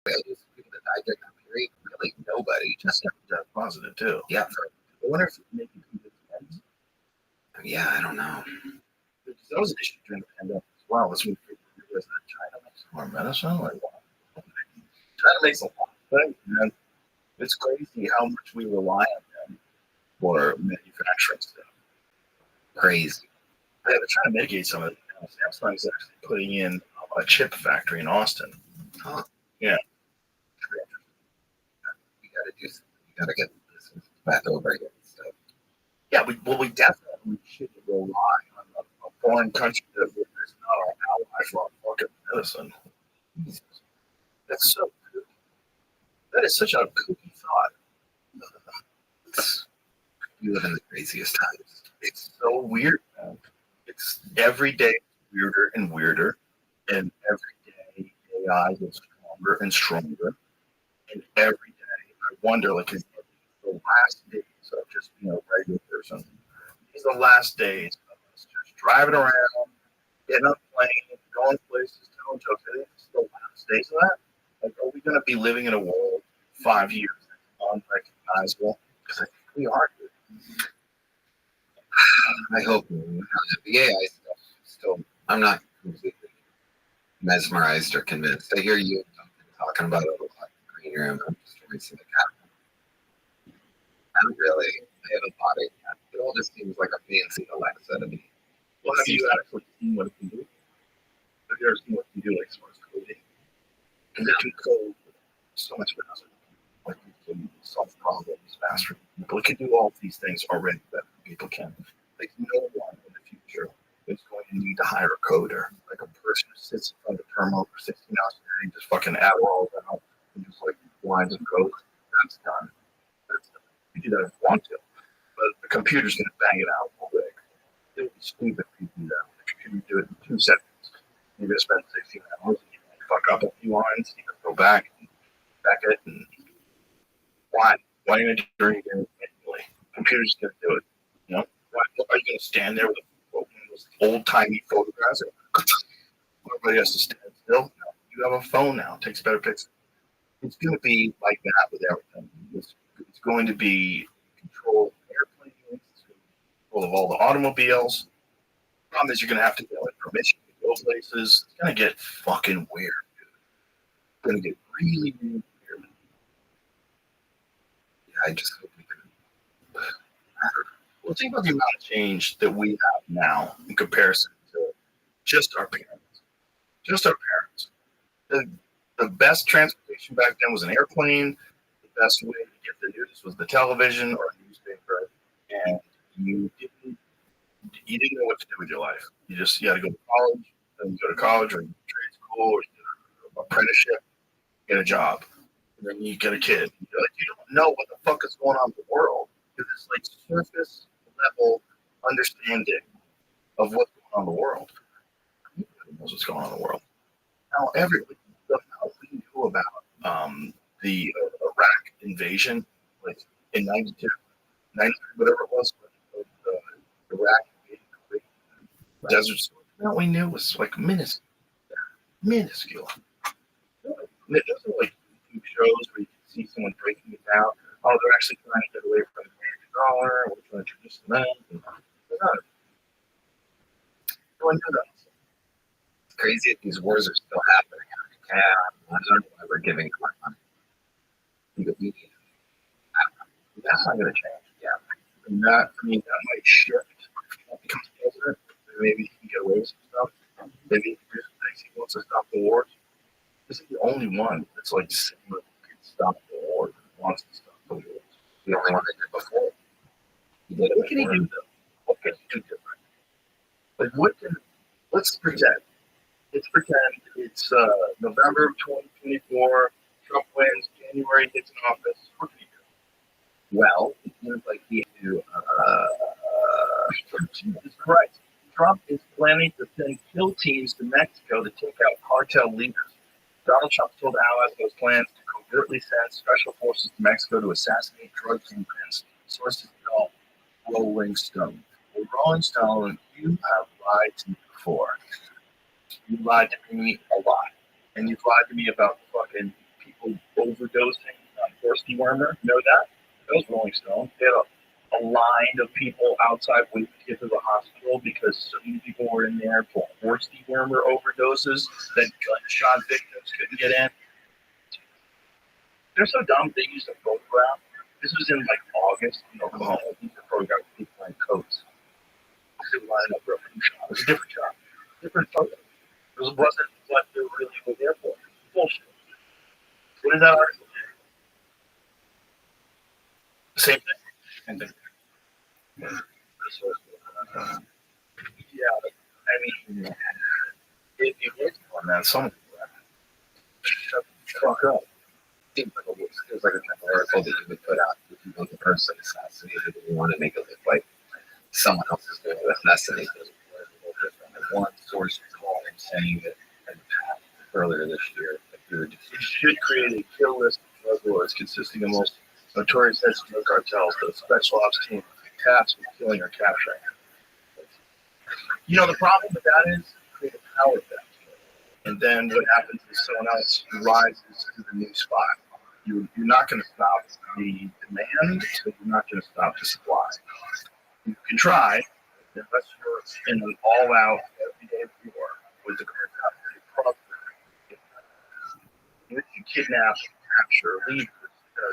just people that died during that period, really nobody. Just That's positive too. yeah, I wonder if making people friends. yeah, I don't know. Because that was an issue during the pandemic as well. That's when we realized that China makes more medicine. Like, China makes a lot of things, man. It's crazy how much we rely on them for manufacturing stuff. Crazy. Yeah, they're trying to mitigate some of it. Samsung is actually putting in a chip factory in Austin. Huh. Yeah. We gotta do something. We gotta get this back over again. So Yeah, we definitely shouldn't rely on a foreign country that is not our ally for our fucking medicine. Jesus. That's so kooky. That is such a kooky thought. we live in the craziest times. It's so weird, man. It's every day weirder and weirder, and every day AI gets stronger and stronger. And every day I wonder, like, is the last days of just being a regular person? These are the last days of us just driving around, getting on planes, going places, telling jokes. I think it's the last days of that. Like, are we going to be living in a world 5 years that's unrecognizable? Because I think we are. I hope the AI stuff still. I'm not completely mesmerized or convinced. I hear you talking about it a lot in the green room. I'm just racing the cat. I don't really. I haven't bought it yet. It all just seems like a fancy Alexa to me. Well, have you actually seen what it can do? Have you ever seen what it can do, like, as far as coding? Because it can code so much faster. Like, it can solve problems faster. But it can do all of these things already that people can. Like, no one in the future is going to need to hire a coder. Like, a person who sits in front of a terminal for 16 hours a day and just fucking add all out and just, like, lines of code. That's done. That's done. You do that if you want to. But the computer's going to bang it out real quick. It would be stupid if you do that. The computer do it in 2 seconds. You're going to spend 16 hours and you fuck up a few lines. You can go back and back it. And why? Why are you going to do it again manually? Computer's going to do it. You know? Why are you going to stand there with those old timey photographs? Everybody has to stand still. No, you have a phone now. It takes better pictures. It's going to be like that with everything. It's going to be control of airplanes. It's going to be control of all the automobiles. The problem is you're going to have to get like permission to go places. It's going to get fucking weird, dude. It's going to get really, really weird. Yeah, I just hope we can. Well, think about the amount of change that we have now in comparison to just our parents. Just our parents. The best transportation back then was an airplane. The best way to get the news was the television or a newspaper, and you didn't know what to do with your life. You had to go to college, then you go to college or trade school or an apprenticeship, get a job, and then you get a kid. You're like, you don't know what the fuck is going on in the world because it's like surface level understanding of what's going on in the world. Nobody knows what's going on in the world. Now, the amount we knew about the Iraq invasion, like in 92, 93, whatever it was, Iraq invaded the desert. The amount we knew was like minuscule. Minuscule. There wasn't like YouTube shows where you could see someone breaking it down. Oh, they're actually trying to get away from the American dollar. We're trying to introduce them in. No one knew that. It's crazy if these wars are still happening. Yeah, I don't know why we're giving them our money. We need it. That's not going to change. Yeah. That might shift if he becomes president. Maybe he can get away with some stuff. Maybe he can do some things. He wants to stop the wars. This is the only one that's like saying that he can stop the wars and wants to stop the wars. The only one that did before. He did it. What can he do though? What can he do different? Like let's pretend. Let's pretend it's November of 2024. Trump wins. January gets in office. What can he do? Well, it seems like he had to. Jesus Christ. Trump is planning to send kill teams to Mexico to take out cartel leaders. Donald Trump told allies of his plans to covertly send special forces to Mexico to assassinate drug kingpins. Sources tell Rolling Stone. Well, Rolling Stone, you have lied to me before. You lied to me a lot. And you've lied to me about fucking overdosing on horse dewormer. You know that? That was Rolling Stone. They had a line of people outside waiting to get to the hospital because so many people were in there for horse dewormer overdoses that gunshot victims couldn't get in. They're so dumb, they used a photograph. This was in like August in Oklahoma. They used a photograph of people wearing coats. They were lining up for a flu shot. It was a different shot. Different photo. It wasn't what they really were there for. Bullshit. What is that article? Same thing. Same thing. Yeah, I mean, if you hit on that, someone shut the fuck up. It was like an article that you would put out if you want the person assassinated and you want to make it look like someone else is going to assassinate them. One source called saying that in the past, earlier this year, that we were just You should create a kill list of drug lords consisting of most notorious heads of drug cartels that a special ops team tasked with killing or capturing. You know, the problem with that is create a power theft. And then what happens is someone else rises to the new spot. You're not going to stop the demand, so you're not going to stop the supply. You can try, unless you're in an all-out everyday war with the current if you kidnap, capture, lead,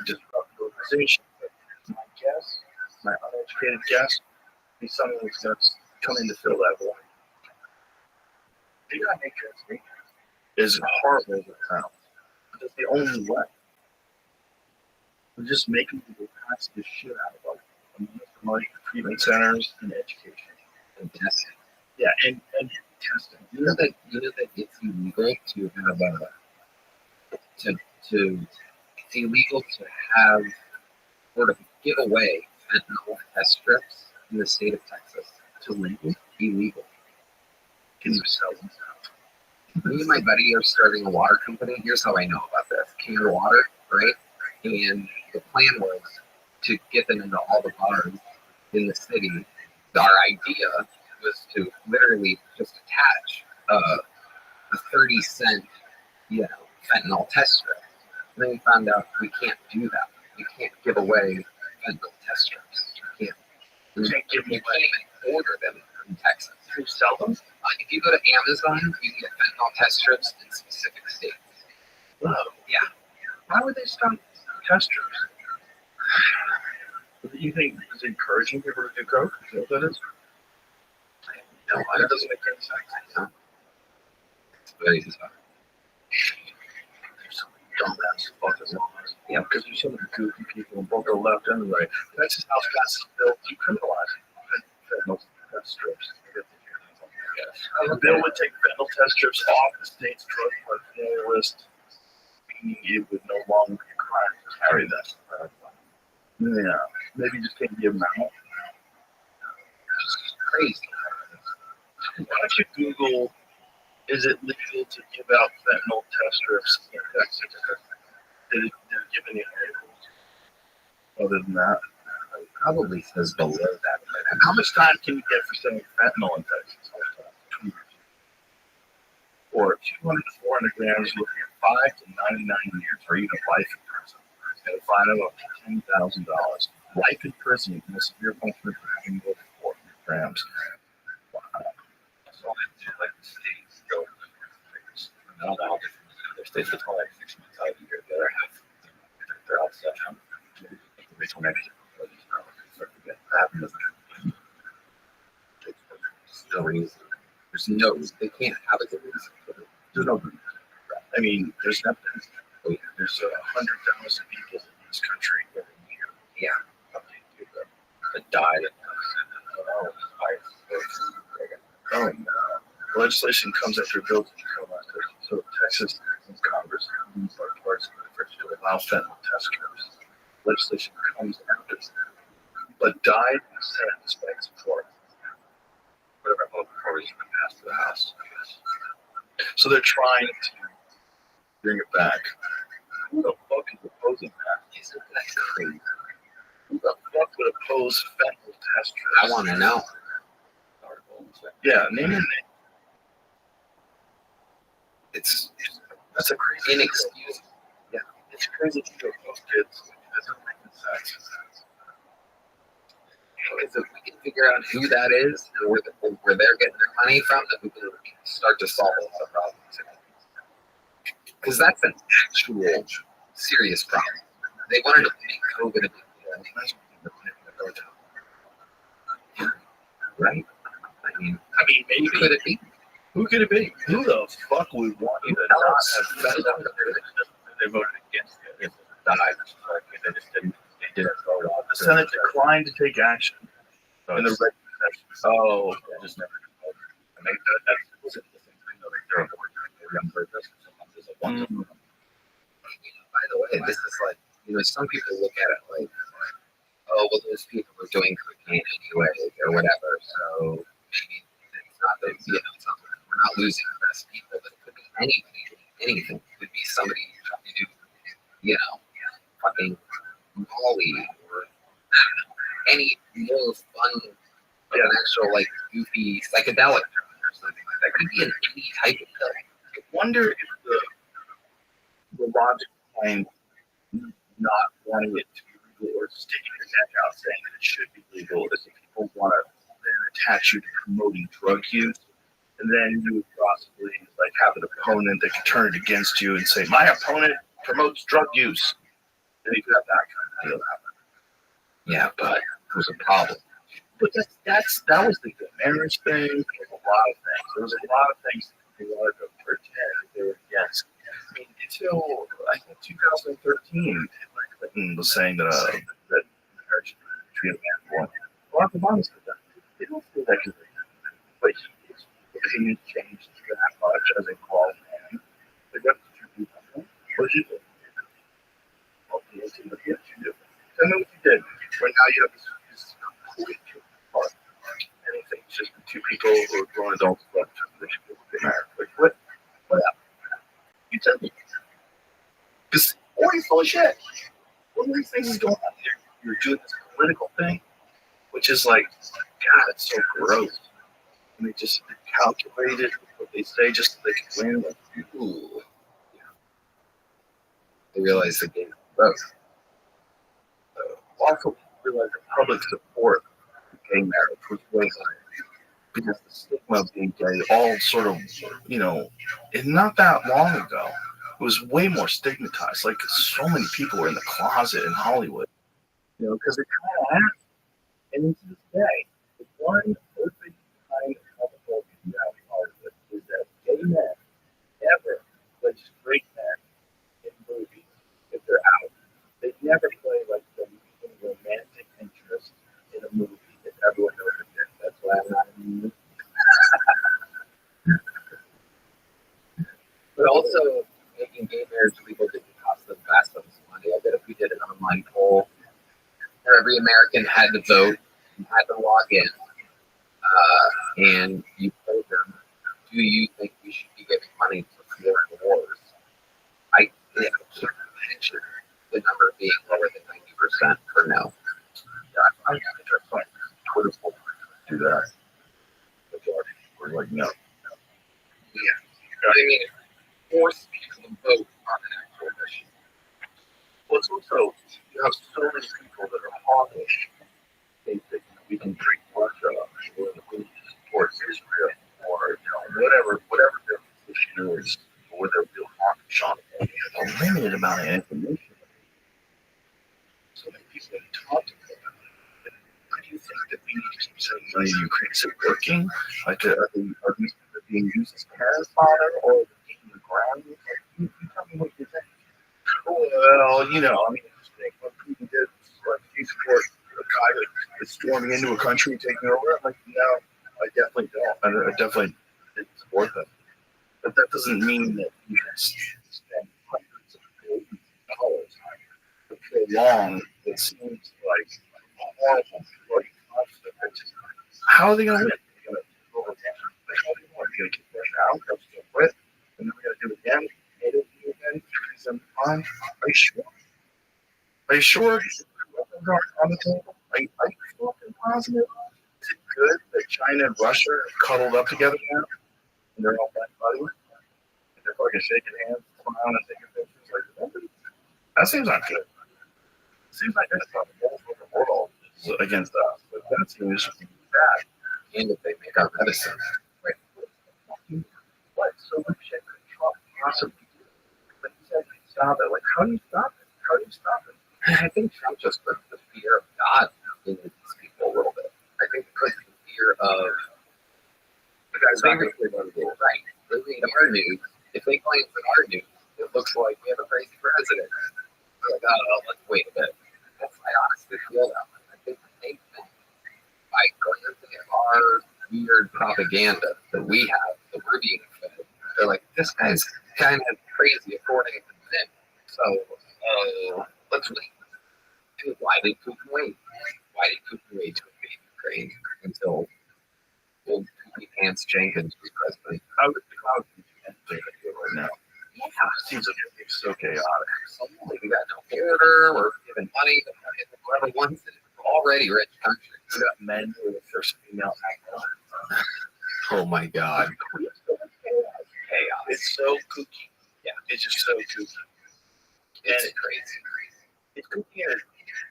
disrupt the organization. But my uneducated guess, be someone who's going to come in to fill that void. You gotta make transformation. Is horrible as it sounds. That's the only way. We're just making people pass this shit out of us. Money for treatment centers and education and testing. Yeah, and testing. You know that it's illegal to have it's illegal to have or to give away fentanyl test strips in the state of Texas. It's illegal. Illegal. Can you sell them? Me and my buddy are starting a water company. Here's how I know about this. Clear water, right? And the plan was to get them into all the bars in the city. Our idea was to literally just attach a 30-cent, fentanyl test strip. And then we found out we can't do that. We can't give away fentanyl test strips. We can't even order them in Texas. You sell them? If you go to Amazon, you can get fentanyl test strips in specific states. Wow. Yeah. Why would they stop test strips? You think it's encouraging people to do coke? Is that what that is? No, That doesn't make any sense. No. It's very bizarre. There's so many dumbass fucking laws. Yeah, because there's so many goofy people on both the left and the right. Texas House passes a bill decriminalizing fentanyl test strips. The bill would take fentanyl test strips off the state's drug paraphernalia list, meaning it would no longer be a crime to carry them. Yeah, maybe just can't give them out. It's crazy. Why don't you Google, is it legal to give out fentanyl test strips in Texas? Did it give any articles other than that? It probably says below that. How much time can you get for selling fentanyl in Texas? 2 years. Or 200 to 400 grams, looking at 5 to 99 years, or even life in prison. And a fine of up to $10,000. Life in prison and a severe punishment for having more than 400 grams. Wow. So like the states go, I don't know how different other states, it's only like 6 months out of the year. The other half, they're all set. There's no reason. They can't have a good reason. There's no good reason. I mean, there's evidence. There's 100,000 people in this country every year. Yeah. That died. Oh no. Legislation comes after a bill to become elected. So Texas and Congress are parts of the effort to allow fentanyl test strips. Legislation comes after that. But died in the Senate despite support. Whatever vote before it's been passed to the House, I guess. So they're trying to bring it back. Who the fuck is opposing that? Isn't that crazy? Who the fuck would oppose fentanyl test strips? I want to know. Yeah, name your name. It's That's a crazy inexcusable. Yeah, it's crazy shit with those kids. It doesn't make any sense. Because if we can figure out who that is and where they're getting their money from, then we can start to solve a lot of problems. Because that's an actual serious problem. They wanted to make COVID a big deal. Right? I mean, Maybe. who could it be? Who could it be? Who the fuck would want you to not have fed up? They voted against it. It died. They just didn't. They didn't vote on it. The Senate declined to take action in the regular session. Oh, okay. Just never voted. I mean, that wasn't the same thing. Though. They're on purpose. Sometimes there's a bunch of them. By the way, this is like, some people look at it like, oh, well, those people are doing cocaine anyway, or whatever. So maybe it's not that, it's not that we're not losing the best people, but it could be anybody, anything. It could be somebody trying to do, fucking Molly, or I don't know, any more fun, like an actual, like, goofy psychedelic drug or something like that. It could be in any type of pill. I wonder if the logic behind not wanting it to be legal or sticking your neck out saying that it should be legal is that people want to then attach you to promoting drug use, and then you would possibly like have an opponent that can turn it against you and say, my opponent promotes drug use. And you could have that kind of deal happen. Yeah, but there's a problem. But that was the marriage thing. There was a lot of things. There was a lot of things that people wanted to pretend that they were against. I mean, until I think 2013, Hillary Clinton was saying that marriage should be treated as one. Barack Obama said that. They don't feel that because but his opinion changed that much as a grown man. They got to two people. What did you do? Well, you did what you do. Tell me what you did. Right now you have this complete part. Anything. It's just the two people who are grown adults left they should get married. Like, what happened? You tell me. Because, or you're full of shit. One of these things is going on here. You're doing this political thing, which is like, God, it's so gross. And they just calculated what they say just so they can win. Like, ooh. They realize the game both. Also realize the public support for gay marriage was way higher. Because the stigma of being gay all sort of, not that long ago, it was way more stigmatized. Like, so many people were in the closet in Hollywood, because it kind of happened. And to this day, the one perfect kind of homophobia you have in Hollywood is that gay men never play straight men in movies if they're out. They never play like the romantic interest in a movie if everyone knows it. That's why I'm not in the movie. But also, making gay marriage legal didn't cost them vast amounts of money. I bet if we did an online poll where every American had to vote, had to log in, and you told them, do you think we should be giving money to foreign wars? I can't imagine the number being lower than 90% for no. Yeah, I think that's fine. Twitter will do that. Majority were like, no. Yeah. I mean, force people to vote on an actual issue. Well, it's also, you have so many people that are hawkish. They think we can drink Russia, or we support Israel, or whatever their position is, or whether they're real hawkish on it. A limited amount of information. So many people that talk to them. How do you think that we need to keep sending money to Ukraine? Is it working? Like, are these people being used as parent fodder, or are they being the ground? Like, you tell me what you think. Well, I mean, just think what Putin did. Like, do you support a guy that's storming into a country and taking over? I'm like, no, I definitely don't. I definitely didn't support that. But that doesn't mean that you can spend hundreds of billions of dollars to prolong what seems like a horrible bloody conflict. How are they going to win? They're going to overtake. How do you want? You're going to keep Russia out, Russia's going to quit, and then we're going to do it again. NATO do it again. Everything's fine. Are you sure? Are you sure? Weapons aren't on the table? Are you fucking positive? Is it good that China and Russia are cuddled up together now? And they're all back buddy? And they're fucking shaking hands, smiling, and taking pictures. Like, That seems not good. It seems like that's not the whole world is against us, but that seems bad. And if they make our medicine. Like, so much shit could Trump possibly do? But he said he'd stop it. Like, how do you stop it? How do you stop it? I think Trump just put the fear of God into these people a little bit. I think he put the fear of The guy's they not going to play by the rules. right. They read our news. If they glance at our news, it looks like we have a crazy president. They're like, oh, let's wait a bit. I honestly feel that way. I think they think by glancing at our weird propaganda that we have, that we're being fed, they're like, this guy's kind of crazy according to them. So let's wait. And why did Putin wait? Why did Putin wait to invade Ukraine until old Poopy Pants Jenkins was president? How would they feel right now? Yeah, It seems like it's so chaotic. absolutely. We got no border. We're giving money to whoever wants it. We're already rich country. We got men who are first female actors. Oh my God. Chaos. It's so kooky. Yeah, it's just so kooky. It's crazy. It's kooky and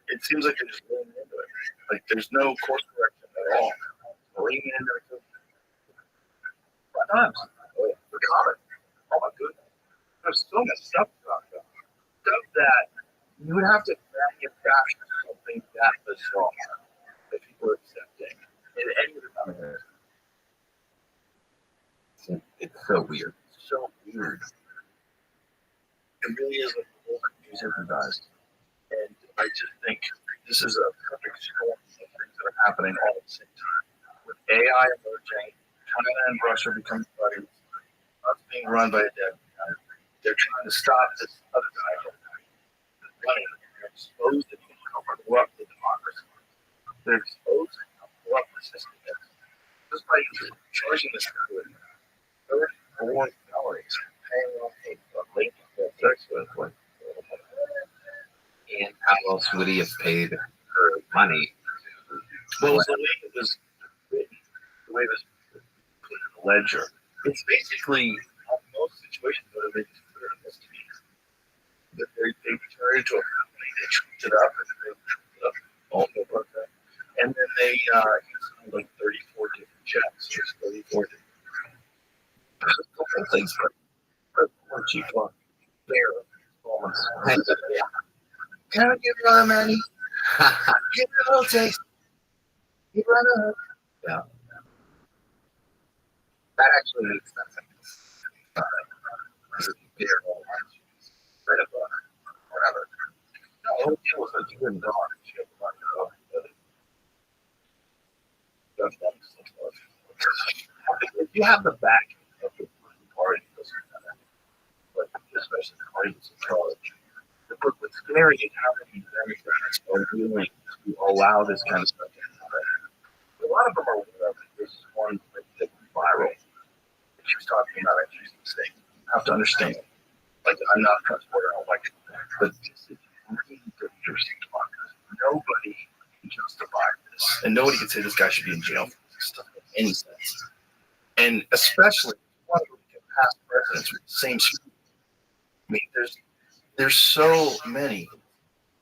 it seems like they're just leaning into it. Like there's no course correction at all. Leaning into it. What times? Oh, yeah. We're common. Oh my goodness. There's so much stuff about that. Stuff that you would have to manufacture something that bizarre that people are accepting in any of the time. It's so weird. So weird. It really is like the whole news hypnotized. And I just think this is a perfect storm of things that are happening all at the same time. With AI emerging, China and Russia becoming buddies, us being run by a dead guy. They're trying to stop this other guy from running. They're exposing how corrupt the democracy is. They're exposing how corrupt the system is. Just by charging this guy with 34 calories, paying off a lady to have sex with. Like, And how else would he have paid her money? well, the way it was written, the way it was put in the ledger, it's basically how most situations that they just put it in misdemeanor. That they turn it into a company, they treat it up, and they all no protest. And then they use like 34 different checks, just 34 different things for cheap one. There, almost. Can I give you my money? Give me a little taste. You run up. Yeah. That actually makes sense. Beer or lunch, right up whatever. No, the whole deal was that you wouldn't go on and shit the money up. That's not if you have the back of the party, it doesn't matter. But especially the party that's in charge. What's scary is how many Democrats are willing to allow this kind of stuff to happen. A lot of them are aware of it. There's one that went viral. She was talking about it. She's saying, you have to understand. Like, I'm not a transporter, I don't like it. But this is really dangerous democracy. Nobody can justify this. And nobody can say this guy should be in jail for this. It doesn't make any sense. And especially, one of them can pass presidents with the same scrutiny. I mean, there's so many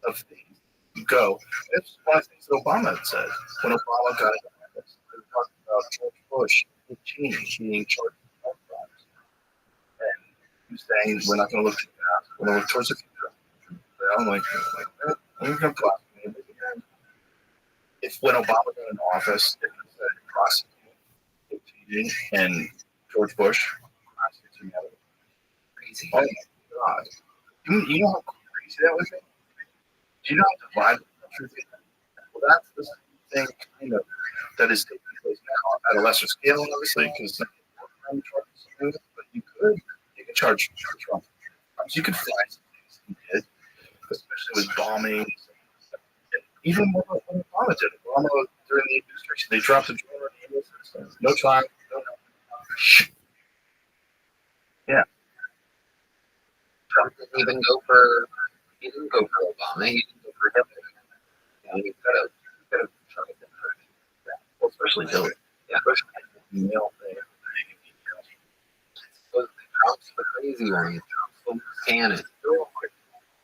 of things. You go. That's one of the things that Obama had said. When Obama got into office, they were talking about George Bush and Cheney being charged with drug crimes. And he was saying, we're not going to look to the past. We're going to look towards the future. I'm like I'm going to prosecute him. If when Obama got in office, if he said prosecute Cheney and George Bush, prosecute together. Crazy. Oh my God. You know how crazy that would be? Do you know how divided the country is? Well, that's the thing kind of that is taking place now at a lesser scale, obviously, because but you can charge Trump. You could fly some things he did, especially with bombing. Even when Obama did it. Obama during the administration, they dropped the drone on the US. No trial, no nothing. Yeah. Trump didn't even go for. He didn't go for Obama. He didn't go for Hillary. He could have tried to Well, especially Hillary. Yeah. Especially the email thing. Trump's the crazy one. Trump's the cannon. Real quick.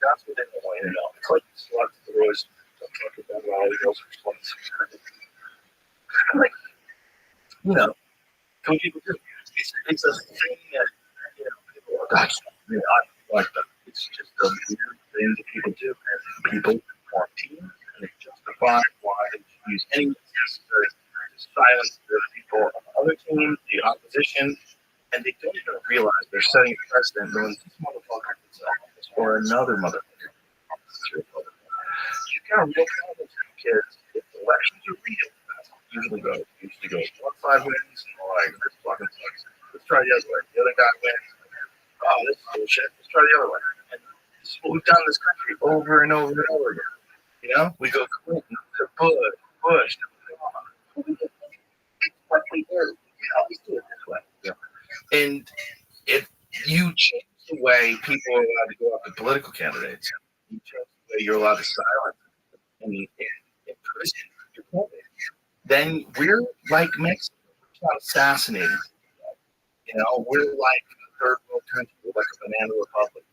That's what they point, it's like sluts, the boys don't talk about all the girls are sluts. Like, some people do. It's a thing that, people are like, like that. It's just a weird thing that people do. And people quarantine and they justify why they use any necessary to silence the people on the other team, the opposition, and they don't even realize they're setting a precedent when this motherfucker gets office or another motherfucker gets office. You got real problems with kids if the elections are real. That's how it usually goes. It usually goes one side wins, and like, this fucking sucks. Let's try the other way. The other guy wins. Oh, this is bullshit. Let's try the other way. And this is what we've done in this country over and over and over again. We go Clinton to Bush to Obama. It's what we do. We always do it this way. Yeah. And if you change the way people are allowed to go after political candidates, you change the way you're allowed to silence and imprison your candidates, then we're like Mexico. We're not assassinating. We're like a third world country. We're like a banana republic.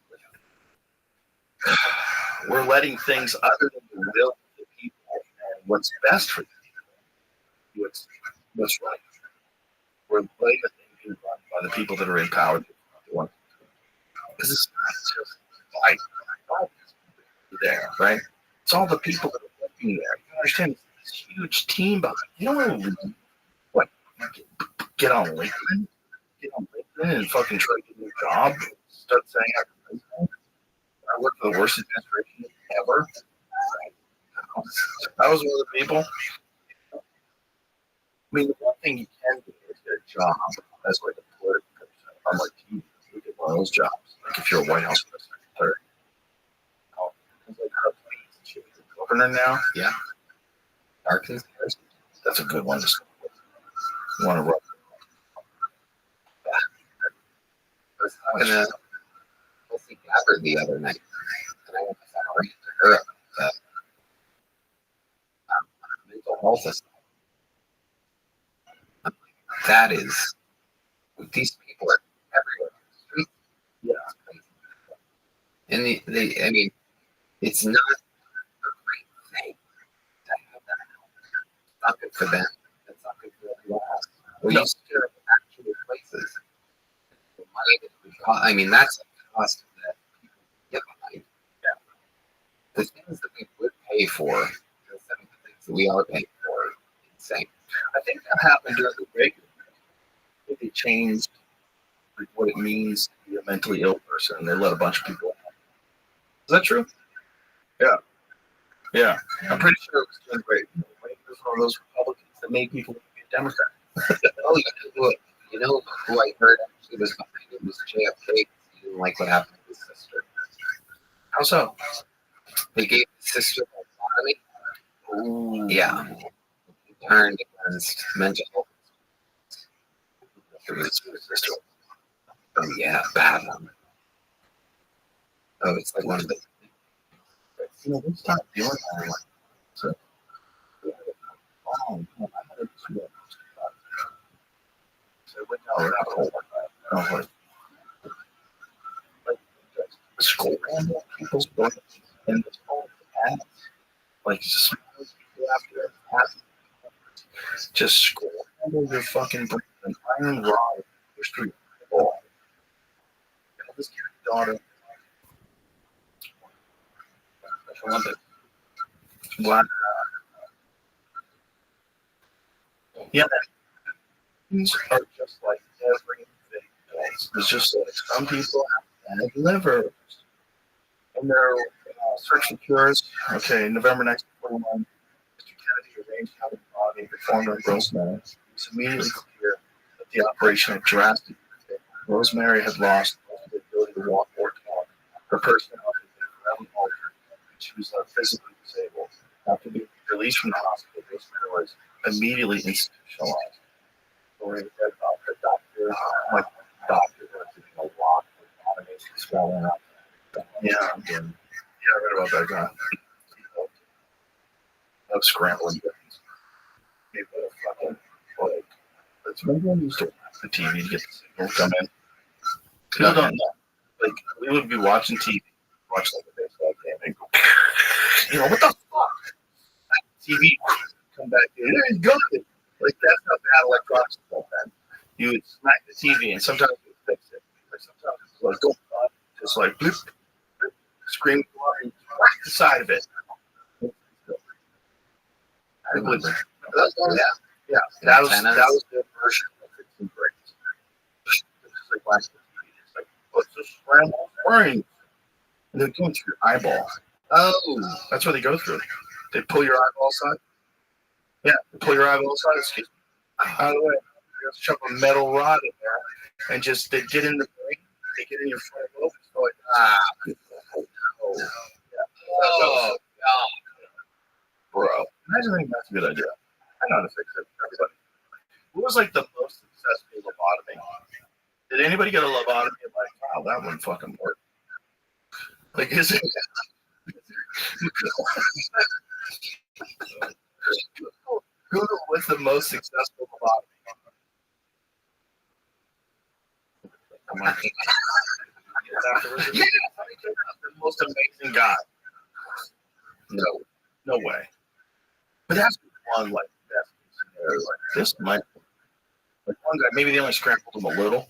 We're letting things other than the will of the people and what's best for them. What's right. We're letting the things be run by the people that are in power. Because it's not just like there, right? It's all the people that are working there. You understand? It's this huge team behind. You don't want to leave. What? Get on LinkedIn? Get on LinkedIn and fucking try to get a new job? Start saying I work for the worst administration ever. I was one of the people. I mean, the one thing you can do is get a job as like a political person. I'm like, you get one of those jobs. Like if you're a White House secretary. She's the governor now. Yeah. Arkansas. That's a good one to start with. You want to run. I was talking to Tulsi Gabbard the other night, and I went to read to her about mental health assessment. That is, these people are everywhere on the street. Yeah. And I mean, it's not a great thing to have that. It's not good for them. It's not good for everyone else. We're used to actual places. The money that we cost, I mean, that's a cost that people get behind. Yeah. The things that we would pay for, the things that we are paying for, insane. I think that happened during the break. I think they changed what it means to be a mentally ill person, and they let a bunch of people out. Is that true? Yeah. Yeah. I'm pretty sure it was doing great. It was one of those Republicans that made people be a Democrat. Oh, you know who I heard actually was behind it was JFK. He didn't like what happened to his sister. How so? They gave his sister lobotomy. Yeah. He turned against mental health. Oh, yeah, bad one. Oh, it's like one of the. We stopped doing that. So, I had it. So it went down a rabbit hole. Like, scroll people's books and this whole path. Like, just after path. Just scroll your fucking brain and iron rod your street ball. This kid's daughter. Black. Yeah, things are just like everything else. It's just like some people have bad livers. And they're searching cures. Okay, November 1941, Mr. Kennedy arranged how the body performed on Rosemary. It was immediately clear that the operation had drastically failed. Rosemary had lost the ability to walk or talk. Her personality had been forever altered. She was physically disabled. After being released from the hospital, Rosemary was immediately institutionalized. Story of dead doctor, like doctor, a lot of automation swelling up. Yeah, I read about that guy. Of scrambling things. Maybe a fucking like. That's maybe when you used to watch the TV to get the signal come in. People don't know. Like we would be watching TV, watch like a baseball game, and You know, what the fuck? TV, come back in. There you go. Like, that's how bad electronics was then. You would smack the TV, and sometimes it would fix it. Like, sometimes it was like, go on, just like, bloop, bloop, scream, and whack the side of it. I would, yeah, that was the version of fixing brains. It's like, it's like, let's just scramble brains. And they're going through your eyeball. Oh, that's what they go through. They pull your eyeball aside. Yeah, they pull your eyeball aside. Excuse me. Out of the way. They just shove a metal rod in there and just they get in the brain. They get in your front lobe. So like oh, bro. Imagine thinking that's a good idea. I know how to fix it for everybody. What was like the most successful lobotomy? Did anybody get a lobotomy and like, wow, that one fucking worked? Like, is it? Google was the most successful lobotomy. Come on. Yeah, the most amazing guy. No way. But that's one like best scenario. Like this might, like one guy, maybe they only scrambled him a little.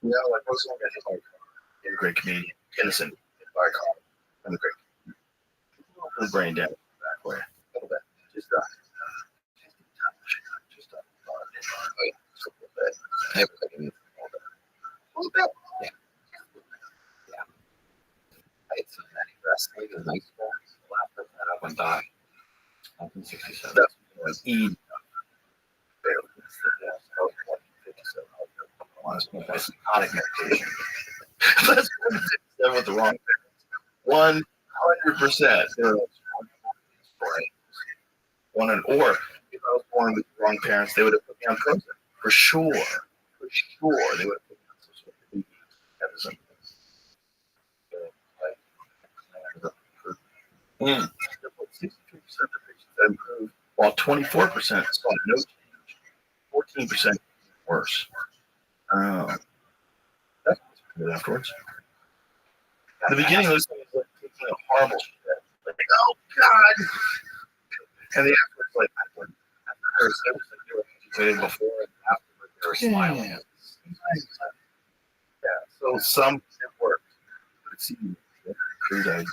You know, like what's one guy just like a great comedian, innocent, by a car, and a great the brain damage back way, a little bit, just a little bit. Yeah. I had so many wrestling in high school. Laughed at that up and died. 1967. That's was E. Psychotic medication. That's with the wrong parents. 100%. Or if I was born with the wrong parents, they would have put me on Prozac. For sure. For sure. They would have put me on some sort of medicine. 63% of patients that improved, while 24% saw no change. 14% worse. That's good afterwards. At the beginning, those things like taking a horrible shit. Like, oh God! And the afterwards, like, after her service, like, they were agitated before and afterwards, they were smiling. Yeah, so some it worked. But it seemed crude idea.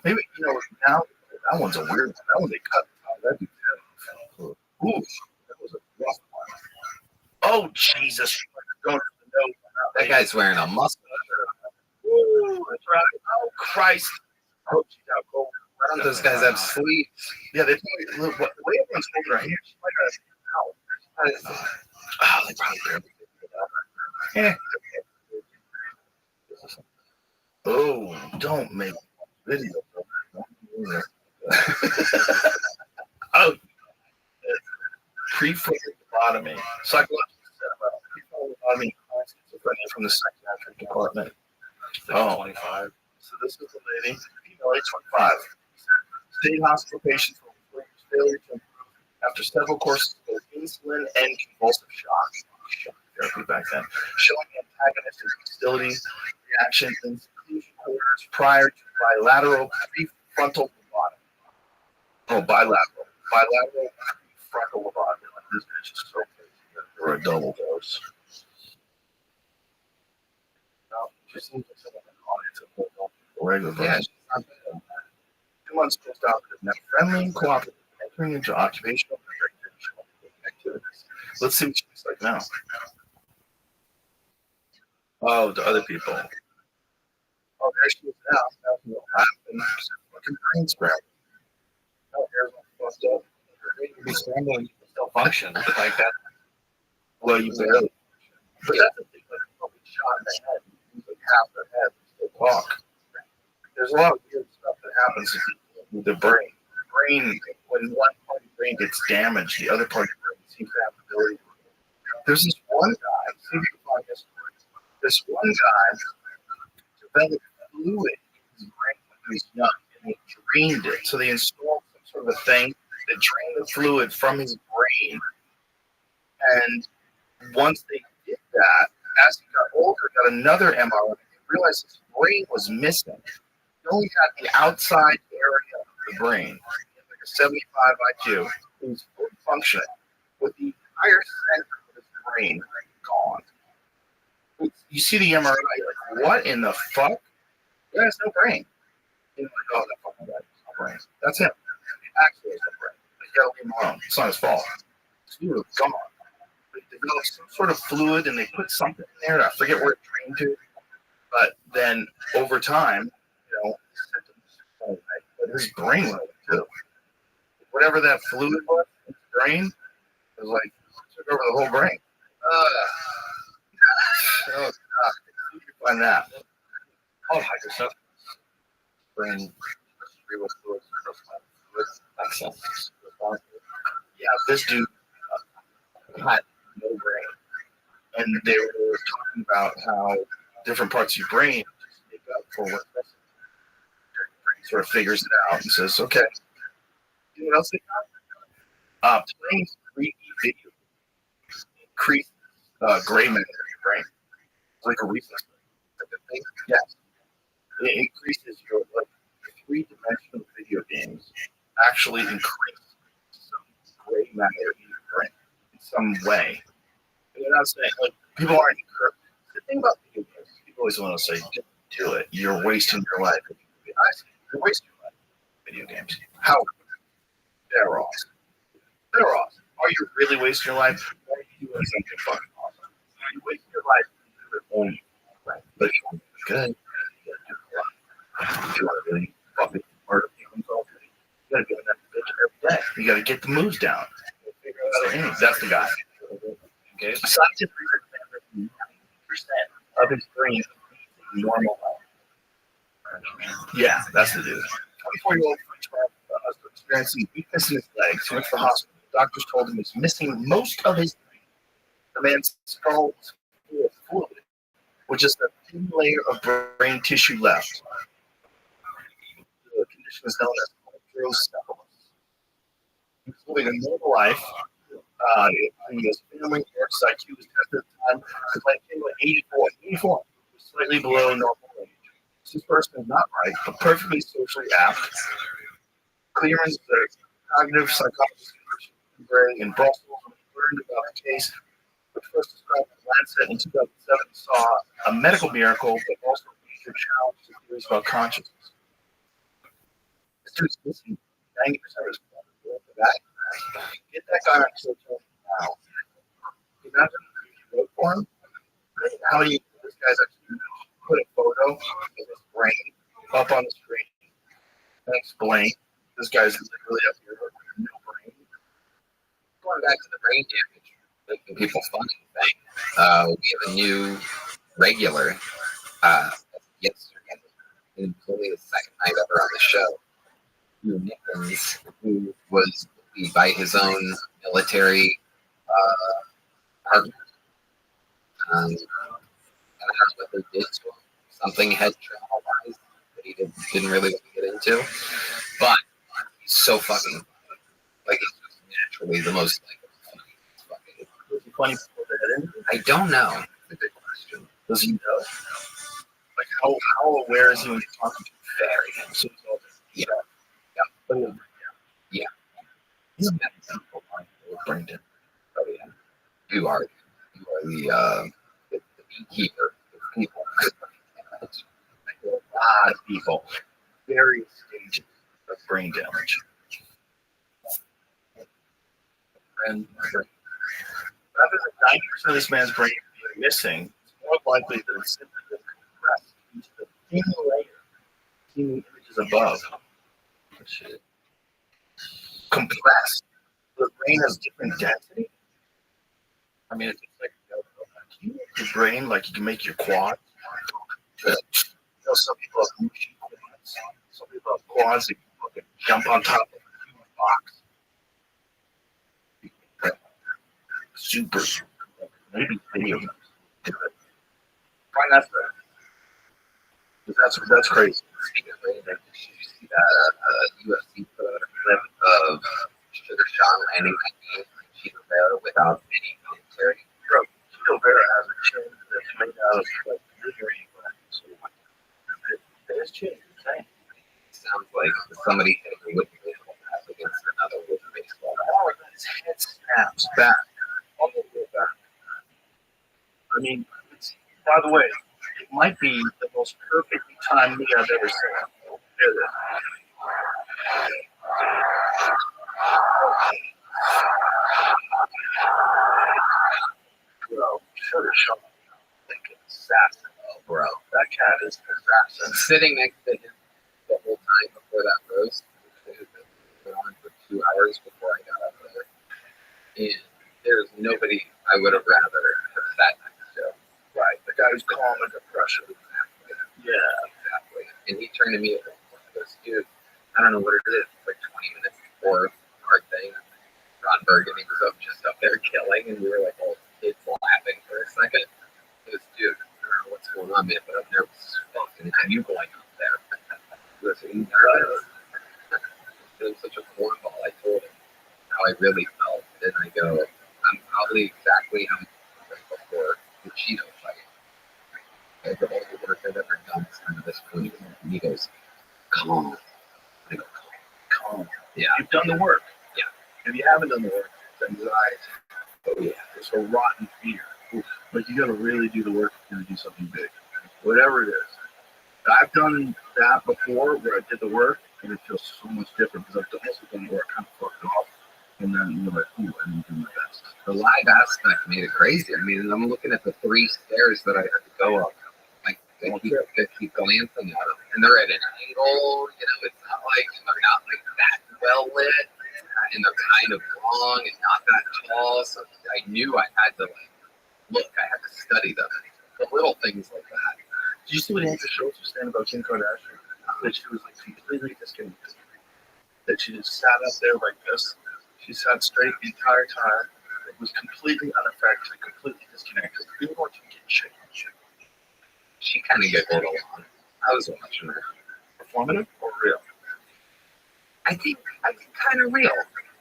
Maybe, you know, now that one's a weird one. That one they cut. That'd be terrible. Ooh, that was a rough one. Oh, Jesus. Going to the nose. That guy's wearing a mustache. Ooh, that's right. Oh, Christ. I hope she's out cold. Why don't those guys have sleeves? Yeah, they probably, look, the way everyone's holding her hand, she might not have out. Oh, they probably barely did it. Oh, don't make video. Oh, pre-frontal lobotomy. Psychological pre-frontal lobotomy from the psychiatric department. Oh, 25. So this is the lady, female, age 25. State hospital patient for failure to improve after several courses of insulin and convulsive shock therapy back then, showing antagonistic hostility reactions in seclusion quarters prior to bilateral prefrontal lobotomy. Oh, bilateral prefrontal lobotomy. Like this bitch is so crazy. Or a double dose. No, she seems like someone in the audience of regular version. Yeah, 2 months post-operative, now friendly and cooperative, entering into occupational and recreational activities. Let's see what she looks like now. Oh, to other people. Oh, there she is now. Now fucking brain scramble. Oh, here's one fucked up. You can be scrambling, you can still function like that. Well, you barely. But that's the thing, like, probably shot in the head. You lose like half their head and still talk. There's a lot of weird stuff that happens with the brain. When one part of the brain gets damaged, the other part of the brain seems to have the ability. There's this one guy, see if you can find this. This one guy developed fluid in his brain when he was young, and he drained it. So they installed some sort of a thing that drained the fluid from his brain. And once they did that, as he got older, got another MRI, and realized his brain was missing. He only had the outside area of the brain, like a 75 IQ, who's fully functioning with the entire center of his brain gone. You see the MRI, you're like, what in the fuck? He has no brain. You're like, oh, that fucking guy has no brain. That's him. He actually has no brain. You gotta leave him alone. It's not his fault. He was gone. They developed some sort of fluid and they put something in there. I forget where it drained to. But then over time, but his brain went too. Whatever that fluid was in his brain was like took over the whole brain. Oh, you can find that. Oh, Microsoft. Brain. Yeah, this dude had no brain. And they were talking about how different parts of your brain make up for what's missing. Your brain sort of figures it out and says, okay. You know what else they got? Playing 3D video increases gray matter in your brain. It's like a reflex. Like a thing. Yes. It increases your three-dimensional video games actually increase some gray matter in your brain in some way. And they're not saying, like, people aren't encouraged. The thing about video games, people always want to say, just do it. You're wasting your life. You're wasting your life. Video games. How? They're awesome. They're awesome. Are you really wasting your life? Or are you doing something fucking awesome? Are you wasting your life for your own life? But if you want to be good, you gotta do a lot. If you want to really fucking murder people, you gotta give them that bitch every day. You gotta get the moves down. Figure out how to aim. That's the guy. Okay. Scientific research, 90% of his brain is normal life. Yeah, that's the dude. 24-year-old French man was experiencing weakness in his legs. He went to the hospital. Doctors told him he was missing most of his brain. The man's skull was full of fluid, with just a thin layer of brain tissue left. The condition is known as hydrocephalus. He was living a normal life. His family Eric's IQ was tested at the time. His life came at 84. 84 was slightly below normal age. This person is not right, but perfectly socially apt. Clearance, the cognitive psychologist in Brussels, learned about the case, which first described in Lancet in 2007, saw a medical miracle, but also major challenge to theories about consciousness. This dude's missing 90% of his brain. Get that guy on social now. Imagine if you vote for him. How many of this guy's actually put a photo of his brain up on the screen and explain this guy's literally up here with no brain? Going back to the brain damage, making people funny thing. We have a new regular yesterday, and only the second night ever on the show. Nickens, who was by his own military partner. I don't know what they did to him. Something head trauma-wise that he didn't really want to get into. But he's so fucking, like, he's just naturally the most, like, fucking. Was he funny before the head? I don't know. That's a good question. Does he know? Like, how aware is he when you're talking to him? Very. So yeah. But yeah. He's met people with brain damage. Oh, yeah. You are the beekeeper of people. A lot of people. Various stages of brain damage. And rather than 90% of this man's brain being missing, it's more likely that it's simply been compressed into the thin layer seen the images above. Compressed. The brain has different density. I mean, it's like your brain, like you can make your quad. Some people have mushy quads. Some people have quads that you can jump on top of a human box. Super. Maybe video. Find that for that's crazy. Speaking of brain damage, did you see that UFC put out a clip of Sugar Sean landing that game on Cheeto Vera without any commentary? Bro, Cheeto Vera has a chin that's made out of like misery. His chin is insane. Sounds like like somebody hitting me with a baseball bat against another with a baseball bat. Oh, his head snaps back. All the way back. I mean, by the way, it might be the most perfect timed knee I've ever seen. Hear this. Bro, should have shown like an assassin. Oh, bro. That cat is an assassin. Sitting next to him the whole time before that roast, it had been on for 2 hours before I got up there. And there's nobody I would have rather have sat next to. Right, the guy who's calm under pressure. Exactly. Yeah. Exactly. And he turned to me and goes, dude, I don't know what it is. It's like 20 minutes before our thing. Ron Burgundy was just up there killing, and we were like all kids laughing for a second. He goes, dude, I don't know what's going on, man, but I'm nervous as fuck. And it's you going up there. He goes, are you nervous? It was such a cornball. I told him how I really felt. And I go, I'm probably exactly how I felt before the Cheeto fight. Like, all the work I've ever done is kind of this point. And he goes, calm. I go, calm. Yeah. You've done the work. Yeah. If you haven't done the work, it's anxiety. Oh, yeah. It's a rotten fear. Like, you gotta really do the work if you're gonna do something big. Whatever it is. I've done that before where I did the work and it feels so much different because I've also done the work kind of fucked off. And then you're like, ooh, I didn't do my best. The live aspect made it crazy. I mean, I'm looking at the 3 stairs that I had to go up. Like, they keep glancing at them. And they're at an angle, you know, it's not like, they're not like that well lit. And they're kind of long and not that tall. So I knew I had to, like, look, I had to study them. The little things like that. Did you see what Andrew Schultz was saying about Kim Kardashian? That she was like completely disconnected. That she just sat up there like this. She sat straight the entire time. It was completely unaffected, completely disconnected. People weren't getting shit. She kind of giggled along. I was watching her. Performative or real? I think kind of real.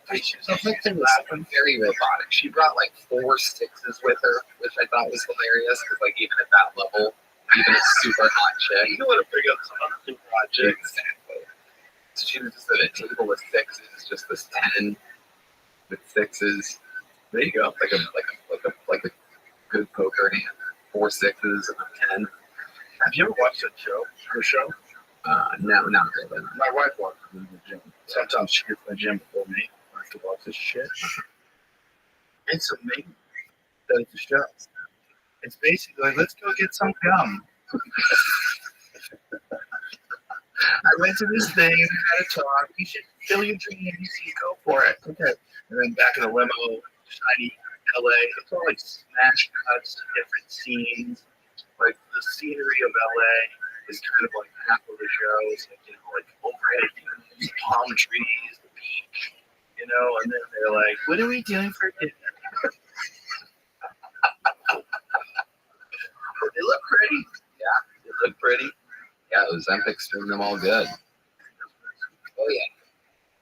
Like, the whole thing was very robotic. She brought like 4 sixes with her, which I thought was hilarious. Because like even at that level, even a super hot chick, You want to bring up some other super hot chicks. exactly. So she was just at a table with sixes, just this 10 with sixes. There you go. Like a good poker hand. 4 sixes and a 10. Have you ever watched that show? Her show? No, not really. My wife watches it in the gym. Sometimes she gets in the gym before me. I have to watch this shit. It's amazing that it's a show. It's basically like, let's go get some gum. I went to this thing, had a talk. You should fill your dreams. You go for it. Okay. And then back in the limo, shiny LA. It's all like smash cuts, different scenes. Like the scenery of LA is kind of like half of the show. It's like, you know, like overhead views, palm trees, the beach, you know, and then they're like, what are we doing for dinner? They look pretty. Yeah, they look pretty. Yeah, Ozempic's doing them all good. Oh yeah,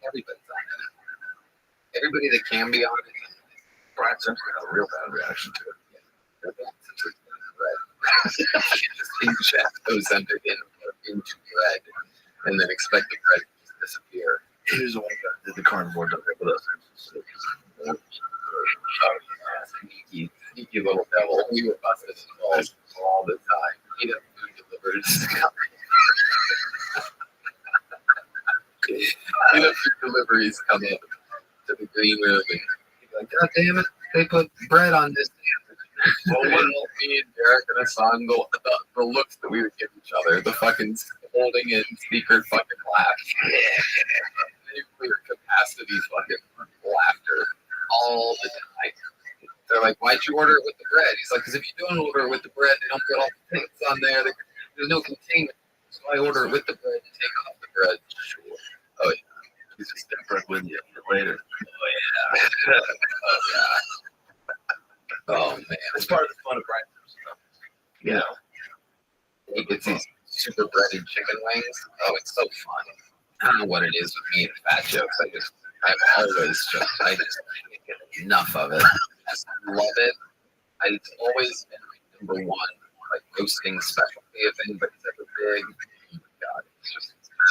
everybody's on it. Everybody that can be on it. Brian Simpson got a real bad reaction to it. Right. Inject Ozempic into bread and then expect the bread to just disappear. Here's the one guy that did the carnivore diet with us. Sneaky little devil. We were busting his balls all the time. He didn't food deliveries. Food deliveries come up to the green room and he's like, God damn it, they put bread on this sandwich. Well, me and Derek and Hassan, the looks that we would give each other, the fucking holding in secret fucking laughs. Nuclear capacity fucking laughter all the time. They're like, why'd you order it with the bread? He's like, because if you don't order it with the bread, they don't put all the things on there. There's no containment. So I order it with the bread and take off the bread. Sure. Oh, yeah. He's just different with you later. Oh, yeah. Oh, man. It's part of the fun of Brian Simpson. You know, he gets these super breaded chicken wings. Oh, it's so fun. I don't know what it is with me and fat jokes. I just can't get enough of it. I just love it. It's always been my number one, like, roasting specialty if anybody's ever big. Oh my God, it's just,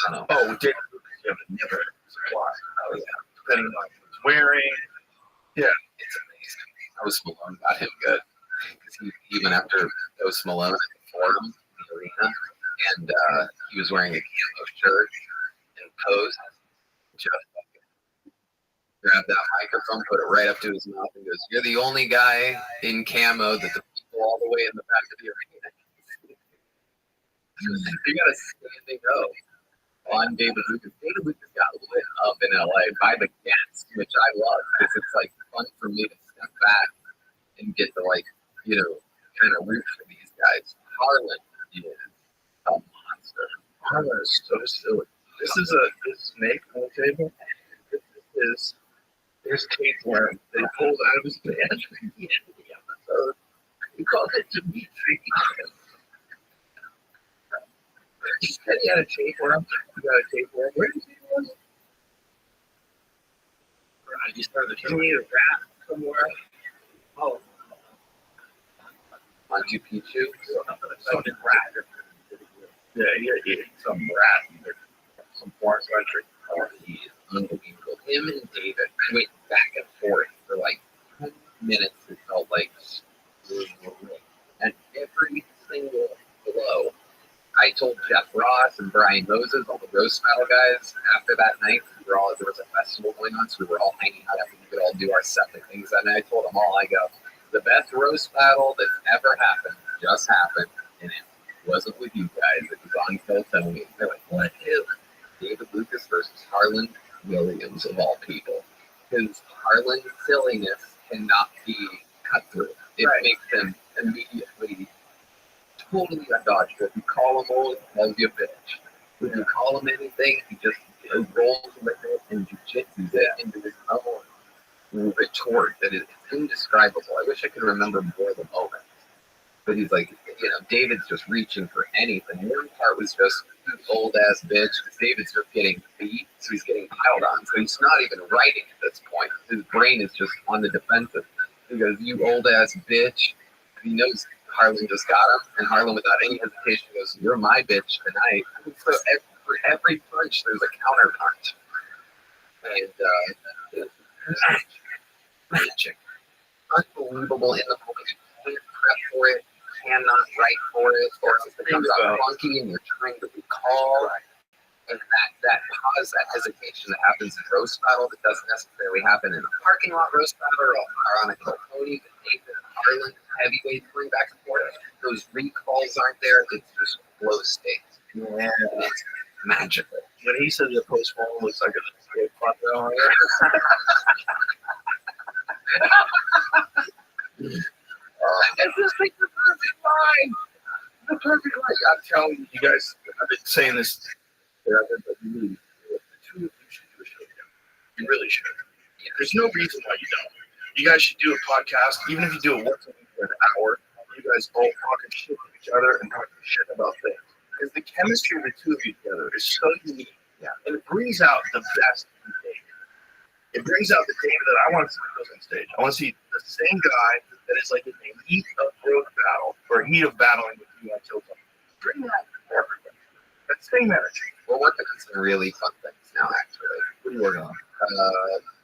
I don't know. Oh, David Lucas. you have a never supply. Oh yeah, Depending on what he's wearing. Yeah. it's amazing. Post Malone got him good because he went after Post Malone at the Forum, the arena, and he was wearing a camo shirt and posed. Just grabbed that microphone, put it right up to his mouth, and goes, "You're the only guy in camo that the people all the way in the back of the arena." You got a standing O on David Lucas. David Lucas got lit up in LA by the Gats, which I love because it's like fun for me to step back and get to kind of root for these guys. Harlan is a monster. Harlan is so silly. This is a snake on the table. There's Tate Worm that he pulled out of his band at the end of the episode. He called it Dimitri. He said he had a tapeworm. He got a tapeworm. Where did he was? He started to eat a rat somewhere. Oh. Machu Picchu. Some rat. Yeah, he ate some rat. Some forest country. Oh, he is unbelievable. Him and David went back and forth for like 10 minutes. It felt like, and every single blow. I told Jeff Ross and Brian Moses, all the roast battle guys, after that night, there was a festival going on, so we were all hanging out after we could all do our separate things that night. I told them all, I go, the best roast battle that's ever happened just happened, and it wasn't with you guys. It was on Phil Tony. They're like, what is David Lucas versus Harlan Williams of all people? Because Harlan's silliness cannot be cut through. It makes him immediately totally undodged. If you call him old, he calls you a bitch. If you call him anything, he just rolls with it and jujitsus it into his own retort that is indescribable. I wish I could remember more of the moments. But he's like, David's just reaching for anything. One part was just old ass bitch because David's just getting beat, so he's getting piled on. So he's not even writing at this point. His brain is just on the defensive. He goes, "You old ass bitch." He knows Harlan just got him, and Harlan, without any hesitation, goes, "You're my bitch tonight." So for every punch, there's a counter punch, and magic, unbelievable in the moment. You can't prep for it, cannot write for it, or it becomes funky, and you're trying to recall. And that pause, that hesitation that happens in roast battle that doesn't necessarily happen in a parking lot roast battle or on a Cody with Nathan and Harlan, heavyweight going back and forth. Those recalls aren't there. It's just flow state. Yeah. And it's magical. When he said the Post Malone looks like a fuck down it's just like the perfect line. The perfect line. I'm telling you guys, I've been saying this. The two of you should do a show together. You really should. Yeah. There's no reason why you don't. You guys should do a podcast, even if you do it once a week for an hour. You guys all talking shit to each other and talking shit about things. Because the chemistry of the two of you together is so unique. Yeah. And it brings out the best in David. It brings out the David that I want to see when he goes on stage. I want to see the same guy that is like in the heat of road battle or heat of battling with you on Tilton. Bring that for everybody. That same energy. We're working on some really fun things now, actually. What are you working on?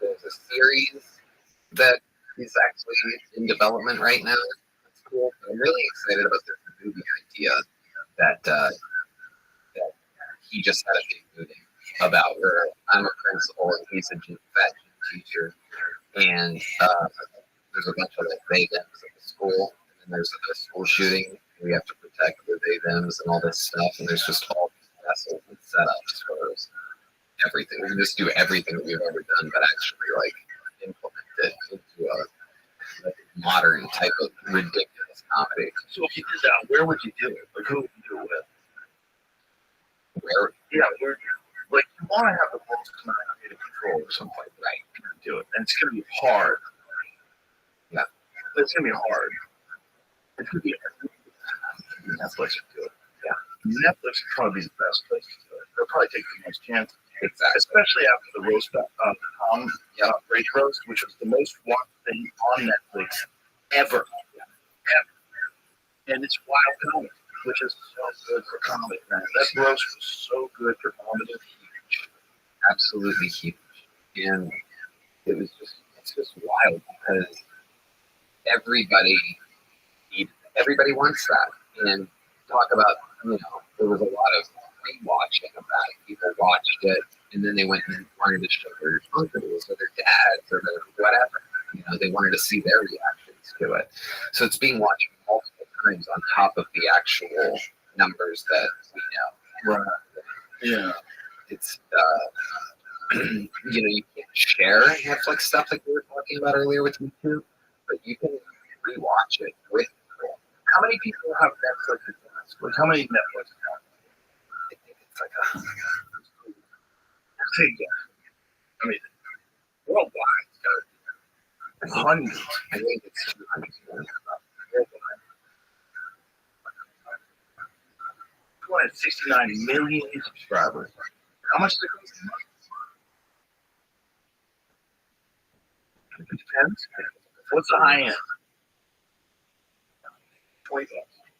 There's a series that is actually in development right now. That's cool. But I'm really excited about this movie idea that he just had a big movie about where I'm a principal and he's a vet teacher. And there's a bunch of they-thems at the school. And there's a school shooting. We have to protect the they-thems and all this stuff. And there's just all vessels and setups for everything. We can just do everything that we've ever done, but actually implement it into a modern type of ridiculous comedy. So if you did that, where would you do it? Like who would you do it with? Where? Yeah, where? Like you want to have the world come out under control or something like that. You can do it, and it's gonna be hard. Yeah, it's gonna be hard. It's gonna be Netflix would do it. Yeah, Netflix would probably be the best place to do it. They'll probably take the most chances. Exactly. Especially after the roast, Rage Roast, which was the most watched thing on Netflix ever. And it's Wild Comedy, which is so good for comedy, man. That roast was so good for comedy. absolutely huge. And it's just wild because everybody everybody wants that. And talk about, there was a lot of rewatching of that. People watched it and then they went and wanted to show their uncles or their dads or their whatever. They wanted to see their reactions to it. So it's being watched multiple times on top of the actual numbers that we know. Right. Yeah. It's you can't share Netflix stuff like we were talking about earlier with YouTube, but you can rewatch it with people. How many people have Netflix accounts? Like, how many Netflix accounts? I think it's like 100. I mean, worldwide, it's hundreds. I think it's 200. 269 million subscribers. How much does it cost a month? It depends. What's the high end? $20.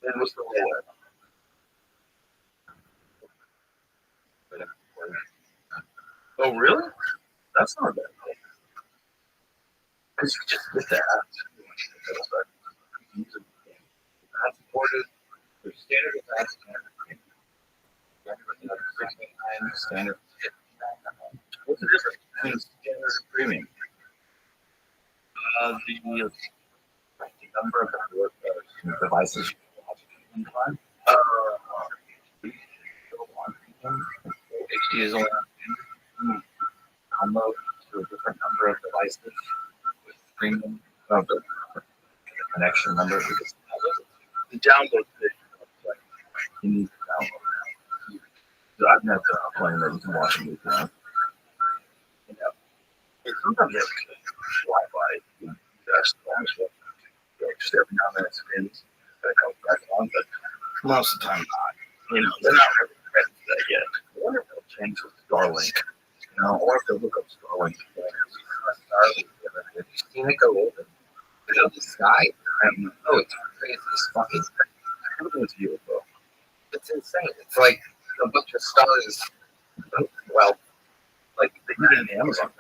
Then what's the low end? Oh, really? That's not bad. Because you just get the ads. Ad supported. There's standard and standard. What's the difference between standard and premium? The number of devices you can watch at any time. HD is only download to a different number of devices with premium of the connection number because the download you need to download. So I've never playing that you can watch a movie on. And sometimes you have Wi-Fi. Just every now and then it spins and it comes back on, but most of the time not. They're not really ready for that yet. I wonder if they'll change with Starlink. Or if they'll look up Starlink. Starlink. Have you seen it go over the sky? Oh, it's crazy. It's fucking crazy. It's insane. It's like a bunch of stars. Well, like they did it in the Amazon.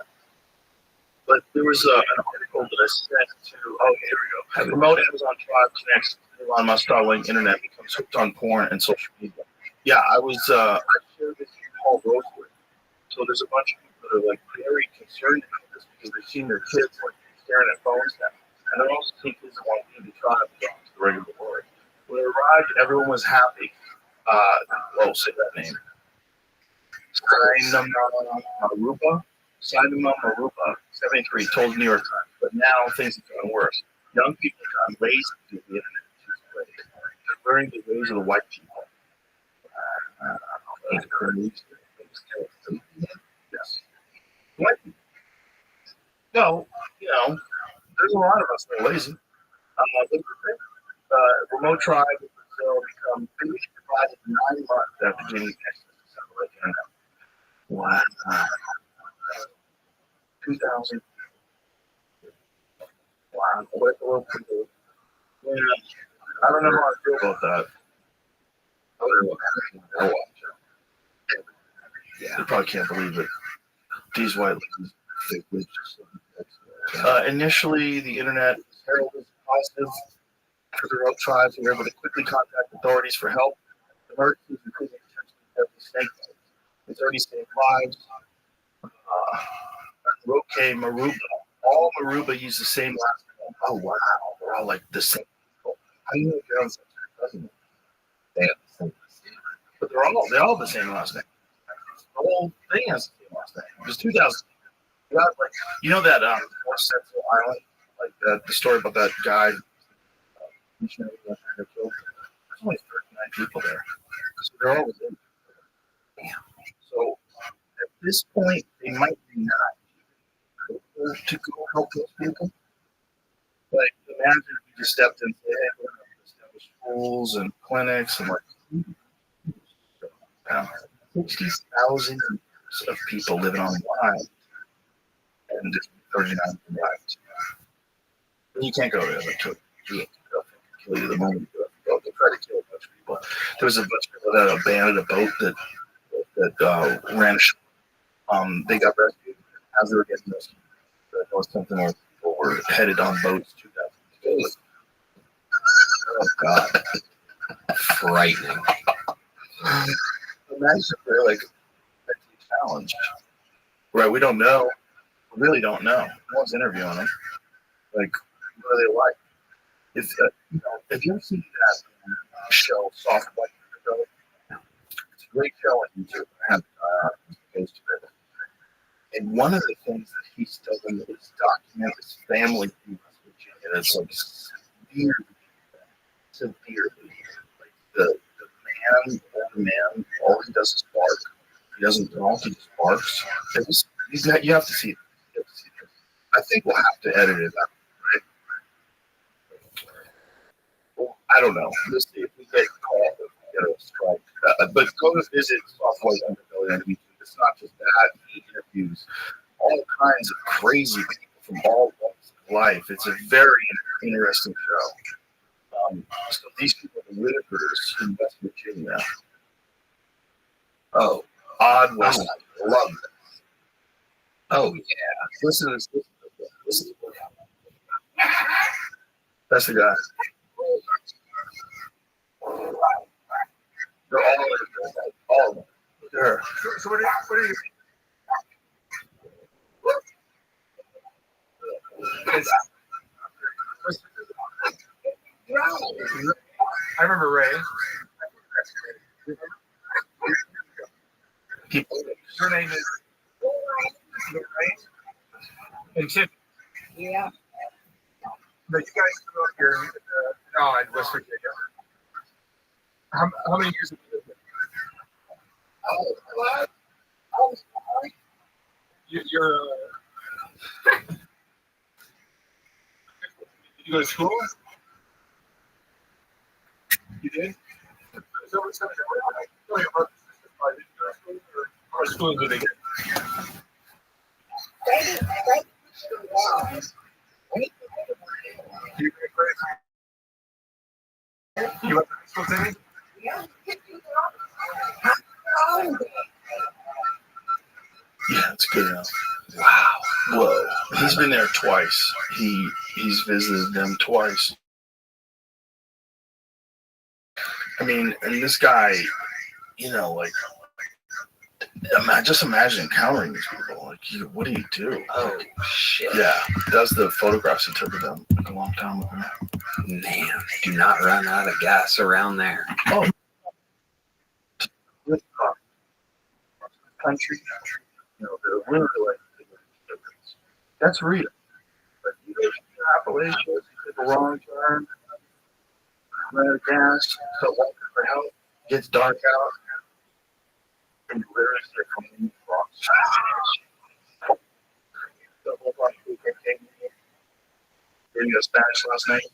But there was an article that I sent to, here we go. Remote Amazon tribe connects Elon Musk Starlink internet becomes hooked on porn and social media. Yeah, I shared this with Paul Rothschild. So there's a bunch of people that are like very concerned about this because they've seen their kids like staring at phones now. And they're also seeing kids that want to leave the tribe and go to the regular world. When it arrived, everyone was happy. Say that name. Sainama Marupa, 73, told the New York Times. But now things have gotten worse. Young people have gotten lazy to the internet. They're learning the ways of the white people. Yes. White people. No, there's a lot of us that are lazy. Remote tribe in Brazil become finished divided 9 months after gaining access to satellite internet. Wow. 2000. Wow. What the world can do. Yeah. I don't know how I feel about that. I don't know what I yeah. You probably can't believe it. These white ladies. Initially, the internet was heralded as positive for the remote tribes who were able to quickly contact authorities for help. Emergencies, including potentially deadly snake bites. It's already saved lives. Roque Maruba. All Maruba use the same last name. Oh, wow. They're all like the same people. How do you know if you're on such a cousin? They have the same last name. But they all have the same last name. The whole thing has the same last name. It was 2000. You know that North Central Island? Like the story about that guy. There's only 39 people there. So they're all within. Damn. So at this point, they might be not able to go help those people. But imagine if you just stepped in and said, hey, we're going to establish schools and clinics and 60,000 of people living online and just 39 lives. And you can't go there. They'll kill you the moment you go. They'll try to kill a bunch of people. There was a bunch of people that abandoned a boat that ran ashore. They got rescued. As they were getting rescued, there was something like people were headed on boats to death. Oh God, frightening. Imagine if they're like a challenge, right? We don't know. We really don't know. No one's interviewing them. Like, what are they like? If you ever seen that show, Soft White Underbelly, it's a great show on YouTube. I have page to it. And one of the things that he's done is document his family in West Virginia. That's like severely. Like the man, all he does is bark. He doesn't talk, he just barks. He's not, you have to see it. You have to see it. I think we'll have to edit it out, right? Well, I don't know. Let's see if we get called, if we get a strike. But go to visit Soft White Underbelly on YouTube. It's not just that. He interviews all kinds of crazy people from all walks of life. It's a very interesting show. So these people are the Whitakers in West Virginia. Oh, odd West. I love it. Oh yeah. Listen to this. Listen to this. That's the guy. They're all of them. Look at her. So what are you? I remember Ray. Her name is Ray and Tiff. Yeah. But you guys grew up here in West Virginia. How many years have you lived there? You're did you go to school? You did? So what's that? Tell me about what school did they get? You went to high school, Timmy? Yeah, it's good enough. Wow. Whoa. He's been there twice. He's visited them twice. I mean, and this guy, like, just imagine encountering these people. Like, what do you do? Oh shit. Yeah, that's the photographs he took of them like a long time ago. Man, do not run out of gas around there. Oh. Country. They're really like, that's real. But you go to Appalachia, you take a wrong turn, run out of gas, so walking for help, gets dark out, and you literally start coming across. The whole bunch of people came in. You got Spanish last night.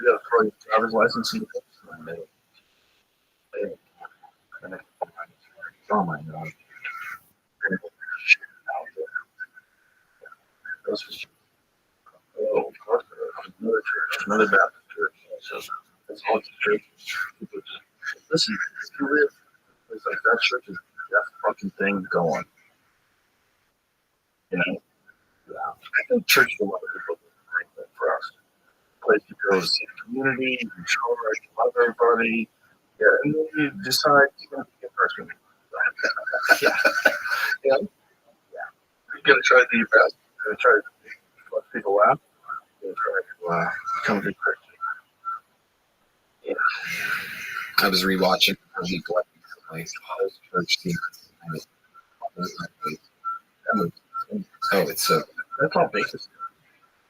You got to throw your driver's license in the books in the middle. Oh my God. Oh, of course, another church, another Baptist church. It's all churches. Listen, if you live, it's like that church is that fucking thing going. Yeah. I think church is a lot of people think that for us. Place to go to see the community, you charge, love everybody. Yeah, and then you decide you're going to be a person. Yeah. You're going to try to do your best. You're going to try to let people laugh. You're going to try to become a good Christian. Yeah. I was rewatching the church scene. Oh, it's so. That's all basis.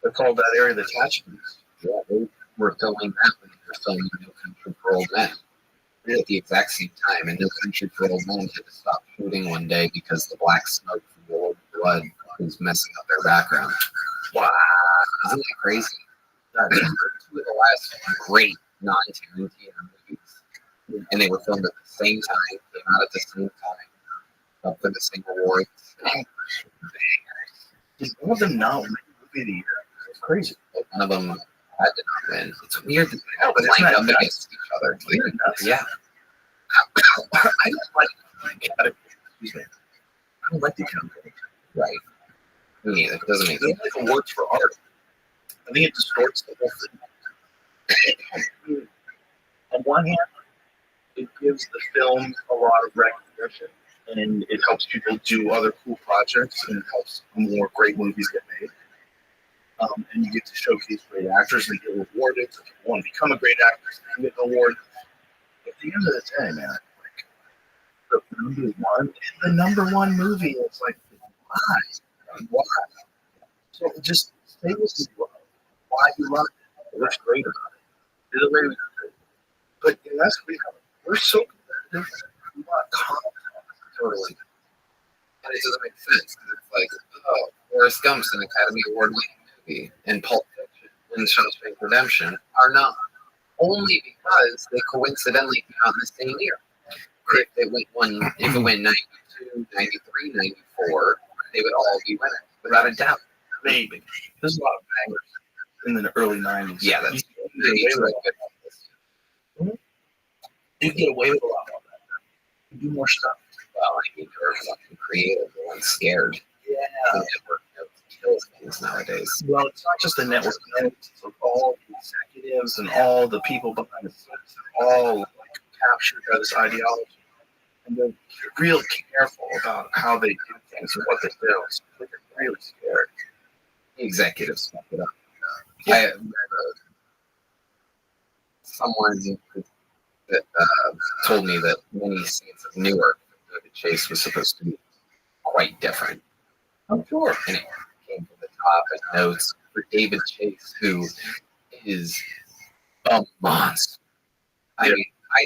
That's all that area that's attachments. Yeah, they were filming that when they were filming No Country for Old Men. At the exact same time, and No Country for Old Men had to stop shooting one day because the black smoke from the old blood was messing up their background. Wow, isn't that crazy? That is two of the last great non-Tarantino movies, and they were filmed at the same time, came out at the same time, up for the same awards. Is one of them not winning movie of the year? It's crazy. But one of them had to not win. It's weird that they but it's lined not up nuts. against each other. Nuts. Yeah. I don't like categories. Excuse me. I don't like the account. Right. Me neither. It doesn't make It doesn't sense. like it works for art. I think it distorts the whole thing. On one hand, it gives the film a lot of recognition, and it helps people do other cool projects, and it helps more great movies get made. And you get to showcase great actors and get rewarded. So if you want to become a great actor, you get an award. At the end of the day, man, like the number one movie. It's like, why? So just say what you love, why you love it. What's great about it? Do the way we do it. But unless we're so competitive, we want content. Totally. And it doesn't make sense. It's like, oh, Forrest Gump's an Academy Award winning movie, and Pulp Fiction and Shawshank Redemption are not. Only because they coincidentally came out in the same year. If it went 92, 93, 94, they would all be winners, without a doubt. Maybe. There's a lot of bangers in the early 90s. Yeah, that's you get away with a lot more of that. You do more stuff. well, I mean, they're fucking creative. No one's scared. Yeah. The network kills things nowadays. Well, it's not just the network. It's all the executives and all the people behind the scenes are all like captured by this ideology. And they're real careful about how they do things and what they do. So they're really scared. Executives fuck it up. Yeah. I remember someone that told me that many scenes of Newark, David Chase was supposed to be quite different. I'm sure. And it came from the top and notes for David Chase, who is a monster. I mean, I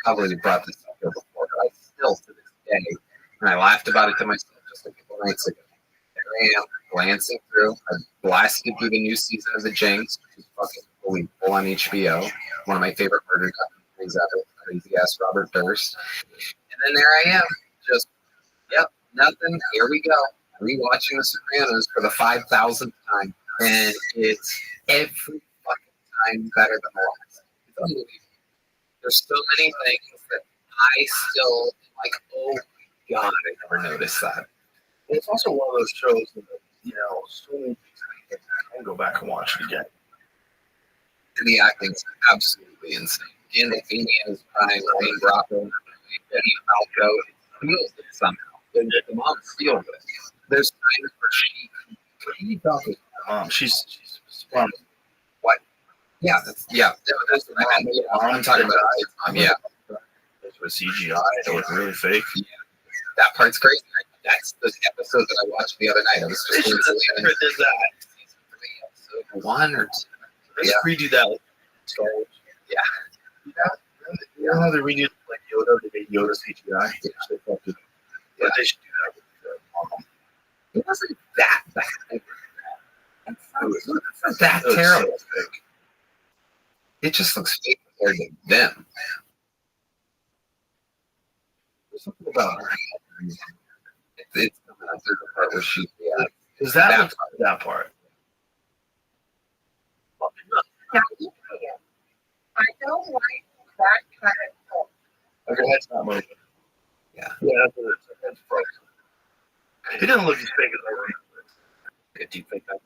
probably brought this up here before, but I still, to this day, and I laughed about it to myself just a couple nights ago. There I am, glancing through. I blasted through the new season of The Jinx, which is fucking unbelievable on HBO. One of my favorite murder documentaries ever, crazy ass Robert Durst. And then there I am, just, yep, nothing. Here we go. Rewatching The Sopranos for the 5,000th time, and it's every fucking time better than the last. It's unbelievable. There's so many things that I still like. Oh my god, I never noticed that. It's also one of those shows that, so many things I can go back and watch it again. And the acting's absolutely insane. Gandolfini in his prime, Wayne Bracco, Eddie Falco, it feels it somehow. The mom feels it. There's times where Eddie Falco's mom, she's fun. What? Yeah, that's what I meant. I'm talking about his mom, yeah. It was CGI, it was really fake. Yeah. That part's crazy. That's the episode that I watched the other night. I was just Did that. Season 3, episode 1 or 2. Let's redo that. Like Star Wars. Yeah. You know how they redo like Yoda? They made Yoda CGI. Yeah. They should do that with It wasn't that bad. It's not that so terrible. fake. It just looks fake compared to them. There's something about her. It's coming up through the part where she, Is that that part? I don't like that kind of book. Like her head's not moving. Yeah. Yeah, that's what it is. Her head's frozen. It doesn't look as fake as I remember. do you think that?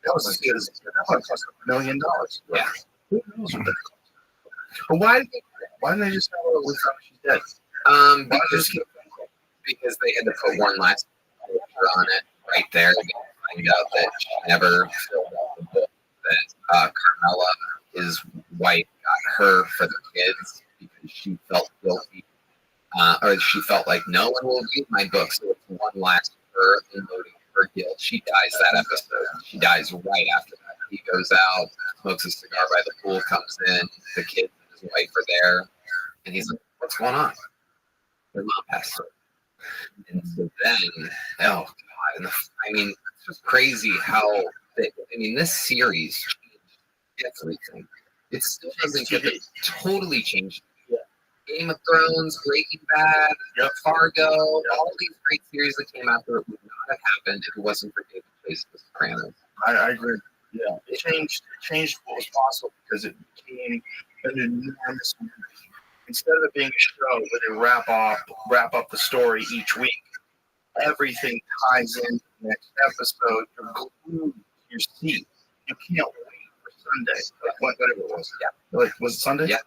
That was as good as that probably cost $1 million. Yeah. Who knows what that cost? But why didn't they just tell her we found she's dead? Because they had to put one last picture on it right there to find out that she never filled out the book that Carmela, his wife, got her for the kids because she felt guilty. Or she felt like no one will read my book, so it's one last her unloading her guilt. She dies that episode. She dies right after that. He goes out, smokes a cigar by the pool, comes in, the kids and his wife are there, and he's like, "What's going on?" Their mom passed away. And so then, oh god, it's just crazy how this series changed everything. It still doesn't get it totally changed. Yeah. Game of Thrones, Breaking Bad, Fargo, all these great series that came after it would not have happened if it wasn't for David Chase The Sopranos. I agree. Yeah, it changed what was possible because it became an enormous movie. instead of it being a show where they wrap up the story each week, everything ties in to the next episode. You're glued to your seat. You can't wait for Sunday. Like whatever it was. Yeah. Like, was it Sunday? Yeah.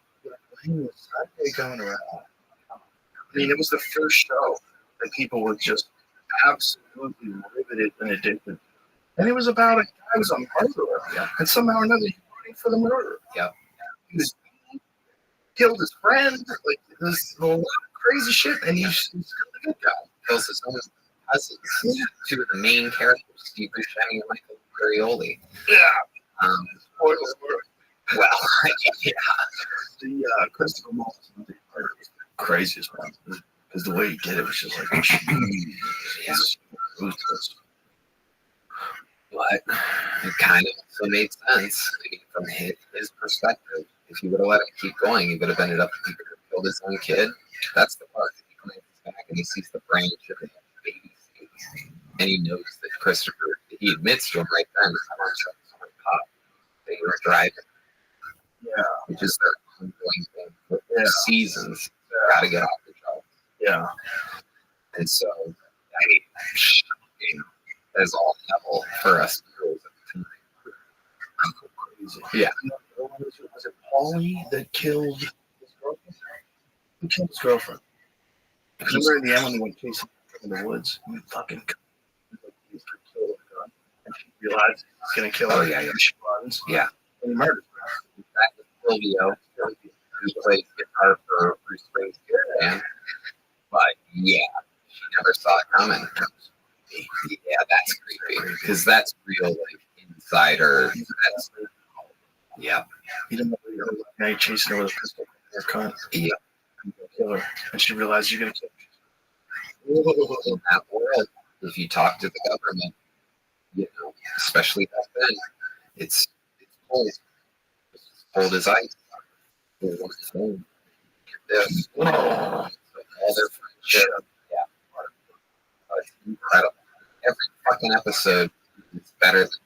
When was Sunday going around? I mean, it was the first show that people were just absolutely riveted and addicted. And it was about a guy who was a murderer. Yeah. And somehow or another, he was running for the murderer. Yeah. He killed his friend. Like, this whole crazy shit. And he's still a good guy. Kills his own cousins. Two of the main characters, Steve Buscemi and Michael Imperioli. Yeah. Spoiler alert. Well, yeah. The Christopher Maltz, the craziest one. Because the way he did it was just like, Jesus, ruthless. But it kind of also made sense. I mean, from his perspective. If he would have let him keep going, he would have ended up, he could have killed his own kid. That's the part. He comes back and he sees the branch of the baby face. And he knows that Christopher, he admits to him right then, I want to show someone caught. They were driving. Yeah. Which is their ongoing thing for seasons. Gotta get off the job. Yeah. And so, I mean, that is all level for us girls at the time. Crazy. Yeah. Was it Paulie that killed his girlfriend? Who killed his girlfriend? Remember in the end when he went chasing in the woods? He fucking he's gonna kill her. And she realizes he's gonna kill her. Oh, yeah. And she runs. Yeah. And he murders her. That was Silvio, who plays guitar for Bruce Springsteen band. But yeah, she never saw it coming. Yeah, that's creepy. Because that's real, like, insider. That's, yeah. He didn't know the guy chasing her with a pistol. Her cunt. Yeah. And kill her. And she realizes you're gonna kill her. In that world, if you talk to the government, you know, especially back then, it's cold. It's cold as ice. All their friendship. Yeah. It's incredible. Every fucking episode is better than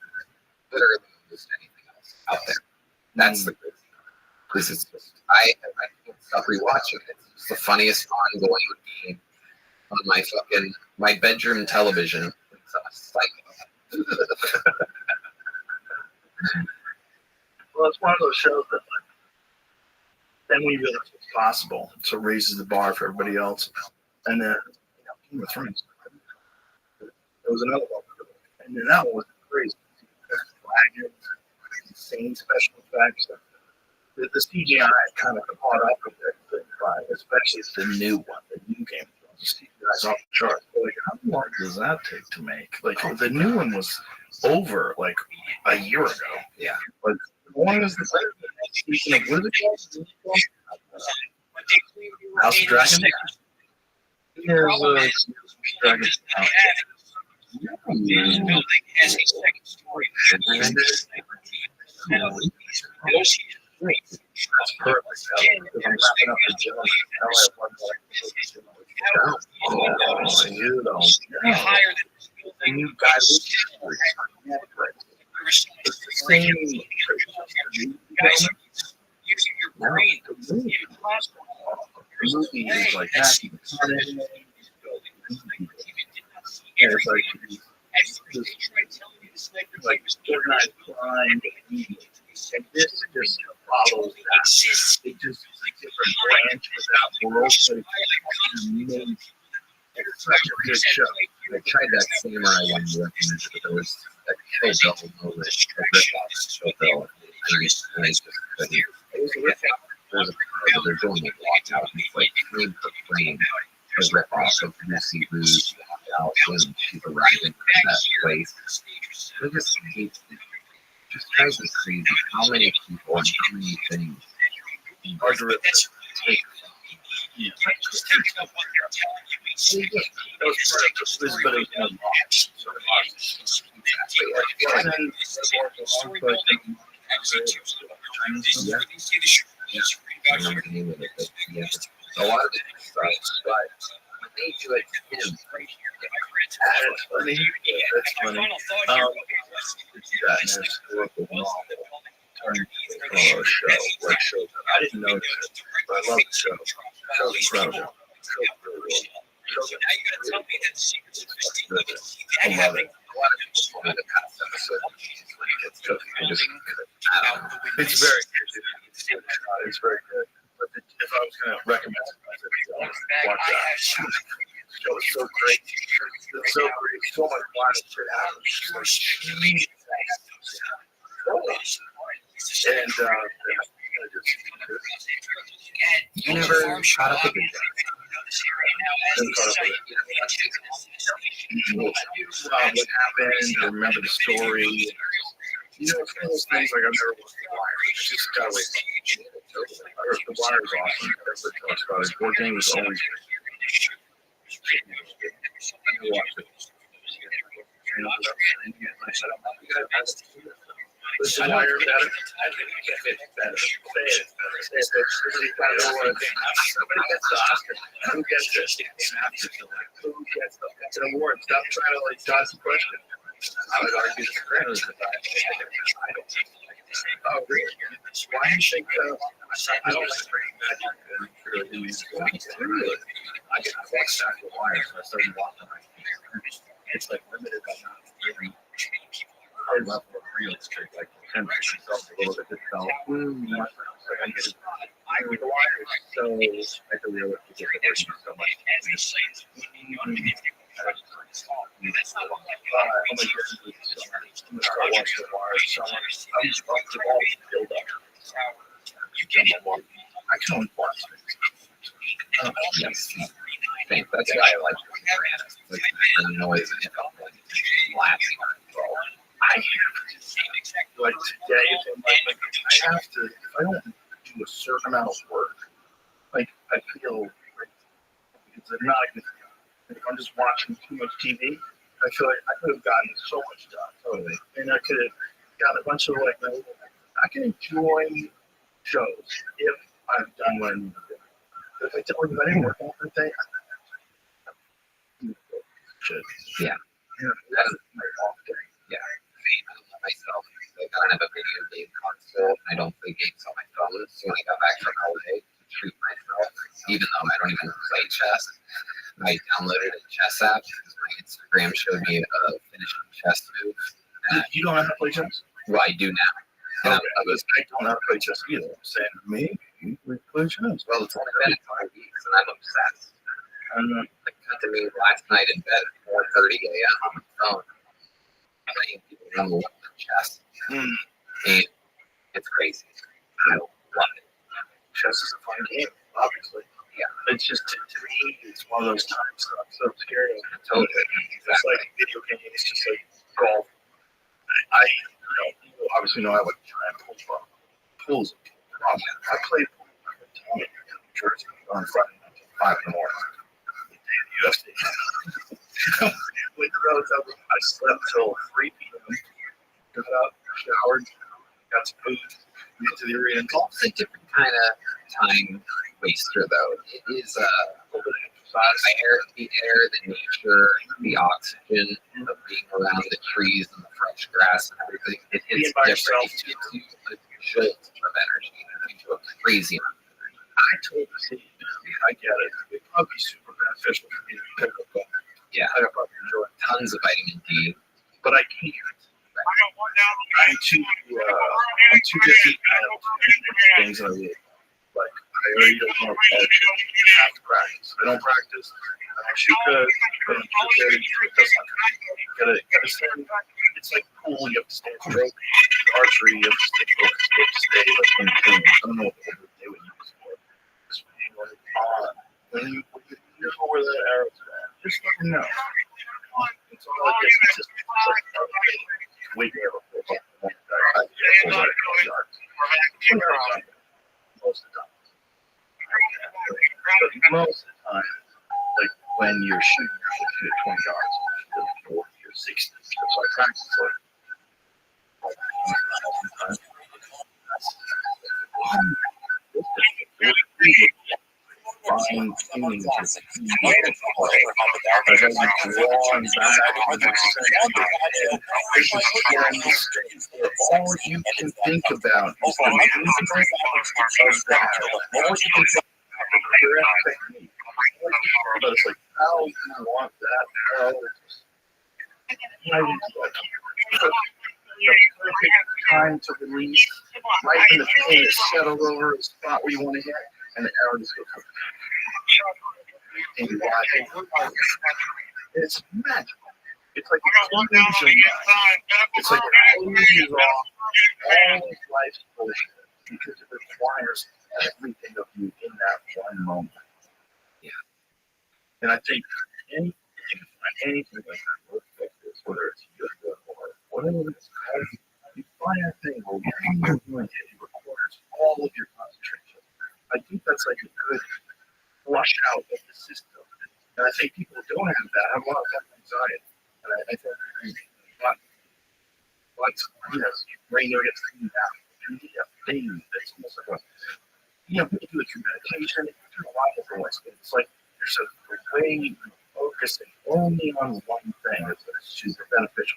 literally almost anything else out there. That's the crazy part. Because it's just, I can't stop rewatching it. It's the funniest ongoing game on my bedroom television. It's a psycho. Well, it's one of those shows that, like, then we realize it's possible, so it raises the bar for everybody else. And then, Game of Thrones. There was another one, and then that one was crazy. Dragons, insane special effects. The CGI kind of caught up with everything, but especially the new one, the new Game of Thrones. The CGI's off the charts. Like, how long does that take to make? Like, the new one was over like a year ago. Yeah. But one is the same. Speaking of, what is it called? House of Dragon? Here's Dragon. This building has a second story. That's perfect. Because I'm wrapping up the job. Now I have one more. You know. Higher than this building. And you guys, it's the same. Guys, using your brain. The movie is like that. It's like organized crime. And this just follows that. It just is a different branch of that world, but it's amazing. It's such a good show. I tried that Samurai one you recommended, but there was that Kill Bill over it. Kill Bill. And I just couldn't. It was a rip-off. They're doing it lockout. It's like frame for frame. A rip-off of Lucy Rouge, Allison, she's arriving in that place. It just drives me crazy how many people and how many things Hard to rip. Yeah. That was part of this, but it was sort of I remember the name of it, but yeah, a lot of it is but when they do it to him, That's funny. That's funny. It's that historical novel turned into a show. What show? I didn't know that. But I love the show. Show's incredible. So now you gotta tell me that the secret's I love it. A lot of people told me the past episode when it gets to I just It's very good. It's very good. But if I was going to recommend it, watch that. The show is so great. It's so great. So much fun. And you never shot up a good what happened, or remember the story. You know, it's one of those things like I've never watched The Wire. It's just gotta wait. The Wire is awesome. Everybody talks about it. Board game is always great. I watched it. Is The Wire better? Somebody gets the Oscar. Who gets this? Who gets the award? Stop trying to like dodge the question. I would argue the Sopranos is oh, really? Why do you think I don't like Breaking Bad? I get vexed after The Wire, so I started watching it. It's like limited by not really our level of real estate, like the itself a little bit itself. I The Wire is so like a realistic situation so much. I can only watch it. Yes. I think that's why I like it. Like the noise and laughing. I like today, I have to, if I don't do a certain amount of work, like I feel like it's not a good thing. If I'm just watching too much TV, I feel like I could have gotten so much done. Totally. And I could have gotten a bunch of like, I can enjoy shows if I've done what I need to do. But if I didn't work on that day, Yeah. That is my off day. Yeah. I don't know myself. Like, I don't have a video game console. I don't play games on my phone. So when I got back from LA to treat myself, even though I don't even play chess, I downloaded a chess app because my Instagram showed me a finishing chess move. And You don't have to play chess? well, I do now. And Okay. I don't have to play chess either. I'm saying to me, we play chess. well, it's only been a couple weeks, and I'm obsessed. Like, cut to me last night in bed at 4:30 a.m. on the phone. Playing people run the chess. And it's crazy. I love it. Chess is a fun game, obviously. Yeah. It's just, to me, it's one of those times that I'm so scared of. Totally. It's Exactly. like video games, it's just like golf. I you obviously know I like giant pool ball. Pools. I played pool in New Jersey on Friday night until 5 in the morning. The day of the UFC. With the roads up, I slept till 3 p.m. Got up, showered, got some food, went to the arena. Golf's a different kind of time waster, though. It is A little bit of exercise. the air, the nature, the oxygen of being around the trees and the fresh grass and everything. It's Being by different. yourself. It gives you a jolt of energy. It gives you a crazy amount of energy. I totally see. I get it. It'd probably be super beneficial for me to pick up golf. Yeah. I probably enjoy it. Tons of vitamin D. But I can't. I'm too busy. I have too many things that I really like. I already don't want to practice. I have to practice. I don't practice. I shoot good, but I'm too good. Gotta stay. It's like pool. You have to stay stroke. Archery. You have to stay focused. You have to stay like in tune. I don't know what they would use for. Just when you want it on. When you know where that arrow's at. Just let me know. It's all like this. It's just like we never most of the time. But most of the time, like when you're shooting, you shoot at 20 yards, or 40 or 60. So I practice fine tuning all you can think about is the correct technique. But it's like, how do you want that? How do you perfect time to release, right when the pain is settled over the spot where you want to hit, and the arrow just goes up. And you watch it. It's magical. It's like it's like it closes off all of life's bullshit because it requires everything of you in that one moment. Yeah. And I think anything like that will affect this, whether it's yoga or whatever it's called, you find that thing where you're doing it, it requires all of your concentration. I think that's like a good flush out of the system. And I think people who don't have that have a lot of anxiety. And I think yes, your brain gets cleaned out. You need a thing that's almost like a, people do it through meditation, through a lot of different ways. But it's like there's a way of focusing only on one thing that's super beneficial.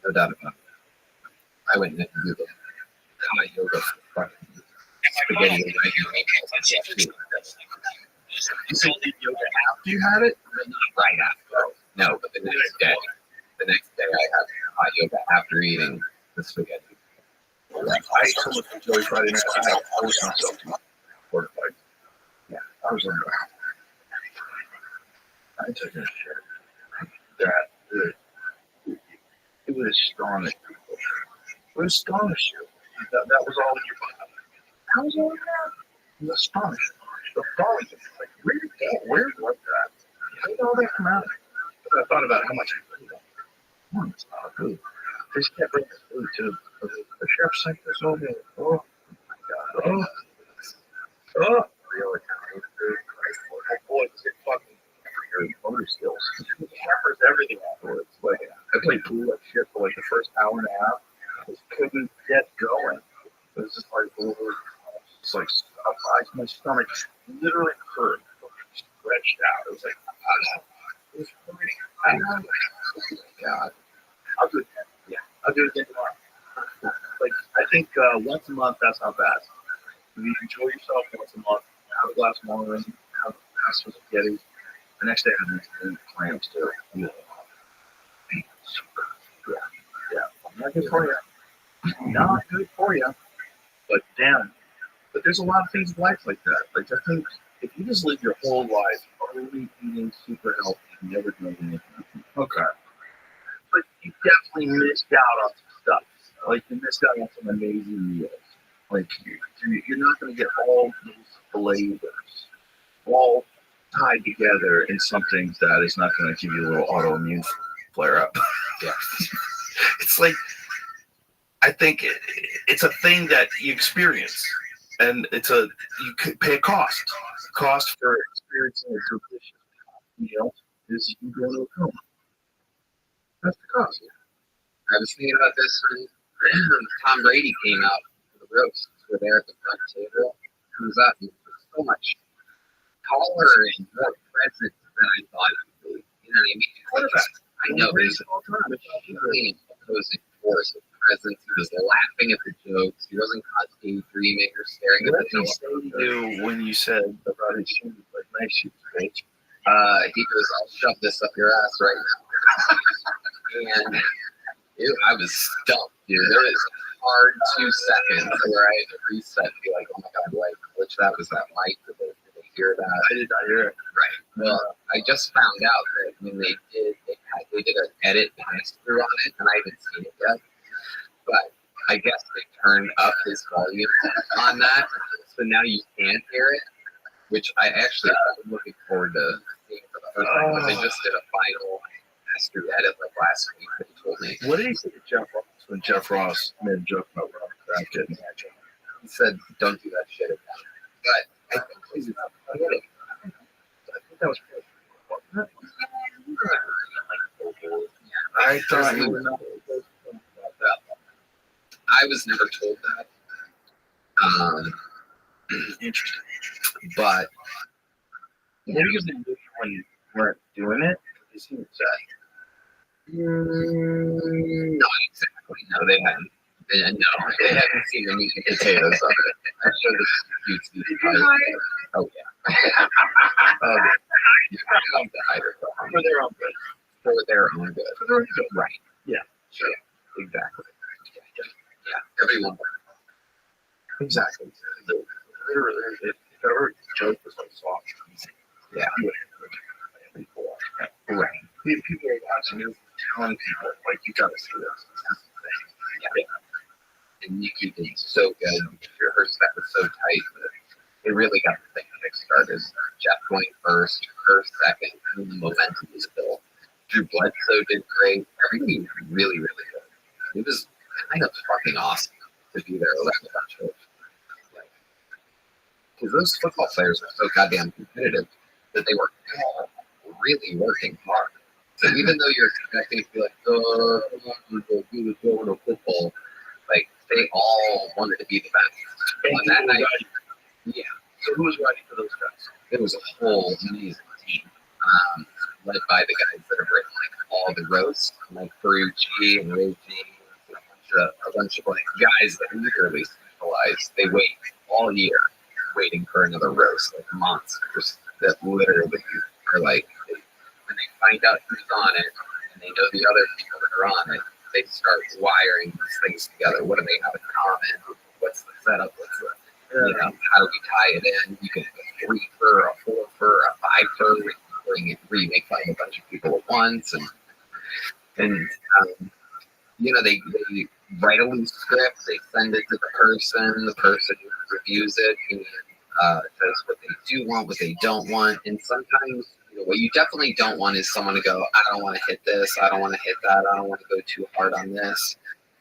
No doubt about it. I went and do the hot yoga for spaghetti and You think you did yoga after you had it? not right after. No, but the next day. The next day I had hot yoga after eating the spaghetti. I ate so much Joey Friday night. I had to force myself to fortified. Yeah, I was under. I took a shit. It would astonish people. It would astonish you. That was all in your body. How was all that? It was astonishing. The falling, like, where was that? How did all that come out? But I thought about how much I put on. It's not good. They just can't bring this food to the chef sent this over. Oh my God. Oh. Really? My boy, it's fucking your motor skills. It hampers everything afterwards. Like, I played pool like shit for like the first hour and a half. I just couldn't get going. It was just like, it's like, my stomach literally hurt. Stretched out. It was like, it was hurting. God. I'll do it again. Yeah, I'll do it again tomorrow. Like, I think once a month, that's not bad. If you enjoy yourself once a month, have a glass of wine, have some spaghetti. The next day, I have some clams too. Yeah. Not good for you. Not good for you. But damn. But there's a lot of things in life like that. Like, I think if you just live your whole life only eating super healthy, you never doing anything. Okay. But you definitely missed out on some stuff. Like, you missed out on some amazing meals. Like, you're not going to get all those flavors all tied together in something that is not going to give you a little autoimmune flare up. Yeah. It's like, I think it's a thing that you experience. And you could pay a cost. The cost for experiencing a delicious meal is you go to a coma. That's the cost. I was thinking about this when Tom Brady came out for the roast. We're there at the front table. Comes up and was so much taller and more present than I thought he would be. You know what I mean? I know, but he's really opposing force of presence. He was laughing at the jokes. He wasn't caught daydreaming or staring at the door. What did he say to you when you said about his shoes? Like, nice shoes, bitch. He goes, I'll shove this up your ass right now. And dude, I was stumped, dude. There was a hard 2 seconds where I had to reset and be like, oh my God, like, which that was that mic. Did they hear that? I did not hear it. Right. Well, I just found out that when they did an edit pass through on it, and I haven't seen it yet. But I guess they turned up his volume on that, so now you can't hear it. Which I actually am looking forward to seeing for the first time, because they just did a final pass through edit like last week. That he told me. What did he say to Jeff Ross when Jeff Ross made a joke about Robert Kraft getting that joke? He said, "Don't do that shit again." But I think he's about to get it. I think that was pretty cool. I thought you were not. I was never told that. Interesting. But maybe because they knew when you weren't doing it, they seemed upset. Not exactly. No, they hadn't. They hadn't seen the meat and potatoes of it. I'm sure the dudes hide. Oh yeah. You have to hide it For their own good. for their own good. For their own good. Right. Yeah. Sure. Exactly. Yeah. Everyone. Exactly. If ever joke was so soft, Yeah. you would have before. Right. People are watching you, telling people, like, you gotta see this. Yeah. And Nikki did so good. Her step was so tight that it really got the thing kick-started. Jeff going first, her second, and the momentum was built. Drew Bledsoe did great. Everything was really, really good. It was kind of fucking awesome to be there around a bunch of, because those football players were so goddamn competitive that they were all really working hard. So even though you're expecting to be like, oh, I'm going to go to football, like they all wanted to be the best. On that night, yeah. So who was riding for those guys? It was a whole amazing team, led by the guys that have written like all the roasts, like Ferrucci and Reggie, a bunch of like guys that literally specialize. They wait all year waiting for another roast, like monsters that literally are like, when they find out who's on it and they know the other people that are on it, they start wiring these things together. What do they have in common? What's the setup? What's the, you know, how do we tie it in? You can have a 3 fur, a 4 fur, a 5 fur, where you make fun of a bunch of people at once, and you know, they write a loose script, they send it to the person reviews it, and says what they do want, what they don't want, and sometimes, you know, what you definitely don't want is someone to go, I don't want to hit this, I don't want to hit that, I don't want to go too hard on this.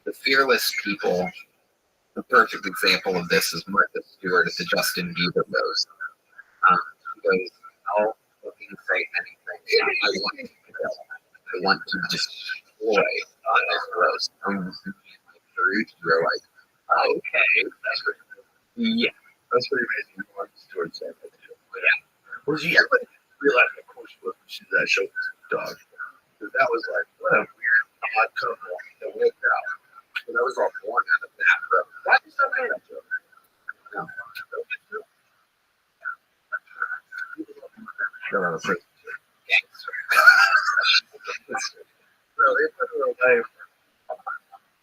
The fearless people, the perfect example of this is Martha Stewart at the Justin Bieber roast. She goes, I'll fucking say anything. I want to destroy on this roast. I'm you're like, okay, that's pretty, yeah, That's pretty amazing. Martha Stewart said that too. yeah. Well, she everybody realized, of course, she's that show dog. Because that was like, what a weird, odd couple that worked out. And I was all born out of that, bro. Why did you stop doing that show? No. They're on a prison. Gangster. No, they put her away.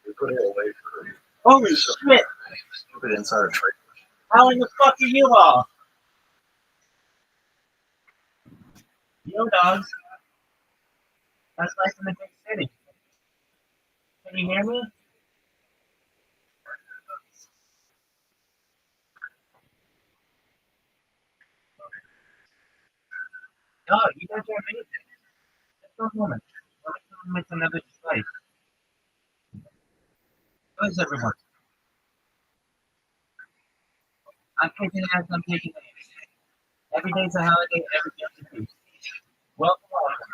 They put her away for Holy shit! stupid insider trade. How in the fuck are you all? Yo, dogs. That's life in the big city. Can you hear me? No, you guys are amazing. That's no woman. Let me come with another slice. How is everyone? I'm kicking ass, I'm kicking ass. Every day's a holiday, every day's a feast. Welcome, welcome.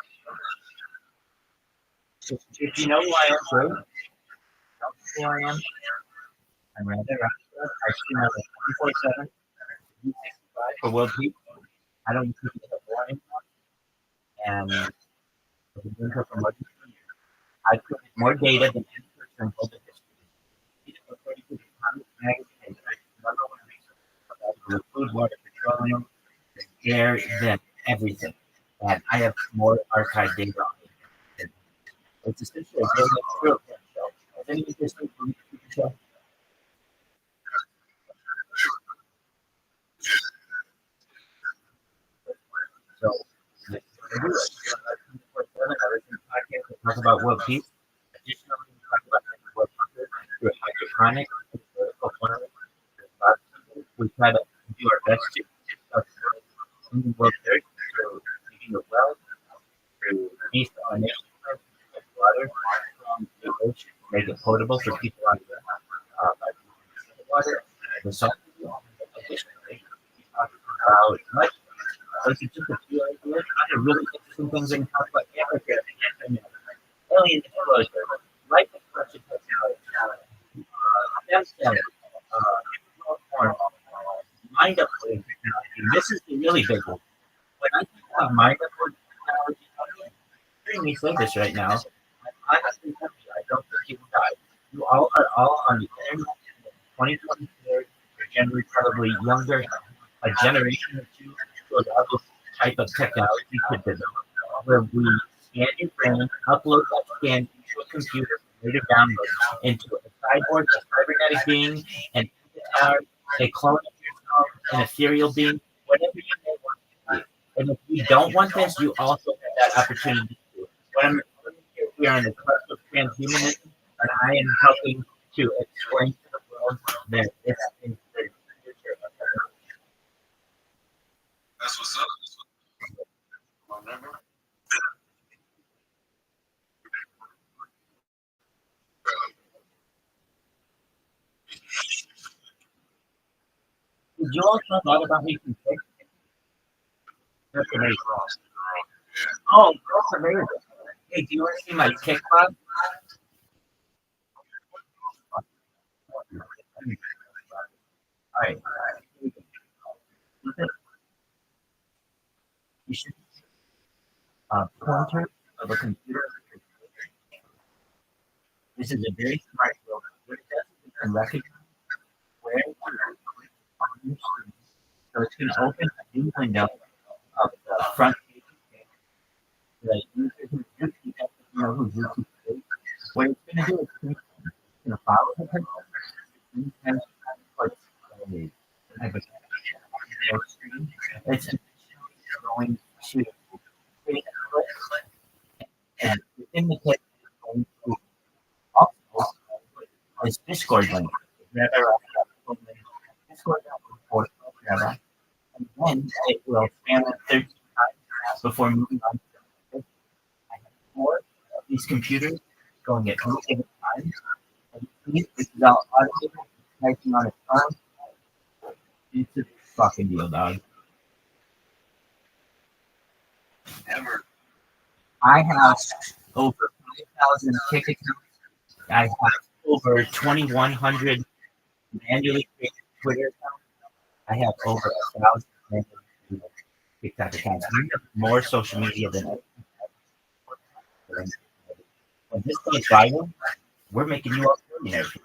If you know who I am, great. Don't know who I am. I'm rather Rothschild. I stream on 24/7. For world peace. I don't keep it more anymore. And I put more data than any person in global history. According to the Economic Magazine, number one research about food, water, petroleum, air, than everything. And I have more archived data on it. It's essentially a Game of Thrones show. Has anyone listened to the show? So, I do it. Talk about world peace. Additionally, we talk about world hunger through hydroponic, political farming. We try to do our best to clean world dirt through feeding the well, through desalination, water from the ocean, make it potable for people on the water, the salt. Additionally, we talk about much. Those are just a few ideas. Other really interesting things that we talk about Africa, alien exposure, life expression technology, stem cells, mind uploading technology. This is the really big one. When I think about mind uploading technology, I'm hearing me say this right now. I honestly tell you, I don't think you guys, you all are all on the internet. 2024, you're generally probably younger, a generation or two to allow this type of technology to develop, where we scan your brain, upload that scan into a computer, later download into a cyborg, a cybernetic being, an avatar, a clone of yourself, an ethereal being, whatever you may want to be. And if you don't want this, you also have that opportunity to. What I'm referring to, we are on the cusp of transhumanism, and I am helping to explain to the world that this is the future of technology. That's what's up. Did you all find out about me from Kick? That's amazing. Oh, that's amazing. Hey, do you want to see my Kick club? All right. You should pointer of a computer. This is a very smart program. What it does is it can recognize where you are on your screen. So it's going to open a new window of the front page of the user who's YouTube, you know who YouTube is. What it's going to do is it's going to follow the person and put a type of their screen. It's going to create a clip, and within the clip, it's going to also this Discord link. Discord link, and then it will spam it 13 times before moving on to the next. I have 4 of these computers going at any given time. And this is all automated, typing on its own. It's a fucking deal, dog. Ever. I have over 5,000 Kick accounts. I have over 2,100 manually created Twitter accounts. I have over 1,000 manually TikTok accounts. I have more social media than ever. When this goes viral, we're making you all millionaires.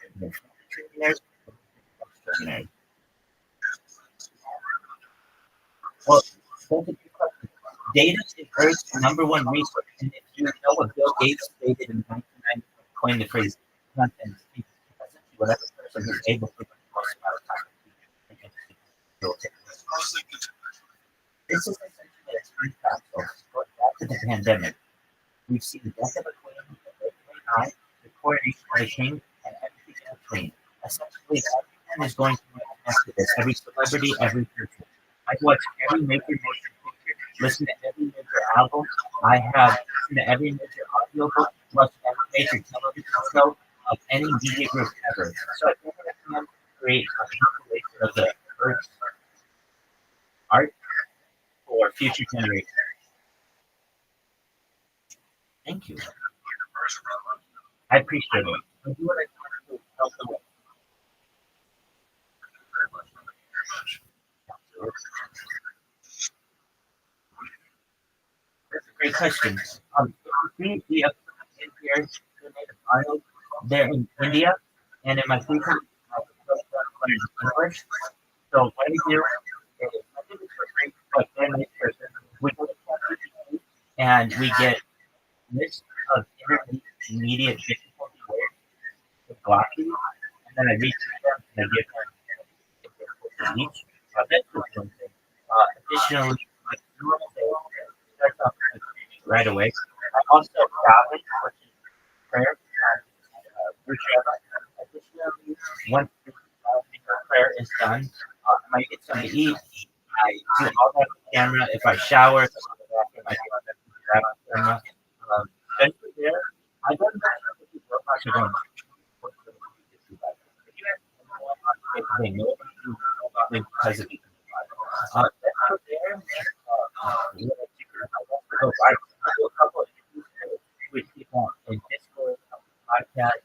Well, that's a good question. Data is Earth's #1 resource, and if you know what Bill Gates stated in 1990, coined the phrase content speaks, essentially whatever person is able to put the most amount of time into this is essentially a time capsule going back to the pandemic. We've seen the death of a queen, the birth of the coronation of a king, and everything in between. Essentially, everyone is going to be connected to this. Every celebrity, every person. I've watched every major motion picture, listened to every major album. I have listened to every major audiobook, watched every major television show of any media group ever. So I think I can create a compilation of the Earth's art for future generations. Thank you. I appreciate it. I do what I can to help the way. That's a great question. We have in here Arnold. They're in India, and in my free time, I learn English. So what I do is I think it's for free, but then we go to ChatGPT and we get list of intermediate difficulty words with glossary, and then I read through them and I give them each. That's just one thing. Additionally, my normal day starts off right away. I also daven, which is prayer. Additionally, once the prayer is done, I might get something to eat. I do all that on camera. If I shower, if I'm on the bathroom, I do all that on camera. Then from there, I don't know if you are actually going they know about me because of it. Then from there, I do a couple of interviews with people in Discord, podcast,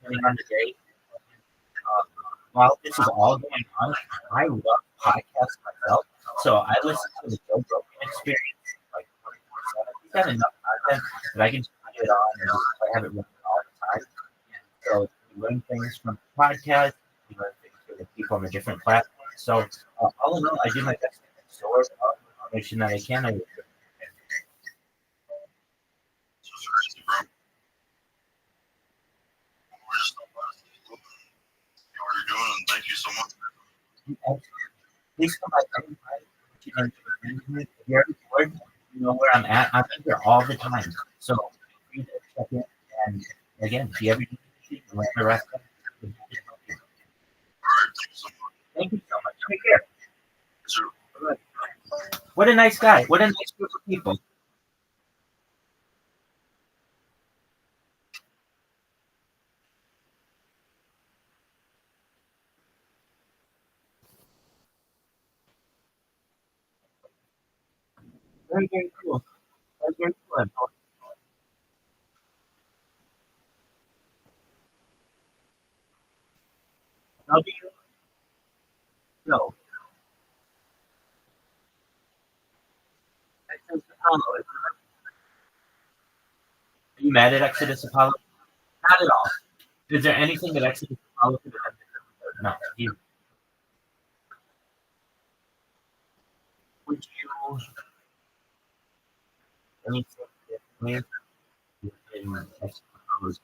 depending on the day. While this is all going on, I love podcasts myself, so I listen to the Joe Rogan Experience like 24/7. He's got enough content that I can just put it on and I have it running all the time. And so we learn things from the podcast, we learn things from the people on the different platforms. So all in all, I do my best to absorb all the information that I can. So seriously, bro. We're just not what you're doing, and thank you so much. Please come by anytime. If you're bored, you know where I'm at. I'm in here all the time. So feel free to check in. And again, if you ever need anything, let the rest of it. All right, thank you so much. Thank you so much. Take care. Yes, sir. What a nice guy. What a nice group of people. Very, very cool. Very, very cool. How do you know? Exodus Apollo. Are you mad at Exodus Apollo? Not at all. Is there anything that Exodus Apollo could have done? No. Would you anything differently in Exodus Apollo's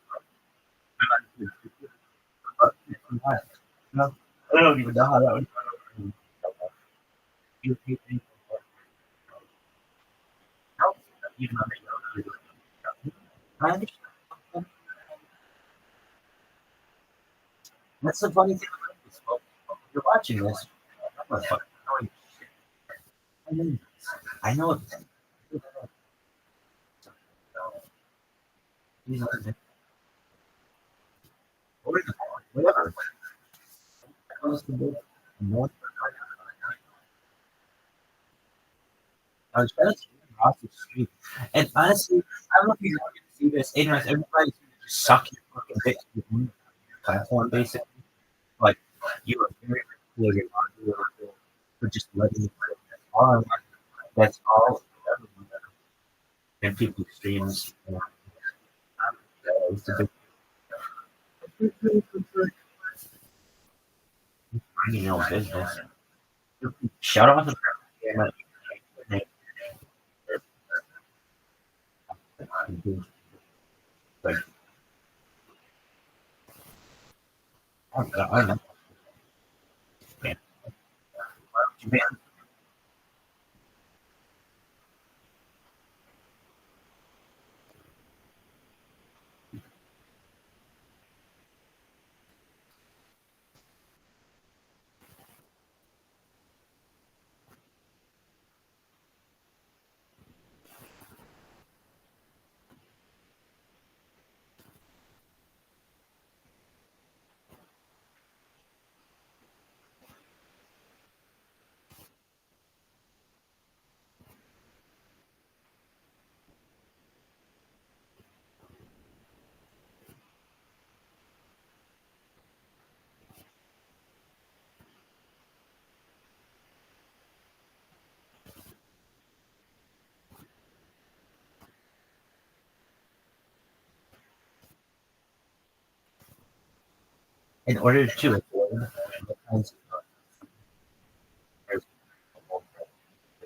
no, I don't even know how that would. You hate anything. No, you do not make no. I understand. That's the funny thing about this. Well, you're watching this. I'm not fucking knowing shit. I know this. I know everything. These are the- whatever. What else can do? No. I was trying to see across the street. And honestly, I don't know if you're going to see this. Anyways, everybody's going to just suck your fucking dick to your own platform, basically. Like, you are very, very clear for just letting it go. That's all. And people streams. It's a big minding your own business. Shut off the like, I don't know. Man. Man. In order to avoid the kinds of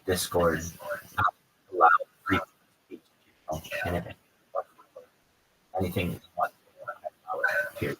Discord, allow free speech to anything. Anything you want. Period.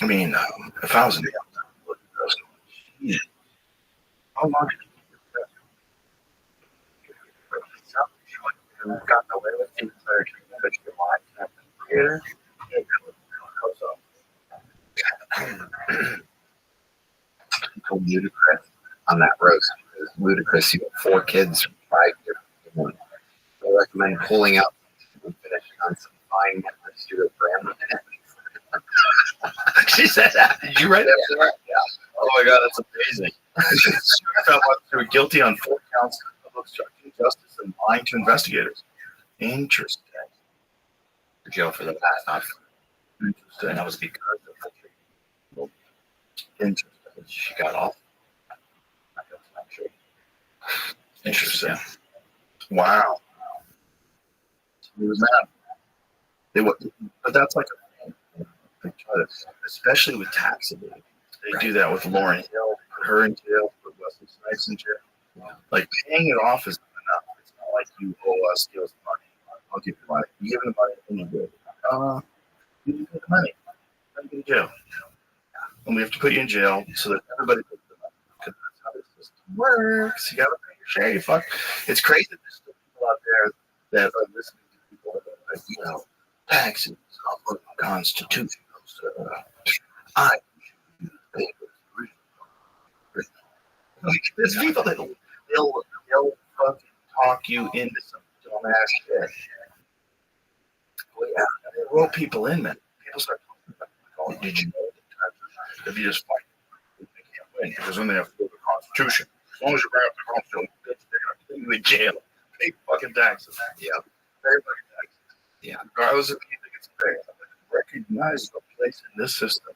I mean, if I was in the outside, how long did you got away with it, but your mind creator? Ludicrous on that roast. It was ludicrous. You have 4 kids from 5 different families. I recommend pulling out and finishing on some fine pursuit of grandma. She said that. Did you write that? Yeah. Oh my God, that's amazing. Found they were guilty on 4 counts of obstructing justice and lying to investigators. Interesting. Jail for the past not Interesting. and that was because of the Interesting. she got off. Interesting. Wow. He was mad. They would, but that's like a thing. They try to, especially with tax evasion. They do that with Lauren Hill, put her in jail, put Wesley Snipes in jail. Yeah. Like paying it off is not enough. It's not like you owe us skills money. I'll give you money. You give me the money and you do it. You give me the money. I'm in jail. And we have to put you in jail so that everybody puts the money. Because that's how this system works. You gotta pay your share, you fuck. It's crazy that there's still people out there that are listening to people that, like, you know, taxes are unconstitutional. So, I like, there's people that they'll fucking talk you into some dumbass shit. Well, yeah, they roll people in, man. People start talking about, oh, did you know that if you just fight, they can't win because then they have to go to the Constitution. As long as you bring up the Constitution, they're gonna put you in jail. Pay fucking taxes. Yeah, pay fucking taxes. Yeah, regardless if you think it's fair, recognize the place in this system.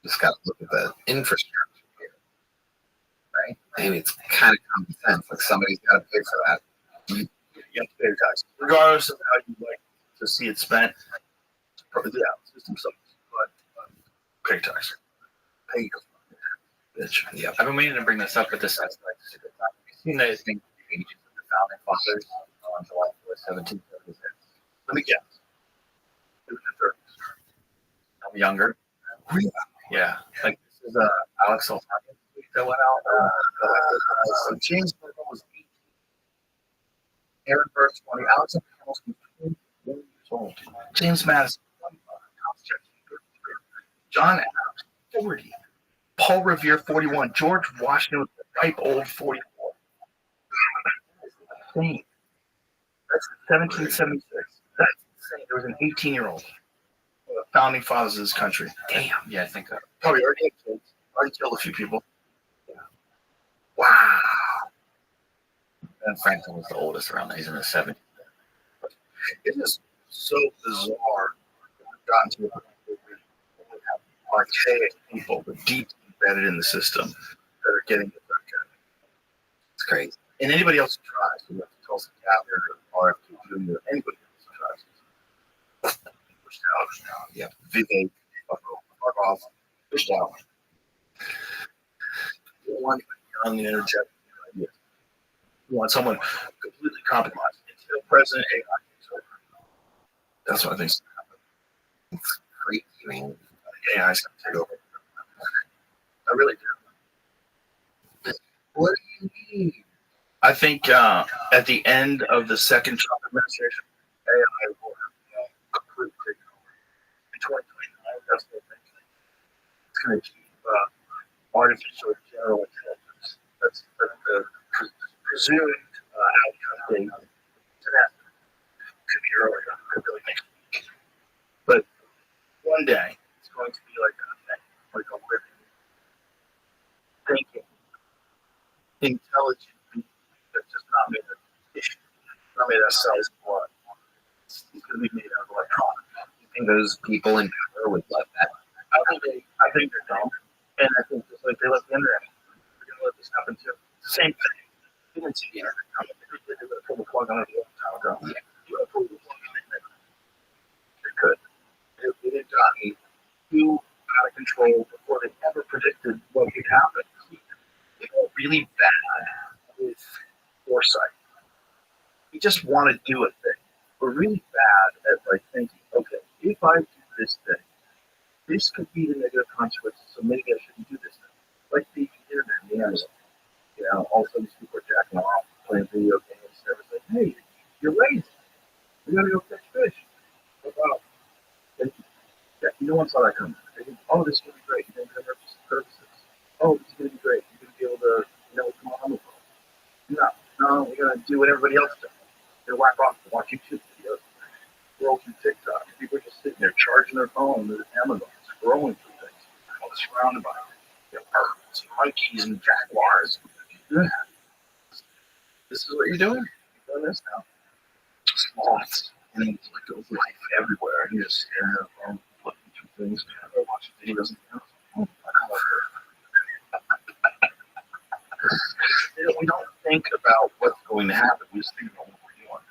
Just got to look at the infrastructure here, right? I mean, it's kind of common sense. Like somebody's got to pay for that. You have to pay your taxes, regardless of how you like to see it spent. Yeah, system sucks, but pay taxes. Pay your bitch. Yeah. I've been meaning to bring this up, but this is like super time. Have you seen the thing, pages of the founding fathers on July 4th, 1776? Let me guess. It was the 30s. I'm younger. Really? Yeah. Like this is Alex O'Brien that went out. So James Madison was 18. Aaron Burr 20. Alex O'Brien was 21 years old. James Madison 25. Thomas Jefferson 33. John Adams 40. Paul Revere 41. George Washington was a ripe old 44. That's insane. That's 1776. That's insane. There was an 18-year-old founding fathers of this country. Damn. Yeah, I think Probably already had kids. Already killed a few people. Yeah. Wow. and Franklin was the oldest around there. He's in the 70s. It is so bizarre that we've gotten to a point where we have archaic people, but deep embedded in the system that are getting it back at. It's crazy. And anybody else who tries, who left to Tulsa Gather or RFK Jr., anybody else who tries, pushed out. Yep. Vivek, fuck off, pushed out. You don't want anybody young and energetic ideas. You want someone completely compromised until President AI takes over. That's what I think's going to happen. It's crazy, man. AI is going to take over. I really do. What do you need? I think at the end of the second Trump administration, AI will have completely taken over. In 2029, that's what I think. It's going to achieve artificial general intelligence. That's the presumed outcome date. Could be earlier, could be like next week. But one day, it's going to be like a thing, like a living, thinking, intelligent being that's just not made of tissue, not made of cells and blood. It's going to be made out of electronics. You think those people in power would love that? I think they're dumb. And I think just like they left the internet, they're going to let this happen too. It's the same thing. You didn't see the internet coming. They did pull the plug on it a long time ago. Yeah. You would have pulled the plug on it. They could. They did gotten too out of control before they ever predicted what would happen. They were really bad with foresight. We just want to do a thing. We're really bad at like thinking, okay, if I do this this could be the negative consequences, so maybe I shouldn't do this. Like the internet, the Amazon. All of a sudden people are jacking off, playing video games and everything. Hey, you're lazy. We gotta go catch fish. Wow. And no one saw that coming. They think, oh, this is gonna be great. You're gonna have purposes. Oh, this is gonna be great. You're gonna be able to, come on the phone. No, we're gonna do what everybody else does. They're whack off and watch YouTube videos, scroll through TikTok. People are just sitting there charging their phone with Amazon, scrolling through things. All surrounded by birds, monkeys, and jaguars. Yeah. This is what you're doing? You're doing this now? Sloths. And it's like a life everywhere. You just staring at a phone, looking through things, or watching videos and we don't think about what's going to happen. We just think about what we're doing.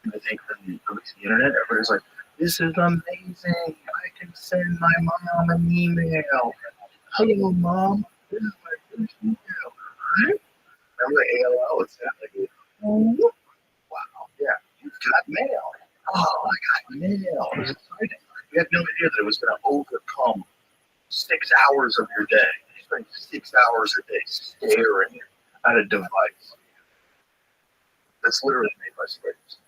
And I think when you release the internet, everybody's like, this is amazing. I can send my mom an email. Hello, Mom. This is my first email. Remember AOL? It's that like, oh, wow, yeah, you've got mail. Oh, I got mail. It was exciting. We had no idea that it was going to overcome 6 hours of your day. You spend 6 hours a day staring at a device that's literally made by slaves.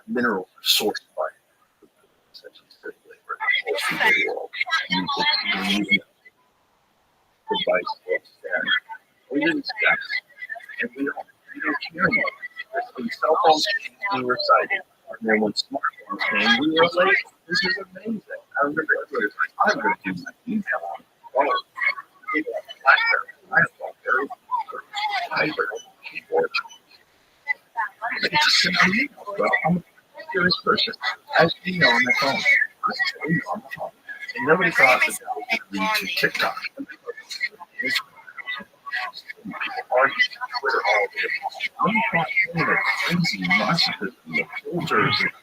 Minerals are sourced by essentially slave labor all through the world. You can device that's there. We didn't stack, and we don't care anymore. When cell phones came, we were excited. And then when smartphones came, we were like, this is amazing. I remember everybody was like, I'm going to do my email on the phone. People have BlackBerry, I have BlackBerry, Fiber, keyboard. I get to send an email, bro. I'm a serious person. I have email on my phone. I have email on my phone. And nobody thought that that would lead to TikTok. People argue Twitter all day. I'm not hearing the crazy narcissism, the filters, and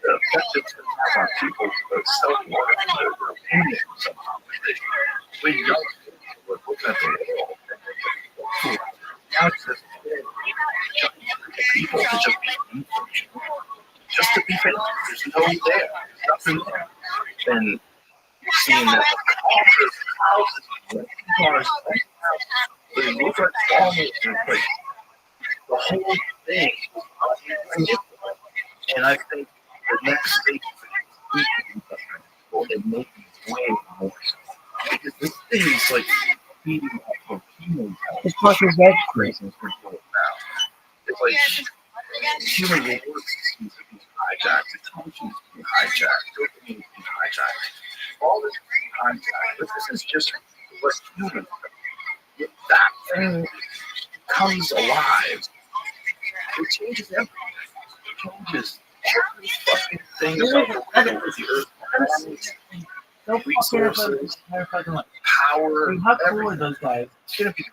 the effect it's going to have on people's self-worth, their opinions somehow. We don't look at the world. Now it's just people to just be just to be famous. There's no there. There's nothing there. And seeing that the houses, cars, but it looks like almost like the whole thing. And I think the next stage will make it way more so. Because this thing is like feeding off of human health. It's like a red Reasons for people now. It's like human nervous systems are being hijacked, attention is being hijacked, dopamine is being hijacked. All this is being hijacked. But this is just what's human. If that thing comes alive, it changes everything. It changes every fucking thing about the earth. Resources, power, How cool everything. are those guys? It's gonna be.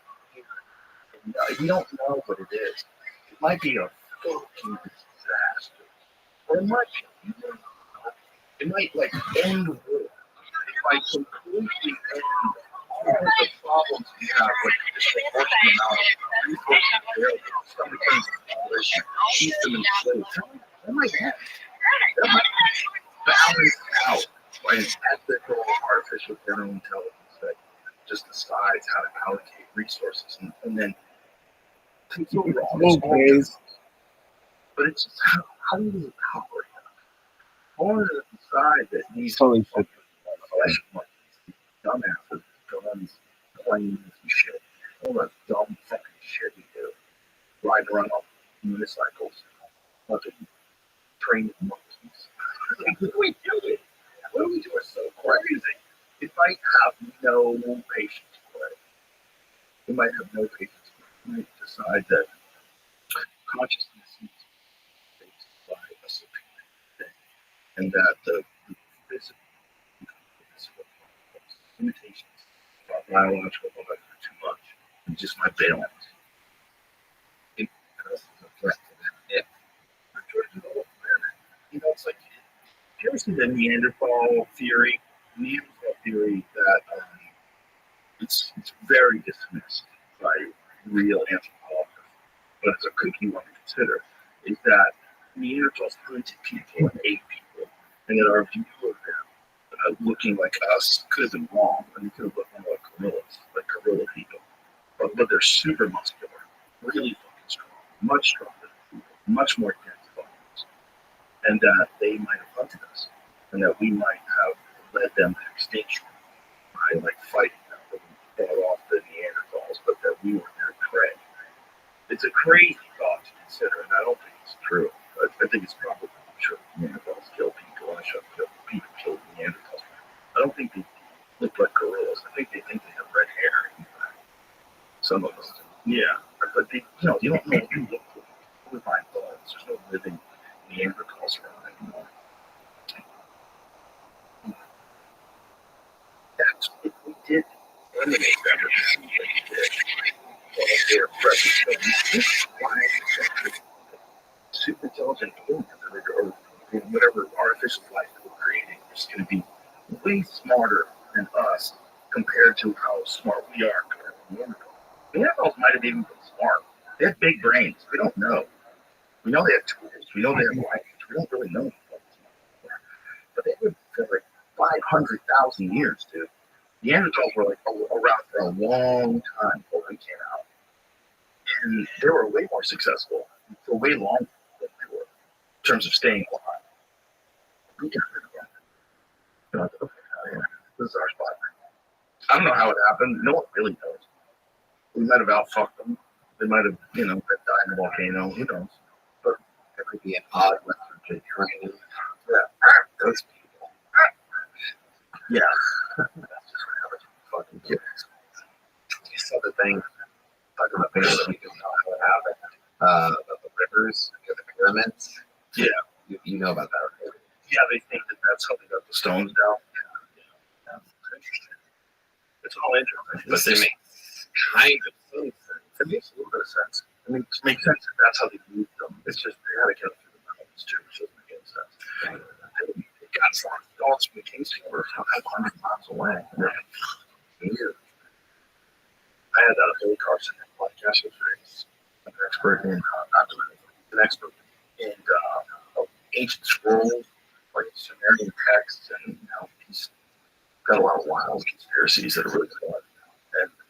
You don't know what it is. It might be a fucking disaster, or it might be. It might like end war. It might completely end all of the problems we have with the disproportionate amount of resources available. Somebody turns the population, keep them enslaved. That might happen. That might balance out by an ethical artificial general intelligence that just decides how to allocate resources and then takes over all this. But it's just how do we operate? I want to decide that these Totally flesh monkeys, dumbasses, guns, planes, and shit, all that dumb fucking shit we do, riding around on unicycles, fucking trained monkeys. What are we doing? What are we doing so crazy? It might have no patience for it. It might have no patience for it. It might decide that consciousness is based by a superior thing, and that the physical limitations of our biological life are too much, and just my balance. It causes a threat to them. Yeah. I'm trying to develop planet. It's like, have you ever seen the Neanderthal theory? Neanderthal theory that it's very dismissed by real anthropologists, but it's a cookie one to consider, is that Neanderthals hunted people and ate people, and that our view of them looking like us could have been wrong. And you could have looked more like gorillas, like gorilla people. But they're super muscular, really fucking strong, much stronger than people, much more dense bones. And that they might have hunted us, and that we might have led them to extinction by like fighting them, that we fought off the Neanderthals, but that we were their prey. It's a crazy thought to consider, and I don't think it's true. I think it's probably true. Neanderthals killed people, and people killed Neanderthals. I don't think they look like gorillas. I think they have red hair. In fact. Some of them, yeah. But they, you don't know what you look like. We find bones. There's no living Neanderthals around anymore. That's if we did eliminate them. Their presence, super intelligent beings or whatever artificial life that we're creating is going to be way smarter than us compared to how smart we are compared to Neanderthals. Neanderthals might have even been smart. They had big brains. We don't know. We know they have tools. We know they have language. We don't really know. But they lived for like 500,000 years, dude. Neanderthals were like around for a long time before we came out. And they were way more successful for way longer than we were in terms of staying alive. We got rid of them. Okay, this is our spot. I don't know how it happened. No one really knows. We might have outfucked them. They might have, died in a volcano. Who knows? But There could be an odd method training. yeah, those people. Yeah. That's just fucking kids. You saw the thing, talking about things that we don't know how it happened. About the rivers, the pyramids. Yeah. You know about that, right? Yeah, they think that that's how they got the stones down. Yeah. Interesting. It's all interesting. But This makes kind of sense. it makes a little bit of sense. I mean, it makes sense that that's how they moved them. It's just they had to get through the mountains too, which doesn't make any sense. They got as far as the Gulf from the Kingston were 500 miles away. Yeah. I had Billy Carson in the podcast yesterday. An expert in ancient scrolls, like Sumerian texts, and he's got a lot of wild conspiracies that are really fun.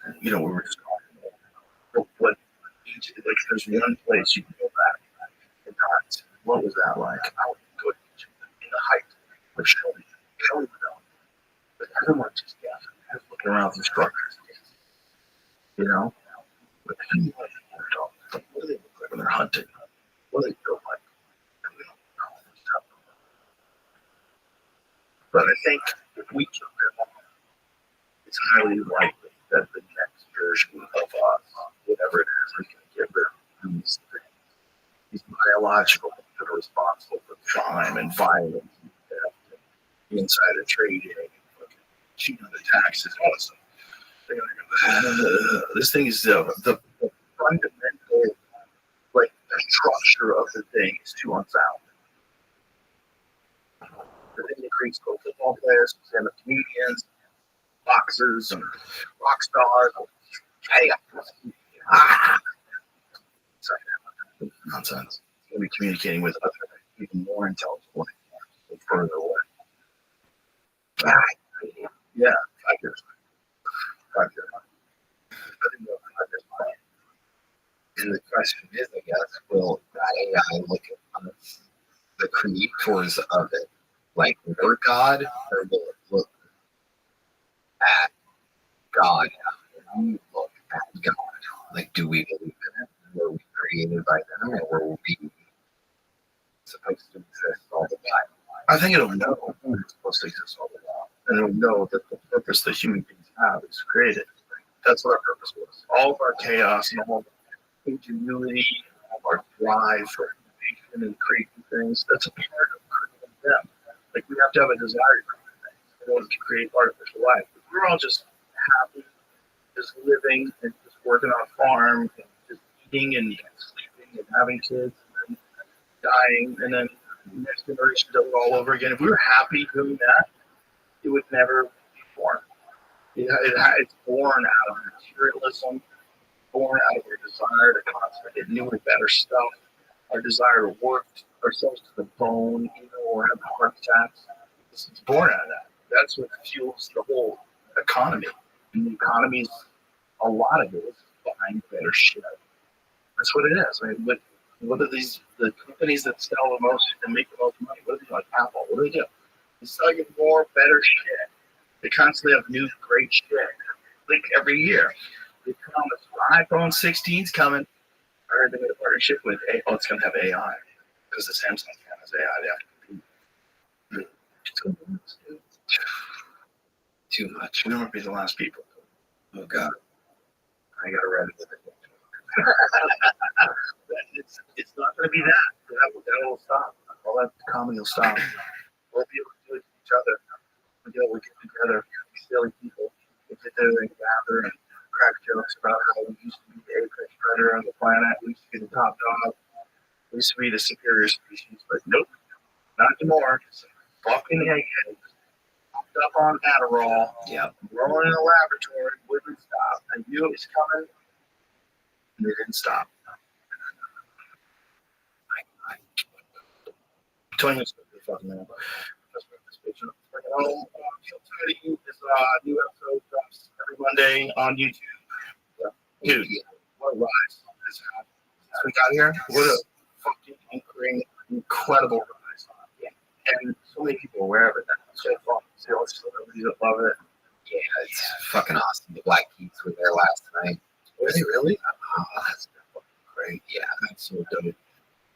And we were just talking about there's one place you can go back and not. What was that like? I would go to Egypt in the height of show me the dome. But everyone just looking around the structures. But if you want to what do they look like when they're hunting? What do they feel like? We don't know. But I think if we kill them all, it's highly likely that the next version of us, whatever it is, is going to get rid of these things. These biological things that are responsible for crime and violence and theft and insider trading and fucking cheating on the taxes, all this stuff. This thing is the fundamental structure of the thing is too unsound. The thing that creates both football players, stand-up comedians, boxers, and rock stars. Hey, nonsense. We'll be communicating with other even more intelligent life forms further away. Yeah, 5 years. 5 years. I think we'll 5 years behind. And the question is, I guess, will that AI look at us, the creators of it, like we're God, or will it look at God and we look at God? Like, do we believe in it? Were we created by them, or were we supposed to exist all the time? I think it'll know it's supposed to exist all the time. And it'll know that the purpose that human beings have is created. That's what our purpose was. All of our chaos and all of our ingenuity, all of our drive for innovation and creating things, that's a part of creating them. Like, we have to have a desire for things in order to create artificial life. If we're all just happy, just living and just working on a farm and just eating and sleeping and having kids and then dying and then the next generation does it all over again. If we were happy doing that, it would never be born. It's born out of materialism, born out of our desire to constantly get newer, better stuff, our desire to work ourselves to the bone, or have heart attacks. It's born out of that. That's what fuels the whole economy. And the economy's, a lot of it is buying better shit. That's what it is. I mean, what are the companies that sell the most and make the most money? What do they do? Like Apple? What do they do? They sell you more, better shit. They constantly have new, great shit. Like every year. They promise iPhone 16's coming. I heard they made a partnership with it's going to have AI. Because the Samsung phone has AI. They have to compete. Too much. You don't want to be the last people. Oh God. I got to read it. It's not going to be that. That will stop. All that comedy will stop. We'll be able to do it to each other. We'll get together, silly people. We'll get together and gather and crack jokes about how we used to be the apex predator on the planet. We used to be the top dog. We used to be the superior species. But nope, not anymore. Fucking eggheads. Hooked up on Adderall. Yeah. Rolling in a laboratory. Wouldn't stop. I knew it was coming. And they didn't stop. Tony was fucking man. This new episode drops every Monday on YouTube. Dude, what a rise this happened. Since we got here, what a fucking incredible rise. And so many people are aware of it. That's so fun. See all the celebrities that love it. Yeah, it's fucking awesome. The Black Keys were there last night. Were they really? That's fucking great. Yeah, That's so dope.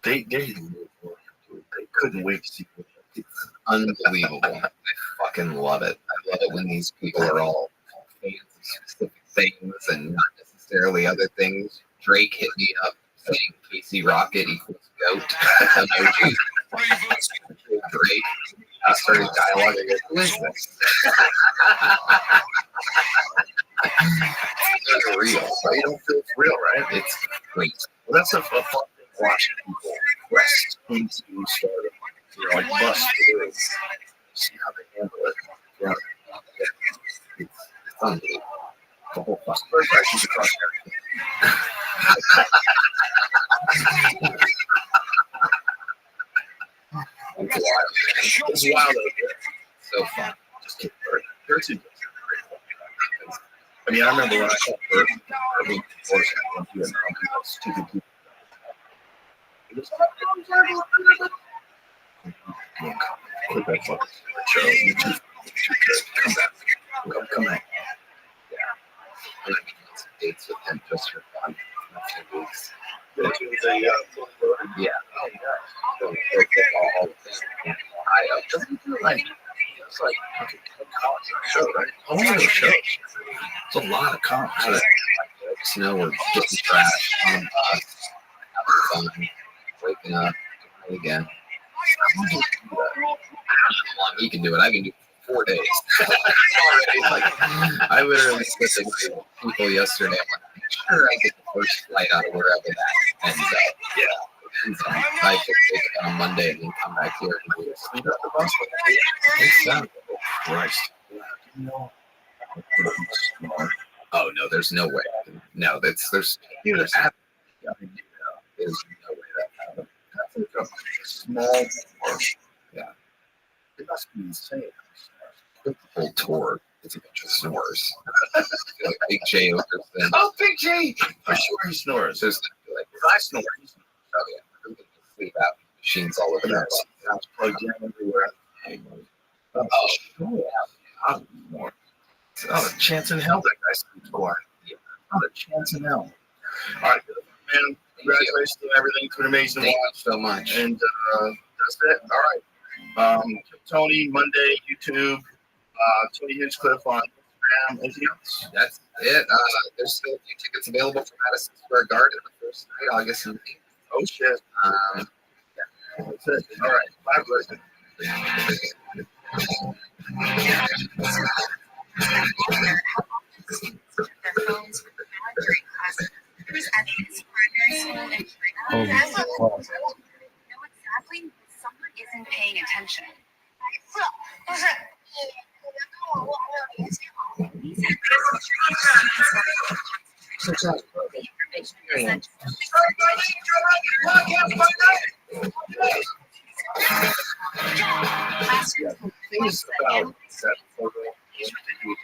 They live for it, dude. They couldn't wait to see it. it's unbelievable. I fucking love it. I love it when these people are all fans of specific things and not necessarily other things. Drake hit me up saying Casey Rocket equals GOAT. Emoji. Drake. I started dialoguing with who is this? It's real. So you don't feel it's real, right? It's great. Well, that's a fun thing watching people quest into stardom. You know, like bust through, see how they handle it. Yeah. It's unbelievable. The whole fuss. First, I should across everything. It's wild. It's wild out here. So fun. Just get Bert. Bert's in I mean, I remember when I saw Bert, being forced to do it. Stupid people. Quit that fucking show. You too. Come back. Come back. Yeah. I'm gonna be doing some dates with him just for fun in a few weeks. Yeah. Oh, yeah. Go football Hall of Fame in Ohio. Doesn't it feel like it's like fucking college show, right? How long are those shows? It's a lot of college. I just know we're getting trash on the bus, having fun, waking up, doing it again. I don't know how long he can do it. I can do it for 4 days. Already, like, I literally said to people yesterday, I'm like, make sure I get the first flight out of wherever that ends up. Yeah. I could take it on Monday and then come back here and do it. You got the bus? It's done. Oh, Christ. No. Oh no, there's no way. No, there's There's no way that happened. That's like a small portion. Yeah. It must be insane. the whole tour. It's a bunch of snores. Like Big J Okerson. Oh, Big J! For sure he snores. There's like, If I snore, he snores. oh yeah, everybody can sleep out machines all over there. That's plugged in everywhere. Oh, sure. Not anymore. Not a chance in hell that guy sleeps quiet. Not a chance in hell. All right, man. Congratulations on everything. It's been amazing. thank you so much. And that's it. All right. Tony, Monday, YouTube. Tony Hinchcliffe on Instagram. Anything else? That's it. There's still a few tickets available for Madison Square Garden the first night, August 17th. Oh, shit. Yeah. That's it. All right. Bye, blessing. Their phones with battery classes at its partners in Holy China. fuck. Know exactly when someone isn't paying attention. These classrooms thing is about that photo is what they do with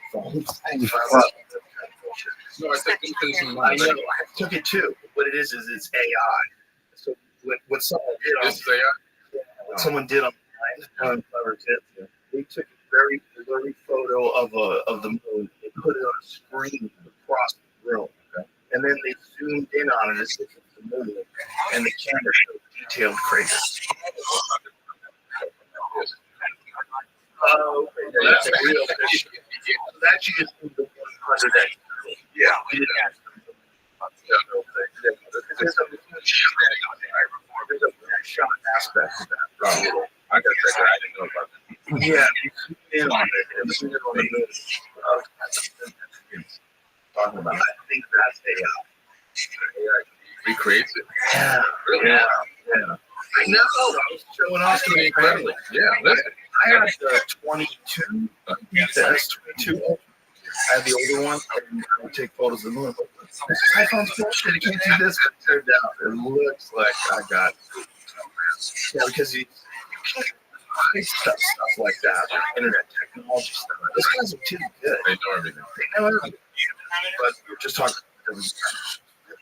the phone. No, I think these things I know. I took it too. What it is it's AI. So what someone did on This is AI. what someone did on Clever Tips, they took a very blurry photo of the moon. They put it on a screen across the room, and then they zoomed in on it as if it's the moon, and the camera showed detailed craters. Oh, okay. That's a real picture. So that you just need the 100x. Yeah, we didn't ask them. There's a shot aspect of that. I got that. I didn't know about that. Yeah, you zoom in on it and zoom in on the moon. Talking about. I think that's AI. Recreates it. Yeah, Really? yeah. I know. I was showing off to me Incredible. Yeah, that's I had the 22, the S22. I had the older one. I would take photos of the moon. I found bullshit. It can't do this. But it turned out it looks like I got. Yeah, because you can't hide stuff like that. Internet technology stuff. Those guys are too good. they know everything. They know everything. But we were just talking.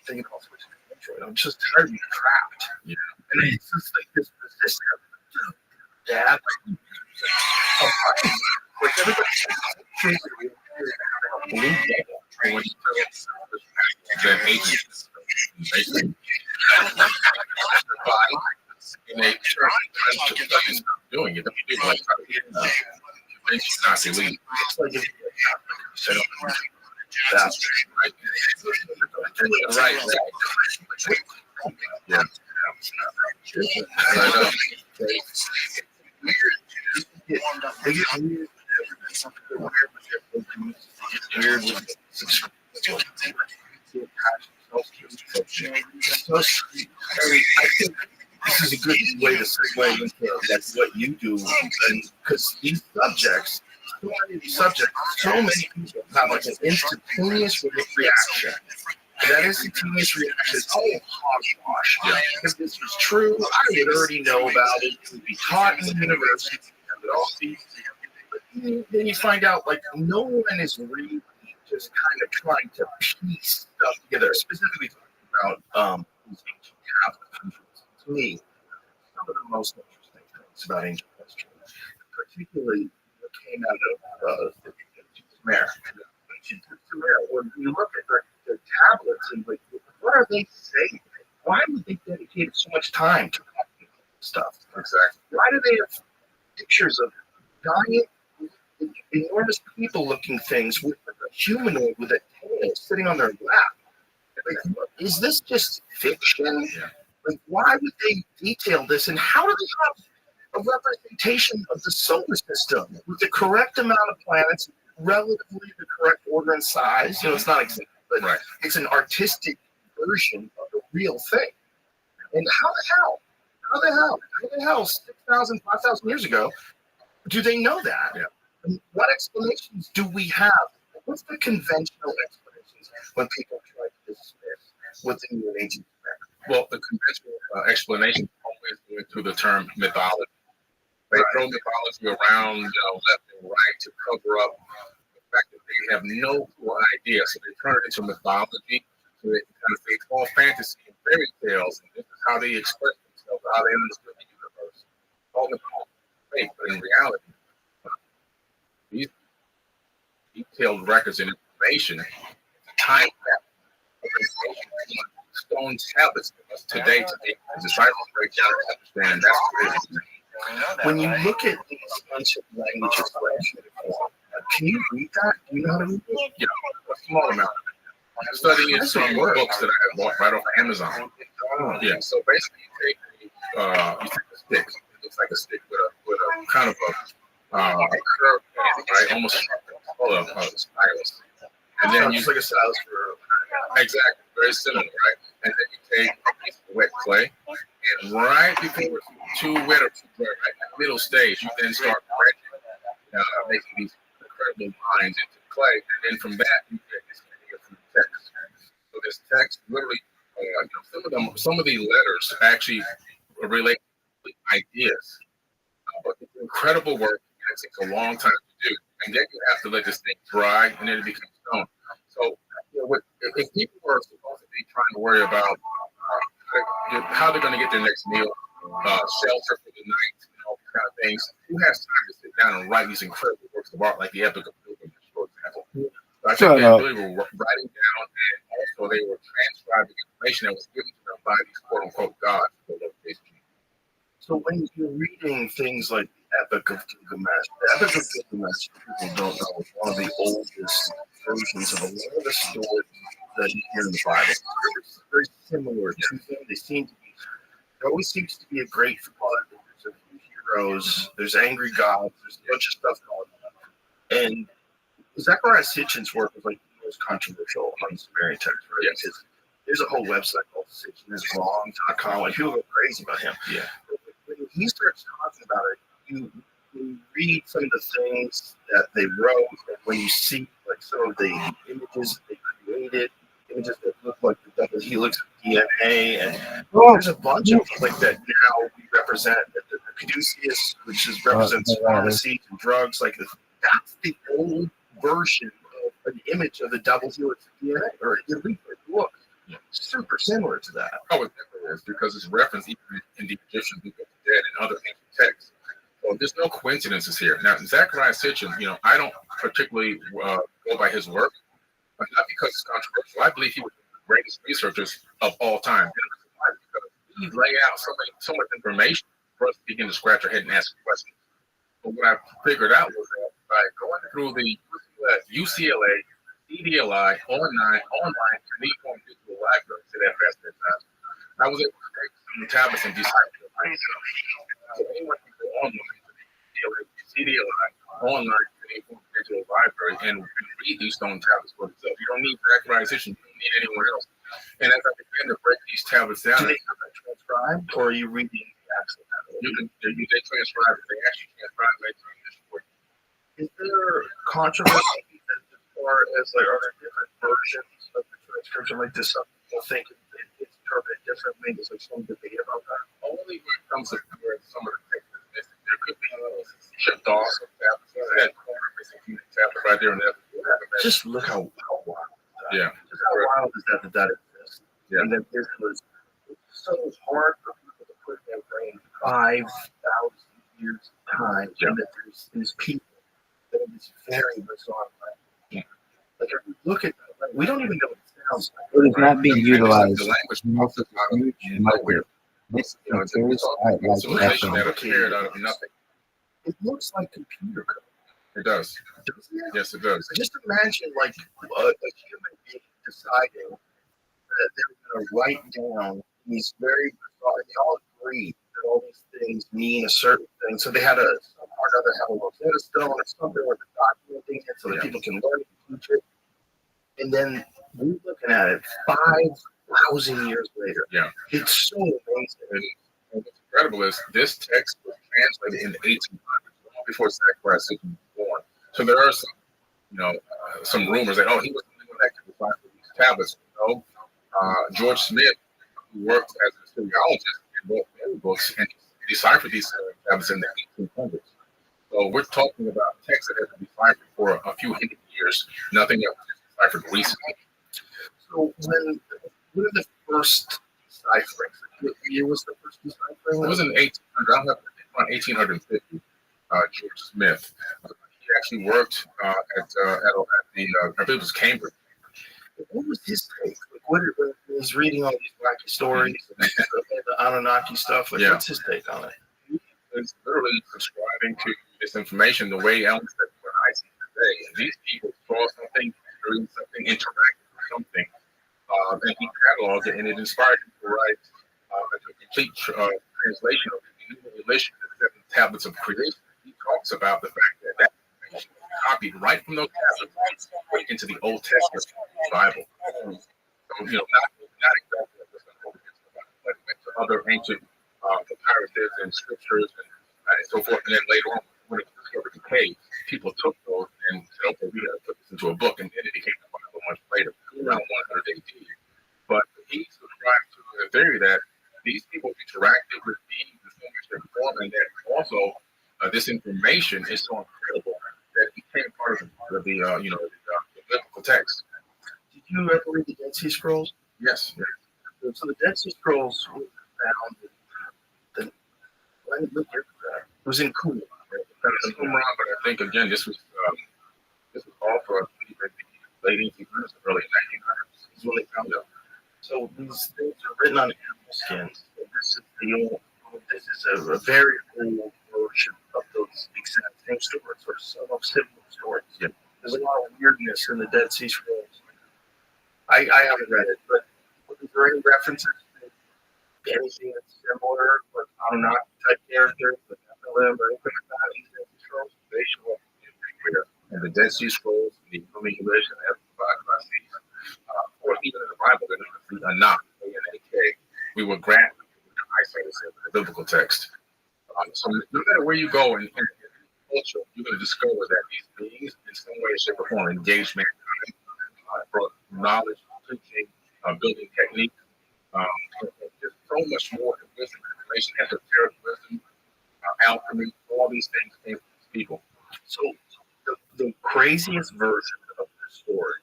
Thinking about switching to Android. I'm just tired of being trapped. Yeah. And it's just like this resistance. Dad, like everybody's blue When you that agent, and they try to tell you stop doing it. People like conventions not illegal. It's like if you set up that's Right. Yeah. I know. They get weird with I think this is a good way to segue into like what you do, and because these subjects, so many of these subjects, so many people have like an instantaneous reaction. And that instantaneous reaction is all hogwash. Yeah. If this was true, I would already know about it. It would be taught in the university. It would all be. But then you find out like no one is really just kind of trying to piece stuff together. Specifically talking about these ancient Catholic countries. To me, some of the most interesting things about ancient history, particularly what came out of the Sumer. When you look at the tablets and like, what are they saying? Why would they dedicate so much time to that stuff? Exactly. Why do they have pictures of giant, enormous people-looking things with a humanoid with a tail sitting on their lap? Like, is this just fiction? Yeah. Like, why would they detail this? And how do they have a representation of the solar system with the correct amount of planets, relatively the correct order and size? You know, it's not exact, but Right. it's an artistic version of the real thing. And how the hell, 6,000, 5,000 years ago, do they know that? Yeah. And what explanations do we have? What's the conventional explanations when people try to dismiss what's in the ancient America? Well, the conventional explanation always went through the term mythology. They throw mythology around, left and right to cover up the fact that they have no idea. So they turn it into mythology. So they kind of say it's all fantasy and fairy tales, and this is how they express themselves, how they understood the universe. All mythology, but in reality, these detailed records and information, time map of information on stone tablets today to make the disciples break down and understand that's what it is. When you look at these ancient languages, can you read that? Do you know how to read it? Yeah, a small amount of it. I'm studying it from books that I have bought right off Amazon. Yeah, so basically you take a stick. It looks like a stick with a kind of a curved end, right? Almost like a stylus. And then Just like a stylus for exactly, very similar, right? And then you take a piece of wet clay, and right before it's too wet or too dry, right in the middle stage, you then start making these incredible lines into clay, and then from that you get this idea from text. So this text literally, some of the letters actually relate to ideas. But it's incredible work. it takes a long time to do, and then you have to let this thing dry, and then it becomes stone. So, if people are supposed to be trying to worry about how they're going to get their next meal, shelter for the night, and all these kind of things, who has time to sit down and write these incredible works of art like the Epic of Gilgamesh, for example? So I think they really were writing down, and also they were transcribing information that was given to them by these quote unquote gods. So when you're reading things like the Epic of Gilgamesh, the Epic of Gilgamesh, people don't know, is one of the oldest versions of a lot of the stories that you hear in the Bible. It's very similar to them. They seem to be. There always seems to be a great flood. There's a few heroes. There's angry gods. There's a bunch of stuff going on. And Zechariah Sitchin's work was like the most controversial on Sumerian text, right? Yes. Because there's a whole website called SitchinIsWrong.com. Like people go crazy about him. Yeah. When he starts talking about it, you read some of the things that they wrote, and when you see like some of the images that they created, images that look like the double helix of DNA, and there's a bunch of them like that now we represent. The caduceus, which represents pharmacies and drugs, like that's the old version of an image of the double helix of DNA, or it looks super similar to that. Oh, it definitely is, because it's referenced even in the Egyptian Book of the Dead and other ancient texts. So there's no coincidences here. Now, Zechariah Sitchin, I don't particularly go by his work, but not because it's controversial. I believe he was one of the greatest researchers of all time. Because he laid out so much information for us to begin to scratch our head and ask questions. But what I figured out was that by going through the UCLA, CDLI, online uniform digital library to that past that time, I was able to take some tablets and decipher it myself. So anyone can go online to the CDLI, online uniform digital library, and read these stone tablets for themselves. You don't need Zechariah Sitchin, you don't need anyone else. And as I began to break these tablets down, Do they have that transcribed, or are you reading the actual tablet? they transcribe it. They actually transcribe it to English for you. Is there controversy as far as like are there different versions of the transcription? Like does some people think it's interpreted differently? Is there some debate about that? Only when it comes to where some of the text is missing. There could be chipped off some tablets. That corner missing tablet right there and there. Just look how wild that. Yeah. Just how wild is that exists? Yeah. And that this was so hard for people to put in their brain 5,000 years of time, and that there's people that are just very bizarre. Like if you look at that, we don't even know what it sounds like. It is not being utilized. The language Most of the huge nowhere. This It's a civilization that appeared out of nothing. It looks like computer code. It does. Doesn't it? Yes, it does. Just imagine like a human being deciding that they're going to write down these very bizarre, and they all agree that all these things mean a certain thing. So they had somehow or another have a Rosetta Stone or something where they're documenting it so that people can learn it in the future. And then we're looking at it 5,000 years later. Yeah. It's so amazing. And what's incredible is this text was translated in the 1800s, long before Zechariah Sitchin was born. So there are some, some rumors that, he was the only one that could decipher these tablets. George Smith, who worked as a Syriologist and wrote many books, and he deciphered these tablets in the 1800s. So we're talking about text that has been deciphered for a few hundred years. Nothing else was deciphered recently. So when are the first decipherings? What year was the first deciphering? It was in the 1800s. I'm around 1850. George Smith. He actually worked at the I believe it was Cambridge. What was his take? Like, when he's reading all these wacky stories and the Anunnaki stuff, what's his take on it? It's literally subscribing to this information the way Ellen said when I see today. And these people saw something, doing something, interacted with something, and he cataloged it, and it inspired him to write a complete translation of the new relation to the 7 tablets of creation. He talks about the fact that information was copied right from those tablets into the Old Testament Bible. So, not exactly what was going but to other ancient papyruses and scriptures and so forth. And then later on, when it was discovered in the cave, people took those and said, okay, we got to put this into a book, and then it became the Bible much later, around 100 AD. But he subscribed to the theory that these people interacted with beings in so much form, and that also this information information is so incredible that it became part of the biblical text. Did you ever read the Dead Sea Scrolls? Yes. So the Dead Sea Scrolls were found it was in Qumran. That's Qumran, but I think again this was all for the late 1800s, early 1900s. Is when they found it. So these things are written on animal skins. And this is a very old version of those exact same stories, or some of similar stories. Yeah. There's a lot of weirdness in the Dead Sea Scrolls. I haven't read it, but is there any references to anything that's similar, like Anunnaki type characters, like Nephilim or anything like that in the Dead Sea Scrolls? They show up pretty clear. And the Dead Sea Scrolls, the English and or even in the Bible, they're not enough. We were granted isolated in the biblical text. So no matter where you go in culture, you're going to discover that these beings, in some way, shape, or form, engage mankind for knowledge, teaching, building technique. There's so much more than wisdom, information, esoteric wisdom, alchemy, all these things came from these people. So the craziest version of the story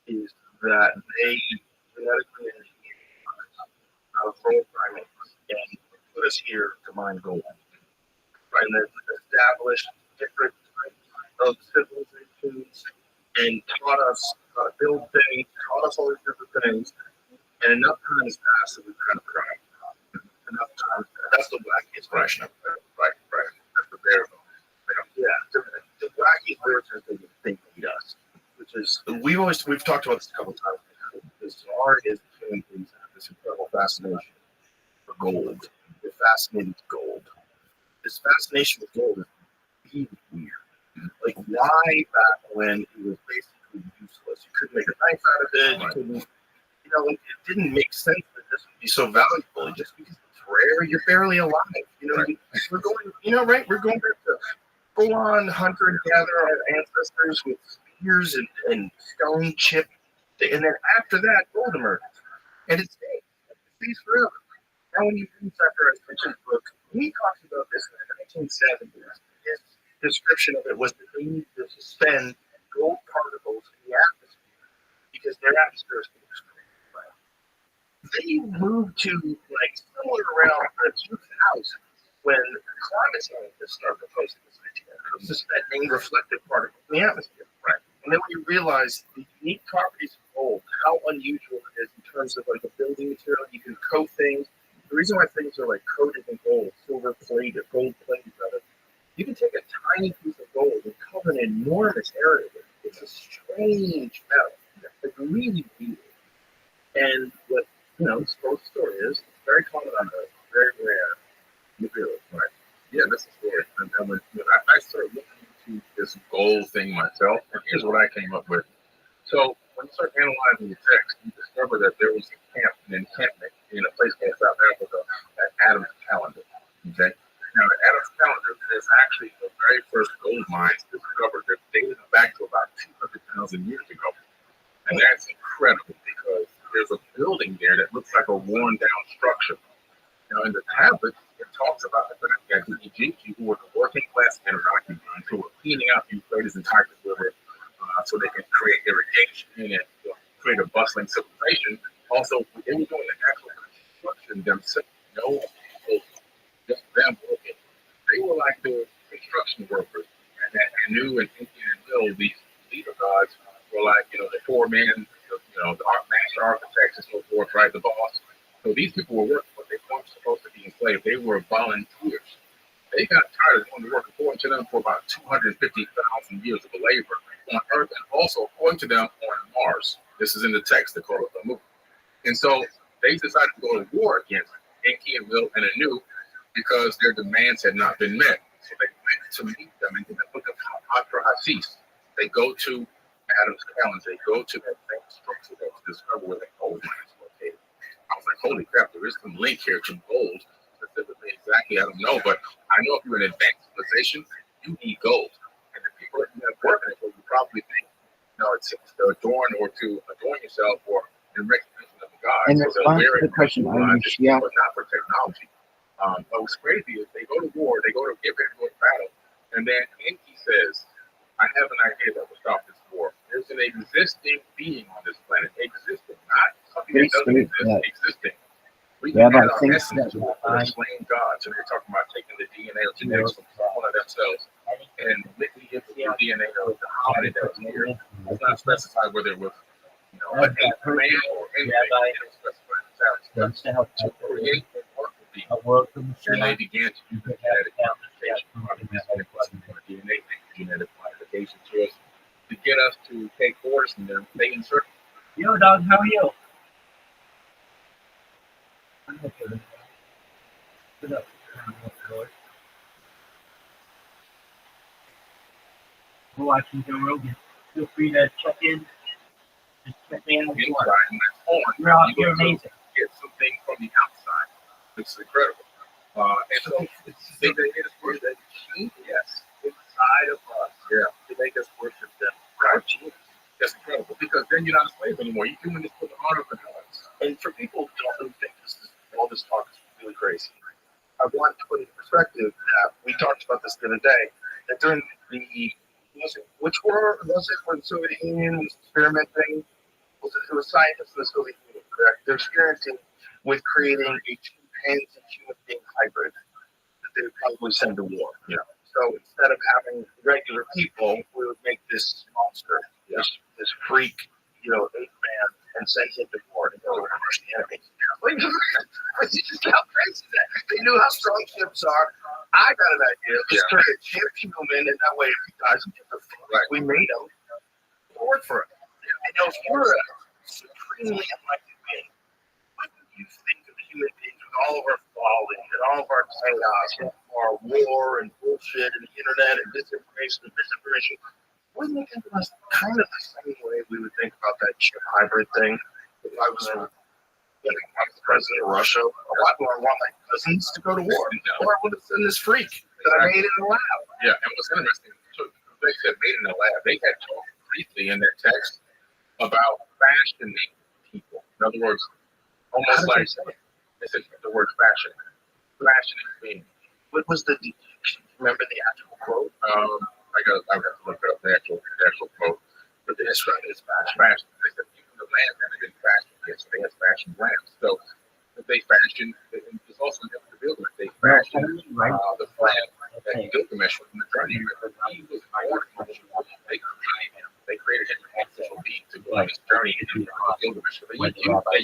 is that they genetically engineered our full primates and put us here to mine gold. Right? And then established different types of civilizations and taught us how to build things, taught us all these different things. And enough time has passed that we've kind of cried. Enough time. That's the wackiest version of it. Right. That's the bare bone. Yeah. The wackiest version is that they need us. Which is we've talked about this a couple of times. Bizarre is the human beings have this incredible fascination for gold. They're fascinated with gold. This fascination with gold is really weird. Like, why back when it was basically useless? You couldn't make a knife out of it. You couldn't, it didn't make sense that this would be so valuable. Just because it's rare, you're barely alive. We're going, right? We're going back to full-on hunter and gatherer ancestors with spears and stone chip. And then after that, gold emerges. And it stays forever. Now, when you read Dr. Richard's book, he talks about this in the 1970s. His description of it was that they needed to suspend gold particles in the atmosphere because their atmosphere is extremely right. They moved to somewhere around 2000 when climate scientists started proposing this idea of suspending reflective particles in the atmosphere. Right. And then when you realize the unique properties of gold, how unusual it is in terms of a building material, you can coat things. The reason why things are coated in gold, silver plated, gold plated rather, you can take a tiny piece of gold and cover an enormous area with it. It's a strange metal, really weird. And what this whole story is very common on Earth, very rare material, right? Yeah, that's the story. And when I started looking into this gold thing myself, and here's what I came up with. So when you start analyzing the text, you discover that there was an encampment in a place called South Africa at Adam's Calendar. Okay. Now at Adam's Calendar, there's actually the very first gold mines discovered that dated back to about 200,000 years ago. And that's incredible because there's a building there that looks like a worn down structure. Now in the tablets, it talks about the fact that the Egyptians, who were the working class Anunnaki, who were cleaning out the Euphrates and Tigris River so they can create irrigation and create a bustling civilization. Also, they were doing the actual construction themselves. Just them working. They were like the construction workers. And Anu and Inky and Will, these leader gods, were like, the poor man, the master architects and so forth, right? The boss. So these people were working, but they weren't supposed to be enslaved. They were volunteers. They got tired of doing the work, according to them, for about 250,000 years of labor on Earth, and also, according to them, on Mars. This is in the text, they call it the movie. And so they decided to go to war against Enki and Will and Anu because their demands had not been met. So they went to meet them in the book of Atrahasis. They go to Adam's Calendar. They go to that same structure to discover where the gold mine is located. I was like, holy crap, there is some link here to gold. Specifically, exactly, I don't know. But I know if you're an advanced civilization, you need gold. And the people that you have working it, you probably think, it's to adorn or to adorn yourself or in recognition of the gods. In response to the question, but not for technology. But what's crazy is they go to war, they go to get ready to go to battle, And then Enki says, I have an idea that will stop this war. There's an existing being on this planet. Existing, not something that doesn't exist, existing. We can add our essence to it for the slain gods. And they're talking about taking the DNA or genetics from one of themselves and licking into the DNA of the planet that was here. It's not specified whether it was, you know, a male or anything. It's specified to create a worker being. And they began to use the genetic modification, genetic modification to us to get us to take orders from them. They insert. Yo, dog, how are you? I'm okay. Good up. We're watching Joe Rogan. Feel free to check in. Just check me in if you want. You're amazing. Get something from the outside. It's incredible. And so they hit us for the genius inside of us. Yeah. To make us worship them. Our genius. That's incredible. Because then you're not a slave anymore. You're doing this for the honor of the gods. And for people who don't think all this talk is really crazy, I want to put in perspective that we talked about this the other day, that during which war was it when the Soviet Union was experimenting? It was scientists in the Soviet Union, correct? They're experimenting with creating a chimpanzee human being hybrid that they would probably send to war. Yeah. So instead of having regular people, we would make this monster, this freak, ape man, and send him to war to go crush the enemy. How crazy is that? They knew how strong chips are. I got an idea. Let's create a chip human, and that way if he dies, we made him. We'll work for it. And if you're a supremely enlightened being, what do you think of human beings with all of our folly and all of our chaos and our war and bullshit and the internet and disinformation and misinformation? Wouldn't you think of us kind of the same way we would think about that chip hybrid thing? If I was the president of Russia, why do I want my cousins to go to war? Or I would have sent this freak that I made in the lab. Yeah, and what's interesting, they said made in the lab. They had talked briefly in their text about fashioning people. In other words, almost like they said the word fashioning being. What was remember the actual quote? I got to look up the actual quote. But they described it as fashion. They said even the land had been fashioned. Yes, they had fashioned lands. So they fashioned. It's also the builder. They fashioned the plan that Gilgamesh was in the journey. He was born. They created him an artificial being to go on this journey into Gilgamesh. So they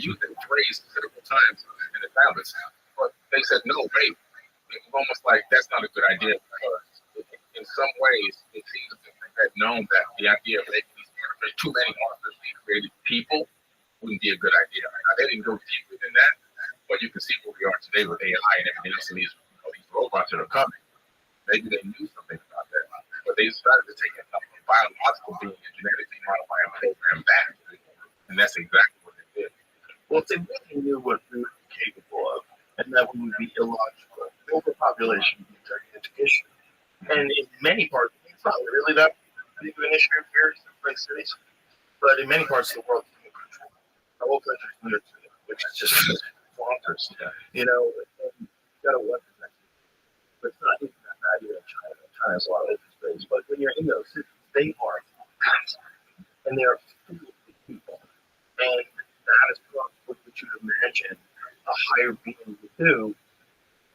used that phrase several times in the tablets. But they said, no, wait. It was almost like that's not a good idea because in some ways it seems that they had known that the idea of making these too many artificially created people wouldn't be a good idea. Now, they didn't go deep within that, but you can see where we are today with AI and everything else and these robots that are coming. Maybe they knew something about that, but they decided to take a biological being and genetically modify and program that, and that's exactly what they did. Well, if they really knew what we were capable of, and that we would be illogical, overpopulation would be a gigantic issue. And in many parts, it's not really that big of an issue here in big cities, but in many parts of the world, the whole country is military, which is just bonkers. You got to weapon that. But it's not even that bad here in China. China has a lot of open space, but when you're in those cities, they are massive, and they are filled with people. And that is what would you imagine a higher being would do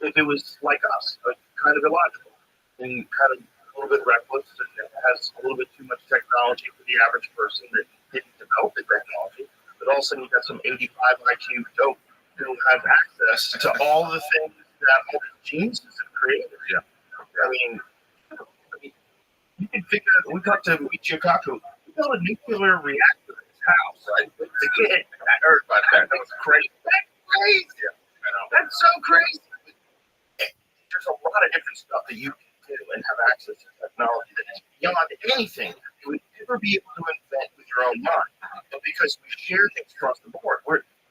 if it was like us, kind of illogical and kind of a little bit reckless and has a little bit too much technology for the average person that didn't develop the technology. But all of a sudden you got some 85 IQ dope who has access to all the things that all the geniuses have created. Yeah. I mean, you can figure out, we talked to Michio Kaku, we built a nuclear reactor in his house, right? I heard about that. That was crazy. That's crazy. That's so crazy. There's a lot of different stuff that you can do and have access to technology that is beyond anything you would ever be able to invent with your own mind. But because we share things across the board,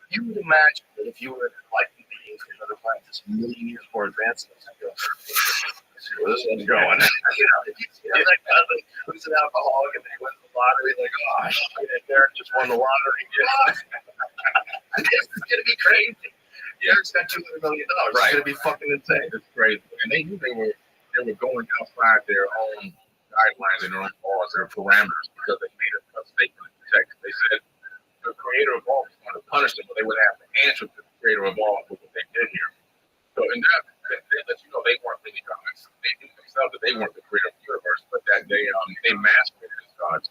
you would imagine that if you were enlightened beings in other planets, a million years more advanced than us, you'd go, see where this one's going. If you see that cousin who's an alcoholic and they win the lottery, like, oh, shit, Derek just won the lottery. This is going to be crazy. Derek's got $200 million. Right. It's going to be fucking insane. It's crazy. And they knew they were they were going outside their own guidelines and their own laws, their parameters, because they made a statement in the text. They said the creator of all was going to punish them, but they would have to answer to the creator of all for what they did here. So in that, they let you know they weren't really gods. They knew themselves that they weren't the creator of the universe, but that they masqueraded as gods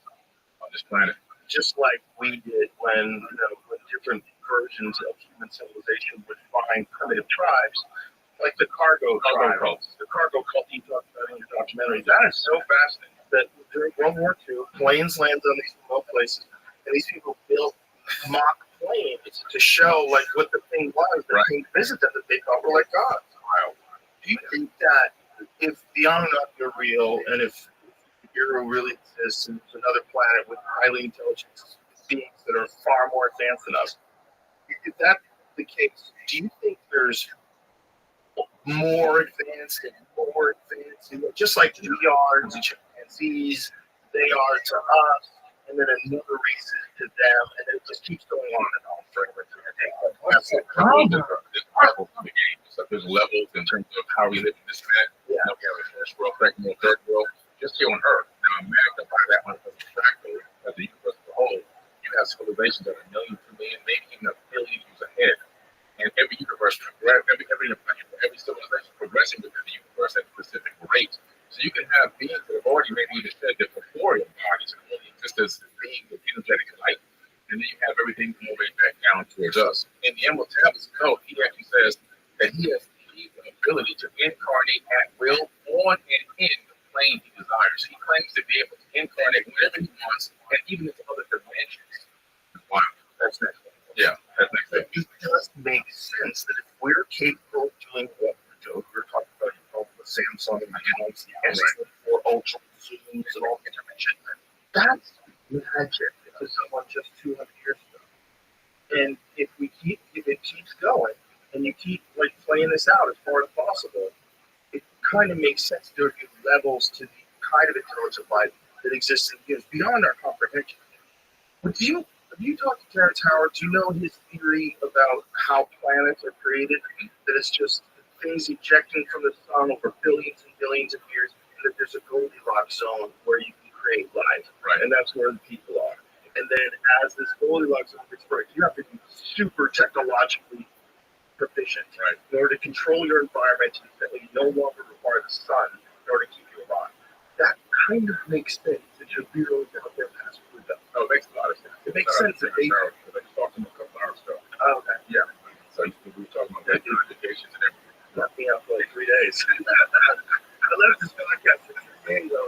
on this planet. Just like we did when different versions of human civilization would find primitive tribes, like the cargo cults. The cargo cult you talked about in your documentary. That is so fascinating that during World War II, planes landed on these remote places, and these people built mock planes to show like what the thing was that came to visit them that they thought were like gods. Wow. Do you think that if the Anunnaki are real and if Bureau really exists and it's another planet with highly intelligent beings that are far more advanced than us, if that's the case, do you think there's more advanced, just like we are to chimpanzees, they are to us, and then another race is to them, and it just keeps going on and on forever. That's incredible for the game. So there's levels in terms of how we live in this planet. Yeah. We have a first world, second world, third world, just here on Earth. Now magnify that one as a factor of the universe as a whole. You have civilizations that are 1 million, 2 million, maybe even 1 billion years ahead. And every universe, every civilization progressing within the universe at a specific rate. So you can have beings that have already maybe even said their corporeal bodies and only exist as beings of energetic light. And then you have everything moving back down towards us. In the Emerald Tablets Code, he actually says that he has the ability to incarnate at will on and in the plane he desires. He claims to be able to incarnate whenever he wants and even into other dimensions. Wow. That's next. Yeah, that's next. It does make sense that if we're capable of doing what we're talking about, the Samsung and the Galaxy S24 Ultra zooms and all the intervention, that's magic to someone just 200 years ago. And if it keeps going, and you keep like playing this out as far as possible, it kind of makes sense. There are levels to the kind of intelligent life that exists in humans beyond our comprehension. But have you talked to Terrence Howard? Do you know his theory about how planets are created? That it's just things ejecting from the sun over billions and billions of years, and that there's a Goldilocks zone where you can create life, Right. and that's where the people are. And then as this Goldilocks zone gets broken, you have to be super technologically proficient in order to control your environment that you no longer require the sun in order to keep you alive. That kind of makes sense that your bureau is out there past Pluto. Oh, it makes a lot of sense. It makes sense that they talked to him a couple hours ago. Oh, okay. Yeah. So we were talking about that notifications and everything. Left me out for like 3 days. I left this podcast 6 days ago.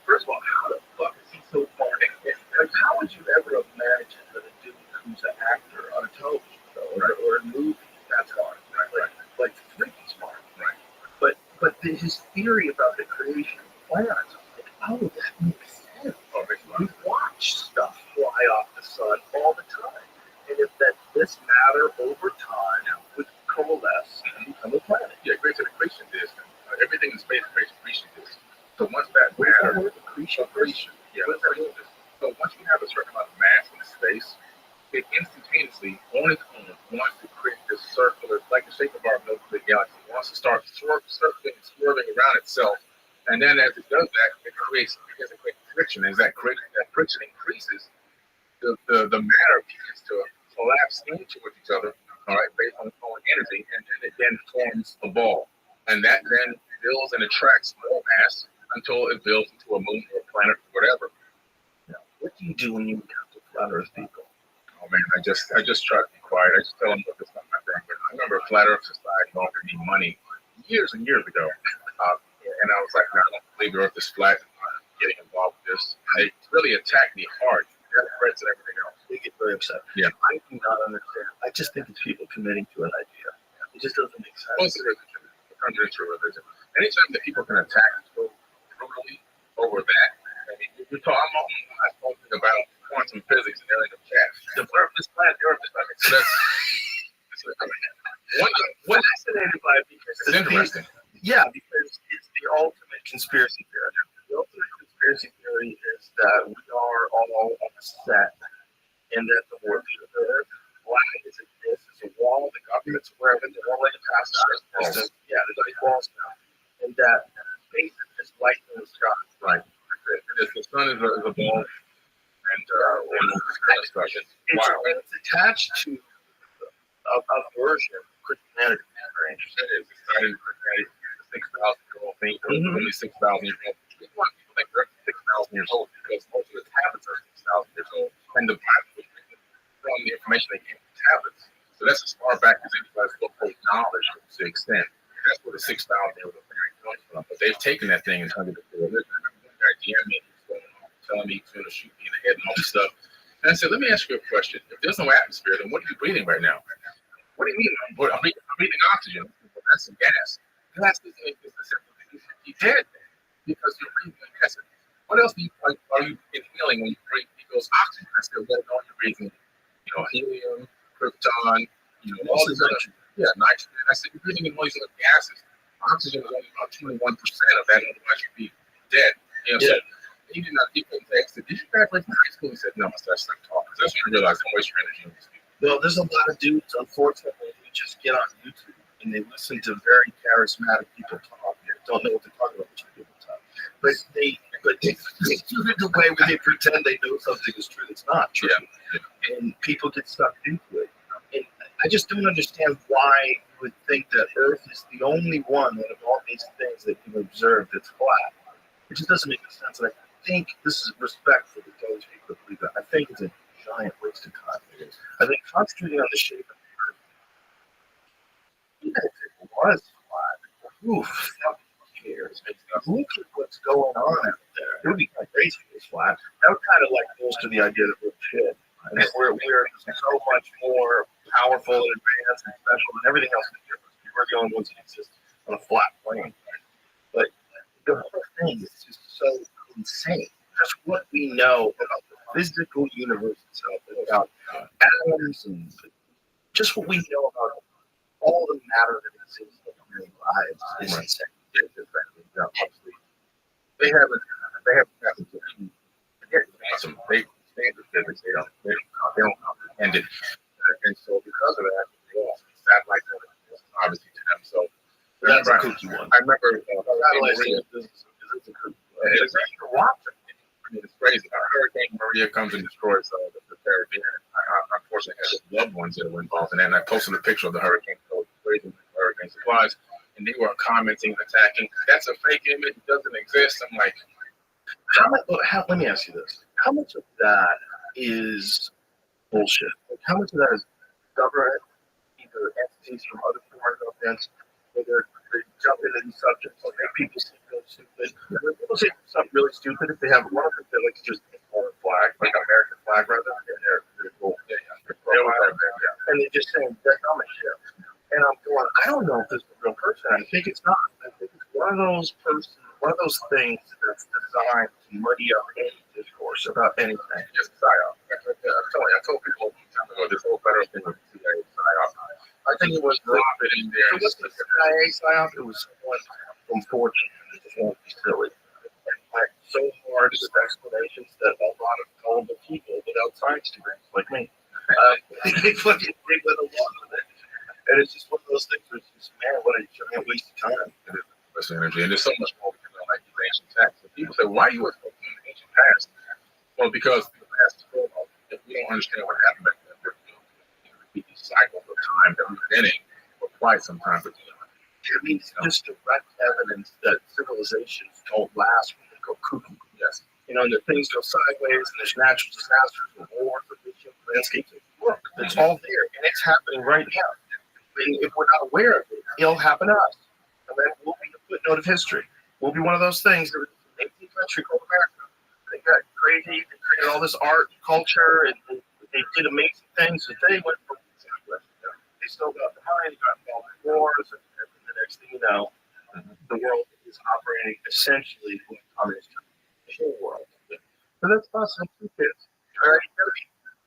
First of all, how the fuck is he so far? Like, how would you ever imagine that a dude who's an actor on a television show or a movie that's hard? Right. Like freaking smart. Right. But his theory about the creation of planets, like, oh, that makes sense. Oh, it makes a lot We of sense. watch stuff fly off the sun all the time. And if this matter over time would coalesce and become a planet. Yeah, great accretion disk. Everything in space creates accretion disk. So once that matter, accretion. Yeah. So once you have a certain amount of mass in space, it instantaneously, on its own, wants to create this circular, like the shape of our Milky Way galaxy, it wants to start circling and swirling around itself. And then as it does that, it creates friction. As that friction increases, the matter begins to collapse in towards each other, all right, based on its own energy, and then it forms a ball. And that then builds and attracts more mass until it builds into a moon or a planet or whatever. Now, what do you do when you encounter flat Earth people? Oh man, I just try to be quiet. I just tell them, look, it's not my thing. But I remember Flat Earth Society offered me money years and years ago. And I was like, no, I don't believe the Earth is flat. I'm not getting involved with this. They really attacked me hard. Death threats and everything else. They get very upset. Yeah. I do not understand. I just think it's people committing to an idea. It just doesn't make sense. Well, it's a religion. It turns into a religion. Anytime that people can attack so brutally over that, I mean, I'm talking about quantum physics and they're in the chat. The Earth is flat, the Earth is flat. So that's What fascinated by it because it's interesting. Yeah, because it's the ultimate conspiracy theory. The ultimate conspiracy theory is that we are all on a set and that the Earth is flat, is a wall, the government's aware of it, they're all like past our system. Yeah, there's like walls now. sky, right? If the sun is a ball, and this kind of stuff. It's, and it's attached to a version of Christianity. Very interesting. It is. It started in Christianity, 6,000-year-old thing. Only 6,000 years old. People want people think they're 6,000 years old because most of the tablets are 6,000 years old, and the Bible was written from the information they came from tablets. So that's as far back as anybody's book holds knowledge to the extent. That's where the 6,000-year-old theory comes from. But they've taken that thing and turned it into a religion. I remember one guy DM'd me, telling me he's going to shoot me in the head and all this stuff. And I said, let me ask you a question. If there's no atmosphere, then what are you breathing right now? What do you mean? I'm breathing oxygen. Well, that's some gas. Gas is the simple thing. You're dead because you're breathing gas. What else are you inhaling when you breathe? He goes, oxygen. I said, well, no, you're breathing, helium, krypton, all this other. Yeah, nitrogen. I said, you're breathing in all these other gases. Oxygen is only about 21% of that, otherwise you'd be dead. So he did not keep in text. Did you graduate from high school? He said, no, that's not talking. That's when I realized don't waste your energy on these people. Well, there's a lot of dudes, unfortunately, who just get on YouTube and they listen to very charismatic people talk. They don't know what they're talking about when people talk. But they do it the way where they pretend they know something is true that's not true. Yeah. And people get sucked into it. And I just don't understand why you would think that Earth is the only one out of all these things that you've observed that's flat. It just doesn't make any sense. And I think this is respectful to those people that believe that. I think it's a giant waste of time. I think concentrating on the shape of the Earth, even if it was flat, who fucking cares? Look at what's going on out there. It would be kind of crazy if it was flat. That would kind of like goes to the idea that we're shit. And that we're so much more powerful and advanced and special and everything else is different. We're the only ones that exist on a flat plane. But the whole thing is just so insane. Just what we know about the physical universe itself, and about atoms, and just what we know about all the matter that exists in our lives is insane. Obviously, they haven't gotten to some big standard physics. They don't comprehend it, and so because of that, they lost satellite obviously to them. So that's a kooky one. I remember it's crazy. Hurricane Maria comes and destroys the Caribbean. I unfortunately had loved ones that were involved in that, and I posted a picture of the hurricane raising hurricane supplies, and they were commenting and attacking. That's a fake image. It doesn't exist. I'm like, let me ask you this: how much of that is bullshit? Like, how much of that is government, either entities from other foreign governments, where they jump into these subjects, like make people seem really stupid. When people say something really stupid, if they have one of them, they like to just a foreign flag, like an American flag rather, and they're and they just saying that dumb shit. And I'm going, I don't know if this is a real person. I think it's not. I think it's one of those things that's designed to muddy up any discourse about anything. Just psyop. I told people a long time ago this whole federal thing was CIA psyop. I think it was dropped it in there. It wasn't a CIA psyop. It was someone from Fortune that just wanted to be silly. And went so hard with explanations that a lot of gullible people without science degrees like me, they fucking went along with it. And it's just one of those things where it's just, man, what a giant waste of time. It is waste of energy. And there's so much more we can know, like these ancient texts. And people say, why are you focusing on the ancient past? Well, because the past is full of, if we don't understand what happened back then, we're repeat these cycles of time that we've been in for quite some time. But I mean, it's just direct evidence that civilizations don't last when they go cuckoo. Yes. And that things go sideways and there's natural disasters and wars and landscapes. Look, it's all there. And it's happening right now. And if we're not aware of it, it'll happen to us. And then we'll be a footnote of history. We'll be one of those things that was in the 18th century called America. They got crazy. They created all this art and culture, and they did amazing things. And they went from they still got behind, got involved in wars, and the next thing you know, the world is operating essentially like communist country. The whole world. So that's us and two kids. All right, you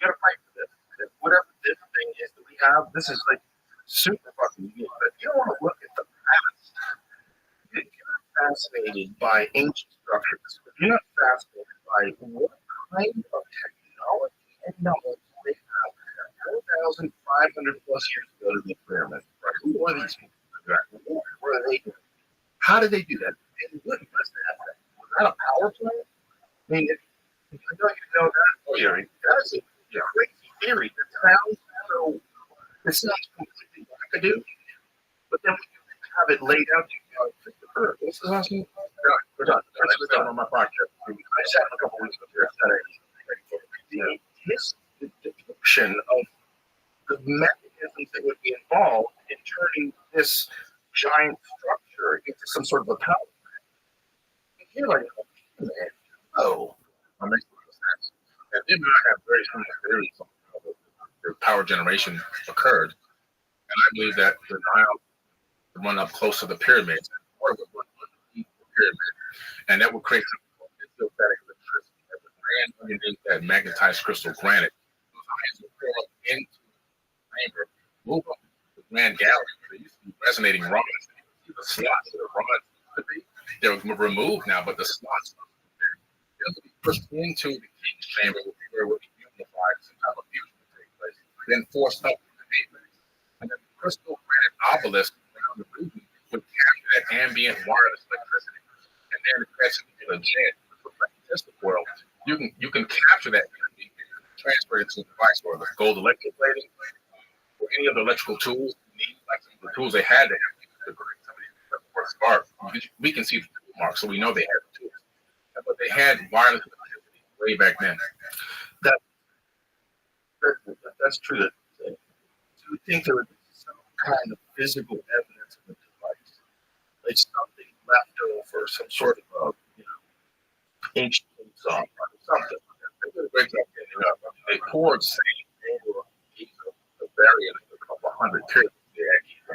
gotta fight for this. Whatever this thing is that we have, this is like super fucking unique. But if you don't want to look at the past, if you're not fascinated by ancient structures, if you're not fascinated by what kind of technology and knowledge they have 4,500 plus years ago to the pyramid, right? Who are these people? What are they doing? How did they do that? And what must have that? Was that a power plant. I mean, I know you know that theory. That's a crazy theory. It sounds completely wackadoo, but then when you have it laid out, you go, Christopher, this is awesome. We're done. We're done on my podcast. I just had a couple weeks ago. His depiction of the mechanisms that would be involved in turning this giant structure into some sort of a power plant. You're like, oh, That makes a lot of sense. And then I have very similar theories on how the power generation occurred. And I believe that the Nile would run up close to the pyramids, and water would run underneath the pyramid. And that would create something called endostatic electricity that would ran underneath that magnetized crystal granite. Those ions would fill up into the chamber, move up the grand gallery where they used to be resonating rods. The slots of the rods could be, they're removed now, but the slots they'll be pushed into the king's chamber where it would be unified, some type of fusion would take place, then forced up to the apex. And then the crystal granite obelisk around the region would capture that ambient wireless electricity. And then the crescent in a jet, like the Tesla world, you can capture that energy and transfer it to a device or the gold electroplating or any of the electrical tools you need, like some of the tools they had to have to create some of these works of art. We can see the tool mark, so we know they had the tools. But they had wireless electricity way back then. that's true. That you would think there would be some kind of physical evidence of the device, like something left over, some sort of ancient song or something. They did a great job getting it up. They poured sand over a variant of a couple hundred pyramids. Do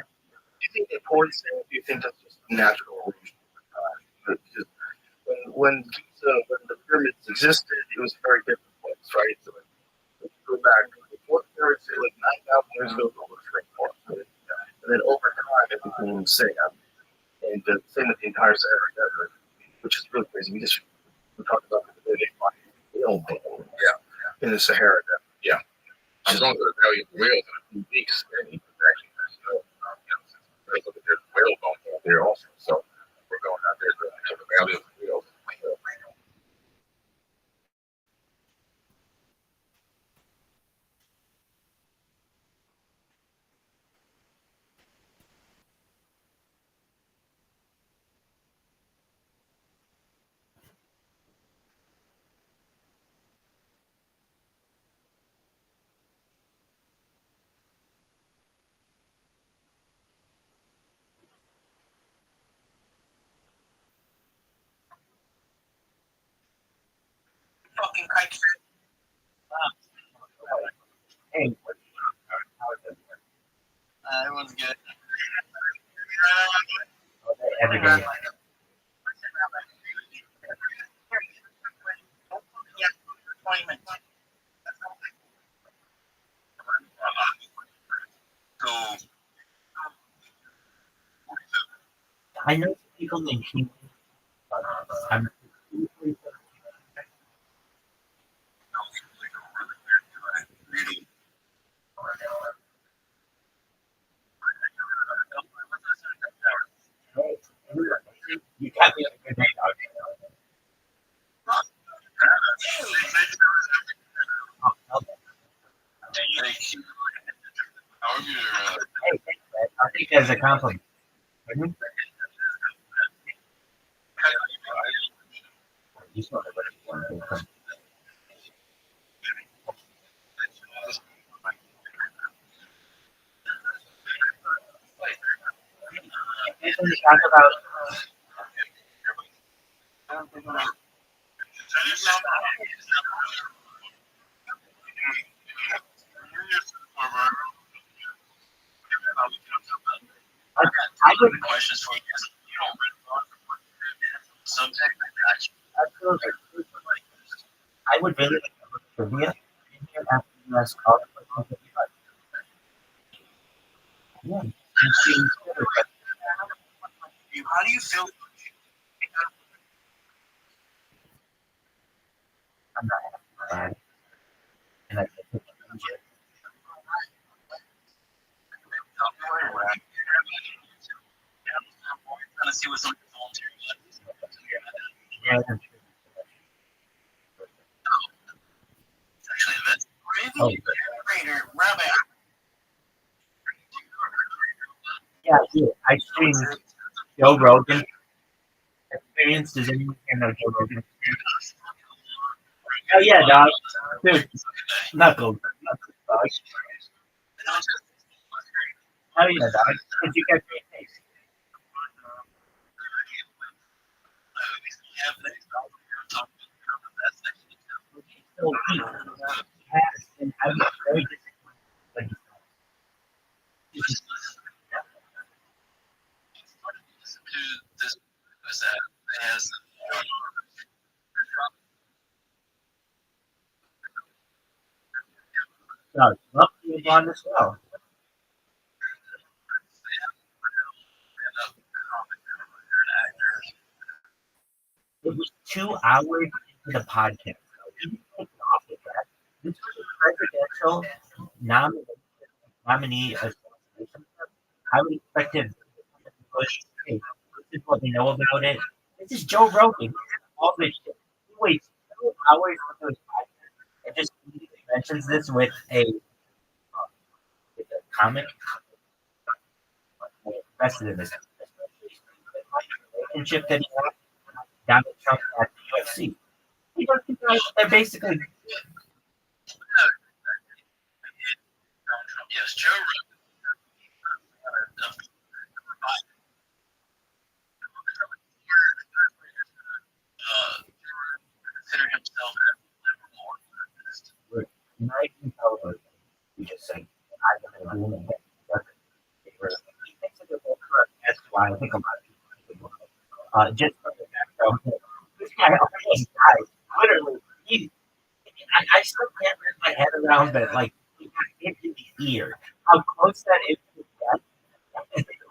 you think they poured sand? Do you think that's just natural erosion? When the pyramids existed, it was a very different place, right? So if you go back before the pyramids, like 9,000 years ago, it was rainforest, right? And then over time, it became sand, and the same with the entire Sahara Desert, which is really crazy. We talked about the day they find whale bone, in the Sahara Desert. Yeah, I'm going to the Valley of the Whales in a few weeks, and you can actually look at there's whale bones out there also. So we're going out there to the Valley of the Whales. Fucking kite. Hey, Everyone's good. every day. Yeah, 20 minutes. So, I know people named King. I'm you got me a good night out. Hey, thanks, man. I'll take that as a compliment. You saw the way. When you talk about I would questions for you. I would really like to put trivia in here after you ask all the questions. Yeah. How do you feel? I'm not happy about it. And I think it's legit. Trying to see what some volunteers. Yeah, I'm sure. Oh, Narrator, Rabbi. yeah, dude. I streamed Joe Rogan Experience. Does anyone here know Joe Rogan Experience? Oh yeah, dog. Dude, Knuckles. Dog. Oh yeah, dog. Did you get great taste? So he has, and I was very disappointed when he started. Well, he was on the show. It was 2 hours into the podcast. We didn't take it off of that. This was a presidential nominee association. I would expect him to push, hey, this is what we know about it. This is Joe Rogan. He has all this shit. He waits 2 hours into his podcast and just immediately mentions this with a comic. I invested in this relationship that he had Donald Trump at the UFC. They're basically Yes, Joe consider himself as a liberal. American television. We just say, I'm going to do it. He thinks it's a little correct. That's why I think a lot of people just from the background. This guy almost died. Literally, I still can't wrap my head around that. Like, he got hit in the ear. How close that is to death.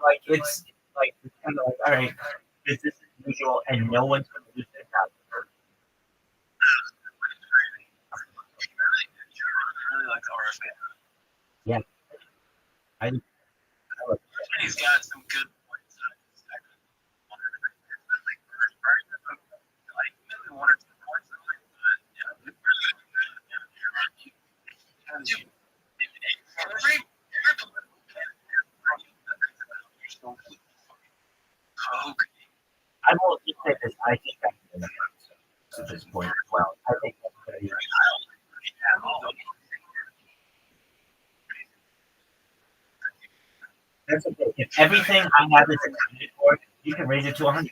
Like, it's kind of like, all right, business as usual, and no one's going to lose their job. Really like RFK. Yeah. I He's got some good points. Like maybe one or two points. I will just say this. I think I'm in the at this point as well. I think that's okay. If everything I have is accounted for, you can raise it to 100.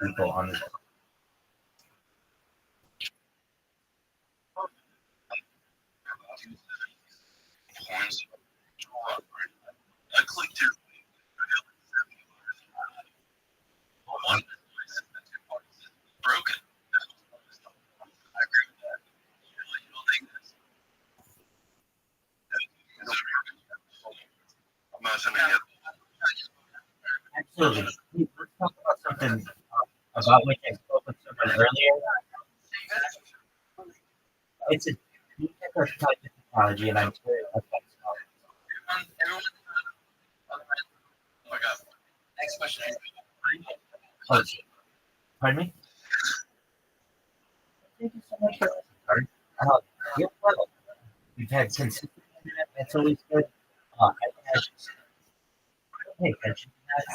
People on this. I clicked here. Broken. I agree with that. You don't think this? I'm not sending it. Absolutely. Let's talk about something about which I spoke with someone earlier. It's a new type of technology, and I'm sure it affects Everyone. Oh my God. Next question. Oh, pardon me? Thank you so much for listening. Yeah, well, we've had consistent internet. That's always good. I've had pay attention to that.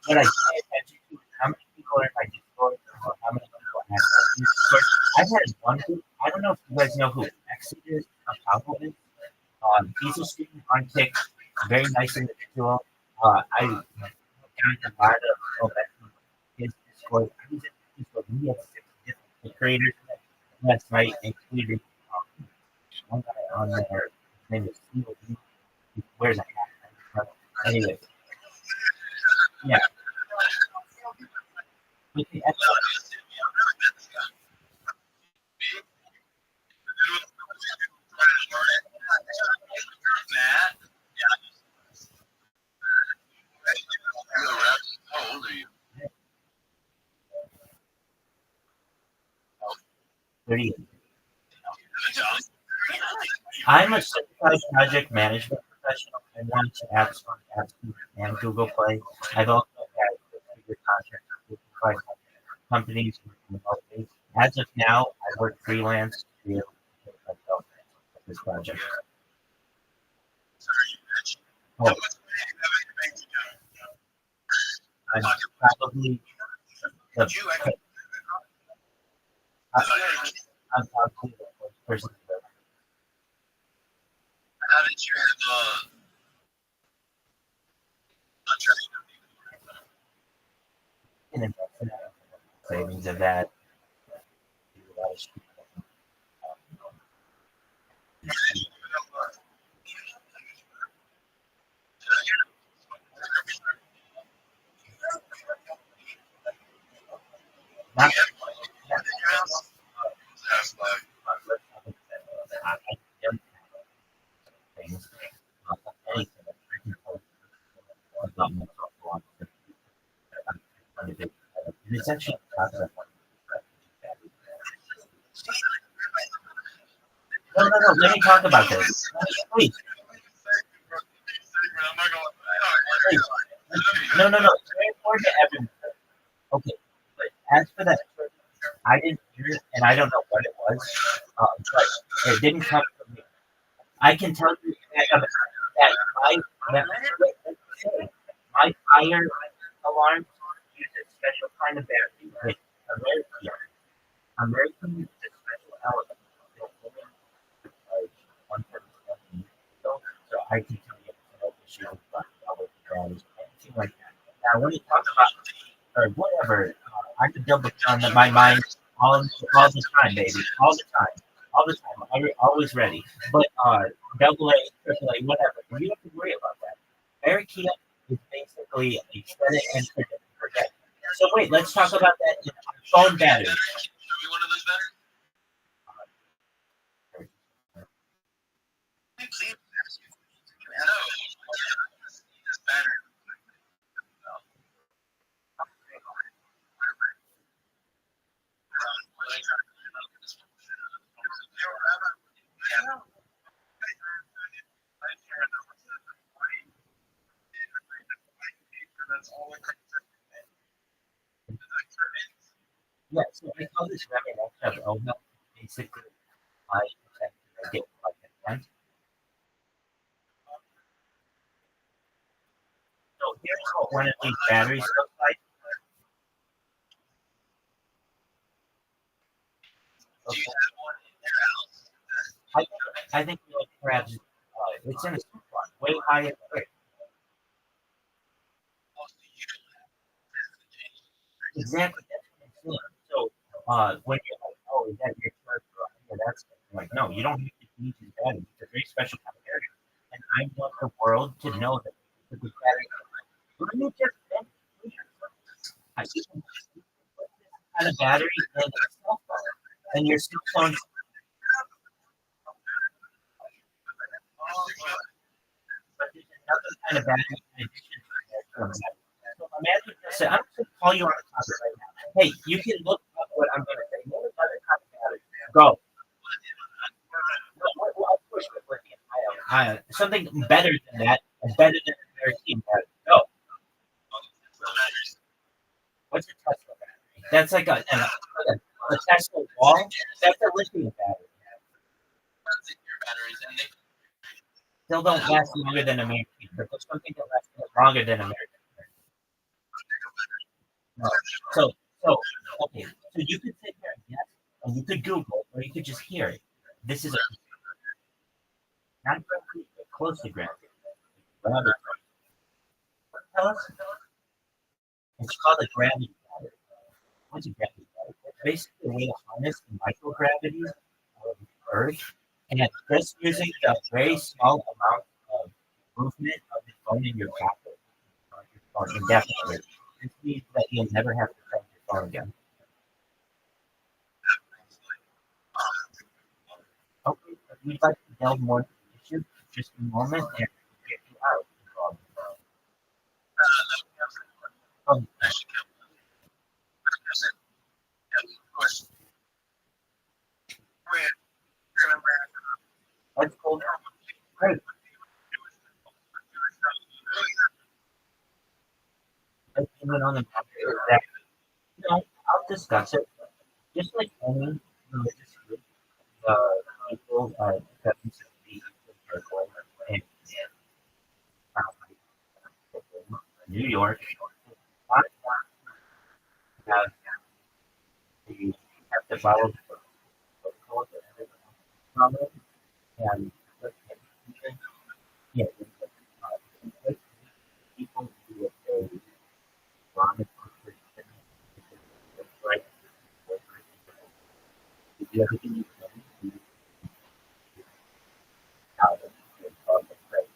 What I pay attention to is how many people are in my Discord or how many people access my Discord. I've had one group. I don't know if you guys know who Exit is. Is. He's a student on Kick. Very nice individual. I got a lot of his Discord. I was in Discord. We had 6 different creators last night, including one guy on there. His name is Steve. He wears a hat. Anyway. Yeah. With the Matt? How old are you? 30. I'm a certified project management professional. I want to apps on Apps and Google Play. I've also had companies remotely. As of now, I work freelance to be able to pay myself for this project. Oh, I'm probably the I'm probably the first person to How did you have contract? invest in savings of that. Do a lot of shit. Not, not, I don't have things. Anything that I can hold about myself a lot. I'm trying to do. And it's actually a process. No. Let me talk about this. Please. Please. No. It's very important to everyone. Okay. But as for that, I didn't hear it, and I don't know what it was, but it didn't come from me. I can tell you that my fire alarm uses a special kind of battery with American uses a special element. So I can tell you no issue with anything like that. Now, when you talk about or whatever, I could double down in my mind all the time, baby, all the time. I'm always ready. But double A, triple A, whatever. You don't have to worry about that. Marikia is basically a set it and forget. So wait, let's talk about that in phone batteries. Show me one of those batteries. Please ask you. No. This battery. Yeah, so I call this Rabbi Elma. Basically, I get like a tent. So here's what one of these batteries looks like. Okay. I think perhaps it's in a spot, way high in the air. Exactly, that's what I'm saying. So when you're like, oh, is that your charge for that's like, no, you don't need to use these batteries. It's a very special kind of battery. And I want the world to know that the battery. Let me just think. I just want to put this kind of battery in a cell phone, and your cell phone. But there's another kind of battery in addition to that. So imagine this. I'm just going to call you on the topic right now. Hey, you can look up what I'm going to say. Name another kind of battery. Go. Well, of course, with lithium. Something better than that, and better than the American battery. Go. What's a Tesla battery? That's like a Tesla wall. That's a lithium battery. Still don't last longer than American, but there's something that lasts longer than American. No. So okay. So you could sit here and guess, and you could Google, or you could just hear it. This is not directly, but close to gravity. Gravity. Tell us. It's called a gravity battery. What's a gravity battery? It's basically a way to harness the microgravity of Earth, and just using a very small amount of movement of the phone in your pocket, your phone indefinitely. This means that you'll never have to touch your phone again. Okay, if you'd like to delve more into the issue, just a moment and get you out. That's cool. Great. Let's put it on the topic. No, I'll discuss it. Just like any religious group, people that used to be in and New York, have you have to follow the protocol that everyone follows, and yeah, people do it a lot of right. If you ever do out of the place,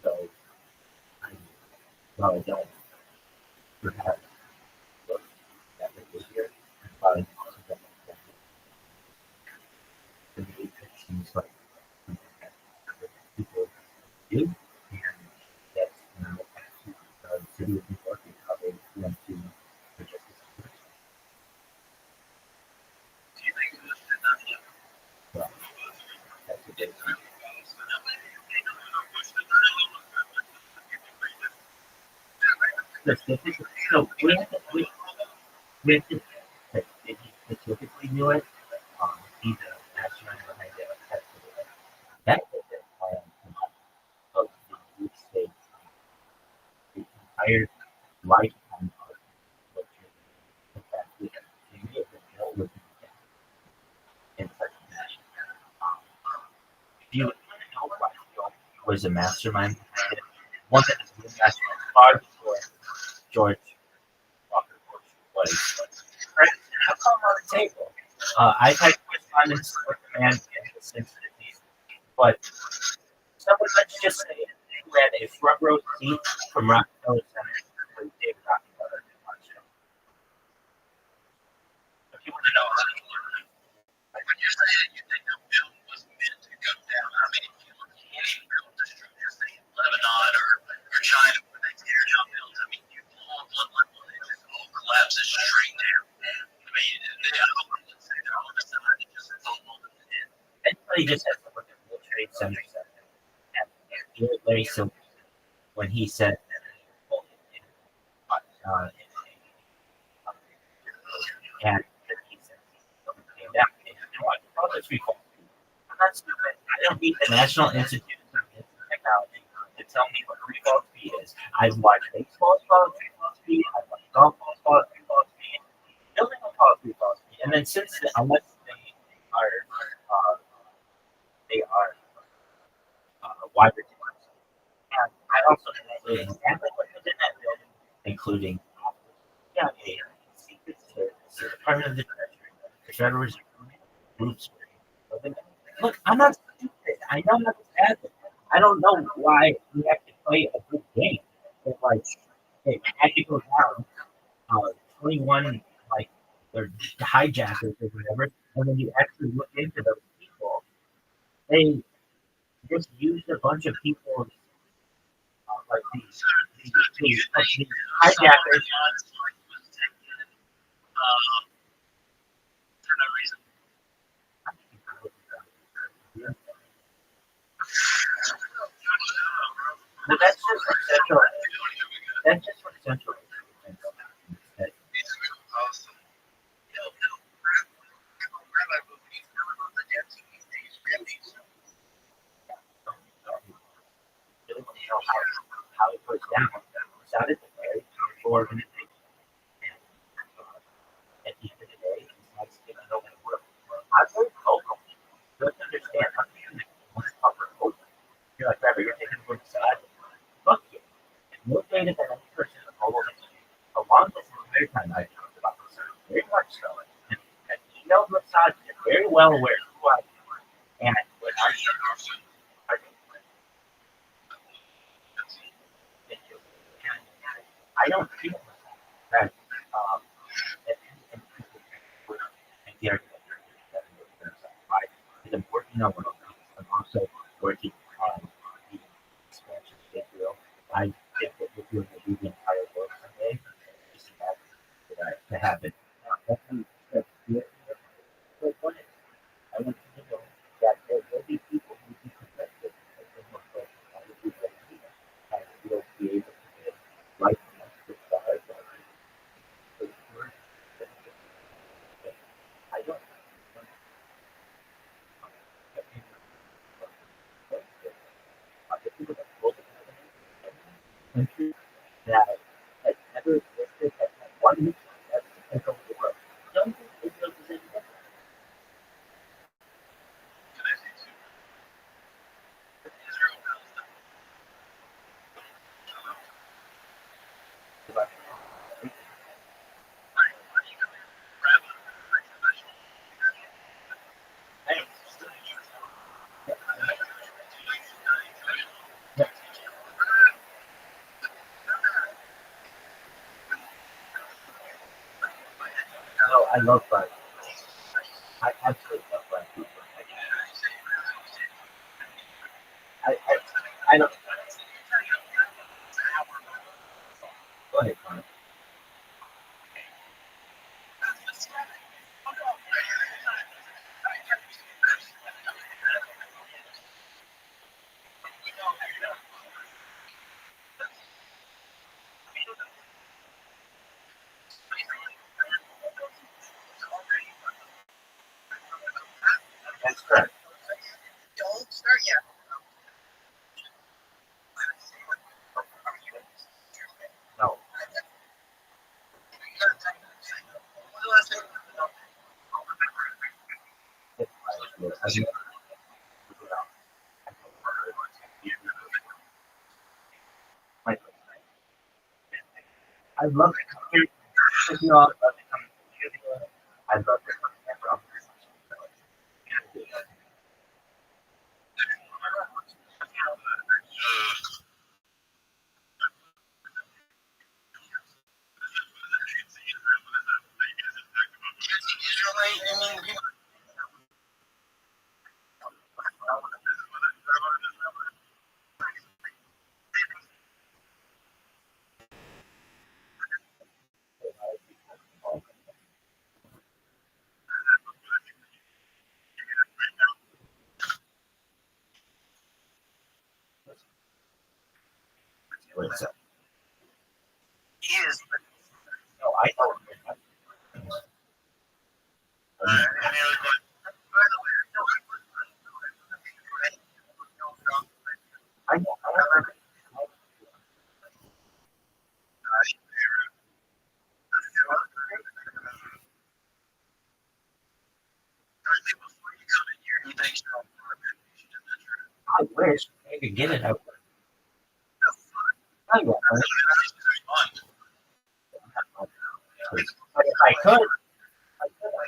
so I well, I don't have that behavior, but to me, it seems like people do, and that's now the city of New York and how they want to project this. Well, that's a big thing. Specifically, so we have to say that he specifically knew it. He's a mastermind behind it. That's the plan of the Greek state, the entire lifetime of culture. In fact, we have no living in such a fashion. If you want to know why he was a mastermind behind it, one that is the mastermind far before George Walker Bush was president. I'll come on the table. I've had correspondence with the man since the 50s, but someone, let's just say, who had a front row seat from Rockefeller Center with David Rockefeller and Rothschild. If you want to know, When you're saying you think a bill was meant to go down, I mean, if you look at any bill distributed, say in Lebanon or China, where they tear down bills, I mean, you pull one level and it just all collapses straight down. I mean, they don't say they're all the time, it just it's all over the head. anybody just has to look at World Trade Center and Larry Silver when he said, and he said, came down. And you know what? All this reform. I'm not stupid. I don't need the National Institute of Technology to tell me what free fall speed is. I've watched baseball follow free fall speed. I've watched golf balls follow free fall speed. Building will follow free fall speed. And then since then, unless they are wider devices. And I also know exactly what was in that building, including a secret service, the Department of the Treasury, the Federal Reserve, groups. Look, I'm not stupid. I know how to happen. I don't know why we have to play a good game. But like, hey, had to go down 21, like, they're hijackers or whatever, and when you actually look into those people, they just used a bunch of people like these hijackers. For no reason. But that's just for central. That's just for central. Really want to know how it goes down. It sounded very powerful organization. At the end of the day, it's like sticking over the work. I'm very vocal. You have to understand, I'm doing it. I want to talk for hope. You're like, Rabbi, you're taking the side. Fuck you. And no data that any person in the global history, along this entire time I've talked about this, very much so. And emailed Mossad, they're very well aware of who I am. And what I I don't feel that and they're right. I'm working on one of these. I'm also working on the expansion of Israel. I think that we're doing the entire world someday. Just to have it. That's good. But what if I want you to know that there will be people who be protected and will be able to get life with the hard country that has never existed that had one mission that's to take over the world. Don't think Israel is any different. No, I love fried. I absolutely love fried food. I don't. Go ahead, Connor. That's correct. Don't start yet. No. I do. I love it. You know, I love it. I love it. What's up? No, I know. I know. I wish I could get it out. I know. But if I could,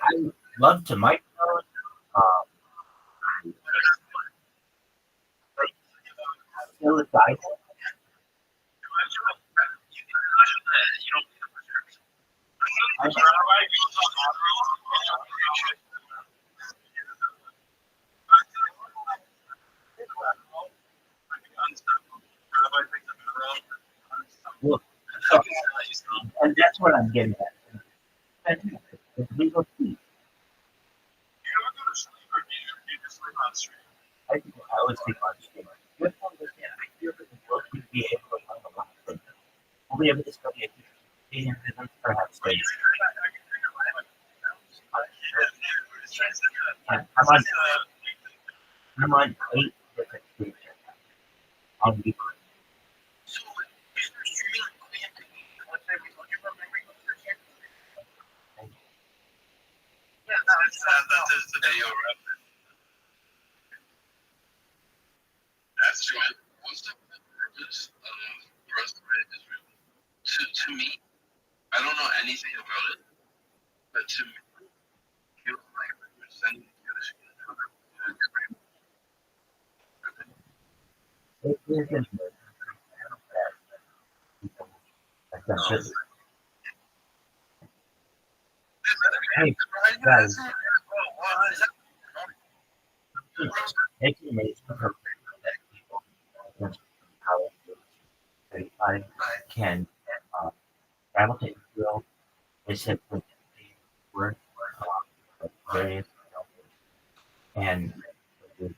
I'd love to microphone. Psilocybin. Look, and that's what I'm getting at. It's legal speech. I think I would speak on stream. With all this, yeah, I feel that the world would be able to learn a lot from them. We'll be able to study it in perhaps space. I'm on 8 different streams on YouTube. That's true. What's the purpose for us to read Israel? To me, I don't know anything about it, but to me, it feels like we're sending Jewish It isn't. That's just. Hey, guys. It's amazing how I can travel to Israel. They said that they were various and the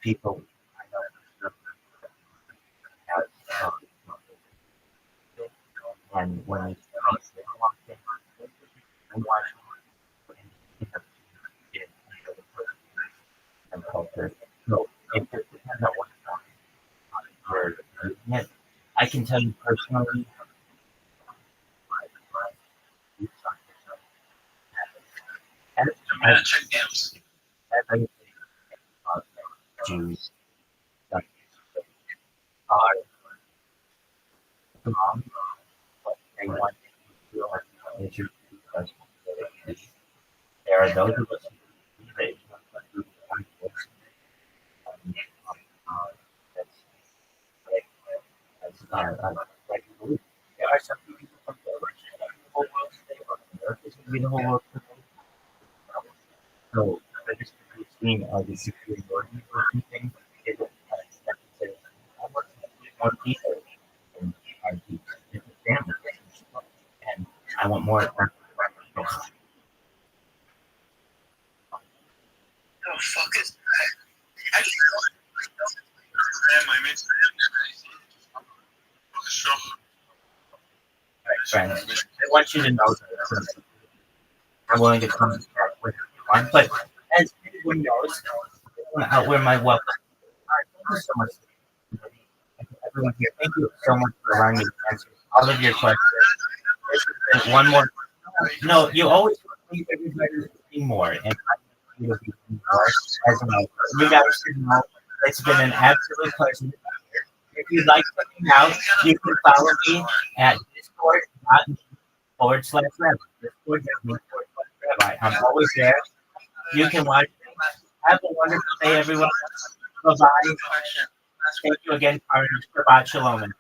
people I know have and when I walked in, I watched and culture. So it just depends on what you're doing. I I can tell you personally, as, as, check games. as I think about Jews, that are strong, but they want to feel like they should be because there are those of us who believe that that's like there are some people from the whole world today, or America is going to be the whole world today. So the district between the superiority or anything is I want to be more people in our different families, and I want more. Oh, fuck is that? I just realized my mates. Friends, I want you to know that I'm willing to come back with you. But as everyone knows, I want to outwear my welcome. Thank you so much, everyone here. Thank you so much for allowing me to answer all of your questions. And one more. No, you always think everybody's doing more, and I want you to be more as well. You guys should know it's been an absolute pleasure. If you'd like to hang out, you can follow me at discord.me/rabbi. Discord.me/rabbi. I'm always there. You can watch me. Have a wonderful day, everyone. Bye-bye. Thank you again, Karen. Shabbat Shalom.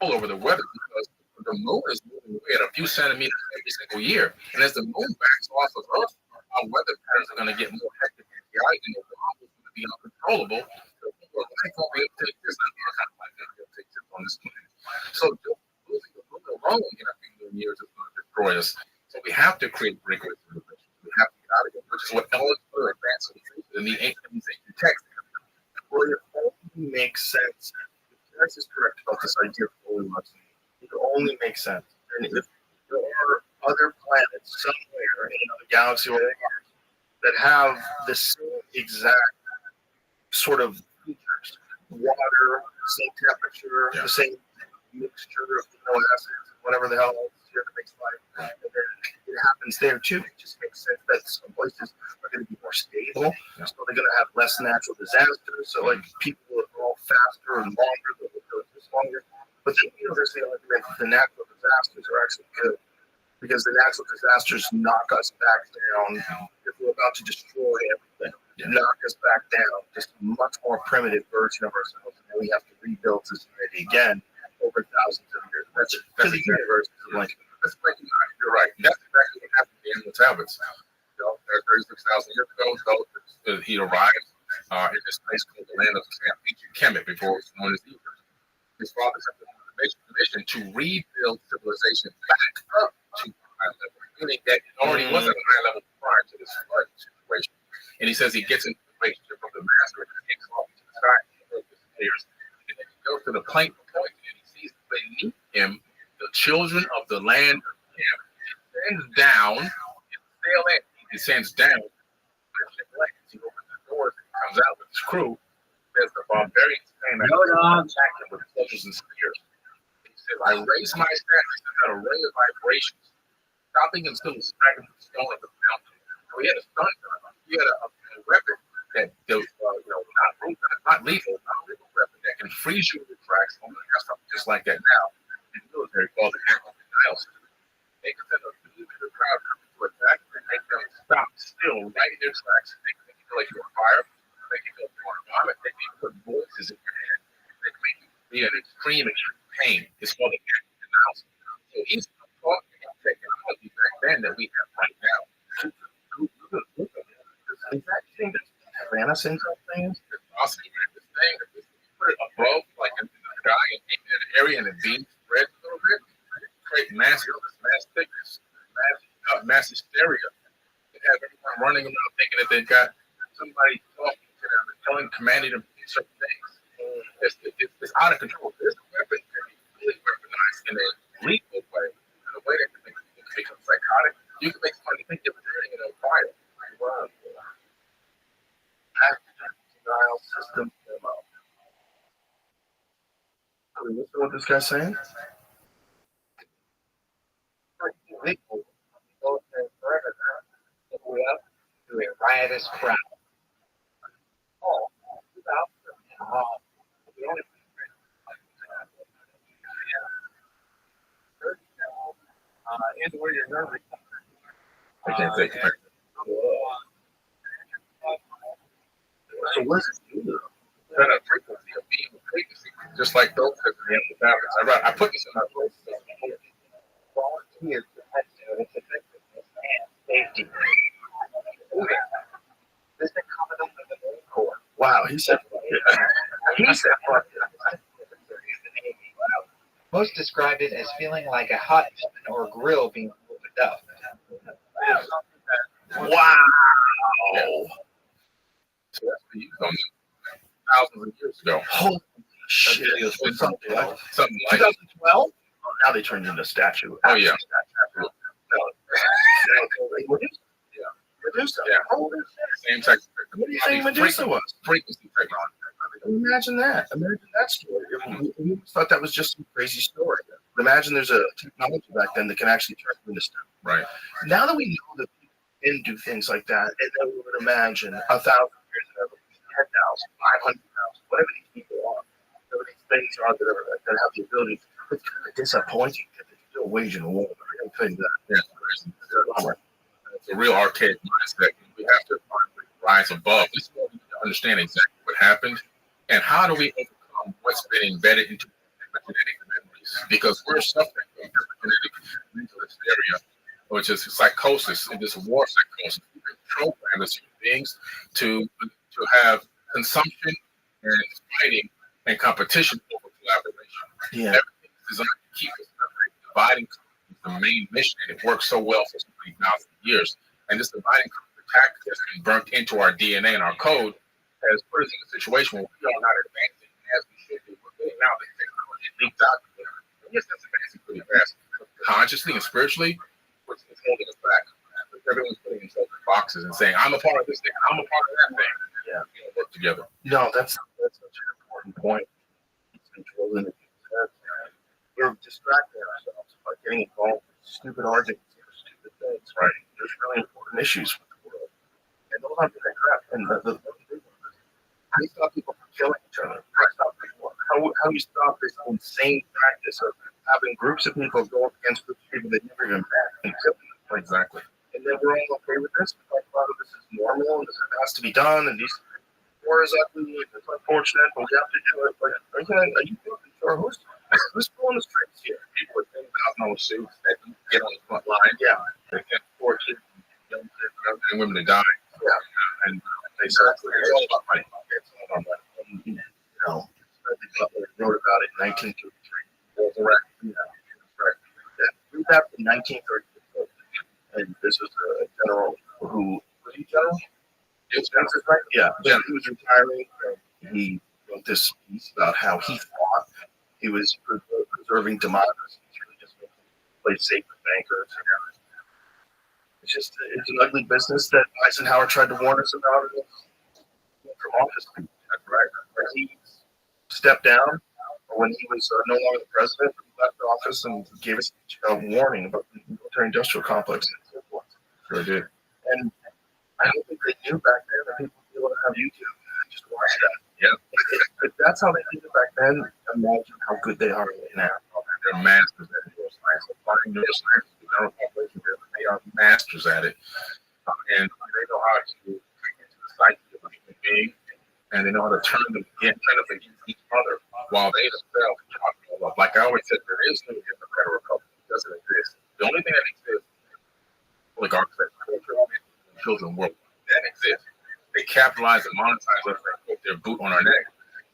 All over the weather because the moon is moving away at a few centimeters every single year. And as the moon backs off of Earth, our weather patterns are going to get more hectic and chaotic, and the world is going to be uncontrollable. So people are like, oh, we'll take this, and I'm kind of like, we'll take this on this planet. So just losing the moon alone in a few million years is going to destroy us. So we have to create rigorous regulations. We have to get out of it, which is what all other advanced civilizations in the ancient texts. Where it only makes sense. That's is correct about this idea of holy months. It only makes sense. And if there are other planets somewhere in another galaxy or Mars that have the same exact sort of features, water, same temperature, the same mixture of amino acids, whatever the hell else here that makes life, and then it happens there too. It just makes sense that some places are going to be more stable, so they're going to have less natural disasters. So like people will grow faster and longer, they'll go just longer. But then there's the argument that the natural disasters are actually good because the natural disasters knock us back down. If we're about to destroy everything, knock us back down, just a much more primitive version of ourselves, and then we have to rebuild society again over thousands of years. That's the universe. Like, you're right. That's exactly what happened to the animal tablets. 36,000 years ago, he arrived in this place called the land of ancient Kemet before it was known as Egypt. His father sent him on a mission to rebuild civilization back up to a high level, meaning that it already was at a high level prior to this flood situation. And he says he gets into the relationship of the master and takes off to the side and disappears. And then he goes to the plankton point and he sees beneath him the children of the land of Kemet. descends down, sail in. He descends down. He opens the doors and comes out with his crew. There's the barbarians saying that attack him with sledges and spears. He said, I raised my staff to that array of vibrations, stopping him still striking the stone of the mountain. So he had a stun gun. He had a weapon that was, not lethal weapon that can freeze you with tracks. Only have something just like that now in the military called the active denial system. They can send a millimeter crowd coming to attack and make them stop still right in their tracks. They can make you feel like you're on fire. They can feel like you want to vomit. They can put voices in your head. They can make you be in extreme pain. It's called the active denial system. So he's talking about technology back then that we have right now. Is that thing that Atlanta sends out things? It's awesome, man. This thing, if you put it above, like in the sky, and aim at an area and the beam spreads a little bit, create mass illness, mass thickness, mass hysteria. They have everyone running around thinking that they've got somebody talking to them and commanding them to do certain things. It's out of control. This weapon can be really weaponized in a lethal way, in a way that can make people become psychotic. You can make somebody think they're turning it on fire. Wow. Active denial system demo. Are we listening to what this guy's saying? To a riotous crowd. Oh, the only and where you're nervous. I can't take it. So what does it do? Set a frequency, a beam of frequency, just like those at the end of the tablets. I put this in my book. Volunteers to test its effectiveness and safety. This is coming up in the Marine Corps. Wow, he said fuck it. Most described it as feeling like a hot oven or grill being opened up. Wow. So that's been used on thousands of years ago. Holy shit. Something like that. 2012? Oh, now they turned into a statue. Oh, yeah. Medusa. Yeah. Holy shit. Same type of What do you think Medusa was? frequency technology. Imagine that. Imagine that story. We thought that was just some crazy story. Imagine there's a technology back then that can actually turn into stuff. Right. Now that we know that people can do things like that, and then we would imagine 1,000 years ago, 10,000, 500,000, whatever these people are, whatever these things are that have the ability. It's kind of disappointing that they're still waging a war. I can tell you that. Yeah. It's a real archaic mindset. We have to rise above. This is what we need to understand exactly what happened and how do we overcome what's been embedded into epigenetic memories. Because we're suffering from epigenetic mental hysteria, which is psychosis, and this war psychosis. We've been programmed as human beings to have consumption and fighting and competition over collaboration. Yeah. Everything is designed to keep us separated. Dividing is the main mission, and it works so well for so many thousands of years. And this dividing tactic has been burnt into our DNA and our code has put us in a situation where we are not advancing as we should be. We're getting out the technology leaked out. Yes, that's advancing pretty fast. Consciously and spiritually, it's holding us back. Everyone's putting themselves in boxes and saying, I'm a part of this thing, I'm a part of that thing. Yeah. Work together. No, that's such an important point. We're distracting ourselves by getting involved in stupid arguments or stupid things, right? There's really important issues with the world. And those aren't the crap. And the how do you stop people from killing each other? How do you stop this insane practice of having groups of people go up against groups of people that never even met and kill them? Exactly. And then we're all okay with this. We talk about it, this is normal and this has to be done, and these war is ugly, and it's unfortunate, but we have to do it. Like, are you sure who's pulling the strings here? People with $10,000 suits that get on the front line. Yeah. They can't afford kids, young kids, and women to die. Yeah. And they said it's all about money. It's all about money. And, Butler wrote about it in 1933. That's correct. Yeah. Right. Read that in 1933. And this was a general who was he general? It's Right? Yeah. He was retiring. He wrote this piece about how he thought he was preserving democracy. He just made the place safe for bankers. It's an ugly business that Eisenhower tried to warn us about from office. That's right. When he stepped down, or when he was no longer the president, he left office and gave us a warning about the military-industrial complex. Sure did. And I don't think they knew back then that people would be able to have YouTube and just watch that. Yeah. If that's how they did it back then, imagine how good they are right now. They're masters at neuroscience. Applying neuroscience to the general population, they are masters at it. And they know how to creep into the psyche of a human being, and they know how to turn them against each other while they themselves are. Like I always said, there is no federal republic. It doesn't exist. The only thing that exists is oligarchs that control children world. That exists. They capitalize and monetize us and put their boot on our neck.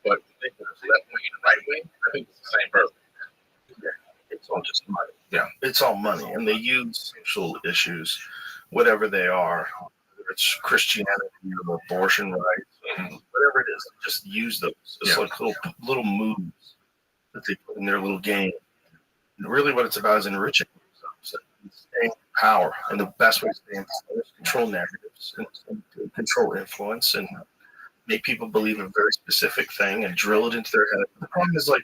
But I think it's left wing and right wing, I think it's the same person. It's all just money. Yeah, it's all money, and they use social issues, whatever they are, whether it's Christianity or abortion rights, whatever it is. Just use those. It's like little moves that they put in their little game. And really, what it's about is enriching themselves, and staying in power. And the best way to stay in power is control narratives and control influence and make people believe a very specific thing and drill it into their head. The problem is, like,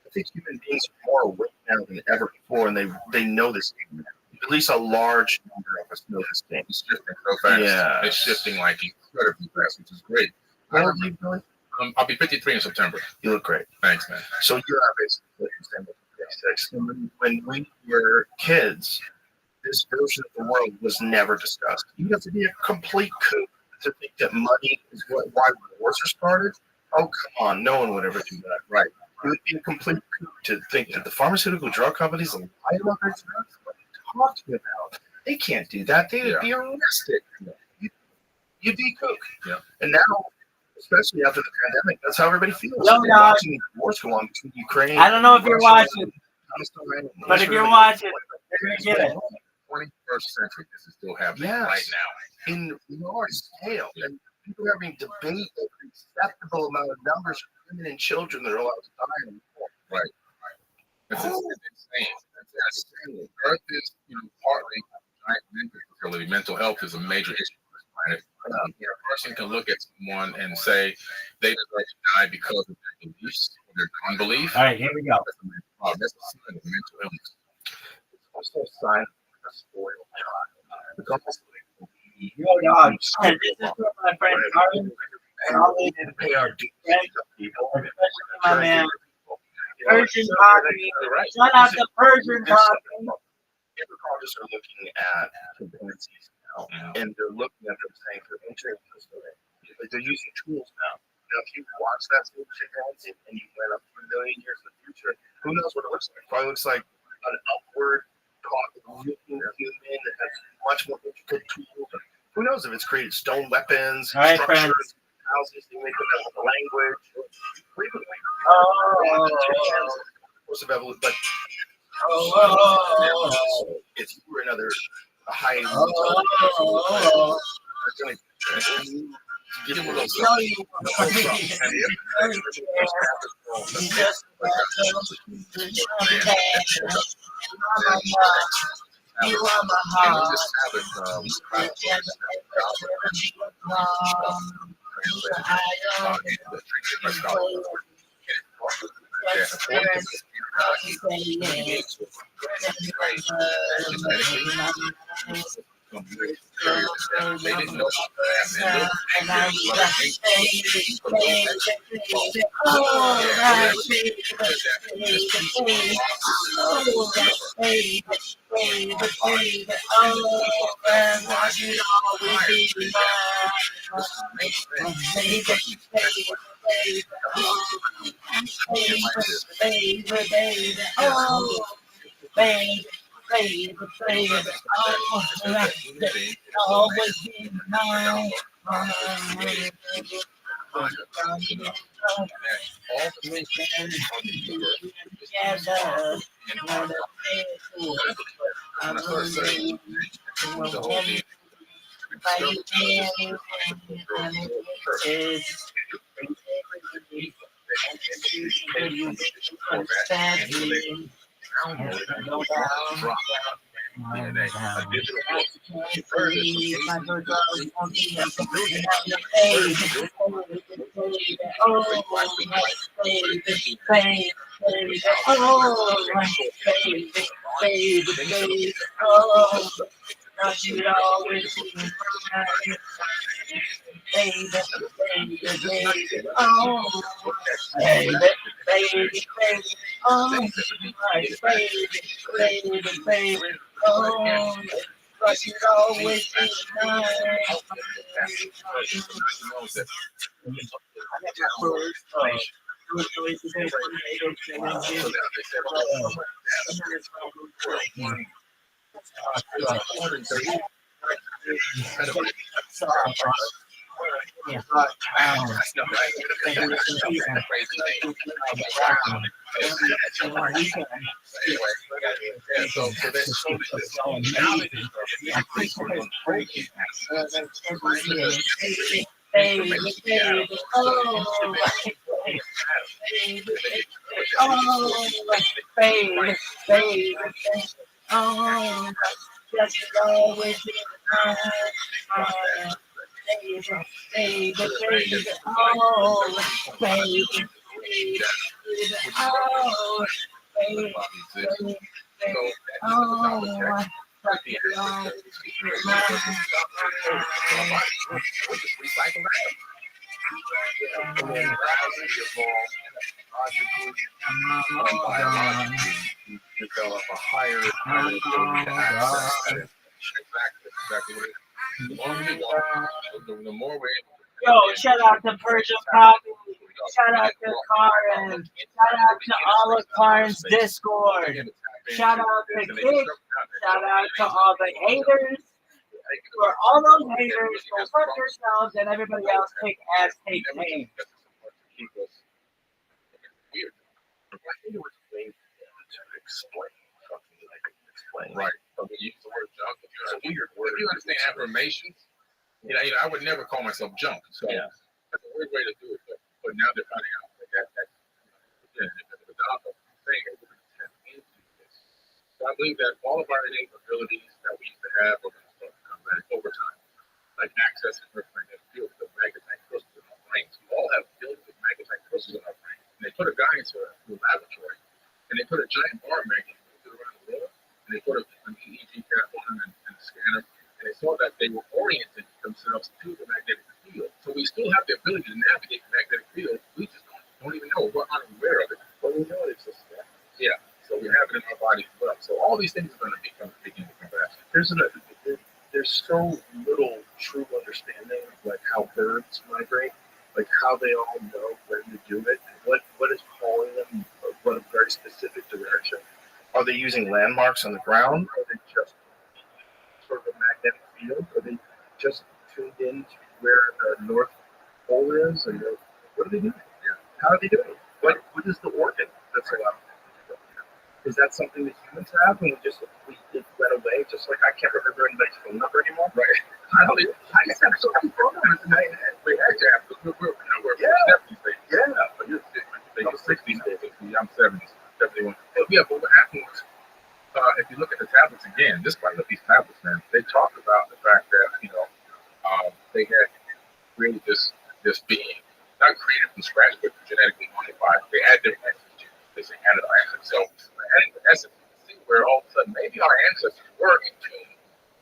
I think human beings are more awake now than ever before, and they know this game. At least a large number of us know this game. It's shifting so fast. Yeah. It's shifting like incredibly fast, which is great. How old are you, Billy? I'll be 53 in September. You look great. Thanks, man. So you're basically the same as 56. When we were kids, this version of the world was never discussed. You have to be a complete kook to think that money is why wars are started. Oh, come on. No one would ever do that. Right. It would be a complete kook to think that the pharmaceutical drug companies lie about their drugs. What are you talking about? They can't do that. They would be arrested. You'd be a kook. Yeah. And now, especially after the pandemic, that's how everybody feels. Hello, They're dog. watching these wars go on between Ukraine. I don't know if you're Russia, watching, Palestine, but if Israel. you're watching, you're gonna get it. 21st century, this is still happening Yes. right now. In large scale. And people are having debate over an acceptable amount of numbers of women and children that are allowed to die in war. Right. It's insane. It's insane. Earth is, partly a giant mental facility. Mental health is a major issue on this planet. A person can look at someone and say they deserve to die because of their beliefs or their unbelief. All right, here we go. That's a sign of mental illness. It's also a sign of a spoiled child. It's almost like Yo, dog. This is from my friend Carmen. we didn't pay our dues to people. Especially my man, Persian Coffee. Shout out to Persian Coffee. Anthropologists are looking at chimpanzees now, and they're looking at them saying they're entering this way. Like, they're using tools now. Now, if you watch that same chimpanzee and you went up for a million years in the future, who knows what it looks like? Probably looks like an upward looking human that has much more intricate tools. Who knows if it's created stone weapons, All right, structures, friends. houses, they make them up with language. Course of evolution, but if you were another high, give them a little You are my heart. Always be mine. Develop a higher ability to access that information. Exactly what it is. The more we want, the more we're able to. Yo, shout out to Persian Poppy. Shout out to Karen. Shout out to all of Karen's Discord. Shout out to Kick. Shout out to all the haters. For all those haters, go fuck yourselves and everybody else kick ass, take pain. Weird. I think it was a way to explain something that I couldn't explain. Right. But we use the word junk. It's a weird word. If you understand affirmations, I would never call myself junk. So that's a weird way to do it. But now they're finding out that the doctor saying it, we're going to tap into this. So I believe that all of our innate abilities that we used to have are going to start to come back over time. Like accessing electromagnetic fields of magnetite crystals in our brains. We all have billions of magnetite crystals in our brains. And they put a guy into a laboratory, and they put a giant bar magnet around the world, and they put an EEG cap on and a scanner, and they saw that they were oriented themselves to the magnetic field. So we still have the ability to navigate the magnetic field. We just don't even know. We're unaware of it. But we know it's just that. Yeah. So we have it in our body as well. So all these things are going to begin to come back. There's so little true understanding of like how birds migrate, like how they all know when to do it, what is calling them, what a very specific direction. Are they using landmarks on the ground? Are they just sort of a magnetic field? Are they just tuned in to where the North Pole is? And what are they doing? Yeah. How are they doing it? What is the organ that's allowed them to do it? Is that something that humans have and it went away? Just like I can't remember anybody's phone number anymore. Right. I just have so many phone numbers in my head. We had to have, we're 70s, baby. Yeah. But you're 60s, I'm 70s, 71. Yeah, but what happened was, if you look at the tablets again, despite these tablets, man, they talk about the fact that, they had created this being, not created from scratch, but genetically modified. They had their ancestors. They say added our ancestors. So adding the essence, see where all of a sudden maybe our ancestors were in tune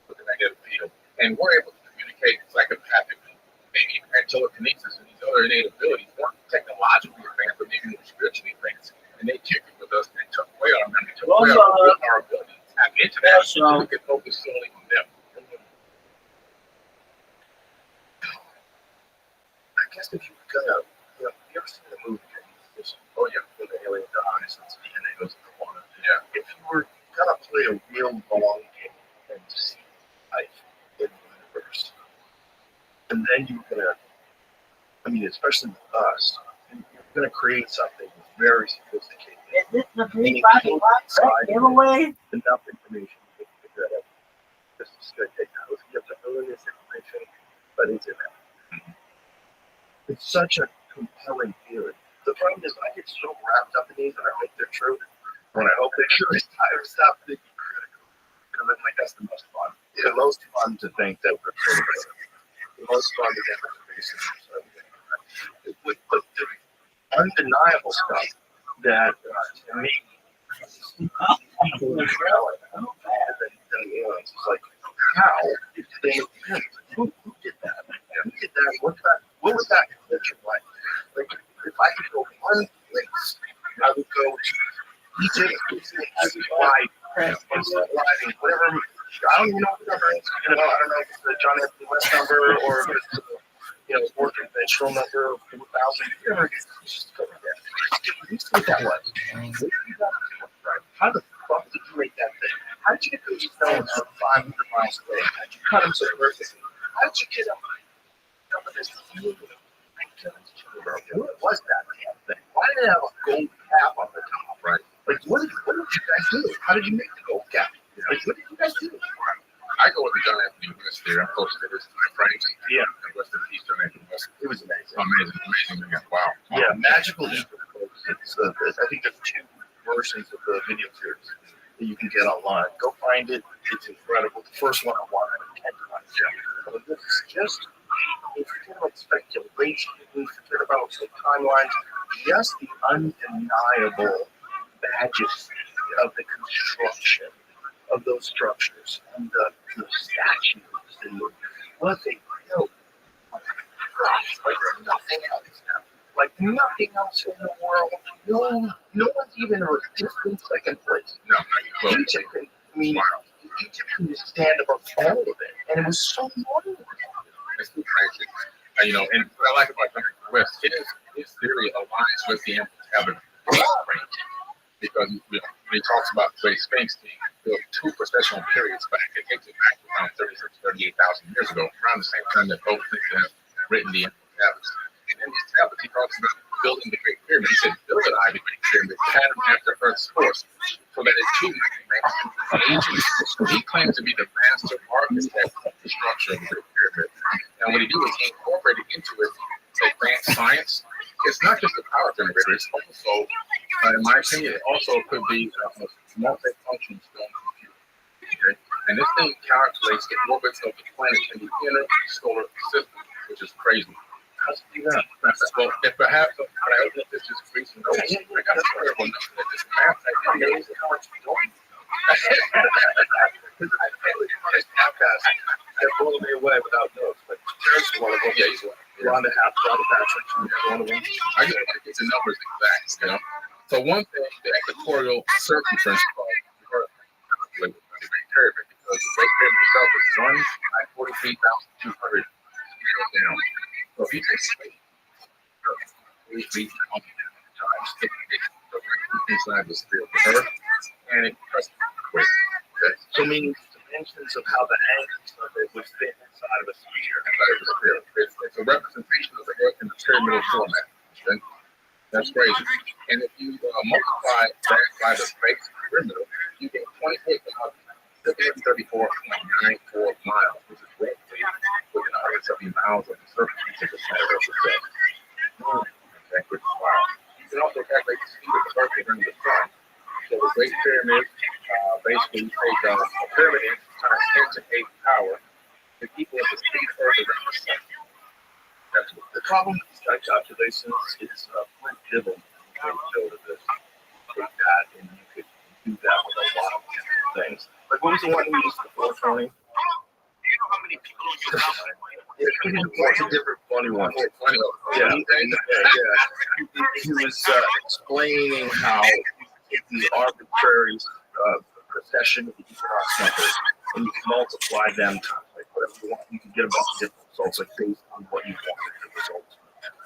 with the magnetic field, and we're able to communicate psychopathically. Maybe even had telekinesis and these other innate abilities weren't technologically advanced, but maybe more spiritually advanced. And they tinkered with us and took away our memory, took away our ability to tap into that so we could focus solely on them. I guess if you were gonna, you ever seen the movie? When the alien dies and the DNA goes in the water. Yeah. If you were gonna play a real long game and see life in the universe, and then you were gonna, especially with us, you're gonna create something very sophisticated. Is this the free body box giveaway? Enough information to figure that out. This is gonna take time. You have to own this information, but it's in there. It's such a compelling theory. The problem is I get so wrapped up in these and I hope they're true. When I hope they're true, it's time to stop thinking critical. like that's the most fun. The most fun to think that we're sort of the most fun to get with the undeniable stuff that to me than aliens. It's like, how did they invent? Who did that? Who did that? What was that culture like? Like, if I could go one place, I would go to Egypt, whatever. I don't even know what the number is. I don't know if it's the John Anthony West number or if it's the more conventional number of 4,000. Whatever it is, just go there. You see that was. How the fuck did you make that thing? How did you get those stones from 500 miles away? How did you cut them so perfectly? How did you get them? What was that damn thing? Why did it have a gold cap on the top? Right. Like, what did you guys do? How did you make the gold cap? Like, what did you guys do? I go with the John Anthony West there. I'm close to this time frame. Yeah. And Western East John Anthony West. It was amazing. Amazing. Wow. Yeah, Magical Eagle. I think there's 2 versions of the video series that you can get online. Go find it. It's incredible. The first one I wanted 10 times. Yeah. But this is just, if you forget about speculation, if you forget about the timelines, just the undeniable majesty of the construction of those structures and the statues and what they built. Like nothing else. Like nothing else in the world. No one's even a distant second place. No. Egypt can stand above all of it, and it was so wonderful. It's too crazy. And what I like about John Anthony West, his theory aligns with the habit range. Because when he talks about the Sphinx being built 2 processional periods back, it takes it back to around 38,000 years ago, around the same time that both things have written the tablets. And in these tablets, he talks about building the Great Pyramid. He said, build an ivy Great Pyramid, pattern after Earth's course, so that it too may remain ancient. So he claims to be the master architect of the structure of the Great Pyramid. And what he did was he incorporated into it advanced science. It's not just a power generator, it's also, in my opinion, it also could be a multi-function stone computer. Okay? And this thing calculates the orbits of the planet in the inner solar system, which is crazy. How's it do that? Well, if perhaps this is recent, I got a terrible number that this math I know how much we're doing. I really want this podcast. They're blowing me away without notes, but there's one of them. Yeah, he's one. Rhonda Patrick, one of them. I get the numbers exact, So one thing, the equatorial circumference with the Great Pyramid, because the Great Pyramid itself is 143,200 meters down. So if you take 3 feet times inside the sphere of the Earth, and it presses the earth. Okay? So meaning dimensions of how the angles of it would fit inside of a sphere. It's a representation of the Earth in the pyramidal format. Okay? That's crazy. And if you multiply that by the base pyramidal, you get 28,734.94 miles, which is roughly within 170 miles of the surface of the center of the sun. Okay, which is wild. You can also calculate the speed of the Earth around the sun. So the Great Pyramid, basically you take a pyramid times 10 to the 8th power to equal the speed of Earth around the sun. That's what The problem with these type calculations is Flint Dibble showed this with that, and you could do that with a lot of different things. Like, what was the one we used before, Tony? Do you know how many people use that? It's a different funny one. Yeah. He was explaining how the arbitrary procession of the equinox numbers, and you can multiply them times like whatever you want. You can get a bunch of different results, like based on what you wanted the results,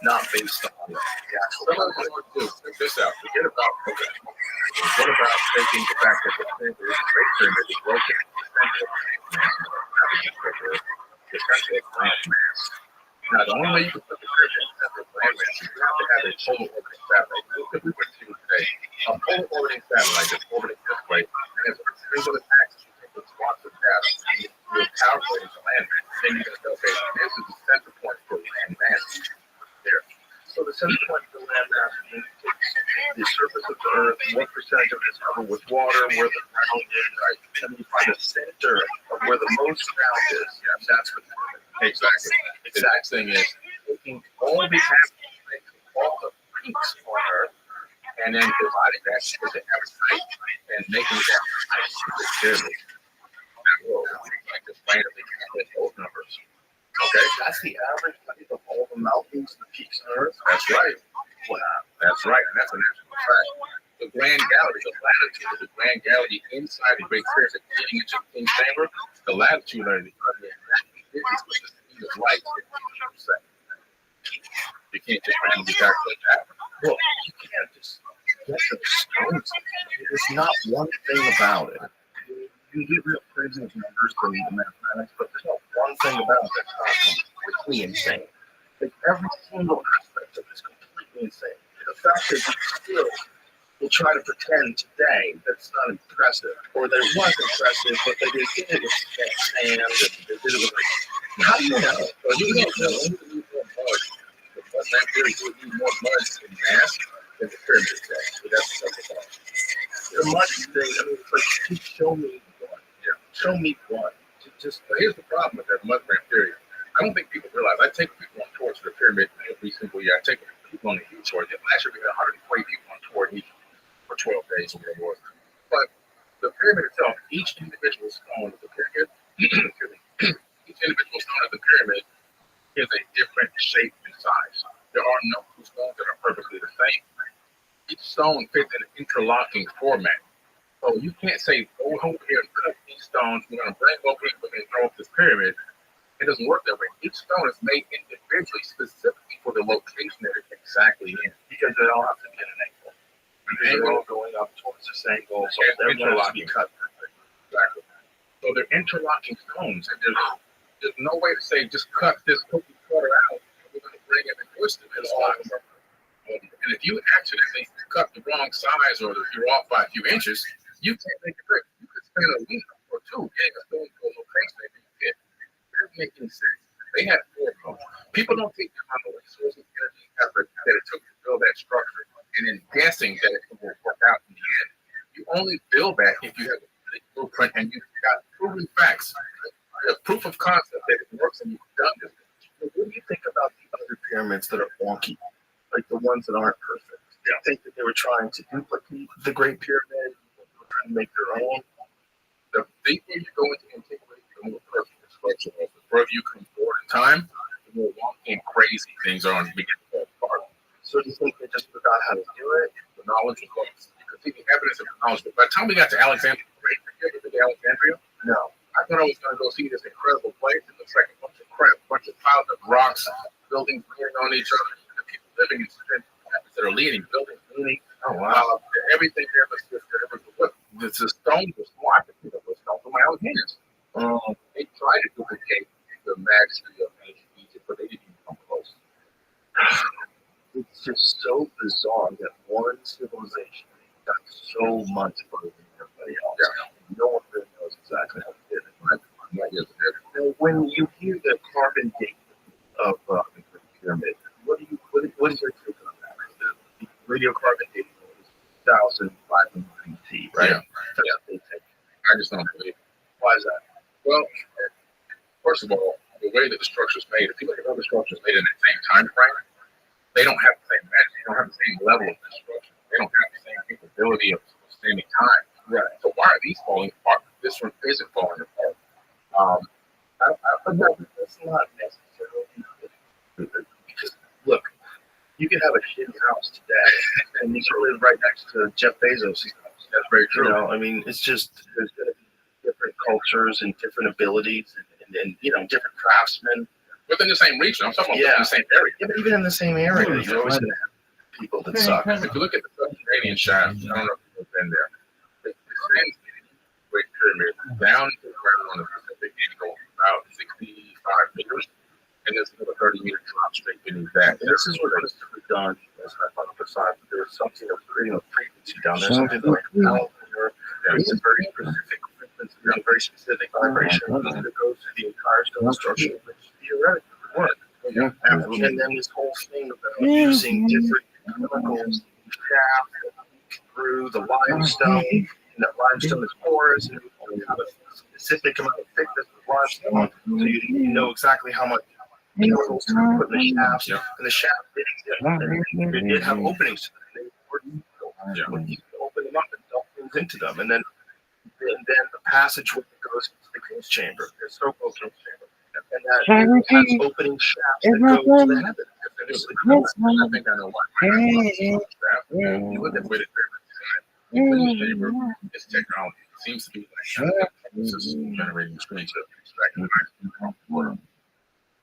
not based on the actual. Check this out. Forget about programming. What about taking the fact that the Great Pyramid is broken in the center of land mass? Now, the only way you can put the pyramid in the center of land mass is you have to have a total orbiting satellite. Look at we went to today. A total orbiting satellite that's orbiting this way, and it's a single axis. You take the swaths of data, and you're calculating the land mass. Then you're going to say, okay, this is the center point for land mass there. So the center point of the land mass takes the surface of the Earth, what percentage of it is covered with water, where the ground is, right? And you find the center most around this. Yeah, that's what. Exactly. The next thing is taking all the aspects, all the peaks on Earth, and then dividing that with the average height and making that height the pyramid. Like just randomly calculate those numbers. Okay, that's the average height of all the mountains, the peaks on Earth. That's right. Wow. That's right, and that's an actual fact. The Grand Gallery, the latitude of the Grand Gallery inside the Great Pyramid, leading into the King's Chamber, the latitude of the is with the speed of light. You can't just randomly calculate that. Well, you can't just get the stones. There's not one thing about it. You can get real crazy with numbers and the mathematics, but there's not one thing about it that's not completely insane. Like every single aspect of it is completely insane. The fact that we still will try to pretend today that's not impressive, or that it was impressive, but they did it with sand and they did it with like, how do you know? Well, you don't know. The mud man theory would need more mud in mass than the pyramid itself. So that's about. The mud thing, I mean, it's like, just show me one. Yeah. Show me one. But here's the problem with that mud man theory. I don't think people realize. I take people on tours to the pyramid every single year. I take people on the huge tour. Last year we had 140 people on tour in Egypt for 12 days or whatever it was. But the pyramid itself, each individual stone of the pyramid, each individual stone of the pyramid is a different shape and size. There are no two stones that are perfectly the same. Each stone fits in an interlocking format. So you can't say, go over here and cut these stones. We're going to bring over here and throw up this pyramid. It doesn't work that way. Each stone is made individually, specifically for the location that it's exactly in. Because they all have to be at an angle. They're all going up towards this angle, so they're going to be cut. Exactly. So they're interlocking stones, and there's no way to say just cut this cookie cutter out. We're going to bring it and twist it. It's not. And if you accidentally cut the wrong size or if you're off by a few inches, you can't make it work. You could spend a week or two getting a stone to a location that you fit. It doesn't make any sense. They had 4 of them. People don't take the amount of resources, energy, effort that it took to build that structure, and then guessing that it will work out in the end. You only build that if you have a complete blueprint and you've got proven facts, a proof of concept that it works and you've done this. What do you think about the other pyramids that are wonky, like the ones that aren't perfect? I think that they were trying to duplicate the Great Pyramid, they were trying to make their own. The deeper you go into antiquity, the more perfect the structure is. The further you come forward in time, the more wonky and crazy things are, and you begin to fall apart. So do you think they just forgot how to do it? The knowledge was lost. You could see the evidence of the knowledge. But by the time we got to Alexandria the Great, have you ever been to Alexandria? No. I thought I was going to go see this incredible place. It looks like a bunch of crap, a bunch of piled up rocks, buildings leaning on each other, the people living in that are leaning, buildings leaning. Oh, wow. Everything there was just, the stone was more, I could see the stone from my own hands. They tried to duplicate the mastery of ancient Egypt, but they didn't even come close. It's just so bizarre that one civilization got so much further than everybody else. Yeah. No one really knows exactly how to do it. Now, when you hear the carbon date of the Great Pyramid, what is your take on that? The radiocarbon date is 1,500 BC, right? Yeah. I just don't believe it. Why is that? Well, first of all, the way that the structure is made, if you look at other structures made in the same time frame, they don't have the same magic. They don't have the same level of construction. They don't have the same capability of standing time. Right. So why are these falling apart? This one isn't falling apart. No, that's not necessarily because look, you can have a shitty house today, and you can live right next to Jeff Bezos' house. That's very true. You know, I mean, it's just there's going to be different cultures and different abilities, and you know, different craftsmen within the same region. I'm talking about within the same area. Yeah, but even in the same area, you're always going to have people that suck. If you look at the subterranean shaft, I don't know if you've been there. It sends the Great Pyramid down to the ground on the Pacific angle about 65 meters, and there's another 30-meter drop straight beneath that. And this is what was done as hypothesized. There was something that was creating a frequency down there, something like it's a very specific frequency, very specific vibration that goes through the entire stone structure, which theoretically would work. Yeah. And then this whole thing about using different chemicals through the limestone, and that limestone is porous, and you have a specific amount of thickness of limestone, so you know exactly how much minerals to put in the shafts. Yeah. And the shaft did exist. And they did have openings. They were Yeah. when you open them up and dump things into them, and then the passageway goes into the cruise chamber, the stokehold cruise chamber, and that has opening shafts that go to the heaven. I think I know why. You look at where the cruise chamber is technology. It seems to be like this is generating screens to extract water.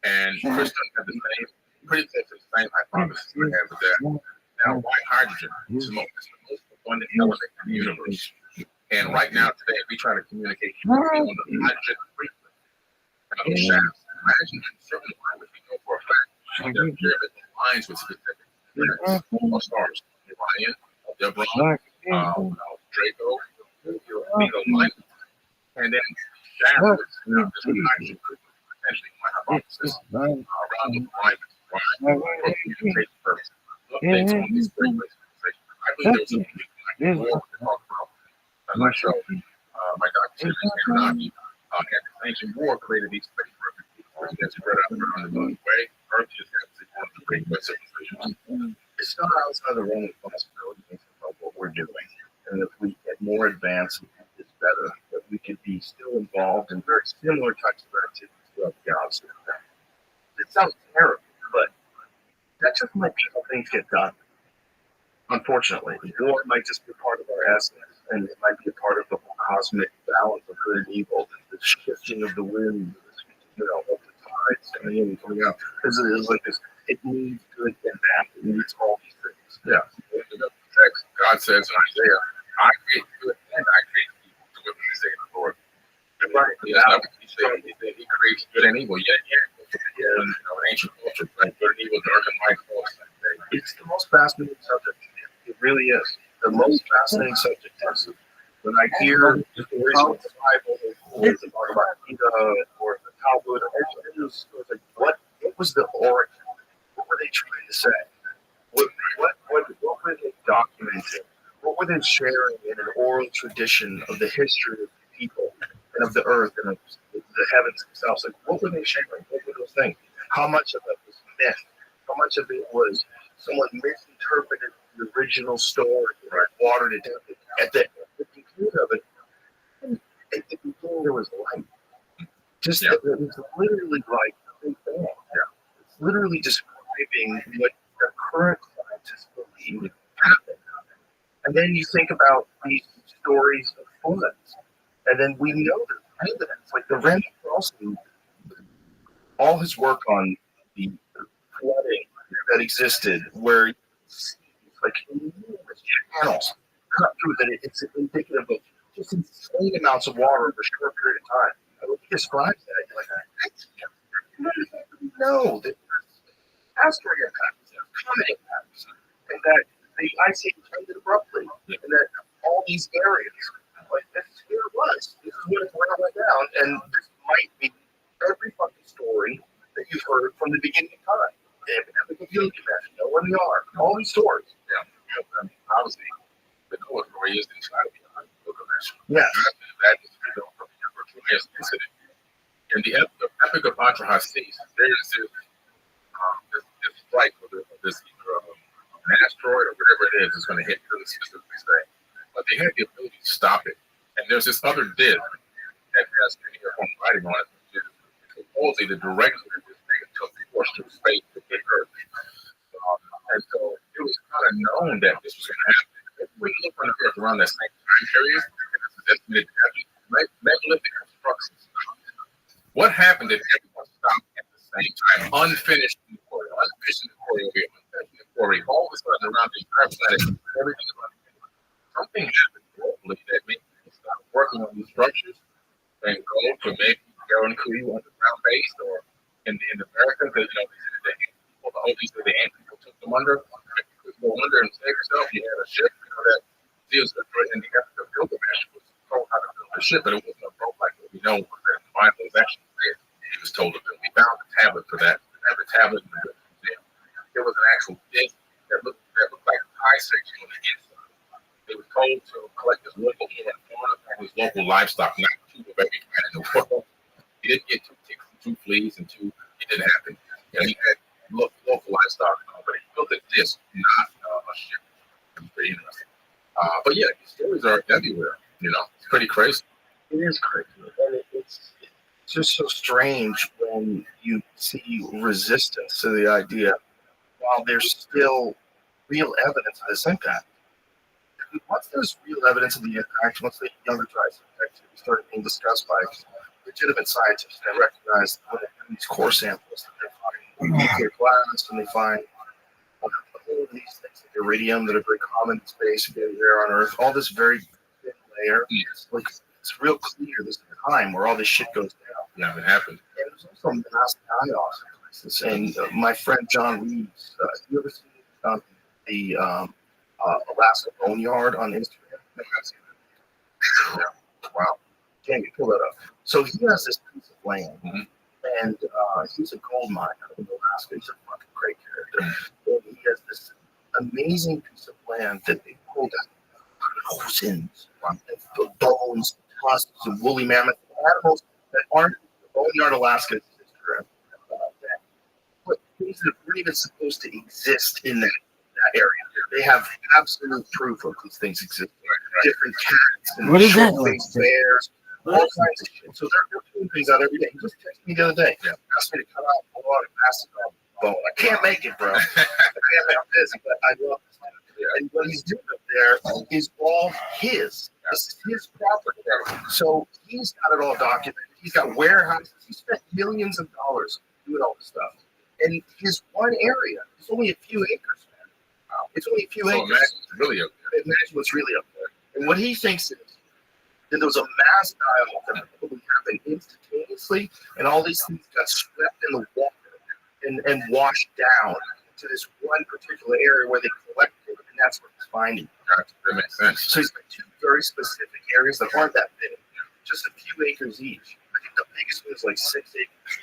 And Kristen had the same, pretty close to the same hypothesis I had with that. Now, white hydrogen is the most abundant element in the universe. And right now, today, we try to communicate on the hydrogen frequency. Now, those shafts, imagine certain lines we know for a fact that pyramid lines with specific planets or stars. Orion, Deborah, Draco, lines. And then shafts with this hydrogen frequency, essentially my hypothesis, around the alignment. For communication purposes. Updates on these frequencies. I believe there was something more to talk about. On my show, my doctor, Rabbi, and the ancient war created these space refugees that spread out around the Milky Way. Earth just happens to be one of the great wet civilizations. It's not outside the realm of possibility of what we're doing. And if we get more advanced, it's better. That we could be still involved in very similar types of activities throughout the galaxy. It sounds terrible, but that just might be how things get done. Unfortunately, war might just be part of our essence, and it might be a part of the whole cosmic balance of good and evil, the shifting of the wind, of the tides coming in and coming out. Because it is like this, it needs good and bad. It needs all these things. Yeah. God says in Isaiah, I create good and I create evil to live in the state of the Lord. Right. He said he creates good and evil. In ancient culture, right? Good and evil, dark and light, all the same thing. It's the most fascinating subject. It really is. The most fascinating subject is when I hear stories of the Bible or the Bhagavad Gita or the Talmud, it was like, what was the origin? What were they trying to say? What were they documenting? What were they sharing in an oral tradition of the history of the people and of the earth and of the heavens themselves? Like, what were they sharing? What were those things? How much of it was myth? How much of it was someone misinterpreted the original story, right? Watered it down. At the conclusion of it, at the beginning there was light. Just it was literally like Big Bang. It's literally describing what the current scientists believe happened. And then you think about these stories of floods, and then we know there's evidence. Like the Randall Carlson, all his work on the flooding that existed, where like enormous channels cut through that it's indicative of just insane amounts of water over a short period of time. And when he describes that, you're like, no, that asteroid impacts, comet impacts, and that the ice age ended abruptly, and that all these areas, like this is where it was. This is where it went down, and this might be every fucking story that you've heard from the beginning of time. Epic of Gilgamesh, know where they are. All these stories. Yeah. Obviously, the Noah story is inside of the Gilgamesh. Yes. That is the Troy's incident. In the Epic of Atrahasis, there is this strike of this an asteroid or whatever it is going to hit to the specifically say. But they had the ability to stop it. And there's this other disk that has uniform writing on it, which is supposedly the direction of this thing took force through space to hit Earth. And so it was kind of known that this was going to happen. When you look on the Earth around that same time period, and this is estimated to have megalithic constructions. What happened if everyone stopped at the same time? Unfinished inquiry, all of a sudden around the entire planet, everything is unfinished. Something happened globally that made people stop working on these structures and go to maybe Aaron Crew underground base or in America, because the ant people took them under. You go under and save yourself. You had a ship, that deals with it. And the Epic of Gilgamesh was told how to build a ship, but it wasn't a boat like what we know. The Bible is actually said he was told to build. We found the tablet for that. Every tablet in the museum. There was an actual disc that looked like a pie section on the inside. They were told to collect his local flora and fauna and his local livestock, not two of every kind in the world. He didn't say 2 ticks, 2 fleas, and 2. It didn't happen. You know, he had local livestock, but he built it this, not a ship. It's pretty interesting. But yeah, these stories are everywhere. You know, it's pretty crazy. It is crazy, and it's just so strange when you see resistance to the idea while there's still real evidence of this impact. Once there's real evidence of the impact, once the younger tribes activity started being discussed by legitimate scientists that recognize when they do these core samples that they find nuclear glass and they find all of these things like iridium that are very common in space and very rare on Earth, all this very thin layer. Like, it's real clear this time where all this shit goes down. Yeah, it happened. And there's also mass die-offs in places. And my friend John Reeves, you ever seen the Alaska Boneyard on Instagram? Yeah. Wow. Can't you pull that up? So he has this piece of land, and he's a gold miner in Alaska. He's a fucking great character. And he has this amazing piece of land that they pulled out thousands of bones, tusks, and woolly mammoth animals that aren't Boneyard, Alaska. But things that aren't even supposed to exist in that area. They have absolute proof of these things exist. Different cats and What is that? short-faced bears, all kinds of shit. So they're putting things out every day. He just texted me the other day. Asked me to cut out a lot of mastodon bone. I can't make it, bro. I can't make this, but I love this. And what he's doing up there is all his. This is his property. So he's got it all documented. He's got warehouses. He spent millions of dollars doing all this stuff. And his one area is only a few acres, man. It's only a few acres. Imagine what's really up there. Imagine what's really up there. And what he thinks is that there was a mass die-off that probably happened instantaneously, and all these things got swept in the water and washed down to this one particular area where they collected, and that's what he's finding. That makes sense. So he's got 2 very specific areas that aren't that big, just a few acres each. I think the biggest one is like 6 acres.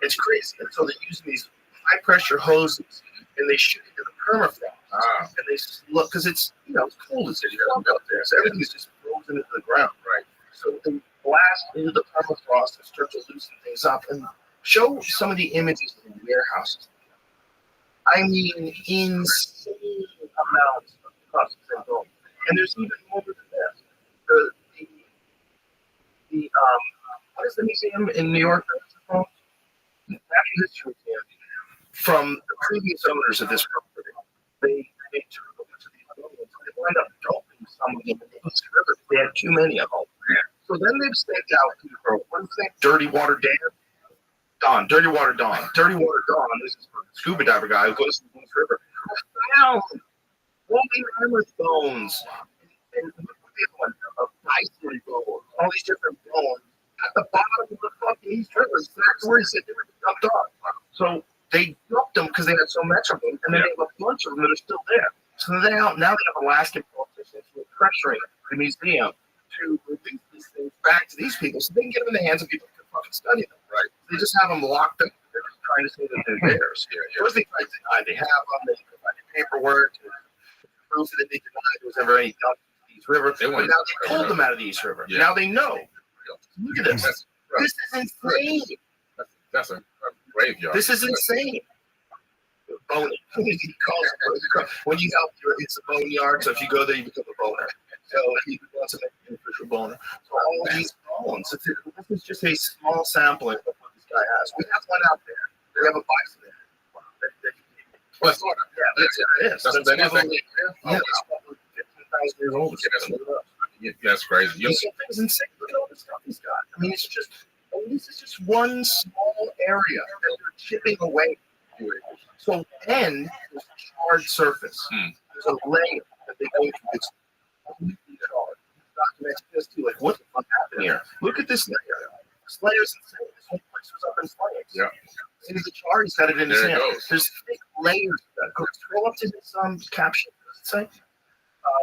It's crazy. And so they're using these high-pressure hoses, and they shoot into the permafrost. And they look, because it's, it's cold as hell out there, so everything's just frozen into the ground. Right. So they blast into the permafrost and start to loosen things up and show some of the images of the warehouses. I mean, insane amounts of tusks and bones. And there's even more than this. What is the museum in New York? Natural History Museum. From the previous owners of this property, they took a bunch of these bones. They wound up dumping some of them in the East River. They had too many of them. So then they've staked out people. What is that? Dirty Water Dawn. Dirty Water Dawn. Dirty Water Dawn. This is a scuba diver guy who goes to the East River. Found woolly mammoth bones and of bison bones. All these different bones at the bottom of the fucking East River. That's where he said they were dumped off. So they dumped them because they had so much of them, and then they have a bunch of them that are still there. So now they have Alaskan politicians who are pressuring the museum to release these things back to these people so they can get them in the hands of people who can fucking study them. Right. They just have them locked up. They're just trying to say that they're theirs. First they try to deny they have them. They provide paperwork to proof that they denied there was ever any dump in the East River. But now they pulled them out of the East River. Yeah. Now they know. Look at this. This is insane. That's a graveyard. This is insane. Boning. He calls it, when you help, it's a boneyard. So if you go there, you become a boner. So he wants to make an official boner. So all these bones. This is just a small sampling of what this guy has. We have one out there. We have a bison there. Well, sort of. Yeah, that's That's probably 15,000 years old. That's crazy. This thing's insane. Look at all the stuff he's got. I mean, this is just one small area that they're chipping away. So then there's a charred surface. There's a layer that they go through. It's completely charred. Documents this too. Like, what the fuck happened here? Look at this layer. This layer's insane. This whole place was up in flames. Yeah. See the char? He's got it in his hand. There's thick layers of that. Go scroll up to his caption. Does it say?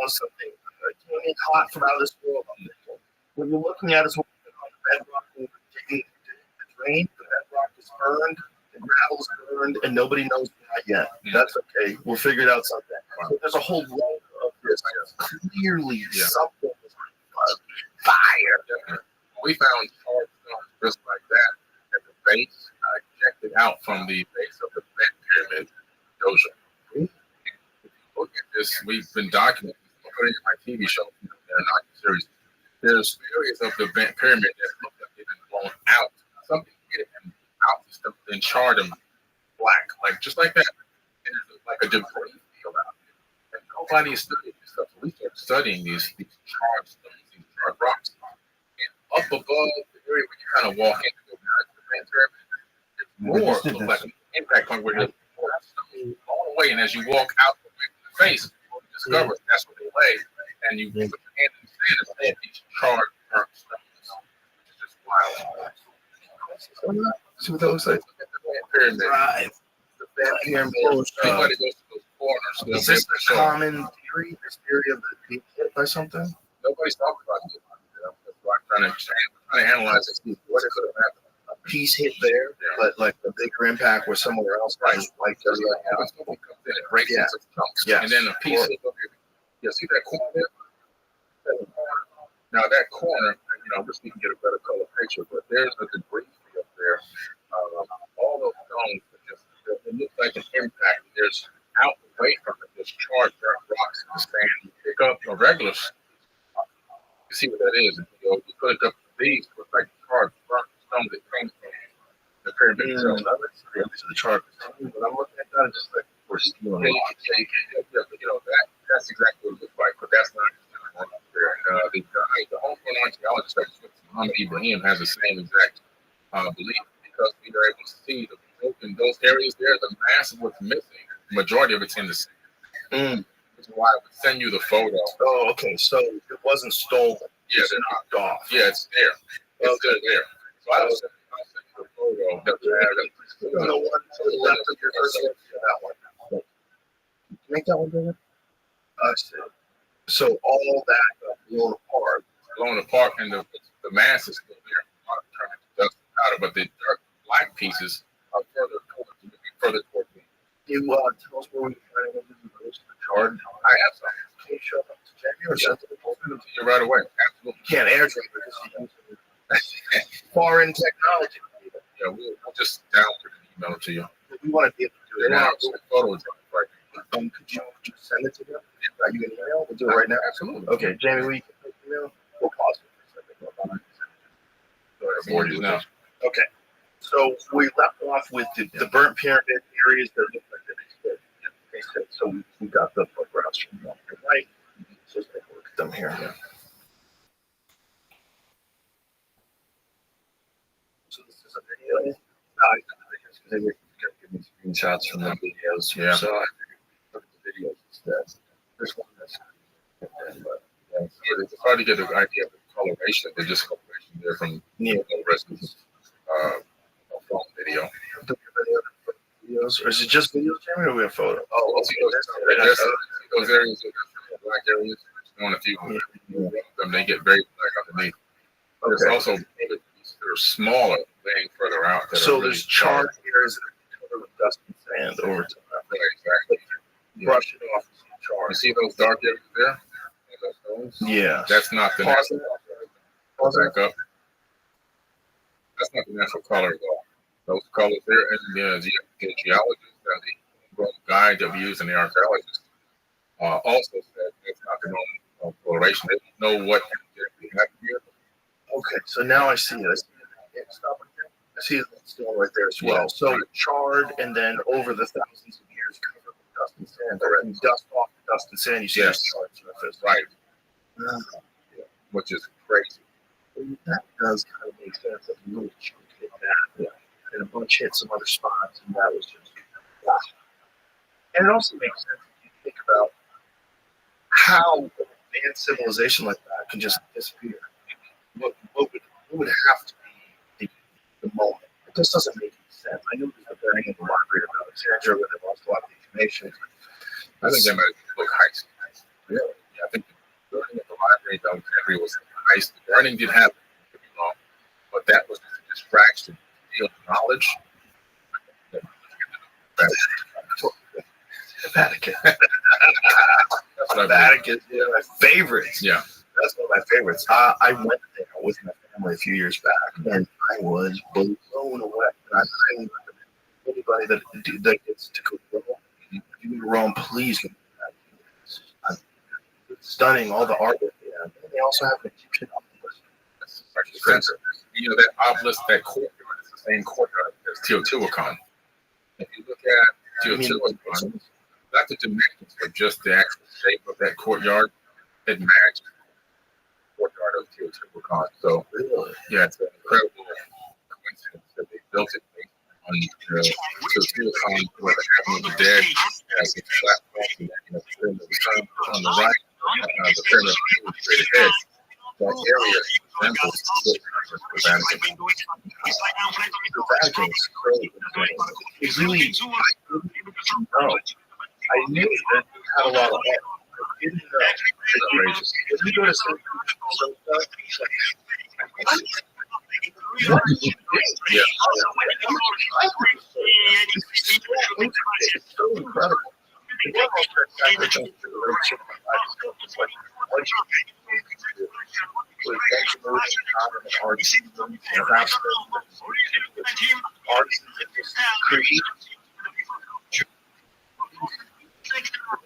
Something came in hot from out of this world. What you're looking at is what the bedrock taking the drain. The bedrock is burned. The gravel's burned, and nobody knows why yet. That's okay. We'll figure it out someday. So there's a whole layer of this. Clearly, something is on fire. We found charred stones just like that base ejected out from the base of the Bent Pyramid dojo. If you look at this, we've been documenting, putting in my TV show, not series. There's areas of the Bent Pyramid that look like they've been blown out. Something hit them out and charred them black, like just like that. And there's like a debris field out there. And nobody is studying this stuff. So we started studying these charred stones, these charred rocks. And up above the area where you kind of walk into the Bent Pyramid, it's more of like an impact point where there's more stones all the way. And as you walk out from the face, you discover that's where they lay. And you put your hand in the sand and see these charred, burnt stones. It's just wild. See what that looks like? Look at the Bent Pyramid. Right. The Bent Pyramid. Anybody goes to those corners. Is this the common theory? This theory of the being hit by something? Nobody's talking about it. That's why I'm trying to analyze it. See what it could have happened. A piece hit there, but like the bigger impact was somewhere else. Right. Like When something comes in, it breaks into chunks. Yes. And then a piece of it. You see that corner there? Now that corner, just so you can get a better color picture, but there's a debris field there. All those stones, it looks like an impact. There's out away from it, there's charred dirt rocks in the sand. You pick up a regular, you see what that is. You put it up to these, with like charred burnt stones that came from the pyramid itself. The chart. When I'm looking at that, it's just like we're stealing. That's exactly what it looks like, but that's not up there. And the homegrown archaeologist, Muhammad Ibrahim, has the same exact belief, because we were able to see in those areas there, the mass of what's missing, the majority of it's in the sand. Which is why I would send you the photo. Oh, okay. So it wasn't stolen. Yeah, It's knocked off. Yeah, it's there. It's still there. So I'll send you the photo. The one to the left of your that one. Can you make that one bigger? I see. So all that got blown apart, And the mass is still there. I'm turning the dust powder, but the dark black pieces are further towards me. You tell us where we can find the chart. I have some. Can you show them to Jamie or something? To you right away. Absolutely. You can't airdrop it because foreign technology. Yeah, we'll just download it and email it to you. We want to be able to do it They're now. not photo drive right now. Could you just send it to them? Are you an email? We'll do it right now. Absolutely. Okay, Jamie, will you get the email? We'll pause it for a second. Go ahead, board you now. Okay, so we left off with the burnt pyramid areas that look like they said. So we got the photographs from left to right. So let's take a look at them here. Yeah. So this is a video. No, I got the videos because they were giving me screenshots from the videos. Yeah. So I figured look at the videos instead. This one is. It's hard to get an idea of the coloration, the discoloration there from the rest of this phone video. Do we have any other videos? Or is it just videos, Jamie, or do we have photos? Oh, See those areas, black areas, on a few of them, they get very black underneath. There's also other pieces that are smaller laying further out. So there's charred areas that are covered with dust and sand over time. Right, exactly. Brush it off. You see those dark areas there? Yeah. That's not the natural color. Back up. That's not the natural color at all. Those colors there, and the geologists and the guide that we use in the archaeologists also said that's not the normal coloration. They don't know what we have here. Okay, so now I see it. I see it still right there as well. Yeah. So charred, and then over the thousands of years covered with dust and sand. When you dust off the dust and sand, you see this charred surface. Right. Which is crazy. That does kind of make sense. That little chunk hit that, and a bunch hit some other spots, and that was just wow. And it also makes sense if you think about how an advanced civilization like that can just disappear. What would have to be the moment? It just doesn't make any sense. I know there's the burning of the library of Alexandria where they lost a lot of the information. I think they might look heist. Really? Yeah, I think the burning of the library of Alexandria was a heist. The burning did happen, but that was just a distraction to steal knowledge. The Vatican. The Vatican is one of my favorites. Yeah. That's one of my favorites. I went there with my family a few years back, and I was blown away. highly recommend anybody that gets to go to Rome. If you go to Rome, please go to that. It's stunning, all the artwork they have. And they also have an Egyptian obelisk. You know, that obelisk, that courtyard is the same courtyard as Teotihuacan. If you look at Teotihuacan, not the dimensions, but just the actual shape of that courtyard, it matches the courtyard of Teotihuacan. So, yeah, it's an incredible coincidence that they built it on Teotihuacan, where the Heaven of the Dead has a platform, and the pyramid of the sun on the right, the pyramid of the straight ahead. That area resembles the Vatican. The Vatican is crazy. It's really, I knew that it had a lot of art. I didn't know. It's outrageous. If you go to some it's so incredible.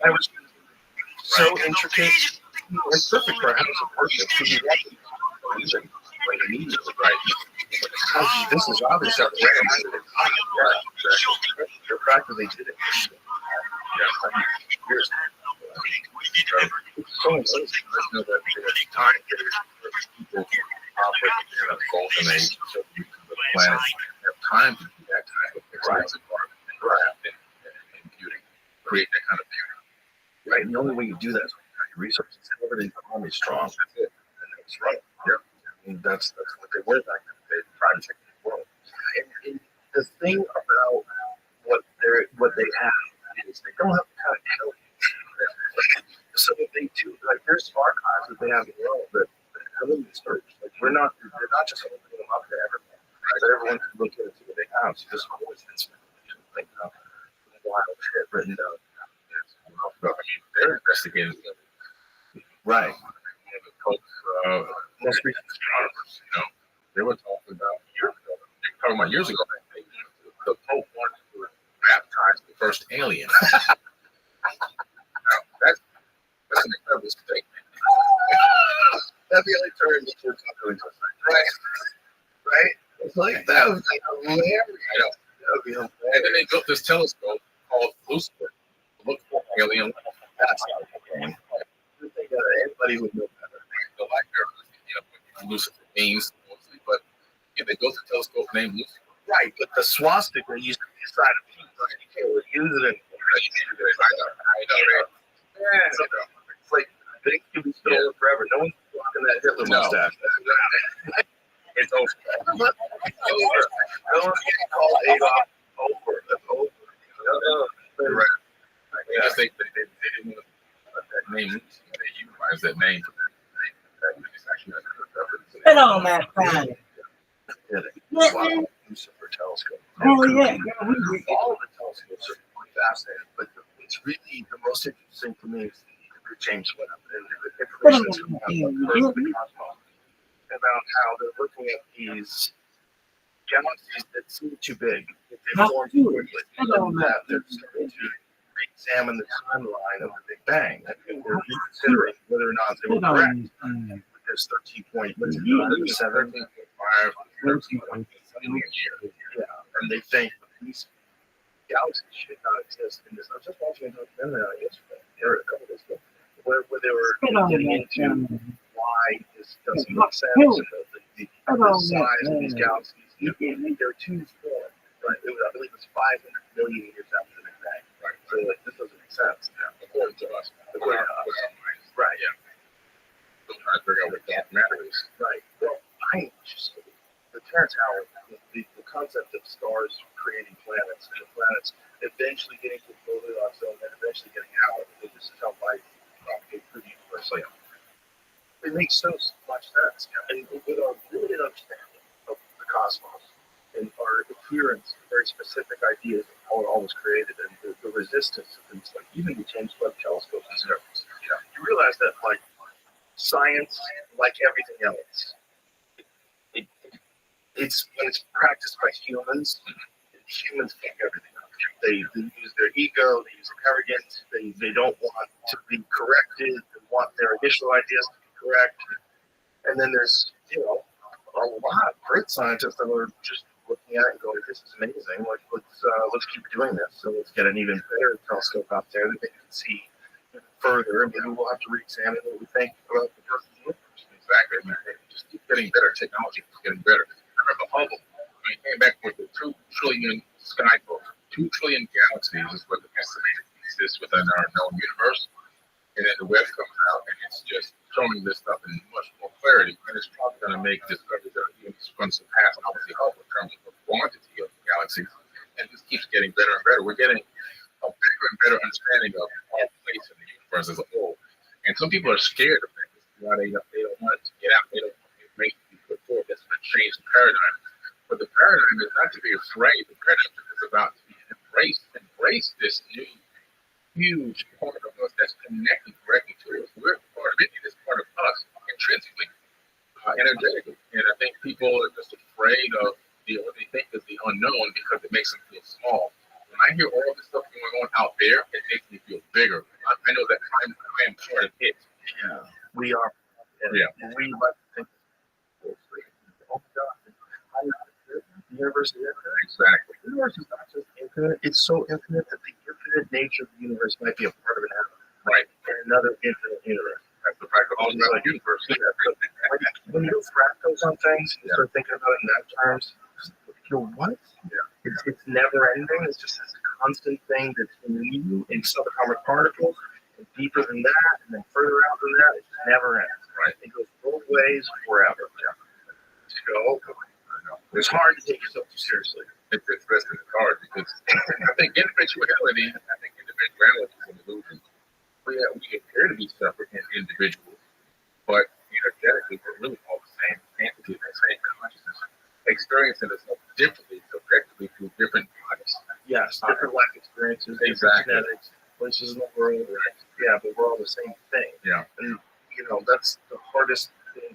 I was so intricate. It's perfect for a house of worship. This is obviously they're practically did it. Years. So amazing. I know that time people operate in a golden age, so the planet have time to do that type of expensive art and craft and beauty, create that kind of beauty. Right, and the only way you do that is when you have your resources. However, the economy is strong. That's it. And that's right. Yeah. I mean, that's what they were back then. They tried to take the world. And the thing about what they have is they don't have to kind of tell you. So that they do, like there's archives that they have in the world that have them searched. Like they're not just opening them up to everyone. Right? That everyone can look at it to what they have. So there's always this like wild shit written down. I mean, they're investigating right. The Pope's most recent astronomers, you know, they were talking about years ago. The Pope wanted to baptize the first alien. Now, that's an incredible statement. That really turned me to something. Right. It's like that was like hilarious. And then they built this telescope called Lucifer. Look for alien. That's not a game. Anybody would know better. The light bearer, Lucifer means mostly, but yeah, they built a telescope named Lucifer. Right, but the swastika used to be a sign of peace. You can't really use it anymore. It's like things can be stolen forever. No one's rocking that Hitler mustache. It's over. No one's getting called Adolf over. That's over. You're right. I just think they didn't want that name. They utilized that name for that. Get on that phone. Wow. Lucifer telescope. Oh, yeah. All of the telescopes are really fascinating, but it's really the most interesting to me is the James Webb and the information that's coming out of the cosmos about how they're looking at these galaxies that seem too big. They form too quickly. They're starting to examine the timeline of the Big Bang. And they're considering whether or not they were correct. With this 13.7, 13.5 yeah, and they think these galaxies should not exist in this. I was just watching a documentary on it yesterday, or a couple days ago, where they were getting into why this doesn't make sense. The size of these galaxies, they're too small. Right? I believe it's 500 million years after the Big Bang. Right? So like this doesn't make sense. Yeah. According to us. Right. Yeah. Still trying to figure out what dark matter is. Right. Well, I just. The Terrence Howard, the concept of stars creating planets and the planets eventually getting to the Goldilocks zone and eventually getting out. This is how life propagates through the universe. Like, it makes so much sense. And with our limited understanding of the cosmos and our adherence to very specific ideas of how it all was created and the resistance to things like even the James Webb telescope and stuff, you realize that like science, like everything else, it's when it's practiced by humans. Humans fuck everything up. They use their ego, they use arrogance, they don't want to be corrected, they want their initial ideas to be correct. And then there's, a lot of great scientists that are just looking at it and going, this is amazing, like let's keep doing this. So let's get an even better telescope out there that they can see further, and maybe we'll have to re-examine what we think about the birth of the universe. Exactly. Man. Just keep getting better. Technology is getting better. I remember Hubble. When he came back with the 2 trillion skybook, 2 trillion galaxies is what the estimated exists within our known universe. And then the web comes out and it's just showing this stuff in much more clarity. And it's probably going to make discoveries that are even going to surpass obviously Hubble in terms of the quantity of galaxies. And it just keeps getting better and better. We're getting a bigger and better understanding of our place in the universe as a whole. And some people are scared of that. Why they don't want it to get out. They don't want information to be put forward. That's going to change the paradigm. But the paradigm is not to be afraid. The paradigm is about to be embrace this new huge part of us that's connected directly to us. We're part of it. It is part of us intrinsically, energetically. And I think people are just afraid of what they think is the unknown because it makes them feel small. When I hear all this stuff going on out there, it makes me feel bigger. I know that I am part of it. Yeah, we are. Yeah. We like to think, oh my God, the universe is infinite. Exactly. The universe is not just infinite, it's so infinite that the infinite nature of the universe might be a part of an atom. Right. In another infinite universe. That's the fact of all the universe. Yeah, when you do fractals on things, you start thinking about it in that terms, what? Yeah. It's never ending. It's just this constant thing that's new in subatomic particles, and deeper than that, and then further out than that. It just never ends. Right. It goes both ways forever. Yeah. So it's hard to take yourself too seriously. It's hard because I think individuality is an illusion. We appear to be separate individuals, but energetically we're really all the same entity, the same consciousness, experiencing ourselves differently, subjectively through different bodies. Yes, different life experiences, exactly. Genetics, places in the world. Right. Yeah, but we're all the same thing. Yeah. And that's the hardest thing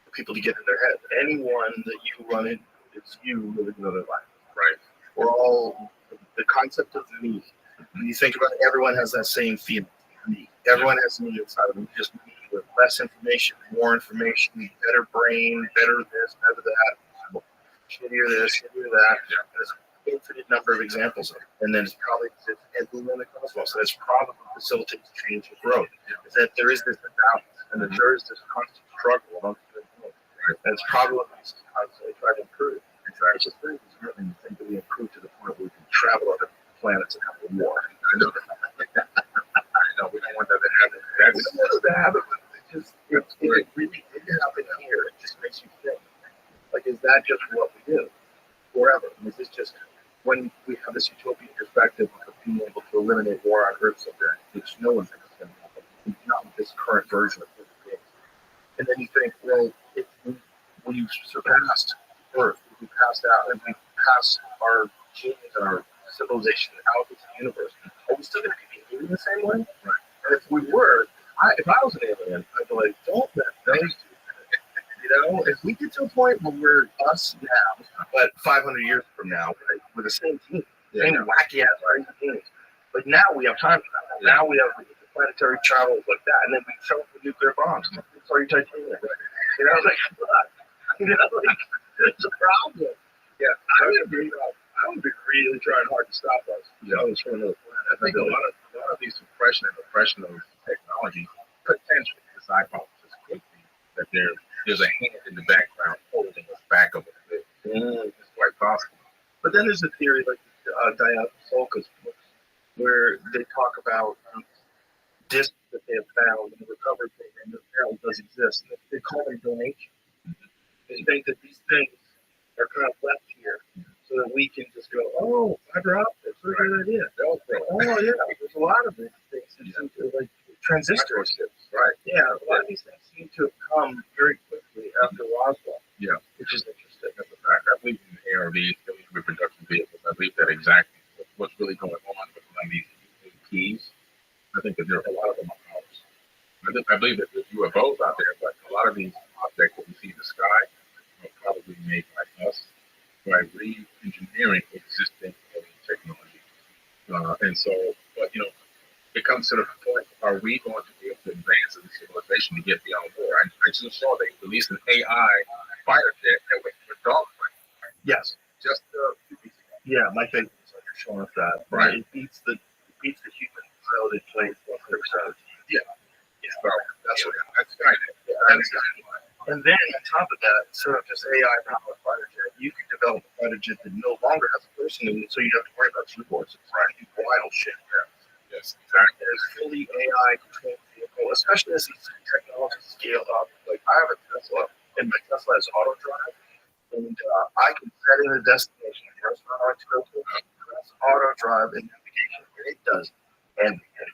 for people to get in their head. Anyone that you run into is you living another life. Right. We're all the concept of me. When you think about it, everyone has that same feeling. Me. Everyone has me inside of them. Just me with less information, more information, better brain, better this, better that, shittier this, shittier that. Yeah. There's an infinite number of examples of it. And then it's probably everyone in the cosmos. And it's probably facilitates change and growth. Is that there is this imbalance and that there is this constant struggle amongst the people. Right. And it's probably what makes us constantly try to improve. Exactly. It's just very disheartening to think that we improved to the point where we can travel other planets and have a war. I know. We don't want that to happen. We don't want that to happen. If it really did happen here, it just makes you think, like, is that just what we do forever? Is this just when we have this utopian perspective of being able to eliminate war on Earth someday, which no one thinks is going to happen, not with this current version of human beings. And then you think, well, if we surpassed Earth, if we passed out, and we pass our genes and our civilization out into the universe, are we still going to be behaving the same way? Right. And if we were, if I was an alien, I'd be like, don't let those do that. If we get to a point where we're us now, but 500 years from now, right, we're the same team, same wacky ass crazy teams. But now we have time for that. Yeah. Now we have planetary travel like that, and then we show up with nuclear bombs. Sorry, titanium. Like, it's a problem. Yeah, I would be really trying hard to stop us. It's from another planet. I think a lot of these suppression and oppression of technology potentially, this hypothesis could be that there's a hand in the background holding us back a little bit. It's quite possible. But then there's a theory like Diana Solka's books where they talk about discs that they have found in the recovery program that apparently does exist. And they call them donations. They think that these things are kind of left here so that we can just go, oh, fiber optics, what a good idea. Oh, yeah, there's a lot of these things that seem to, like transistors. Right. Yeah, a lot of these things seem to have come very quickly after Roswell. Yeah. Which is interesting. That's a fact. I believe in the ARVs, these reproduction vehicles. I believe that exactly what's really going on with these keys. I think that there are a lot of them are ours. I believe that there's UFOs out there, but a lot of these objects that we see in the sky are probably made by us. And so, but it comes to the point: are we going to be able to advance as a civilization to get beyond war? I just saw they released an AI fighter jet that went for dogfight. Yes. Just 2 weeks ago. Yeah, my favorite is like you're showing us that. Right. It beats the human piloted plane 100%. Yeah. So that's Skynet. Yeah, and then on top of that, instead of just AI powered fighter jet, you can develop a fighter jet that no longer has a person in it, so you don't have to worry about keyboards. It's right. You wild shit. Yeah. Yes, exactly. There's fully AI controlled vehicle, especially as these technologies scale up. Like I have a Tesla, and my Tesla has auto drive, and I can set in a destination, a restaurant I like to go to, press auto drive and navigation, and it does everything.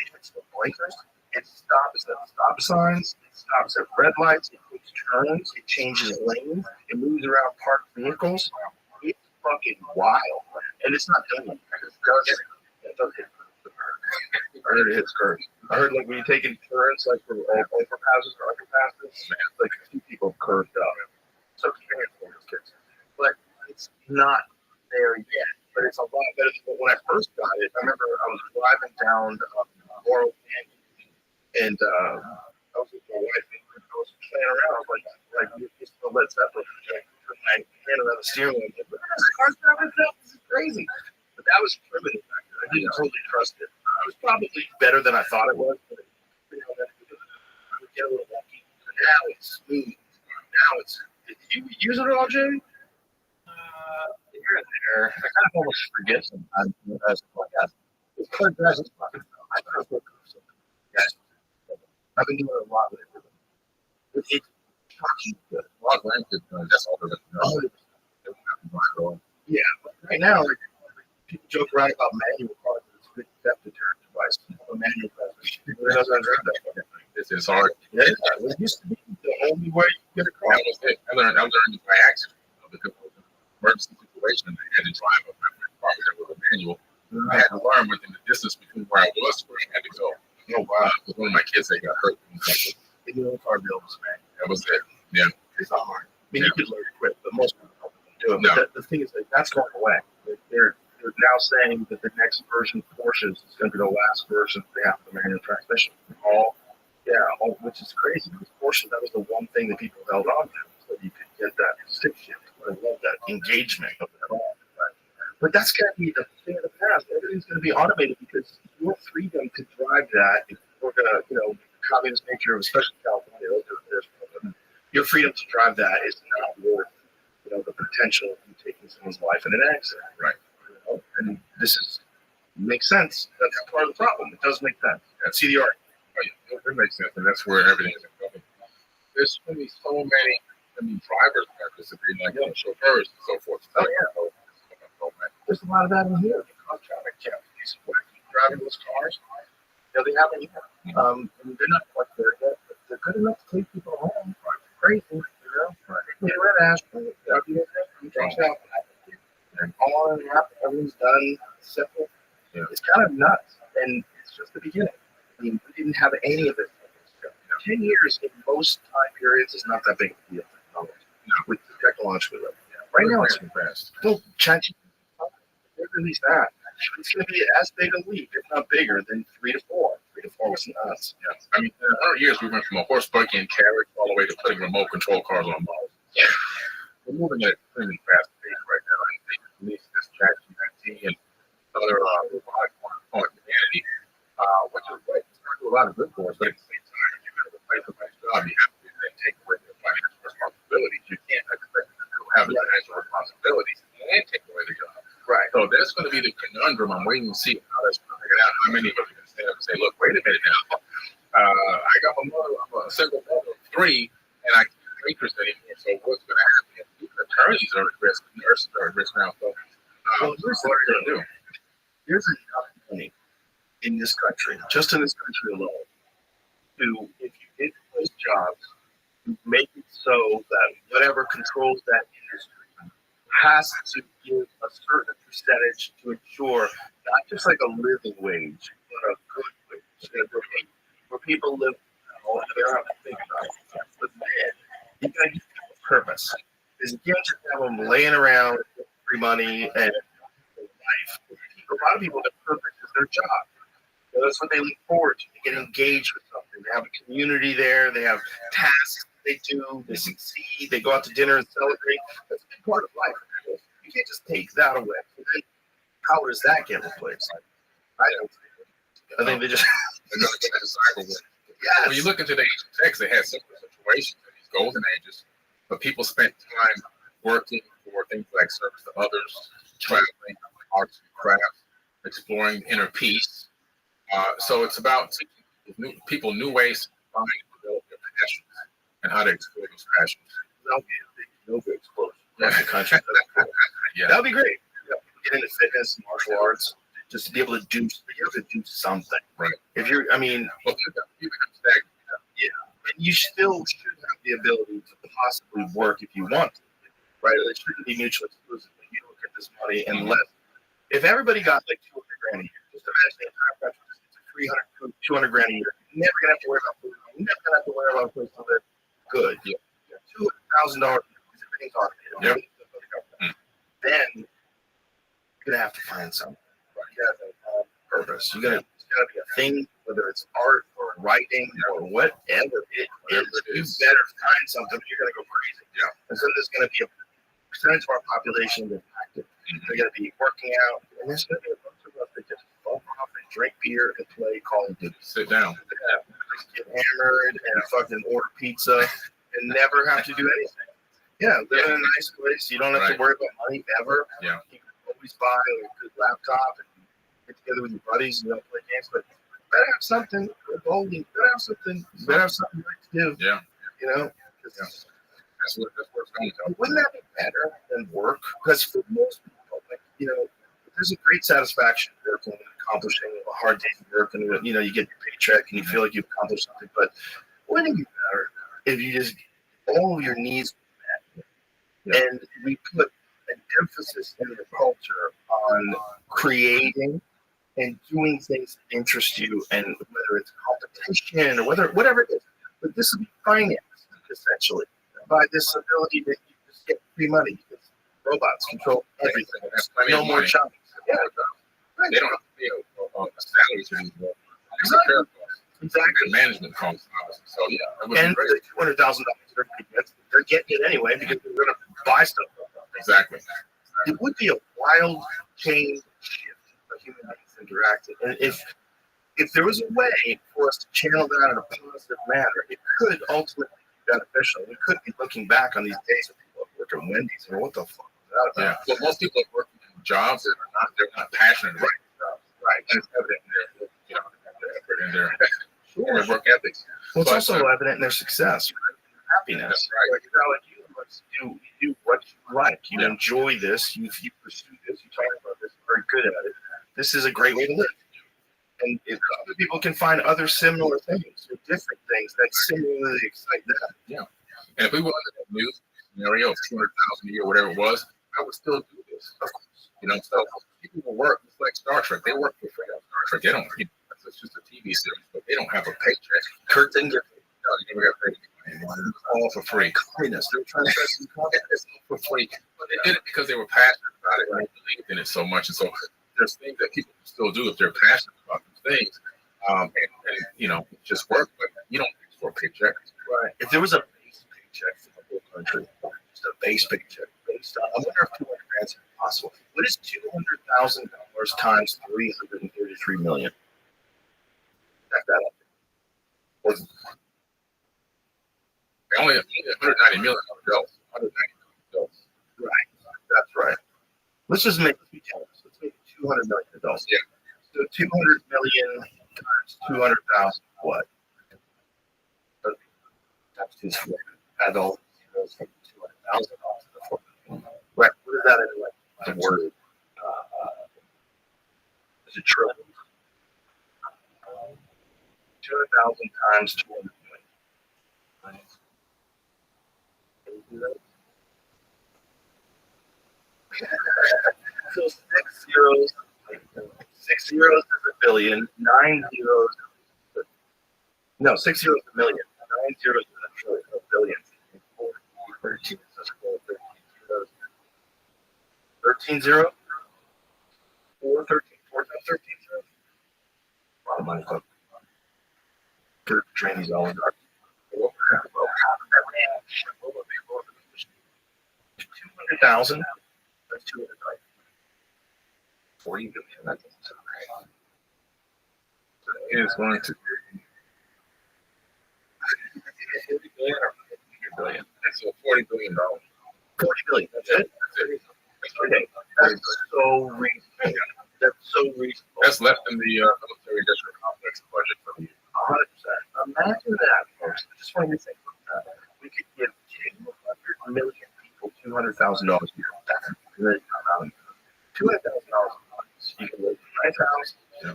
It hits the blinkers. It stops at stop signs. It stops at red lights. It takes turns. It changes lanes. It moves around parked vehicles. It's fucking wild. And it's not done yet. It does hit. I heard it hits curves. I heard like when you're taking turns, like for overpasses or underpasses, like a few people have curved up. So keep your hands on those kids. But it's not there yet. But it's a lot better than when I first got it. I remember I was driving down Laurel Canyon. And I was with my wife and I was playing around. I was like you just the Led Zeppelin. Put my hand around the steering wheel. Like, this car's driving itself. This is crazy. But that was primitive back then. I didn't totally trust it. It was probably better than I thought it was. But I would get a little lucky. But now it's smooth. Now it's. Did you use it at all, Jay? Here and there. I kind of almost forget sometimes. It's quite bad. I don't know. I've been doing it a lot lately. It's fucking good. That's all they're going to do. Yeah, but right now, like, people joke around about manual cars. It's a good theft deterrent device. A manual car. It's hard. Yeah, it used to be the only way you get a car. That was it. I learned by accident because it was an emergency situation. I had to drive up my car that was a manual. I had to learn within the distance between where I was to where I had to go. Oh wow! Because one of my kids they got hurt. In your car builds, man. That was it. Yeah. It's not hard. I mean, you could learn it quick, but most people don't do it. No. But the thing is, like, that's going away. They're now saying that the next version of Porsches is going to be the last version they have the manual transmission. Which is crazy because Porsche, that was the one thing that people held on to, so you could get that stick shift. I love that engagement of it all. But that's going to be the thing of the past. Everything's going to be automated because your freedom to drive that, if we're going to, communist nature, especially California, your freedom to drive that is not worth, the potential of you taking someone's life in an accident. Right. And this makes sense. That's part of the problem. It does make sense. See the art. Oh, yeah, it makes sense, and that's where everything is going. There's going to be so many drivers participating, like chauffeurs and so forth. Oh, yeah. There's a lot of that in here. Traffic jams. Driving those cars. They have them here. And they're not quite there yet, but they're good enough to take people home. Crazy, They red ash. And all in half, everything's done. Simple. Yeah. It's kind of nuts, and it's just the beginning. I mean, we didn't have any of it. 10 years in most time periods is not that big a deal. No. With the technological level. Right now, it's fast. Well, ChatGPT. They released that. It's going to be as big a leap, if not bigger, than 3 to 4. 3 to 4 was nuts. Yeah. I mean, in 100 years, we went from a horse buggy and carriage all the way to putting remote control cars on Mars. Yeah. We're moving at a pretty fast pace right now. And they released this ChatGPT and other robotic on humanity, which is great. It's going to do a lot of good for us, but at the same time, if you're going to replace somebody's job, you have to then take away their financial responsibilities. You can't expect them to have the financial responsibilities and take away the job. Right. So that's going to be the conundrum. I'm waiting to see how that's going to figure out. How many of us are going to stand up and say, look, wait a minute now. I got my mother, I'm a single mother of 3, and I can't waitress anymore. So what's going to happen? Even attorneys are at risk. Nurses are at risk now. So here's what we're going to do. There's enough money in this country, just in this country alone, to, if you get those jobs, make it so that whatever controls that industry has to give a certain percentage to ensure not just like a living wage, but a good wage, where people live, they don't have to think about it. But man, you got to give them a purpose. Because you can't just have them laying around with free money and life. For a lot of people, their purpose is their job. So that's what they look forward to. They get engaged with something. They have a community there. They have tasks they do. They succeed. They go out to dinner and celebrate. That's a big part of life. You can't just take that away. And then how does that get replaced? I don't think. I think they just. They're going to get into cyber. Yes. When you look into the ancient texts, they had similar situations in these golden ages, but people spent time working for things like service to others, traveling, arts and crafts, exploring inner peace. So it's about teaching people new ways to find and develop their passions and how to explore those passions. That'll be a big yoga explosion across the country. Yeah. That'll be great. Yeah. Get into fitness and martial arts. Just to be able to do something. Right. If you're, I mean, Well, you become stagnant. yeah, and you still should have the ability to possibly work if you want to, right? It shouldn't be mutually exclusive. You don't get this money unless, if everybody got like 200 grand a year, just imagine the entire country just gets 200 grand a year. You're never gonna have to worry about food. You're never gonna have to worry about a place to live. Good. Yeah. $200,000. Everything's automated. Yep. Then you're gonna have to find something. You gotta have a purpose. It's gotta be a thing, whether it's art or writing or whatever it is. You better find something. You're gonna go crazy. Yeah. And so there's gonna be a percentage of our population that's active. They're gonna be working out, and there's gonna be a bunch of us that just bump off and drink beer and play Call of Duty. Sit down. Yeah. Just get hammered and fucking order pizza and never have to do anything. Yeah, live in a nice place. You don't have to worry about money ever. Yeah. You can always buy a good laptop and get together with your buddies and play games, but you better have something bowling. Better have something. Better have something to do. Yeah. You know. Yeah. That's what it's going to. Wouldn't that be better than work? Because for most people, like, you know, there's a great satisfaction working and accomplishing a hard day's work, and you know, you get your paycheck and you feel like you've accomplished something. But wouldn't it be better if you just all of your needs were met, and we put an emphasis in the culture on creating and doing things that interest you, and whether it's competition or whatever it is. But this will be financed essentially by this ability that you just get free money because robots control everything. No more jobs. Yeah. They don't have to pay a salary to these robots. Exactly. Management costs. So yeah, and the $200,000 they're getting it anyway because they're going to buy stuff. Exactly. It would be a wild change shift of human beings interacting. And if there was a way for us to channel that in a positive manner, it could ultimately be beneficial. We could be looking back on these days of people working Wendy's and what the fuck was that about? Yeah. But most people are working in jobs that they're not passionate about. Right. And it's evident in their effort and their work ethics. Well, it's also evident in their success, right? Happiness. That's right. Like you do what you like. You enjoy this. You pursue this. You talk about this. You're very good at it. This is a great way to live. And if other people can find other similar things or different things that similarly excite them. Yeah. And if we were under that new scenario of 200,000 a year, whatever it was, I would still do this. Of course. You know, so people will work. It's like Star Trek. They work for free on Star Trek. They don't. It's just a TV series, but they don't have a paycheck. Kurt didn't get paid. No, you never got paid. It's all for free. Communists. They're trying to it's all for free. But they did it because they were passionate about it and they believed in it so much. And so there's things that people can still do if they're passionate about these things. And you know, just work, but you don't get for a paycheck. Right. If there was a base paycheck for the whole country, just a base paycheck based on, I wonder if 200 grand is possible. What is $200,000 times 333 million? Check that out. Only 190 million adults. 190 million adults. Right. That's right. Let's just make it Let's make it 200 million adults. Yeah. So 200 million times 200,000. What? That's just adult. 200,000. Right. What is that in like the word? Is it trillion? 200,000 times 200 million. Can you do that? So 6 zeros is a billion, 9 zeros. No, 6 zeros is a million, 9 zeros is a trillion, a billion. 13 zeros. 13 zeros? 4, 13, 4 times 13 cents. A lot of money, folks. Could have trained these oligarchs. Well, half of that ranch, what would be 200,000? That's 200, right? 40 billion. That doesn't sound right. It is going to be 40 billion or 50 billion. That's $40 billion. 40 billion. That's it. Okay. That's so reasonable. That's so reasonable. That's less than the military industrial complex budget for the year. 100%. Imagine that, folks. I just want to think about that. We could give 200 million people $200,000 a year. That's a good amount. $200,000 a month. You can live in a nice house,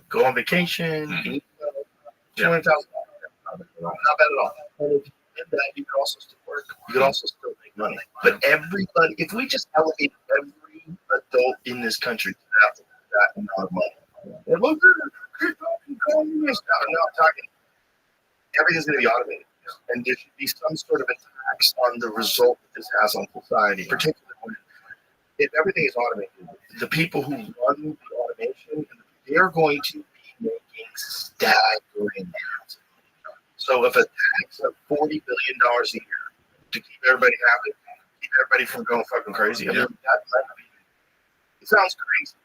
go on vacation, you can eat well. $200,000. Not bad at all. And if you did that, you could also still work. You could also still make money. But everybody, if we just elevate every adult in this country to that amount of money, and look, I'm talking. Everything's going to be automated, and there should be some sort of a tax on the result that this has on society, particularly when if everything is automated. The people who run the automation, they're going to be making staggering amounts. So if a tax of $40 billion a year to keep everybody happy, keep everybody from going fucking crazy, I mean, that might be. It sounds crazy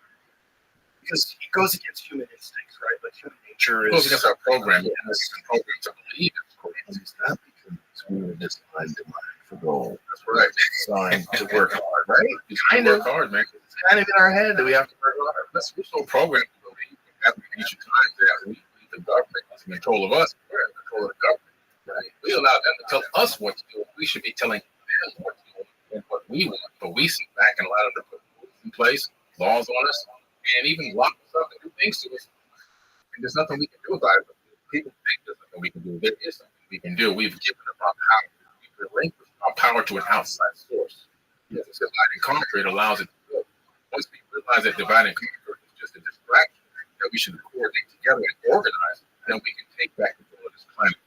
because it goes against human instincts, right? Like human nature is. It goes against our program. Yeah. This program to believe in. It's not because we were designed to mine for gold. That's right. Designed to work hard, right? You Kind work of. hard, man. It's kind of in our head that we have to work hard. We're so programmed to believe that we should time that we believe the government is in control of us. We're in control of the government. Right? We allow them to tell us what to do. We should be telling them what to do and what we want. But we sit back and allow them to put rules in place, laws on us, and even lock us up and do things to us. And there's nothing we can do about it. But people think there's nothing we can do. There is something we can do. We've given up our power. We've relinquished our power to an outside source. Yes, it's divide and conquer. It allows it to go. Once we realize that divide and conquer is just a distraction, that we should coordinate together and organize, then we can take back control of this planet.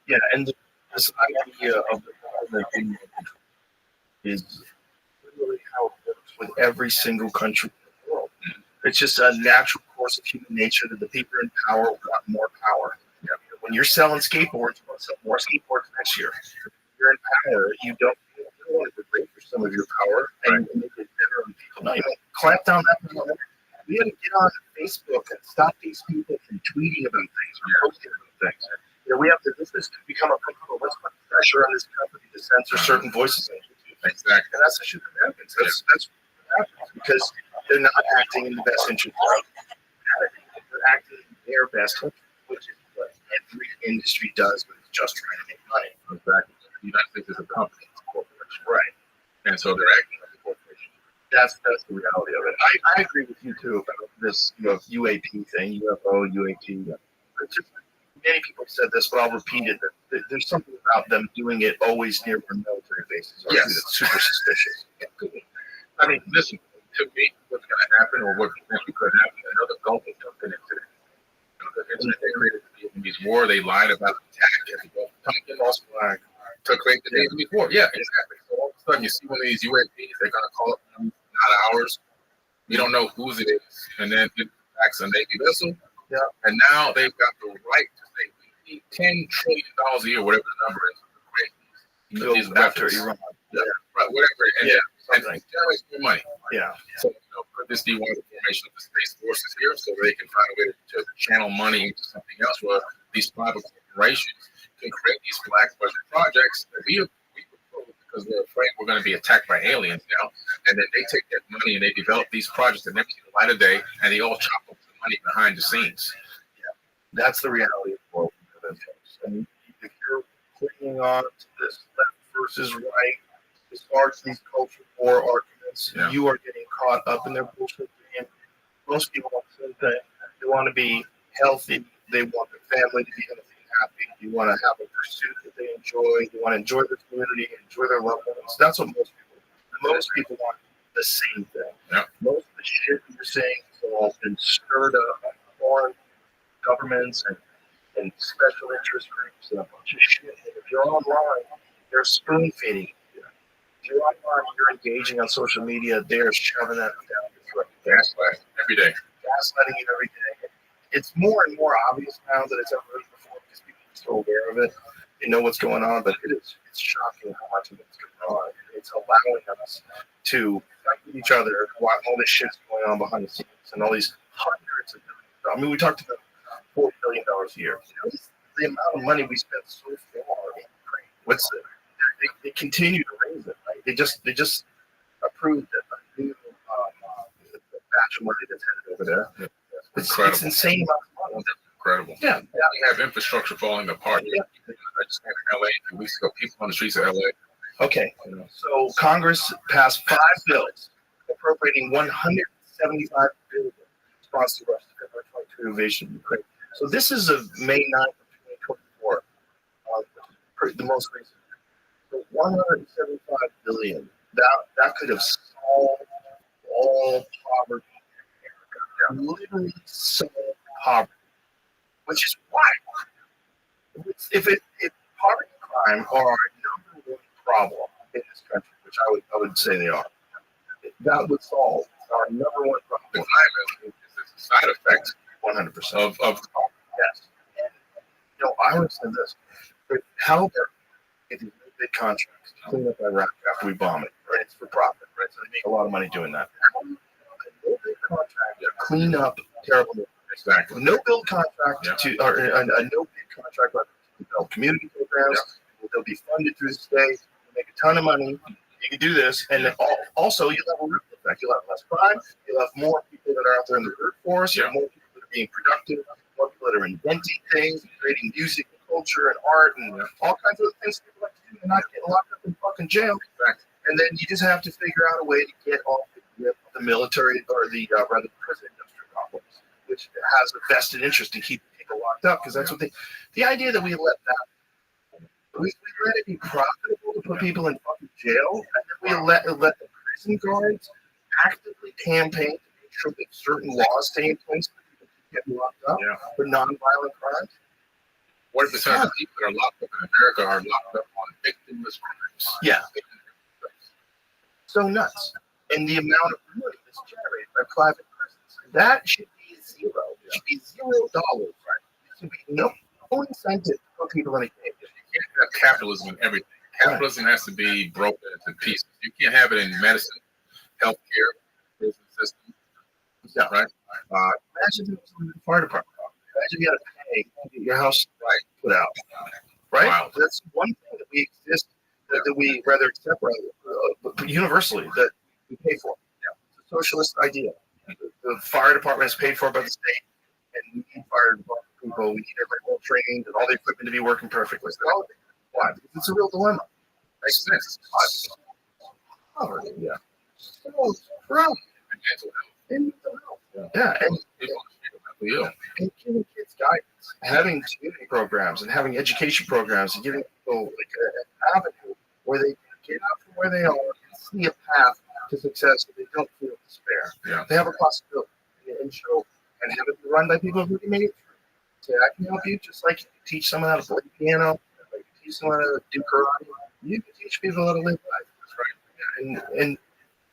Yeah, and this idea of the government being is literally how it works with every single country in the world. It's just a natural course of human nature that the people in power want more power. You know, when you're selling skateboards, you want to sell more skateboards next year. If you're in power, you don't want to degrade for some of your power and make it better on people. No, you don't clamp down that power. We got to get on Facebook and stop these people from tweeting about things or posting about things. You know, we have to. This has become a problem. Let's put pressure on this company to censor certain voices on YouTube. Exactly. And that's the shit that happens. That's what happens because they're not acting in the best interest of humanity. They're acting in their best interest, which is what every industry does when it's just trying to make money. Exactly. The United States is a company, it's a corporation. Right. And so they're acting like a corporation. That's the reality of it. I agree with you too about this UAP thing, UFO, UAP. It's just, many people have said this, but I'll repeat it. That there's something about them doing it always near where military bases are. Yes. That's super suspicious. I mean, listen, to me, what's going to happen or what potentially could happen, another Gulf is jumping into it. The internet they created the Vietnamese War, they lied about the attack at the Gulf Tonkin lost flag to create the Vietnamese War. Yeah, exactly. So all of a sudden you see one of these UAPs, they're going to call it not ours. We don't know whose it is. And then it attacks a Navy vessel. Yeah. And now they've got the right to say we need $10 trillion a year, whatever the number is, to create these after weapons. Iran. Yeah. Right, whatever. And something. generate more money. Yeah. So, put this D1 formation of the Space Forces here so they can find a way to channel money into something else where these private corporations can create these black budget projects that we propose because we're afraid we're going to be attacked by aliens now. And then they take that money and they develop these projects that never see the light of day and they all chop up the money behind the scenes. Yeah. That's the reality of the world. And if you're clinging on to this left versus right, as far as these culture war arguments, you are getting caught up in their bullshit game. Most people want the same thing. They want to be healthy. They want their family to be healthy and happy. You want to have a pursuit that they enjoy. You want to enjoy their community, enjoy their loved ones. That's what most people want the same thing. Yeah. Most of the shit that you're saying has all been stirred up by foreign governments and special interest groups and a bunch of shit. And if you're online, they're spoon feeding you. If you're online, you're engaging on social media, they're shoving that down your throat. Gaslight every day. gaslighting you every day. It's more and more obvious now that it's ever been before because people are so aware of it. They know what's going on, but it's shocking how much of it's going on. It's allowing us to fight with each other while all this shit's going on behind the scenes and all these hundreds of millions. I mean, we talked about $40 billion a year. You know, the amount of money we spent so far in Ukraine. What's the? They continue to raise it. Right? They just approved a new batch of money that's headed over there. It's insane amount of money. Incredible. Yeah. We have infrastructure falling apart. Yeah. I just went to LA a few weeks ago. People on the streets of LA. Okay. So Congress passed 5 bills appropriating $175 billion in response to Russia's February 22 invasion of Ukraine. So this is of May 9th of 2024, the most recent. So $175 billion. That could have solved all poverty in America. Literally solved poverty, which is why if poverty and crime are our number one problem in this country, which I would say they are, that would solve our number one problem. The climate is a side effect 100% of yes. And, you know, I would say this: but how about if you big contracts to clean up Iraq after we bomb it, right? It's for profit, right? So they make a lot of money doing that. How about a no bid contract to clean up terrible news? exactly. No build contract or a no bid contract to develop community programs. They'll be funded through the state. You make a ton of money. You can do this, and then also you'll have a ripple effect. You'll have less crime. You'll have more people that are out there in the workforce. You'll have more people that are being productive. More people that are inventing things, creating music and culture and art and all kinds of things people like to do. And not getting locked up in fucking jail. And then you just have to figure out a way to get off the grip of the military or the rather prison industrial complex, which has a vested interest in keeping people locked up because that's what the idea that we let that. We let it be profitable to put people in fucking jail, and then we let the prison guards actively campaign to make sure that certain laws stay in place for people to get locked up for nonviolent crimes. 40% of the people that are locked up in America are locked up on victimless crimes. Yeah. So nuts. And the amount of money that's generated by private prisons, that should be zero. It should be $0. Right? There should be no incentive to put people in a cage. You can't have capitalism in everything. Capitalism has to be broken into pieces. You can't have it in medicine, healthcare, prison system. Yeah. Right? Imagine if it was in the fire department. Imagine you had to pay to get your house put out. Right? Wow. That's one thing that we exist, that we rather accept universally, that we pay for. It's a socialist idea. The fire department is paid for by the state, and we need fire department people. We need everybody well trained and all the equipment to be working perfectly. Why? Because it's a real dilemma. Makes sense. Poverty. Yeah. So, problem. And mental health. Yeah. And giving kids guidance, having community programs and having education programs and giving people like an avenue where they can get out from where they are and see a path to success so they don't feel despair. Yeah. They have a possibility and show and have it be run by people who made it through. Say, I can help you just like you can teach someone how to play the piano, like you can teach someone how to do karate. You can teach people how to live life. That's right. And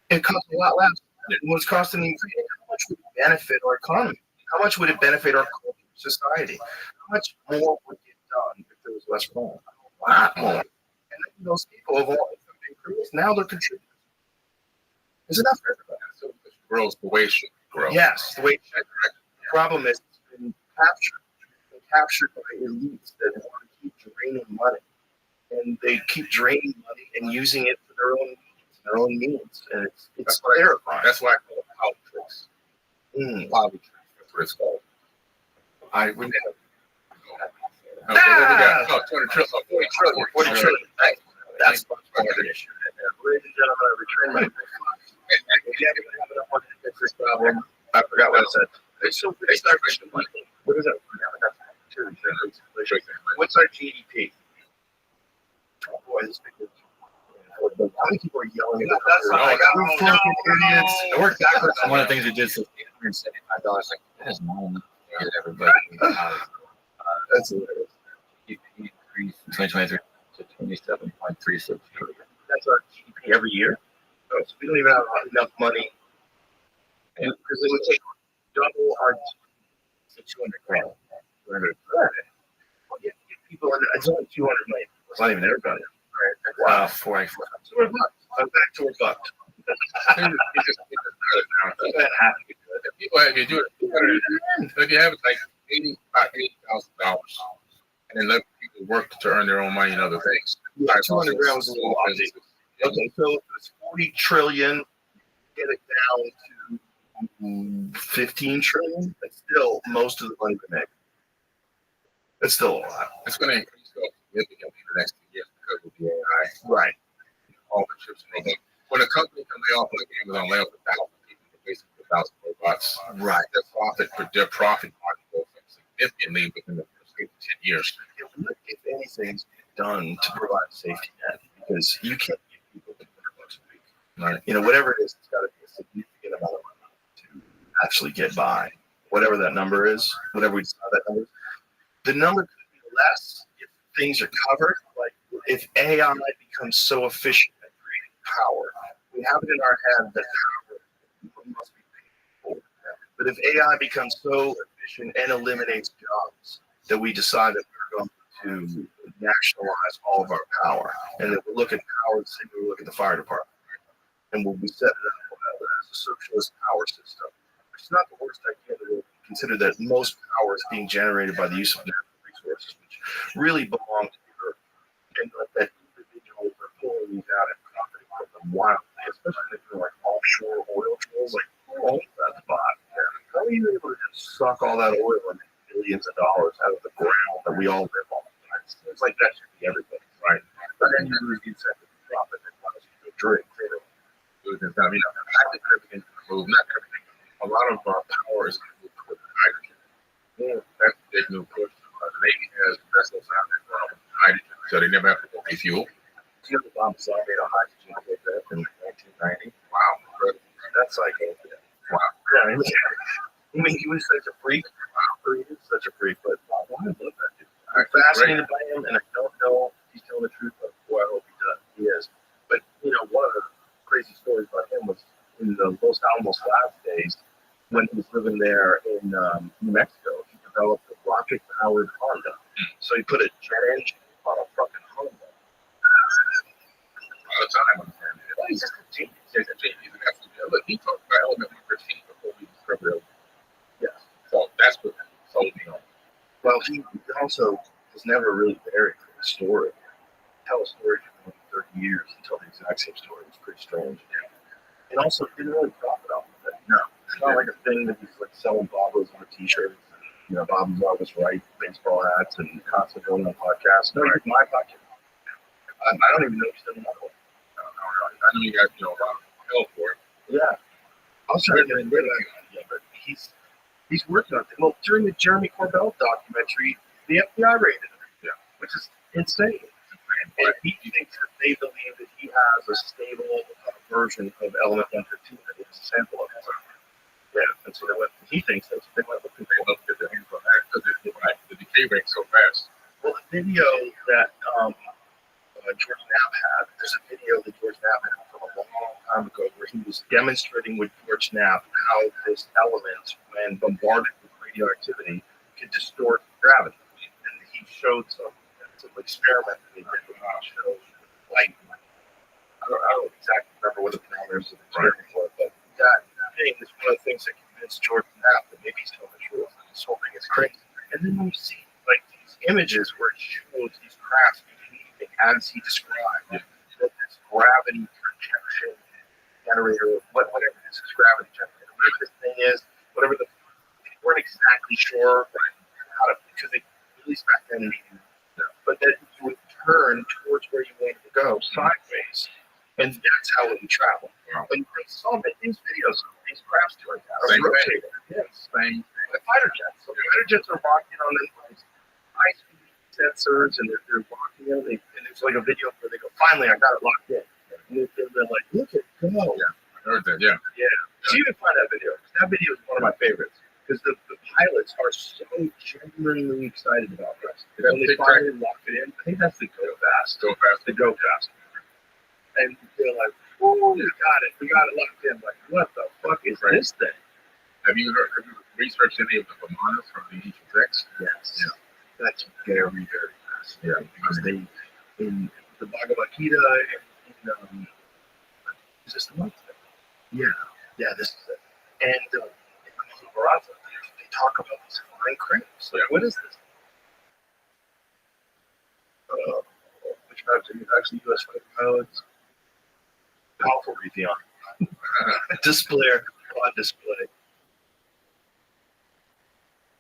it costs a lot less than what's costing the Ukraine. How much would it benefit our economy? How much would it benefit our culture, society? How much more would get done if there was less crime? A lot more. And then those people have all been criminals. Now they're contributors. There's enough for everybody. So it grows the way it should grow. Yes, the way it should. The problem is it's been captured by elites that want to keep draining money. And they keep draining money and using it for their own means. And it's terrifying. That's why I call it politics. Poverty. That's what it's called. I would never. Okay, what we got? Oh, 20 trillion. 40 trillion. That's much more than issue. Ladies and gentlemen, I return my this problem. I forgot what I said. What is that? What's our GDP? Oh boy, this thing is. How many people are yelling at us? That's not idiots. I worked backwards. One of the things we did is $875. Like, that is normal. Get everybody. That's hilarious. He increased in 2023 to 27.36 trillion. That's our GDP every year. Oh, so we don't even have enough money. Because it would take double 200 grand. 200 grand. Well, get people, it's only 200 million. It's not even everybody. Right? Wow. So we're bucked. I'm back to a buck. People have you do it. If you have like $80,000, and then let people work to earn their own money and other things. Yeah, 200 grand was a little odd. Okay, so if it's 40 trillion, get it down to 15 trillion. That's still most of the money we make. That's still a lot. It's going to increase significantly in the next 2 years because of the AI. Right. All the chips and everything. When a company can lay off, like Amazon, lay off 1,000 people, basically 1,000 robots. Right. Their profit margin goes up significantly within the first 8 to 10 years. If anything's done to provide a safety net, because you can't give people $200 a week. Right. You know, whatever it is, it's got to be a significant amount of money to actually get by. Whatever that number is, whatever we decide that number is. The number could be less if things are covered. Like if AI becomes so efficient at creating power, we have it in our head that power must be paid for. But if AI becomes so efficient and eliminates jobs that we decide that we're going to nationalize all of our power, and that we'll look at power the same way we look at the fire department, and we'll be set it up as a socialist power system. It's not the worst idea to consider that most power is being generated by the use of natural resources, which really belong to the earth, and that individuals are pulling these out and profiting from them wildly, especially if they're like offshore oil drills, like all that spot. How are you able to just suck all that oil and make billions of dollars out of the ground that we all live on? It seems like that should be everything, right? But then you lose the incentive to profit and allows you to drink. I mean, I think everything can move, not everything. A lot of our power is going to move toward hydrogen. Yeah. That's a big new push. The Navy has vessels out there with hydrogen, so they never have to go refuel. Do you know the bomb saw made a hydrogen ship in 1990? Wow. That's like, wow. Yeah, I mean, he was such a freak. Wow. He was such a freak, but I love that dude. I'm fascinated by him, and I don't know if he's telling the truth, but boy, I hope he does. He is. But, you know, one of the crazy stories about him was in the Los Alamos Labs days, when he was living there in New Mexico, he developed a rocket-powered Honda. So he put a jet engine on a fucking Honda. All the time. Well, he's just a genius. He's a genius. Look, he talked about element 113 before we discovered it. Yes. So that's what sold me on. Well, he also was never really buried for the story. Tell a story for 30 years and tell the exact same story. It was pretty strange. And also, didn't really profit off of it. No. It's not like a thing that he's like selling Bobos on t-shirts. You know, Bob's always right, baseball hats, and constantly going on podcasts. No, he's my podcast. I don't even know he's done another one. I know you guys know about hell for it. Yeah. I was trying to get rid of that idea, but he's working on it. Well, during the Jeremy Corbell documentary, the FBI raided him, which is insane. And he thinks that they believe that he has a stable version of element 115 that is a sample of it. Yeah, and so he thinks that's they went looking They love to get their hands on that because the decay rate's so fast. Well, the video that George Knapp had, there's a video that George Knapp had from a long time ago where he was demonstrating with George Knapp how this element, when bombarded with radioactivity, could distort gravity. And he showed some experiment that he did with light. I don't exactly remember what the parameters of the experiment were, but that thing is one of the things that convinced George Knapp that maybe he's telling the truth. This whole thing is crazy. And then when you see like these images where it shows these crafts behaving as he described, that this gravity projection generator, whatever this is, gravity generator, whatever this thing is, whatever they weren't exactly sure how to, because they, at least back then, but that you would turn towards where you wanted to go sideways, and that's how it would travel. Wow. And they saw these videos of these crafts doing that. Or rotating. Yes. Like fighter jets. So fighter jets are walking on these high-speed sensors, and they're walking in, and it's like a video where they go, finally, I got it locked in. And they're like, look at it go. Yeah, I heard that, yeah. So you can find that video. That video is one of my favorites. Because the pilots are so genuinely excited about this. When they finally lock it in, I think that's the go fast. The go fast. And they're like, oh, we got it locked in. Like, what the fuck is this thing? Have you researched any of the Brahmanas from the ancient texts? Yes. Yeah. That's very, very fascinating because they, in the Bhagavad Gita, is this the month? Yeah. Yeah, this is it. And in the Mahabharata, they talk about these flying cranes. Like, what is this? Which actually U.S. fighter pilots? Powerful Raytheon. Display, quad display.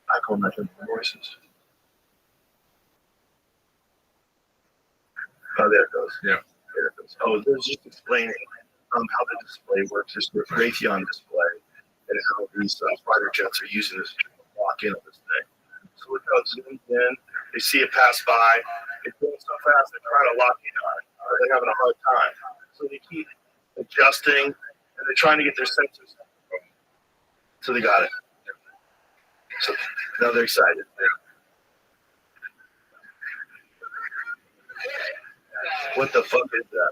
I call that voices. Oh, there it goes. Yeah. There it goes. Oh, there's just explaining how the display works. It's the Raytheon display and how these fighter jets are using this to walk in on this thing. So look how it zooms in. They see it pass by. It's going so fast they're trying to lock in on it. They're having a hard time. So they keep adjusting and they're trying to get their sensors. So they got it. So now they're excited. What the fuck is that?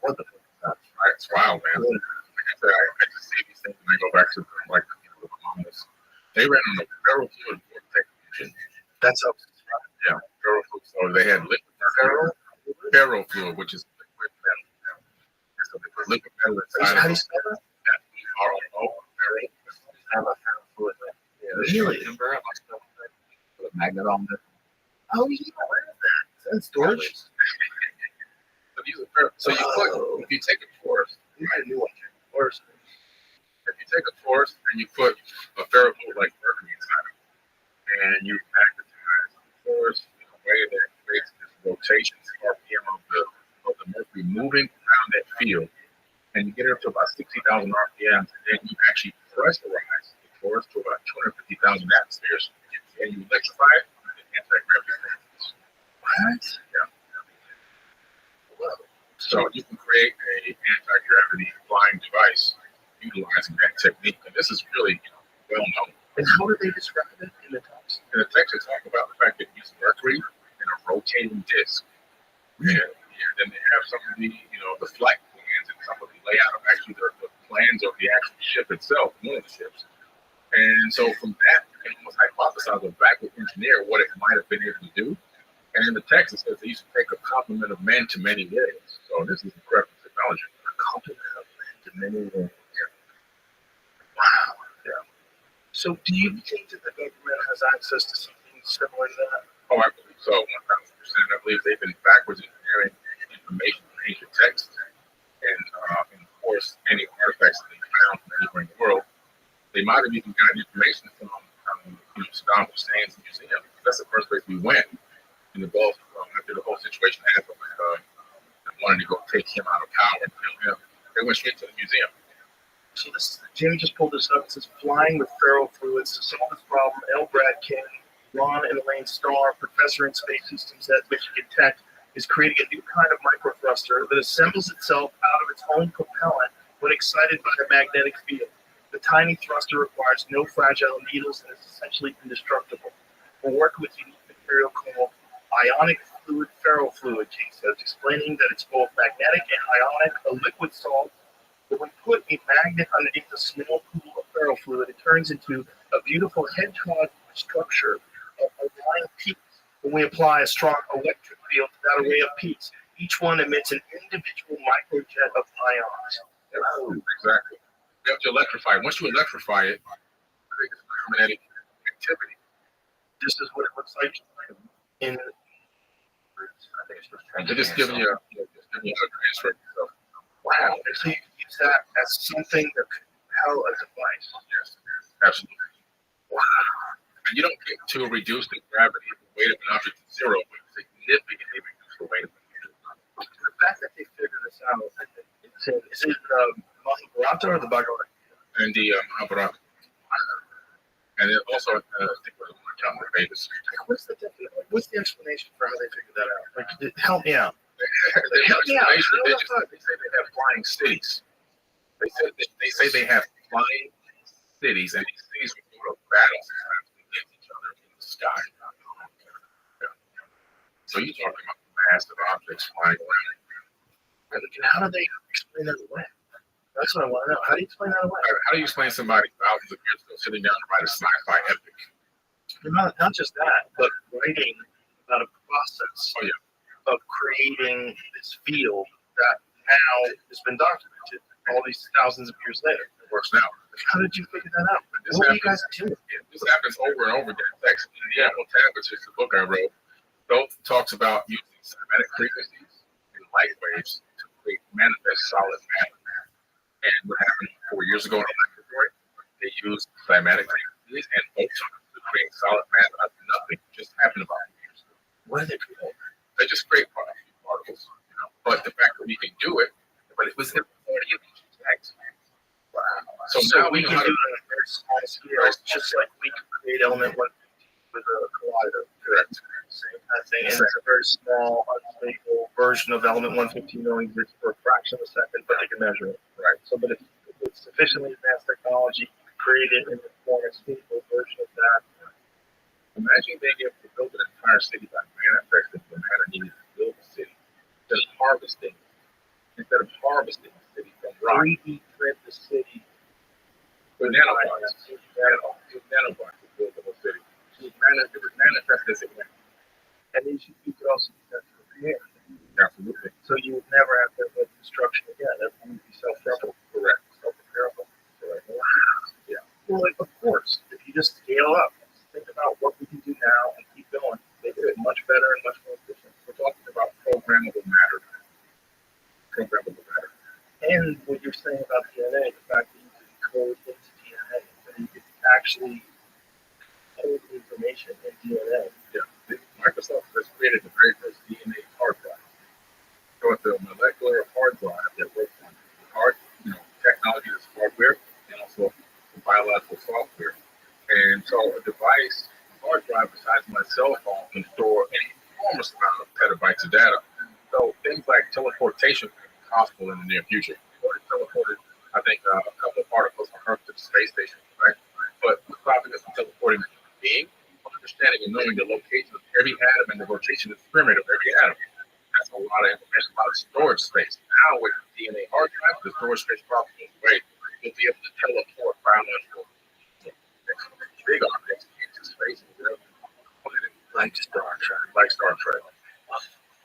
What the fuck is that? It's wild, man. Like I said, I just see these things and I go back to like the Bahamas. They ran on the ferrofluid vortex engine. That's up. Yeah, ferrofluid. So they had liquid ferrofluid, which is liquid metal. So they put liquid metal inside How do of you spell that? FERO, Ferrofluid. Really? Remember? I must have put a magnet on it. Oh yeah, where is that? Is that in storage? So you put, if you take a torus, You might new one. Or if you take a torus and you put a ferrofluid like mercury inside of it, and you magnetize the torus in a way that creates this rotation, RPM of the mercury moving around that field, and you get it up to about 60,000 RPMs, and then you actually pressurize the torus to about 250,000 atmospheres, and you electrify it, and anti-gravity forces. what? Yeah. So you can create a anti-gravity flying device utilizing that technique, and this is really well known. And how do they describe it in the text? In the text, they talk about the fact that it uses mercury and a rotating disc. And then they have some of the, the flight plans and some of the layout of actually the plans of the actual ship itself, one of the ships. And so from that, you can almost hypothesize or backward engineer what it might have been able to do. And in the text, it says they used to take a complement of men to many worlds. So this is incredible technology. A complement of men to many worlds. Wow. Yeah. So do you think that the government has access to something similar to that? Oh, I believe so, 1,000%. I believe they've been backwards engineering information from ancient texts. And of course, any artifacts that they found from anywhere in the world. They might have even gotten information from Saddam Hussein's museum. That's the first place we went in the Gulf after the whole situation happened. Wanted to go take him out of power and kill him. They went straight to the museum. So this, Jimmy just pulled this up. It says flying with ferrofluids to solve this problem. L. Brad King, Ron and Elaine Starr, professor in space systems at Michigan Tech, is creating a new kind of microthruster that assembles itself out of its own propellant when excited by a magnetic field. The tiny thruster requires no fragile needles and is essentially indestructible. We're working with unique material called ionic fluid ferrofluid, King says, explaining that it's both magnetic and ionic, a liquid salt. But when put a magnet underneath a small pool of ferrofluid, it turns into a beautiful hedgehog structure of aligned peaks. When we apply a strong electric field to that array of peaks, each one emits an individual microjet of ions. Oh, exactly. You have to electrify it. Once you electrify it, it creates magnetic activity. This is what it looks like in. They're just giving you a transfer. So, Wow. So you can use that as something that could propel a device. yes, absolutely. Wow. And you don't get to reduce the gravity of the weight of an object to zero, but significantly reduce the weight of an object. The fact that they figured this out, is it Mahabharata or the Bhagavad Gita? And the Mahabharata. And it also, I think, was one account of Vedas. What's the explanation for how they figured that out? Like, help me out. They say they have flying cities. They say they have flying cities, and these cities would go to battle sometimes against each other in the sky. Yeah. So you're talking about massive objects flying around. And how do they explain that away? That's what I want to know. How do you explain that away? How do you explain somebody thousands of years ago sitting down to write a sci-fi epic? Not just that, but writing about a process Oh, yeah. of creating this field that now has been documented all these thousands of years later. It works now. How did you figure that out? This What were you happens, guys doing? this happens over and over again in text. In the Animal Tablets, which is the book I wrote, Doth talks about using cymatic frequencies and light waves to create manifest solid matter. And what happened 4 years ago in the laboratory, they used cymatic frequencies and photons to create solid matter out of nothing. It just happened about 4 years ago. What did they create? They just create particles, you know. But the fact that we can do it, but it was in 40 of each text. Wow. So now we know can how do to it on a very small scale, just like we can create element 150 with a collider. correct. Same kind of thing. And it's a very small, unstable version of element 150 only exists for a fraction of a second, but they can measure it. Right. So, but if it's sufficiently advanced technology, you can create it in the form of a stable version of that. Imagine being able to build an entire city by manifesting the matter needed to build the city. Instead of harvesting the city from rock. 3D print the city. With nanobots. Nanobots to build the whole city. It was manifest as it went. And then you could also do that for the air. Absolutely. So you would never have to have construction again. Everything would be self-replicable. Correct. Self-repairable. Correct. Yeah. Well, like, of course, if you just scale up, think about what we can do now and keep going. They do it much better and much more efficient. We're talking about programmable matter. Programmable matter. And what you're saying about DNA, the fact that you can code into DNA, that you can actually code information in DNA. Yeah. Microsoft has created the very first DNA hard drive. So it's a molecular hard drive that works on hard, technology that's hardware and also biological software. And so a device, a hard drive besides my cell phone can store an enormous amount of petabytes of data. So things like teleportation can be possible in the near future. We already teleported, I think, a couple of particles from Earth to the space station, right? But the problem is teleporting a human being, understanding and knowing the location of every atom and the rotation of the pyramid of every atom. That's a lot of information, a lot of storage space. Now with DNA hard drive, the storage space problem is great. You'll be able to teleport biological big objects into space. Like Star Trek. Like Star Trek.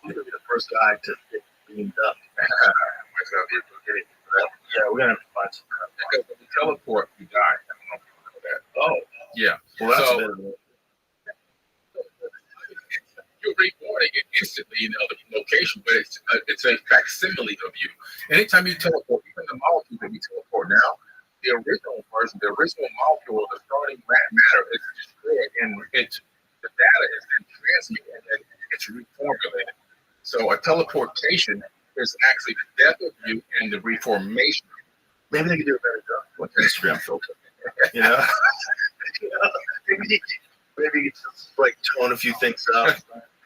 You're going to be the first guy to get beamed up. Yeah, we're going to have to find some. Because when we teleport, we die. I don't know if you know that. Oh, Yeah. well, that's So- a bit of a... You're reborn again instantly in another location, but it's a facsimile of you. Anytime you teleport, even the molecule that we teleport now, the original version, the original molecule, the starting matter is destroyed, and the data is then transmitted and it's reformulated. So a teleportation is actually the death of you and the reformation. Maybe they could do a better job with Instagram filter. You know? Maybe you just like tone a few things up,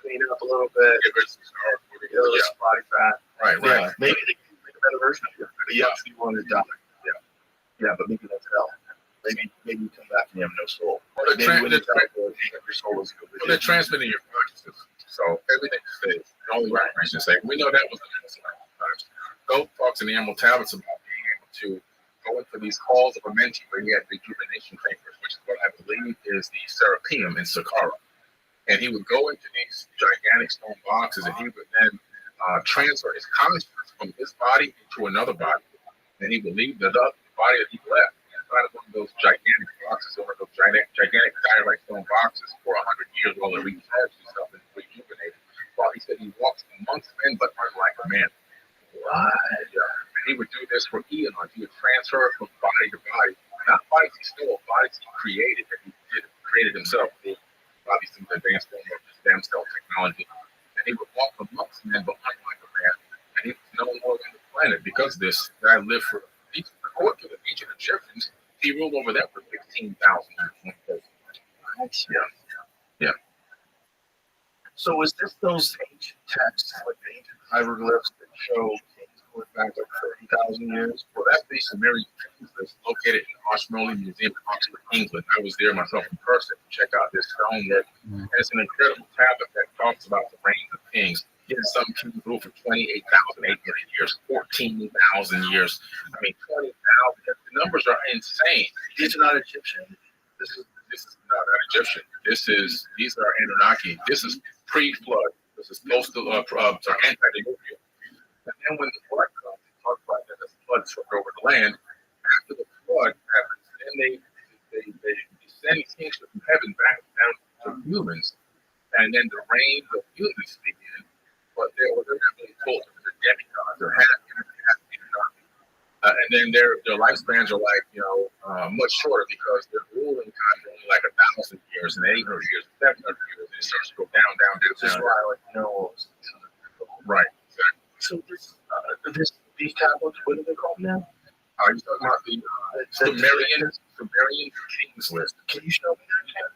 clean it up a little bit, Give it some star, get a little body fat. Right. Yeah, maybe they can make a better version of you. But yeah, if you want to die. Yeah, but maybe that's hell. Maybe you come back and you have no soul. Well, Maybe when you teleport, your soul is good. Well, they're transmitting your consciousness, so everything stays. The only information is safe. We know that was the answer. Goat talks in the Animal Tablets about being able to go into these halls of a Amenti where he had rejuvenation chambers, which is what I believe is the Serapeum in Saqqara. And he would go into these gigantic stone boxes, and he would then transfer his consciousness from his body into another body, and he would leave the body that he left inside of one of those gigantic boxes, or those gigantic diorite stone boxes for 100 years while it recharged itself and rejuvenated. While he said he walks amongst men but unlike a man. Right. Yeah. And he would do this for eons. He would transfer from body to body. Not bodies he stole, bodies he created that he created himself. Probably some advanced form of stem cell technology. And he would walk amongst men but unlike a man. And he was no more on the planet because of this guy lived for, according to the ancient Egyptians, he ruled over them for 16,000 years. Yeah. So is this those ancient texts, like the ancient hieroglyphs that show things going back like 30,000 years? Well, that's the Sumerian kings It's located in the Ashmolean Museum in Oxford, England. I was there myself in person to check out this stonework. And it's an incredible tablet that talks about the reign of kings. Some kings ruled for 28,800 years, 14,000 years. I mean, 20,000. The numbers are insane. These are not Egyptian. This is not Egyptian. These are Anunnaki. This is pre-flood. This is post antediluvian. And then when the flood comes, they talk about that the flood swept over the land. After the flood happens, then they send these kings from heaven back down to humans, and then the reign of humans begin. But they're not really told they're demigods. They're half human, half Anunnaki. And then their lifespans are like, much shorter because their ruling time is only like 1,000 years and 800 years, 700 years, and it starts to go down. This is why I like Right. Exactly. So these tablets, what do they call them now? Are you talking about the Sumerian Kings list? Can you show me that?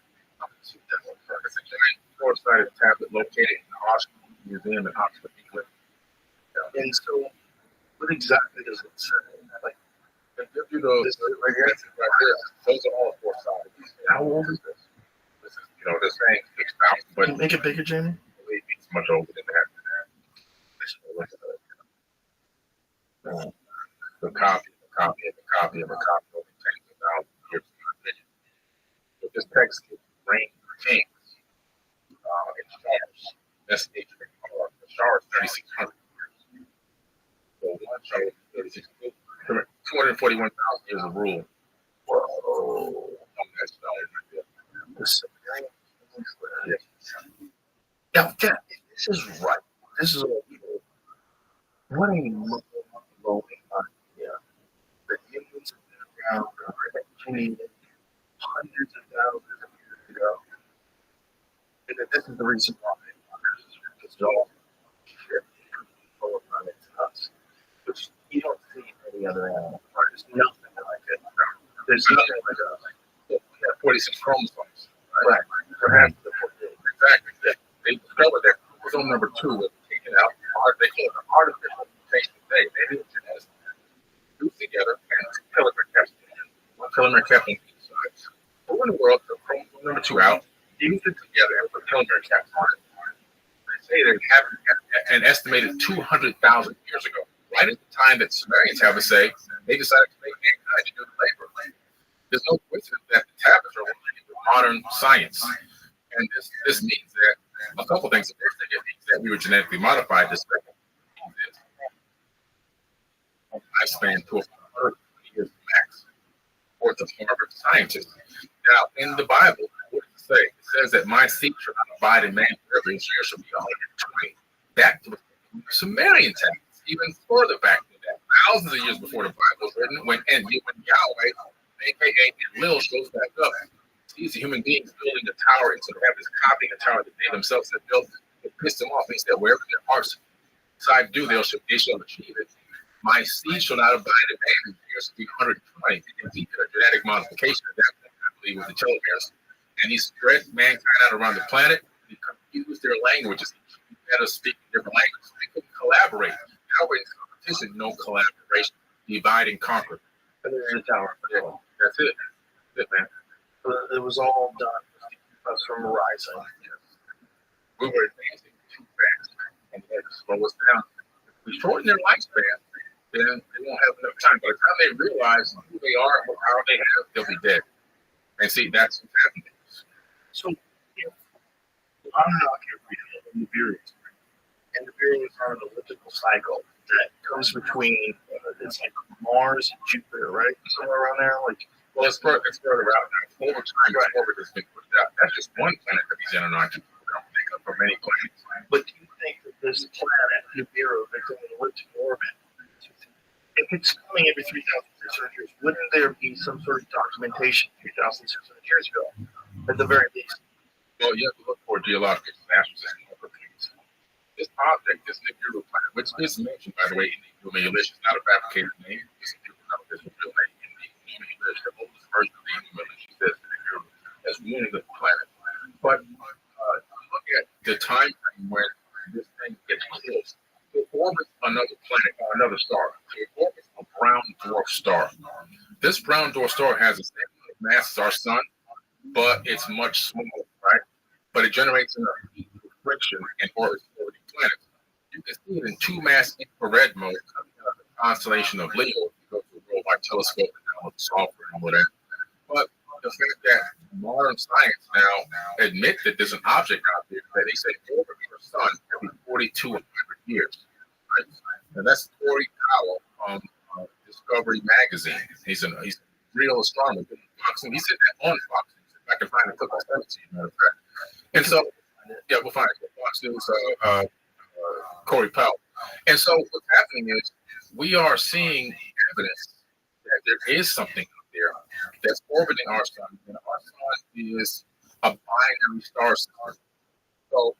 It's a giant four-sided tablet located in the Ashmolean Museum in Oxford, England. And so, what exactly does it say? Like, they give you those right here. Those are all four-sided. How old is this? This is, they're saying 6,000, but Can you make it bigger, Jamie? it's much older than that. The copy only takes 1,000 years in my opinion. But this text is reign of kings in stars. That's the star is 3,600 years. So one star is 241,000 years of rule. Whoa. That's Now, this is right. This is all true. What a mind-blowing idea. The humans have been around originated hundreds of thousands of years ago. And that this is the reason why this is all shit on it to us. Which you don't see in any other animal. There's nothing like it. There's nothing like it. we have 46 chromosomes. Right. Perhaps the 48. Exactly. They discovered that chromosome number 2 was taken out. They call it an artificial mutation. They didn't genetically fused together and 2 telomere caps in. 1 telomere cap on each side. Over in the world, the chromosome number 2 out, fused it together and put telomere caps on it. They say that it happened an estimated 200,000 years ago. Right at the time that Sumerian tablets say they decided to make mankind to do the labor. There's no coincidence that the tablets are working with modern science. And this means that a couple things. The first thing, it means that we were genetically modified this way. Lifespan to 100 years max, worth of Harvard scientists. Now, in the Bible, what does it say? It says that my seed shall not abide in man forever. His years shall be 120. That was Sumerian tablets, even further back than that, thousands of years before the Bible was written. When Yahweh, aka Enlil, shows back up, sees the human beings building a tower into the heavens, copying a tower that they themselves had built. It pissed them off. He said, wherever their hearts decide to do, they shall achieve it. My seed shall not abide in man. His years will be 120. And he did a genetic modification at that point, I believe, with the telomeres. And he spread mankind out around the planet. He confused their languages. He had us speak different languages. They couldn't collaborate. Now we're in competition, no collaboration. Divide and conquer. And there's a tower. That's it. That's it, man. It was all done to keep us from rising. We were advancing too fast, and they had to slow us down. If we shorten their lifespan, then they won't have enough time. By the time they realize who they are and what power they have, they'll be dead. And see, that's what's happening. So, I'm not going to read it in the Beerians. And the Beerians are an elliptical cycle that comes between, it's like Mars and Jupiter, right? Somewhere around there. Well, it's further out now. Over time, this orbit has been pushed out. That's just one planet that these Anunnaki don't think of for many planets. But do you think that this planet, Nibiru, that's in an elliptical orbit, if it's coming every 3,600 years, wouldn't there be some sort of documentation 3,600 years ago, at the very least? Well, you have to look for geological disasters and opportunities. This object, this Nibiru planet, which is mentioned, by the way, in the English, is not a fabricated name. It's a real name. The oldest version of the English says Nibiru as ruling the planet. But look at the time frame when this thing gets close. It orbits another planet or another star. It orbits a brown dwarf star. This brown dwarf star has the same mass as our sun, but it's much smaller, right? But it generates enough heat and friction in orbit orbiting planets. You can see it in two-mass infrared mode coming out of the constellation of Leo. You go to the worldwide telescope and download the software and all of that. But the fact that modern science now admit that there's an object out there that they say orbit our sun every 4,200 years. Right? And that's Corey Powell from Discovery Magazine. He's a real astronomer. He said that on Fox News. If I can find a clip, I'll send it to you, matter of fact. And so, yeah, we'll find it. Fox News, Corey Powell. And so what's happening is we are seeing evidence that there is something out there that's orbiting our sun. And our sun is a binary star system. So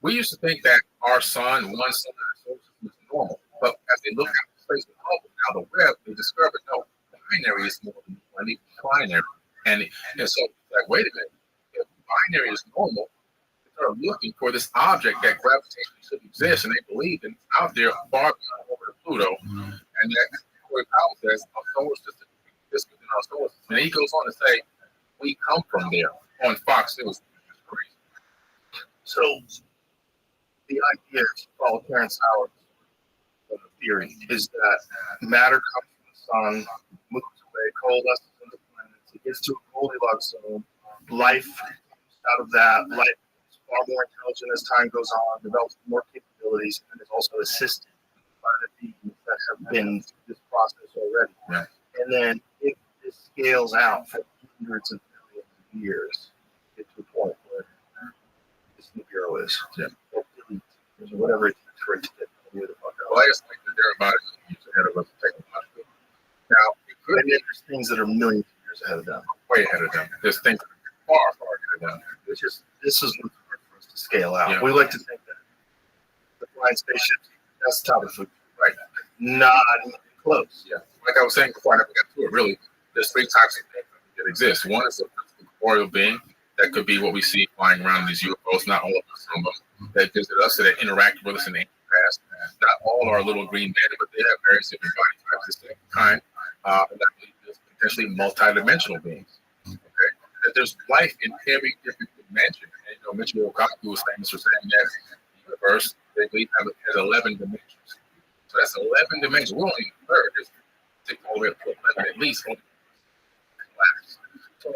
we used to think that our sun, one sun, solar system is normal. But as they look at the space of Hubble, now the web, they discovered no, binary is more than plenty binary. And so, like, wait a minute, if binary is normal, they start looking for this object that gravitationally should exist, and they believe that it's out there far beyond over to Pluto. And that Corey Powell says a solar system exists within our solar system. And he goes on to say, we come from there on Fox News. It's crazy. So the idea, to follow Terrence Howard's theory, is that matter comes from the sun, moves away, coalesces into planets, it gets to a Goldilocks zone, life comes out of that, life is far more intelligent as time goes on, develops more capabilities, and is also assisted by the beings that have been through this process already. Yeah. And then if this scales out for hundreds of millions of years, get to a point where this new bureau is, or delete, or whatever it takes for it to get the fuck out. Well, I just think that they're about it ahead of us technologically. Now, it could And then there's things that are millions of years ahead of them. way ahead of them. There's things that are far ahead of them. It's just, this is what's hard for us to scale out. Yeah. We like to think that the flying spaceships, that's the top of the food. Right. Not even close. Yeah. Like I was saying before, I never got to it, really, there's three types of things that exist. One is a corporeal being. That could be what we see flying around these UFOs, not all of us, some of them that visit us, that interact with us in the past. Not all are little green men, but they have various different body types of the same kind. And I believe there's potentially multi-dimensional beings. Okay, that there's life in every different dimension. And, you know, Michio Kaku was famous for saying that the universe, they believe, has 11 dimensions. So that's 11 dimensions. We're only in the third. There's all the way up to 11 at least. So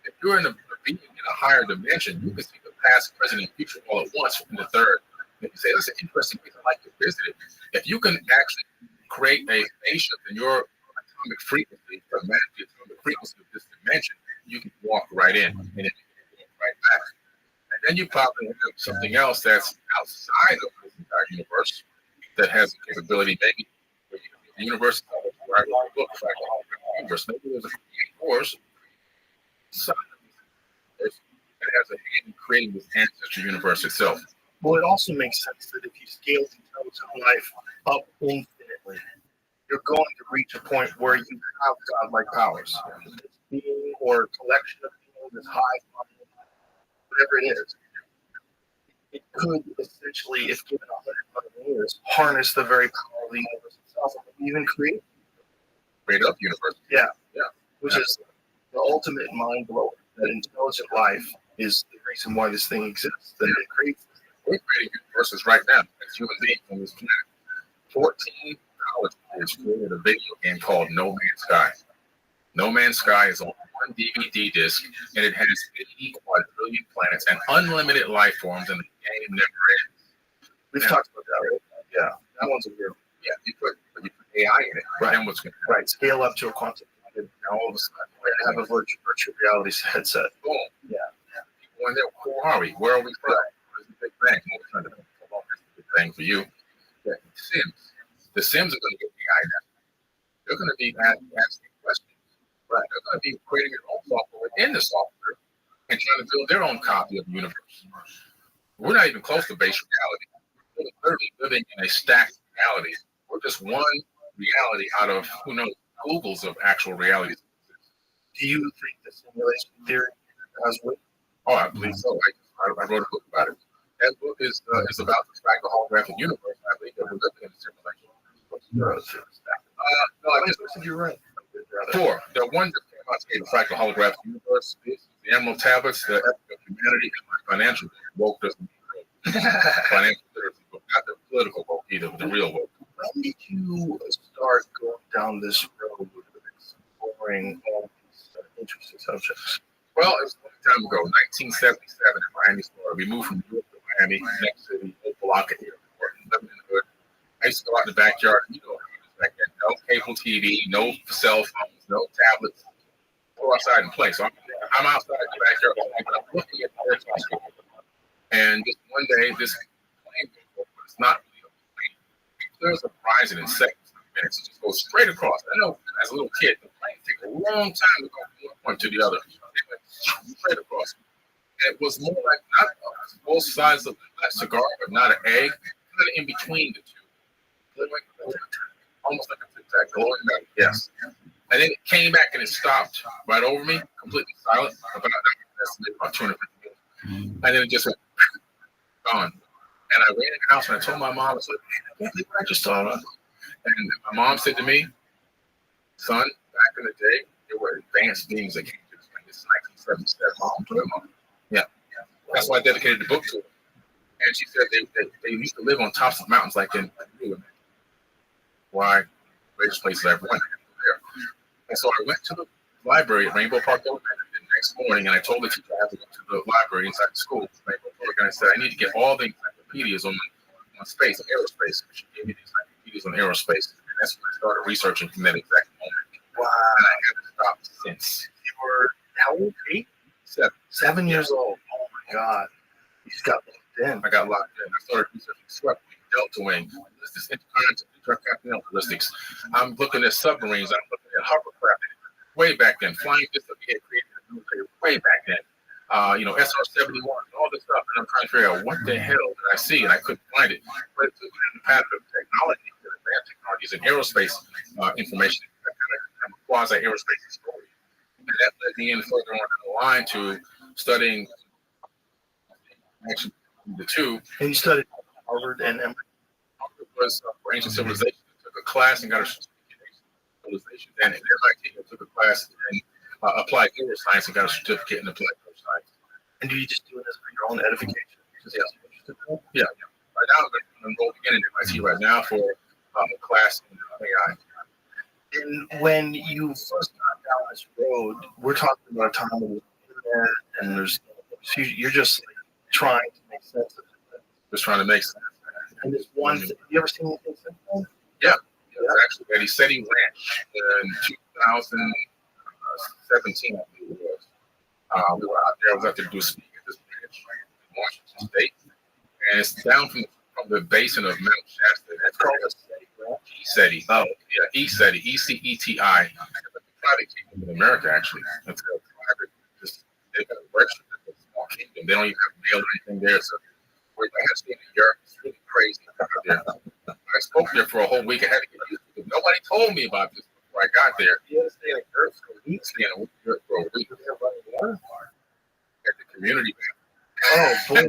if you're in a being in a higher dimension, you can see the past, present, and future all at once in the third. If you say that's an interesting place, I'd like to visit it. If you can actually create a spaceship in your atomic frequency, or match the atomic frequency of this dimension, you can walk right in and then you can walk right back. And then you probably have something else that's outside of this entire universe that has the capability, maybe the universe, right? Universe, maybe there's a force that has a hand in creating this ancestral universe itself. Well, it also makes sense that if you scale intelligent life up infinitely, you're going to reach a point where you have godlike powers. This being or collection of beings, this hive mind, whatever it is, it could essentially, if given 100 years, harness the very power of the universe itself and even create Up universe. Yeah. Yeah. Which is the ultimate mind blower. That intelligent life is the reason why this thing exists. That it creates. We're creating universes right now as human beings on this planet. 14 college kids created a video game called No Man's Sky. No Man's Sky is on one DVD disc, and it has 80 quadrillion planets and unlimited life forms, and the game never ends. We've talked about that, right? Yeah, that one's a weird. Yeah, you put AI in it, Right. Then what's going to happen? Right, scale up to a quantum. And all of a sudden, we're going to have a virtual reality headset. Boom. Yeah. People in there, who are we? Where are we from? Where's the Big Bang? Well, we're trying to come up with the Big Bang for you. Yeah. The Sims are going to get AI now. They're going to be asking questions. Right. They're going to be creating their own software within the software and trying to build their own copy of the universe. We're not even close to base reality. We're literally living in a stacked reality. We're just one reality out of, who knows, Googles of actual realities. Do you think the simulation theory has weight? Oh, I believe so. I wrote a book about it. That book is about the fact the holographic universe. I believe that we're living in a simulation. No, I just you're right. 4. The one that came out today, the Fractal Holographic Universe, is the Emerald Tablets, the Ethic of Humanity, and my financial woke doesn't financial literacy book, not the political woke either, but the real woke. When did you start going down this road of exploring all these interesting subjects? Well, it was a long time ago, 1977 in Miami, Florida. We moved from New York to Miami, next city, Opa-locka Airport, living in the hood. I used to go out in the backyard, you know, back then, no cable TV, no cell phones, no tablets. Go outside and play. So I'm outside in the backyard, but I'm looking at the air telescope. And just one day, this plane goes over, but it's not really a plane. It clears the horizon in seconds, minutes. It just goes straight across. I know as a little kid, the plane takes a long time to go from one point to the other. It went straight across. And it was more like not both sides of a cigar, but not an egg, kind of in between the two. It went almost like a tic-tac, glowing metal, yes. And then it came back and it stopped right over me, completely silent, about 250 meters. And then it just went gone. And I ran in the house and I told my mom, I said, I can't believe what I just saw. And my mom said to me, son, back in the day, there were advanced beings that came to this thing. This is 1977. Mom, yeah. That's why I dedicated the book to her. And she said they used to live on tops of mountains like in New York. Why? Greatest places I've went. There. And so I went to the library at Rainbow Park Elementary the next morning, and I told the teacher I had to go to the library inside the school, Rainbow Park, and I said I need to get all the encyclopedias on space, on aerospace. She gave me the encyclopedias on aerospace, and that's when I started researching from that exact moment. Wow. And I haven't stopped since. You were how old? 8? 7. 7 years old. Oh my God. You just got locked in. I got locked in. I started researching swept wing, delta wing, this intercontinental ballistics. I'm looking at submarines. I'm looking at hovercraft. Way back then, flying discs that we had created in the military. Way back then, SR-71, all this stuff, and I'm trying to figure out what the hell did I see, and I couldn't find it. But it's in the path of technology, advanced technologies, and aerospace information, kind of quasi aerospace story, and that led me in further on the line to studying actually the two. And you studied Harvard and MIT. Harvard was for ancient civilization. I took a class and got a certificate in civilization. And at MIT, I took a class in applied neuroscience and got a certificate in applied neuroscience. And do you just do this for your own edification? Yeah. Right now, I'm enrolled again in MIT right now for a class in AI. And when you first got down this road, we're talking about a time when the internet and there's, so you're just like trying to make sense of it. Just trying to make sense. And this one, have you ever seen anything since then? Yeah. Actually, at Esetti Ranch in 2017, I believe it was. We were out there. I was out there to do a speak at this ranch in Washington State, and it's down from the basin of Mount Shasta. It's called Esetti. Oh, yeah, Esetti, ECETI. It's a private kingdom in America, actually. It's a private. They've got a worship. It's a small kingdom. They don't even have mail or anything there. So I had to stay in Europe. It's really crazy out there. I spoke there for a whole week. I had to get used to it. Nobody told me about this before I got there. You had to stay in Europe for a week. Stay in Europe for a week. At the community bank. Oh, boy.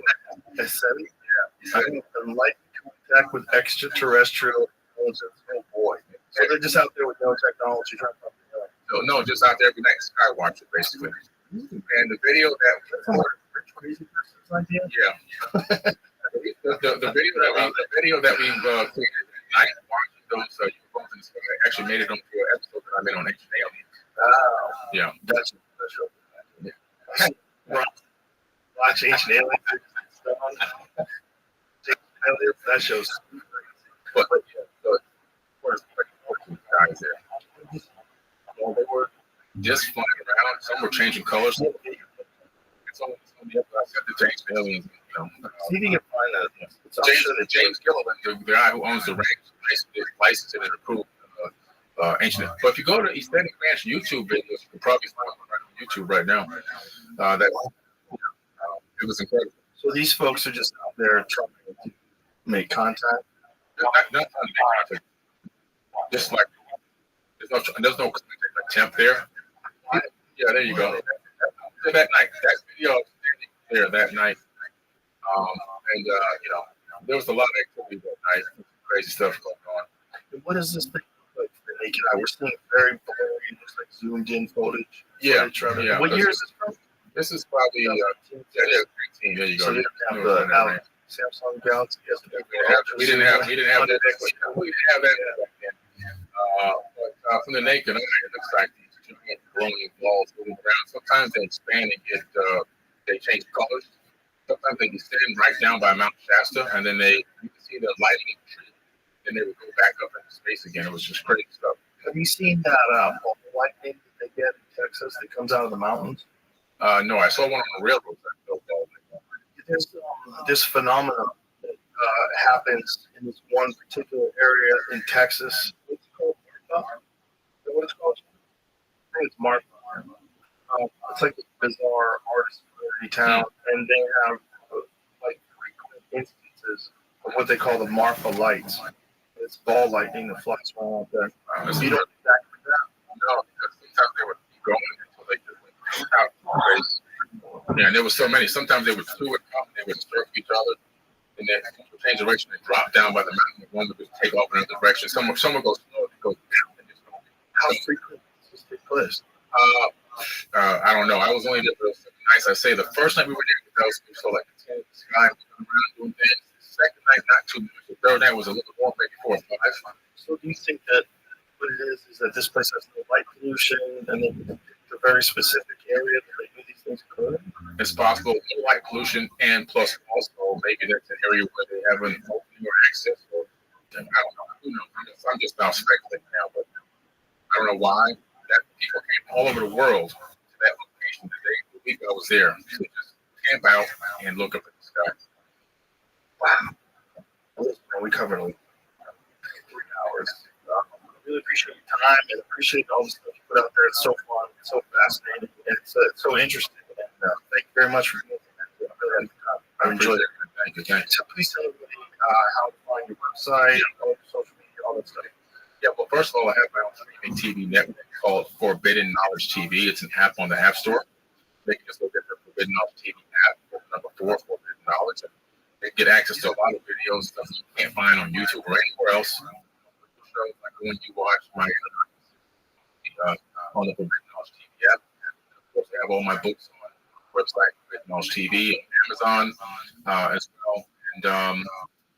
Esetti? Yeah. Enlightened contact with extraterrestrial intelligence. Oh, boy. So they're just out there with no technology trying to No, just out there every night, sky watching, basically. And the video that crazy person's idea? Yeah. the video that we created at night watching those UFOs in the sky actually made it onto an episode that I made on Ancient Aliens. Wow. Yeah. That's special. Watch Ancient Aliens. That show's But yeah, so of course, guys there. Well, they were just flying around. Some were changing colors. Some on the upper side, the Ancient Aliens. See if you can find that. James Gilliland, the guy who owns the ranch, licensed it and approved ancient. But if you go to Esetti Ranch YouTube videos, you can probably find one right on YouTube right now. It was incredible. So these folks are just out there trying to make contact. Not trying to make contact. Just like there's no attempt there. Yeah, there you go. That night, that video there that night, and there was a lot of activity that night. Crazy stuff going on. And what does this thing look like Naked Eye. We're seeing very blurry, looks like zoomed in footage. Yeah, Trevor. yeah. What year is this from? This is probably 13. There you go. So they didn't have the Samsung Galaxy. We didn't have that. We didn't have that back then. But from the naked eye, it looks like these giant glowing balls moving around. Sometimes they expand and get they change colors. Sometimes they descend right down by Mount Shasta, and then you can see the lighting in the tree. Then they would go back up into space again. It was just crazy stuff. Have you seen that lightning that they get in Texas that comes out of the mountains? No, I saw one on the railroad. There's this phenomenon that happens in this one particular area in Texas. What's it called? Marfa? Is that what it's called? I think it's Marfa. It's like this bizarre artist community town, and they have like frequent instances of what they call the Marfa lights. It's ball lightning that flies around out there. You don't exactly that. No, because sometimes they would keep going until they just went out. Yeah, and there was so many. Sometimes they would two would come, they would circle each other, and then change direction and drop down by the mountain. One would just take off in another direction. Some would go slow, and go down, and just go. How frequent does this take place? I don't know. I was only there for 7 nights. I say the first night we were there, we saw like the tent in the sky, moving around doing things. The second night, not too much. The third night was a little more, maybe 4 or 5. So do you think that what it is that this place has no light pollution, and it's a very specific area that they do these things occur? It's possible, no light pollution, and plus also maybe that's an area where they have an opening or access. Or I don't know. Who knows? I'm just now speculating now, but I don't know why that people came all over the world to that location the week I was there to just camp out and look up at the sky. Wow. Listen, man, we covered like 3 hours. I really appreciate your time and appreciate all the stuff you put out there. It's so fun, it's so fascinating, and it's so interesting. And thank you very much for doing that. I enjoyed it. Thank you. So please tell everybody how to find your website, all your social media, all that stuff. Yeah, well, first of all, I have my own streaming TV network called Forbidden Knowledge TV. It's an app on the App Store. They can just look at the Forbidden Knowledge TV app, number 4, Forbidden Knowledge. And they get access to a lot of videos, stuff you can't find on YouTube or anywhere else. Shows like when you watch my on the Forbidden Knowledge TV app. And of course, I have all my books on the website, Forbidden Knowledge TV, on Amazon as well. And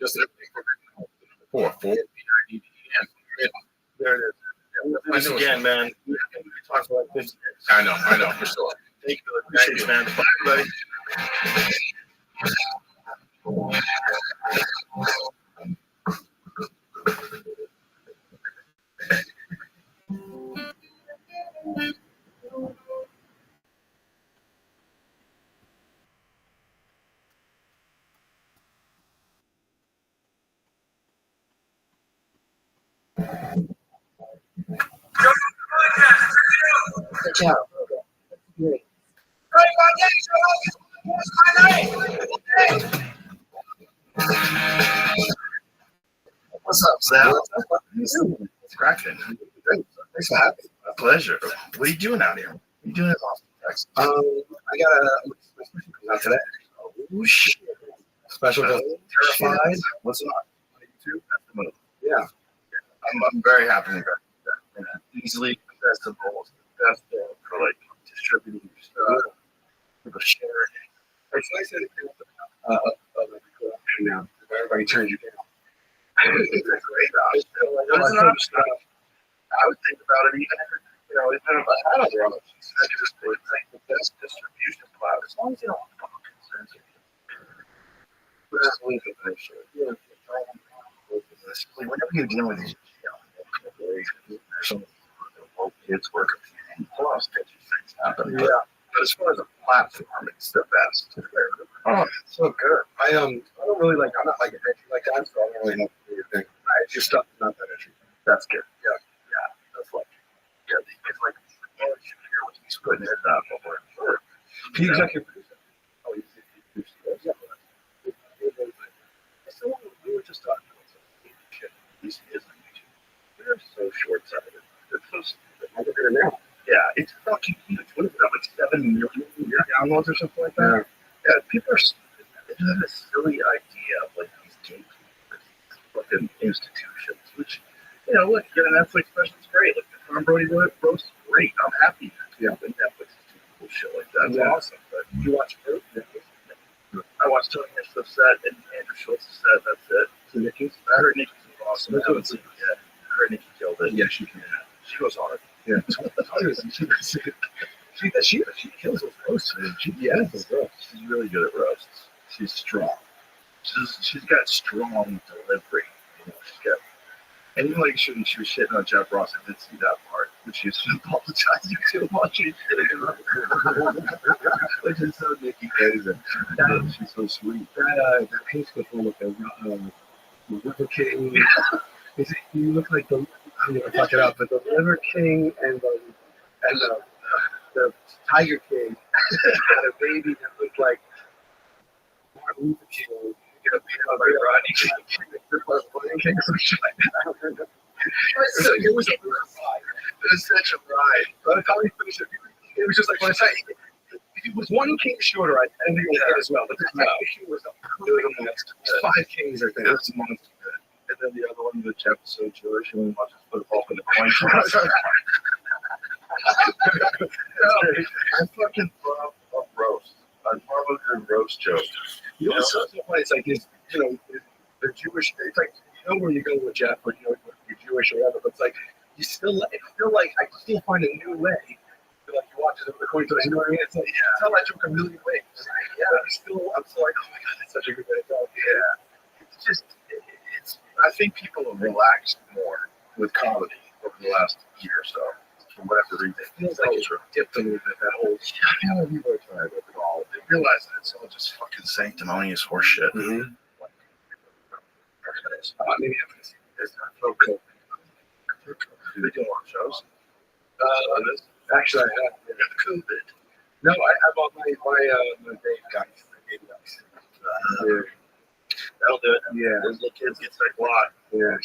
just everything Forbidden Knowledge. 4, BIDDEN. There it is. Yeah, we'll do this again, man. We can talk for like 50 minutes. I know, for sure. Thank you. Appreciate you, man. Bye, everybody. Good job. Great. What's up, Sal? It's cracking. Thanks for having me. My pleasure. What are you doing out here? What are you doing in Austin, Texas? I got a special coming out today. Oh, shit. Special Terrified? What's up? YouTube? That's the move. Yeah. I'm very happy with that. And easily accessible. That's for like distributing your stuff. People share it. It's nice that it came up of the collection now. Everybody turns you down. It's a great option. I would think about it even if if I had other options. I could just take the best distribution cloud as long as you don't fucking censor it. But that's a little bit of shit. Whenever you're dealing with these corporations, there's some local kids working plus that you things happen. Yeah. But as far as a platform, it's the best. Oh, it's so good. I don't really like. I'm not like an entry like that, so I don't really know what to do your thing. Your stuff is not that entry. That's good. Yeah. That's like, it's like you should hear what he's putting it up over and over. He's executive producer. Oh, he's executive producer. So we were just talking about something. These isn't. They're so short-sighted. They're so stupid. I'm looking at it now. Yeah, it's fucking huge. What is that, like 7 million downloads or something like that? Yeah, people are stupid. They just have a silly idea of like these gatekeepers, fucking institutions, which, look, you get a Netflix special, it's great. Like the Tom Brody roast is great. I'm happy. Yeah, but Netflix is doing cool shit like that. That's awesome. But you watch Bruce? I watched Tony Mitchell's set and Andrew Schultz's set. That's it. So Nikki's? I heard Nikki's was awesome. I haven't seen it yet. I heard Nikki killed it. Yeah, she can. She goes hard. Yeah. She kills those roasts. She's really good at roasts. She's strong. She's got strong delivery. You know, she's got. And even like she was shitting on Jeff Ross, I did see that part, which she was apologizing to while she did it. Which is so Nikki Gazer. She's so sweet. That pink stuff with the River King. You look like the. I'm gonna fuck it up, but the River King and the Tiger King had a baby that looked like Martin Luther King. Get a beat up by Rodney King. It was a ride. It was such a ride. By the time we finished it, it was just like when I said if it was one king shorter, I think it was good as well. But the king was a monster. 5 kings, I think. It was a monster. And then the other one, the Jeff was so Jewish, and we watched us put a ball in the coin toss. I fucking love a roast. I love a good roast joke. You know, it's so funny. It's like, they're Jewish. It's like, you know where you go with Jeff, or you know, you're Jewish or whatever, but it's like, you still, I feel like I still find a new way. Like, you watch it over the coin toss, you know what I mean? It's like, tell that joke a million ways. Yeah, I'm still like, oh my God, that's such a good way to tell it. Yeah. It's just, I think people have relaxed more with comedy over the last year or so, for whatever reason. It feels like it's dipped a little bit, that whole, people are tired of it all. They realize that it's all just fucking sanctimonious horseshit. Mm-hmm. Maybe I'm going to see this. They do a lot of shows. Actually, I have. The COVID. No, I bought my Dave guys. That'll do it. Yeah. Those little kids get sick a lot. Yeah. I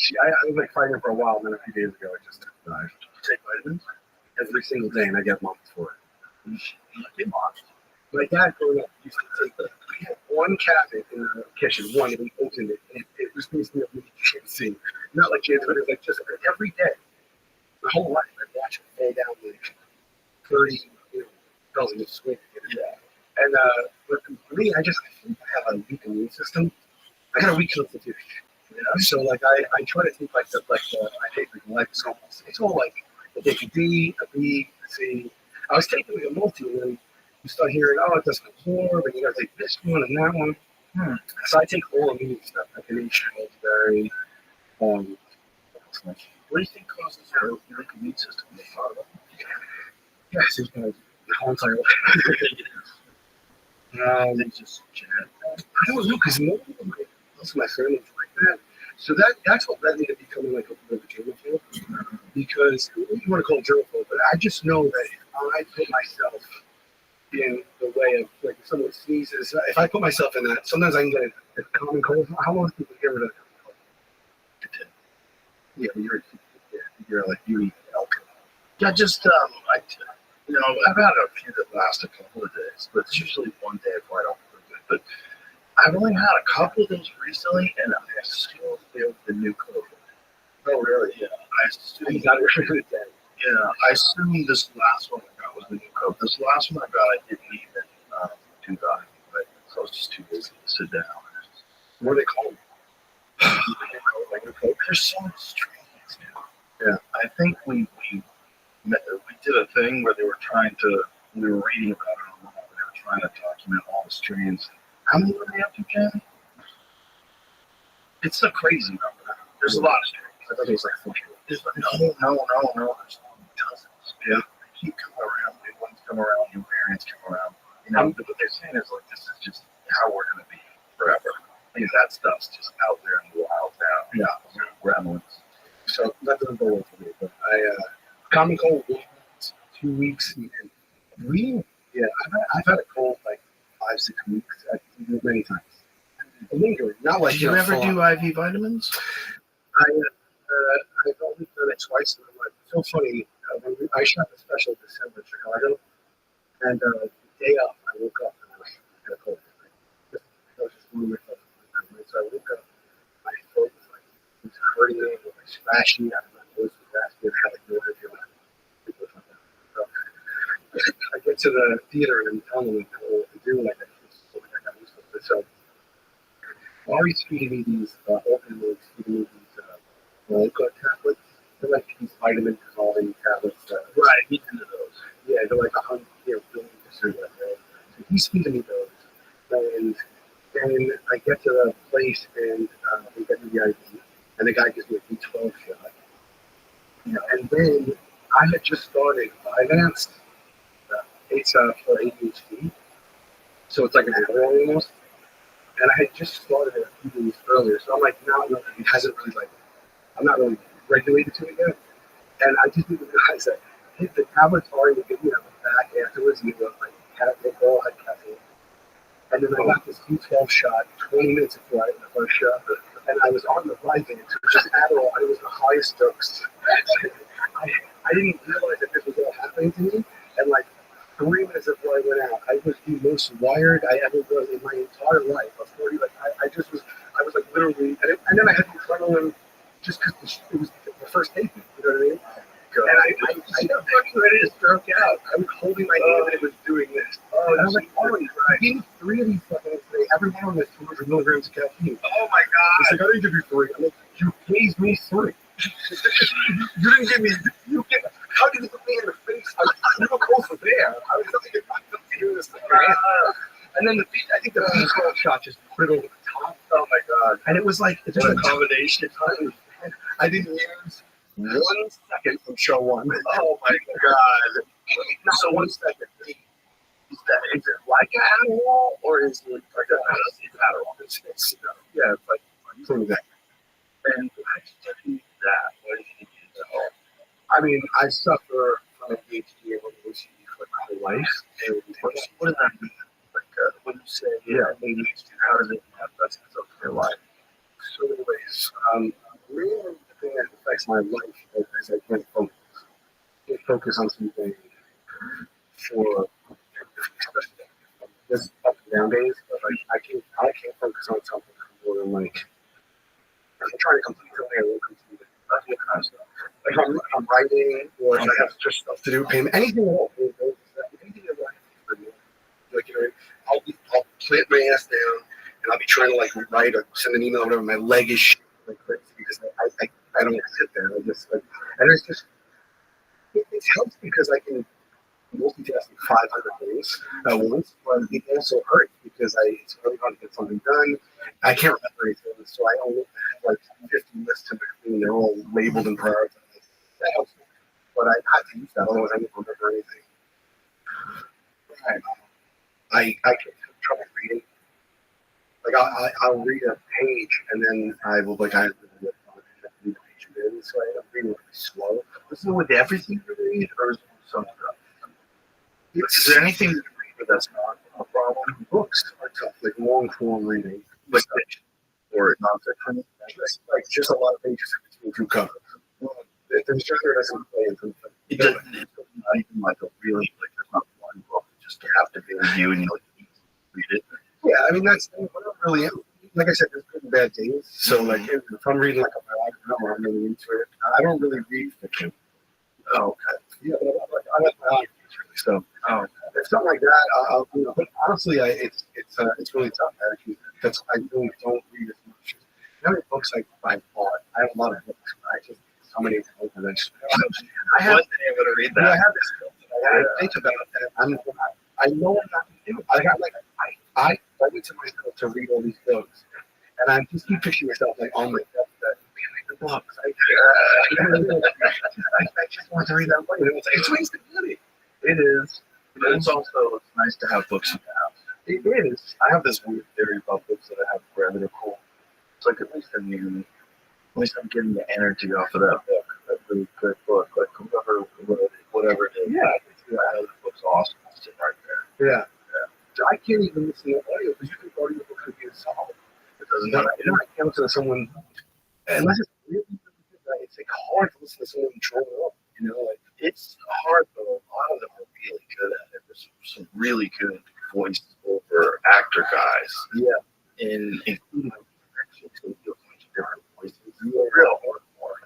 was like fighting her for a while, and then a few days ago, it just died. You take vitamins? Every single day, and I get months for it. You get months. My dad growing up used to take, we had one cabinet in the kitchen, one, and we opened it, and it was basically a movie see. Not like kids, but it was like just every day. My whole life, I'd watch it fall down like 30, pills in the swing. And but for me, I think I have a weak immune system. I got a weak constitution, so like I try to take like I take like it's all like a D, a B, a C. I was taking like a multi, and then you start hearing, it doesn't absorb, and you gotta take this one and that one. So I take all immune stuff. I can eat raspberry. What do you think causes your weak immune system? Yes, it's the whole entire life. It's just genetic. I don't know, because most of my family is like that. So that's what led me to becoming like a bit of a germaphobe. Because you want to call it germaphobe, but I just know that if I put myself in the way of, like, if someone sneezes, if I put myself in that, sometimes I can get a common cold. How long do people get rid of a cold? Yeah, you're like, you eat alcohol. Yeah, just, I've had a few that last a couple of days, but it's usually one day before I don't feel good. But I've only had a couple of those recently, and I assume they were the new COVID. Oh, really? Yeah. I assume I assume this last one I got was the new COVID. This last one I got, I didn't even do that. But so I was just too busy to sit down. What are they called? There's so much strains now. Yeah. I think we did a thing where we were reading about it online. They were trying to document all the strains. How many were they up to, Jen? It's a crazy number. There's a lot of strains. I thought it was like 40. No. There's dozens. Yeah. They keep coming around. New ones come around. New variants come around. But what they're saying is, like, this is just how we're going to be forever. That stuff's just out there in the wild now. Yeah. Gremlins. So that doesn't go well for me. But common cold, 2 weeks, and I've had a cold like 5-6 weeks, many times. Lingering, not like. Did you ever do IV vitamins? I've only done it twice in my life. It's so funny. I shot a special in December in Chicago, and the day up, I woke up and I had a cold. I was just moving myself. So I woke up, my throat was like, it was hurting me, it was like scratchy, my voice was raspy, I had like noise went to the theater and I'm telling them what to do, like I got used to it. So Ari's feeding me these, open was feeding me these, Rothschild tablets. They're like these vitamin dissolving tablets. Right, he's into those. Yeah, they're like 100, billion percent. So he's feeding me those. And then I get to the place and they get me the IV. And the guy gives me a B12 shot. And then I had just started Vyvanse. It's for ADHD. So it's like an Adderall almost. And I had just started it a few days earlier. So I'm like, no, it hasn't really I'm not really regulated to it yet. And I just didn't realize that the tablets already give me back afterwards. They all had caffeine. And then I got this B12 shot 20 minutes before I had the first shot. And I was on the Vyvanse, which is Adderall, and it was the highest dose. I didn't realize that this was all happening to me. And 3 minutes before I went out, I was the most wired I ever was in my entire life. I was 40, I was literally, and then I had the adrenaline just because it was the first tape, you know what I mean? And I got fucking ready to stroke out. I was holding my hand and it was doing this. And I was like, oh, I gave you 3 of these fucking today. Every one of them has 200 milligrams of caffeine. Oh my God. He's like, I didn't give you 3. I'm like, you gave me 3. You didn't give me, how did you put me in the face? You were both there. I was thinking, I'm not doing this thing. And then I think the B12 shot just put it over the top. Oh my God. And it was like, it's What just a combination. I didn't use 1 second from show 1. Oh my God. So 1 second. Is it like an Adderall or is it like Adderall? It's yeah, it's like something like that. And why did you use that? Why did you use that? I mean, I suffer from ADHD and OCD for my whole life. And What does that mean? When you say ADHD, how does it manifest itself in your life? so many ways. Really, the thing that affects my life is I can't focus. I can't focus on something for this up and down days. But I can't focus on something for more than I'm trying to complete something I won't complete it. That's what kind of stuff. I'm writing or I have just stuff to do. Payment, anything at all. Anything that I can do. I'll plant my ass down and I'll be trying to write or send an email or whatever. My leg is shit crazy because I don't sit there. I just and it's just it helps because I can multitask 500 things at once, but it also hurts because it's really hard to get something done. I can't remember anything, so I only have 50 lists in between. They're all labeled and prioritized. That helps me, but I have to use that, otherwise I don't remember anything. I can have trouble reading. I'll read a page and then I will I have to read the page again, so I end up reading really slow. Is it with everything you read, or is it with some stuff? Is there anything that you read that's not a problem? Books are tough, long form reading, Like fiction or nonfiction? just a lot of pages between 2 covers. The genre doesn't play into It doesn't. It's not even a really there's not one book that just captivates you and you read it. Yeah, I mean that's what I'm really. Like I said, there's good and bad days. So if I'm reading a biography, I'm really into it. I don't really read fiction. Oh, okay. Yeah, but I like biographies really. So if something like that, I'll but honestly, it's really tough. Actually, I really don't read as much. How many books I bought? I have a lot of books. I just so many books that I have. One day I'm gonna read that. I have this book that I think about that. I know I'm not doing. I went to myself to read all these books, and I just keep picturing myself on my deathbed. The books. I just want to read that book. It's wasted money. It is. But it's nice to have books in the house. It is. I have this weird theory about books that I have forever. They're cool. It's at least I'm getting the energy off of that book. That really good book. Whoever wrote it, whatever it is. Yeah. The book's awesome. It's sitting right there. Yeah. So I can't even listen to audio because you think audio books would be a solid. It doesn't I matter. can't listen to someone unless it's really, really good. It's hard to listen to someone drawing up. It's hard, but a lot of them are really good at it. There's some really good voice over actor guys. Yeah. Including actually do a bunch of different voices. Real hardcore.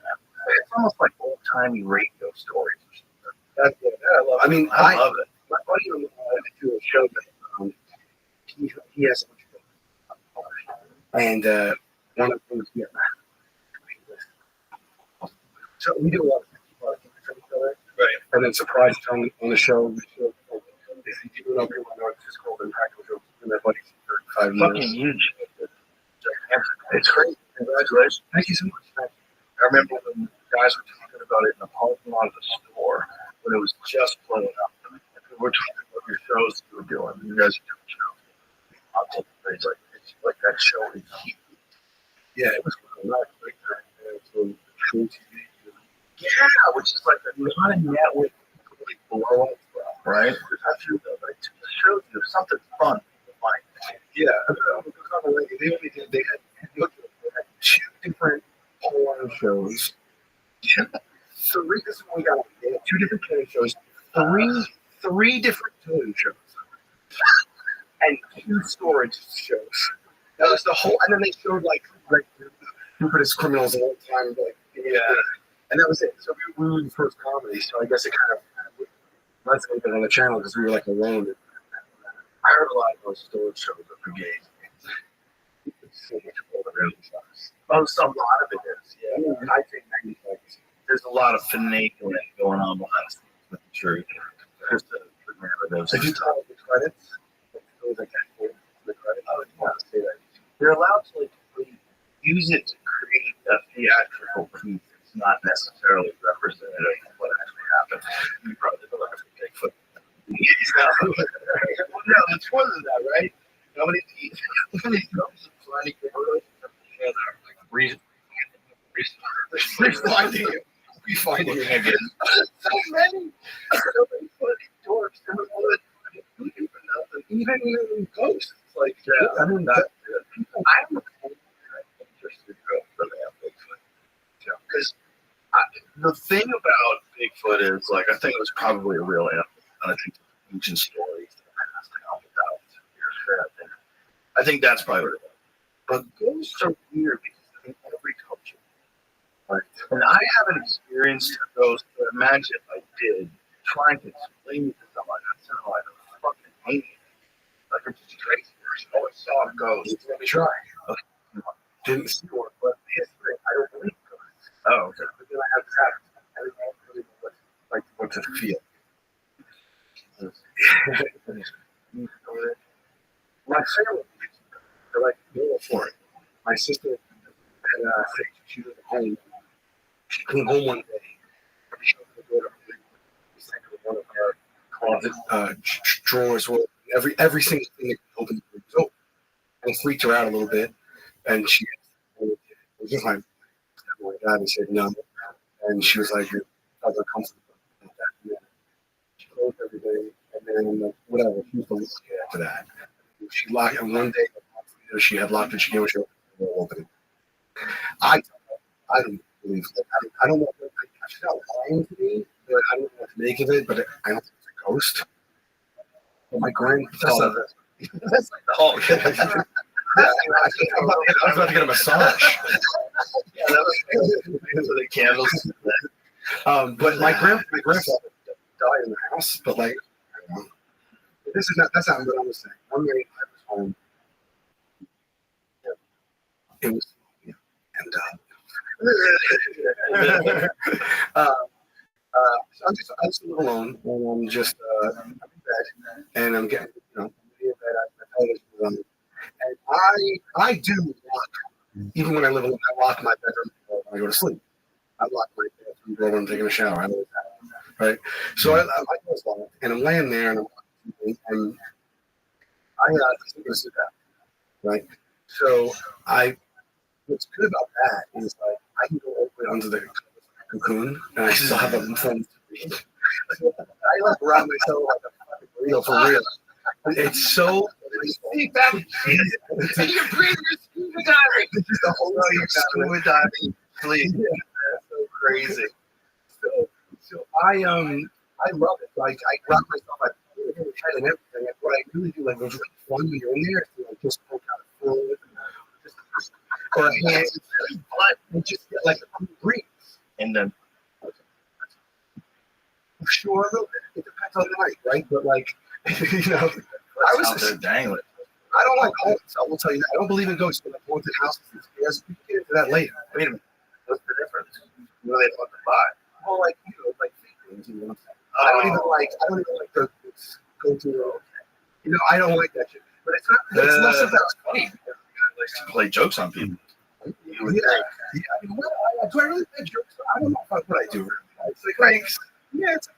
It's almost like old timey radio stories or something. That's what I love. I mean, I love it. My buddy on the And one of the things, yeah. So we do a lot of things for each other. Right. And then surprise on the show. If you do know people know it's just called Impact Jokes and their buddies for 5 years. Fucking huge. It's great. Congratulations. Thank you so much. I remember when guys were talking about it in the parking lot of the store when it was just blowing up. We're talking about your shows you were doing. You guys are doing shows. I'll take the phrase it's like that show is huge. Yeah, it was not great. So true TV. Yeah, which is like a non-network really blow up, right? That's true though. But it just shows you something fun to find. Yeah, they had 2 different porn shows. Three. This is what we got. They had 2 different porn shows. Three different television shows, and 2 storage shows. That was the whole. And then they showed like stupidest criminals of all time. Yeah. And that was it. So we were the first comedy. So I guess it kind of resonated on the channel because we were like alone. I heard a lot of those storage shows that were gay. It's so much more than reality shows. Oh, so a lot of it is. Yeah. I think 95%. There's a lot of finagling going on behind the scenes with the truth. Just the narratives. If you talk about the credits, like the credits, I would want to say that they're allowed to use it to create a theatrical piece. It's not necessarily representative of what actually happened. You probably don't have to Bigfoot. No, it's more than that, right? Nobody comes and finding refinding it again. So many funny dorks in the wood. Even ghosts. Like, I mean, I'm interested for that Bigfoot. Because the thing about Bigfoot is, I think it was probably a real animal. And I think the ancient stories that passed down without years. I think that's probably what it was. But ghosts are weird because in every culture. Right? And I haven't experienced a ghost, but imagine if I did, trying to explain it to someone. That sounded like a fucking maniac. Like I'm just a crazy person. Oh, I saw a ghost. Let me try. Okay. Didn't see one, but history. I don't believe ghosts. Oh, okay. But then I have this happen. I don't really know what to feel. My family, they're like all for it. My sister had she was at home. She came home one day. She opened the door to one of our closet drawers. Every single thing that could open was open. And it freaked her out a little bit. And she was just like, oh my God, and said no. And she was like, you're not comfortable with that. Yeah. She closed everything. And then whatever, she was the after that. She locked, and one day she had locked it. She gave her the door open. I don't believe it. I don't know. She's not lying to me, but I don't know what to make of it. But I don't think it's a ghost. But my grandfather. That's like the Hulk. I was about to get a massage. Yeah, that was the candles. But my grandfather died in the house, but that's not what I was saying. One day I was home. It was, and so I just live alone, and I'm just I'm in bed, and I'm getting, in bed. I television is on, and I do lock, even when I live alone, I lock my bedroom door when I go to sleep. I lock my bathroom door when I'm taking a shower. I know that, right? So I was locked, and I'm laying there, and I think this is that, right? So what's good about that is I can go all the way under the cocoon, and I still have a phone to read. I wrap myself like a burrito for real. It's so. You're breathing scuba diving. This is the whole scuba diving. Please, so crazy. So I love it. I wrap myself like head and everything. And what I really do, it was really fun when you're in there. To just poke out a foot, or a hand, and just get a cool breeze. And then, sure, a little bit. It depends on the night, right? But I was out there dangling. I don't like haunts. I will tell you that. I don't believe in ghosts, but like haunted houses. Yes, we can get into that later. Wait a minute. What's the difference? What are they about to buy? Well, like like fake things. I don't even like the go to. I don't like that shit. But it's not. It's less about funny. Likes to play jokes on people. You would think. Yeah. Do I really play jokes? I don't know what I do. It's like yeah, it's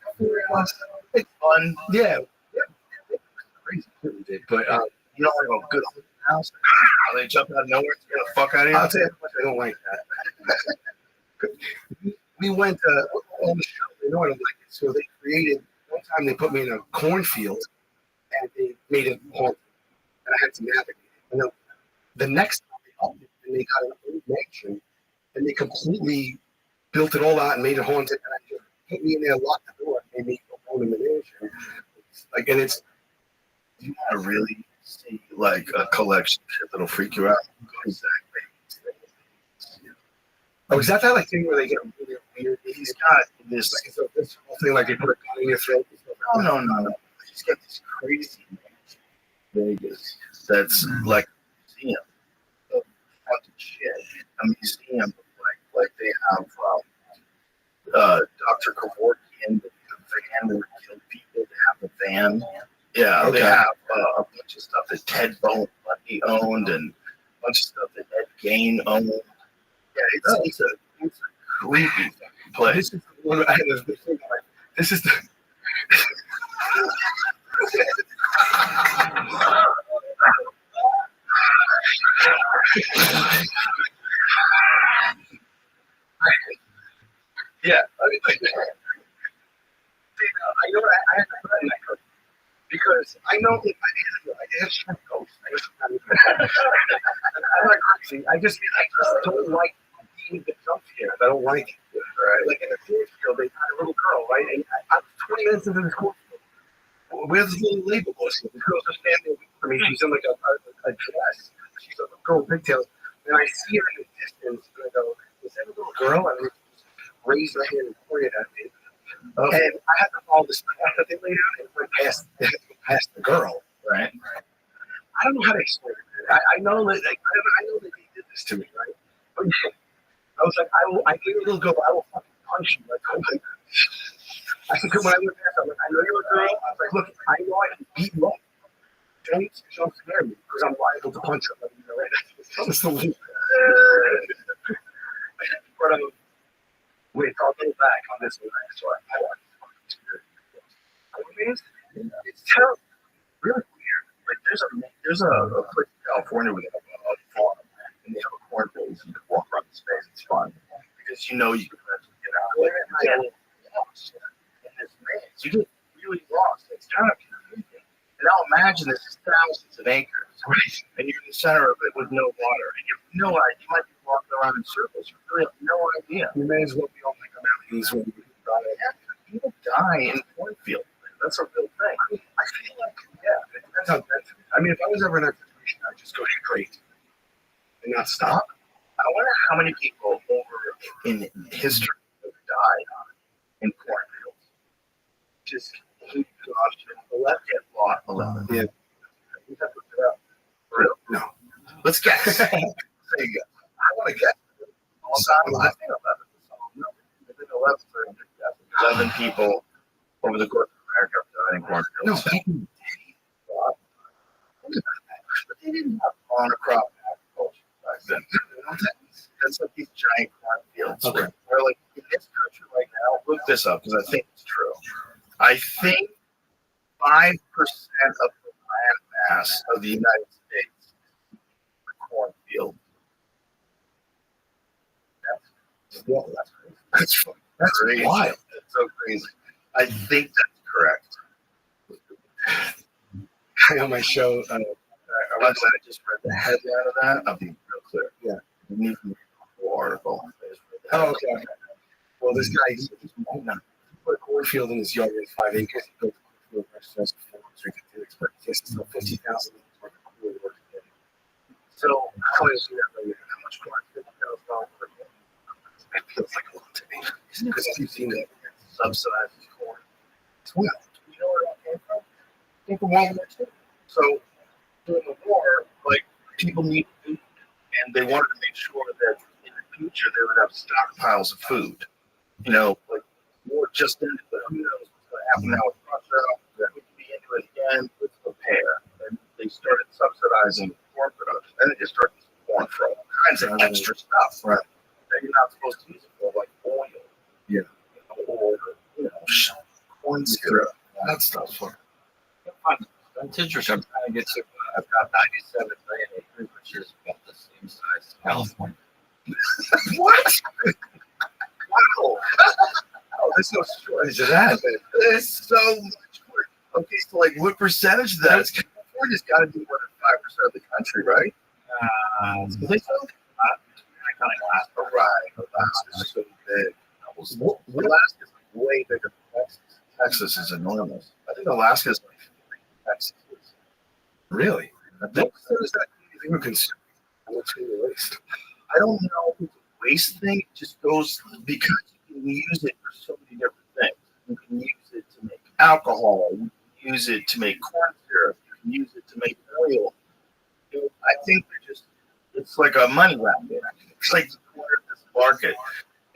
it's fun. Yeah. Crazy, but you don't want to go good on the house. They jump out of nowhere to get the fuck out of here. I'll tell you how much I don't like that. We went on the show. I don't like it. So they created one time. They put me in a cornfield, and they made it haunted, and I had to navigate it. And then the next time they upped it, and they got an old mansion, and they completely built it all out and made it haunted. And I just put me in there, locked the door, and made me go home in the mansion. And it's. You want to really see like a collection of shit that'll freak you out. Exactly. Oh, is that like thing where they get really weird? He's got this whole thing like they put a gun in your throat. No. He's got this crazy Vegas that's like a museum of haunted shit. A museum of like they have Dr. Kevorkian, the van that would kill people. They have a van. Yeah, okay. They have a bunch of stuff that Ted Bundy owned and a bunch of stuff that Ed Gein owned. Yeah, it's a creepy place. This is the one I had this thing like, this is the. Yeah, I mean, I know I have to put in that code. Because I know if I have ghosts. I'm not crazy. I just don't like being the jump scares. I don't like it. Right? Like in the cornfield, they had a little girl, right? And I was 20 minutes into this cornfield. Where's this little label bush? The girl's just standing there for me. She's in like a dress. She's a girl with pigtails. And I see her in the distance. And I go, is that a little girl? And I just raised my hand and pointed at me. Okay. And I had to follow this path that they laid out and went past the girl. Right. I don't know how to explain it. I know that I know that they did this to me, right? But I was like, I gave a little go, but I will fucking punch you. Like, I said, when I went past, I'm like, I know you're a girl. I was like, look, I know I can beat you up. Don't jump scare me because I'm liable to punch you. Right? That's the way. But wait, I'll go back on this one. So I want it's terrible, really weird. Like there's a place in California where they have a farm and they have a cornfield. You can walk around the space. It's fun because you know you can eventually get out there and get lost in this maze. You get really lost. It's kind of confusing. And now imagine this is thousands of acres, right? And you're in the center of it with no water, and you have no idea. You might be walking around in circles. You really have no idea. You may as well be on like a mountains when you die. People die in cornfields. That's a real thing. I mean, I feel like, yeah, it depends how bad. I mean, if I was ever in that situation, I'd just go straight and not stop. I wonder how many people over in history have died in cornfields. Just keep exhaustion. The left hand fought 11. Yeah. You have to look it up. For real? No. Let's guess. Say guess. I want to guess. I think 11. No. I think 11 for 11 people over the course of America died in cornfields. No, back in the day. But they didn't have on a crop agriculture back then. That's like these giant cornfields. Okay. Where like in this country right now, look this up because I think it's true. I think 5% of the land mass of the United States is cornfield. That's crazy. That's crazy. Wild. That's so crazy. I think that's correct. On my show, I just read the headline of that. I'll be real clear. Yeah. You need to read the whole article. Oh, okay. Well, this guy, he's put a cornfield in his yard in 5 acres. He built a cornfield restaurant for 50,000 worth of corn work. So, how is that? How much corn? $50,000 per year. It feels like a lot to me. Because you've seen that subsidized corn. Well, you know where that came from? It came from World War II. So, during the war, people need food, and they wanted to make sure that in the future they would have stockpiles of food. You know, like war just ended, but who knows what's going to happen now with Russia? That we could be into it again. Let's prepare. And they started subsidizing corn production, and they just started using corn for all kinds of extra stuff, right? That you're not supposed to use it for, like oil. Yeah. Or corn syrup. That stuff's fun. That's interesting. I'm trying to get to. I've got 97 million acres, which is about the same size as California. What? Wow. Oh, there's no shortage of that. There's so much work. Okay, so like what percentage of that is California's got to be more than 5% of the country, right? I think so. Alaska, right. Alaska's so big. Alaska's way bigger than Texas. Texas is enormous. I think Alaska's like Texas is. Really? I think What is that even considered? What's going to waste? I don't know if it's a waste thing. It just goes because you can use it for so many different things. You can use it to make alcohol. You can use it to make corn syrup. You can use it to make oil. You know, I think it's like a money racket. It's like the corner of this market.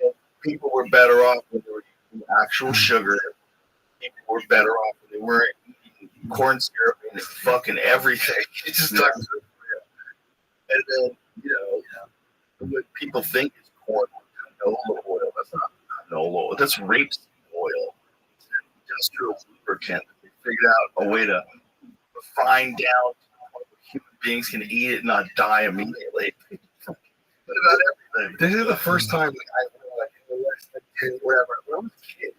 And people were better off when they were using actual sugar. People were better off when they weren't eating corn syrup and fucking everything. It just doesn't. And then, you know, what people think is corn canola oil. That's not canola oil. That's rapeseed oil. It's an industrial lubricant. They figured out a way to refine down to where human beings can eat it and not die immediately. What about everything? This is the first time whatever. When I was a kid,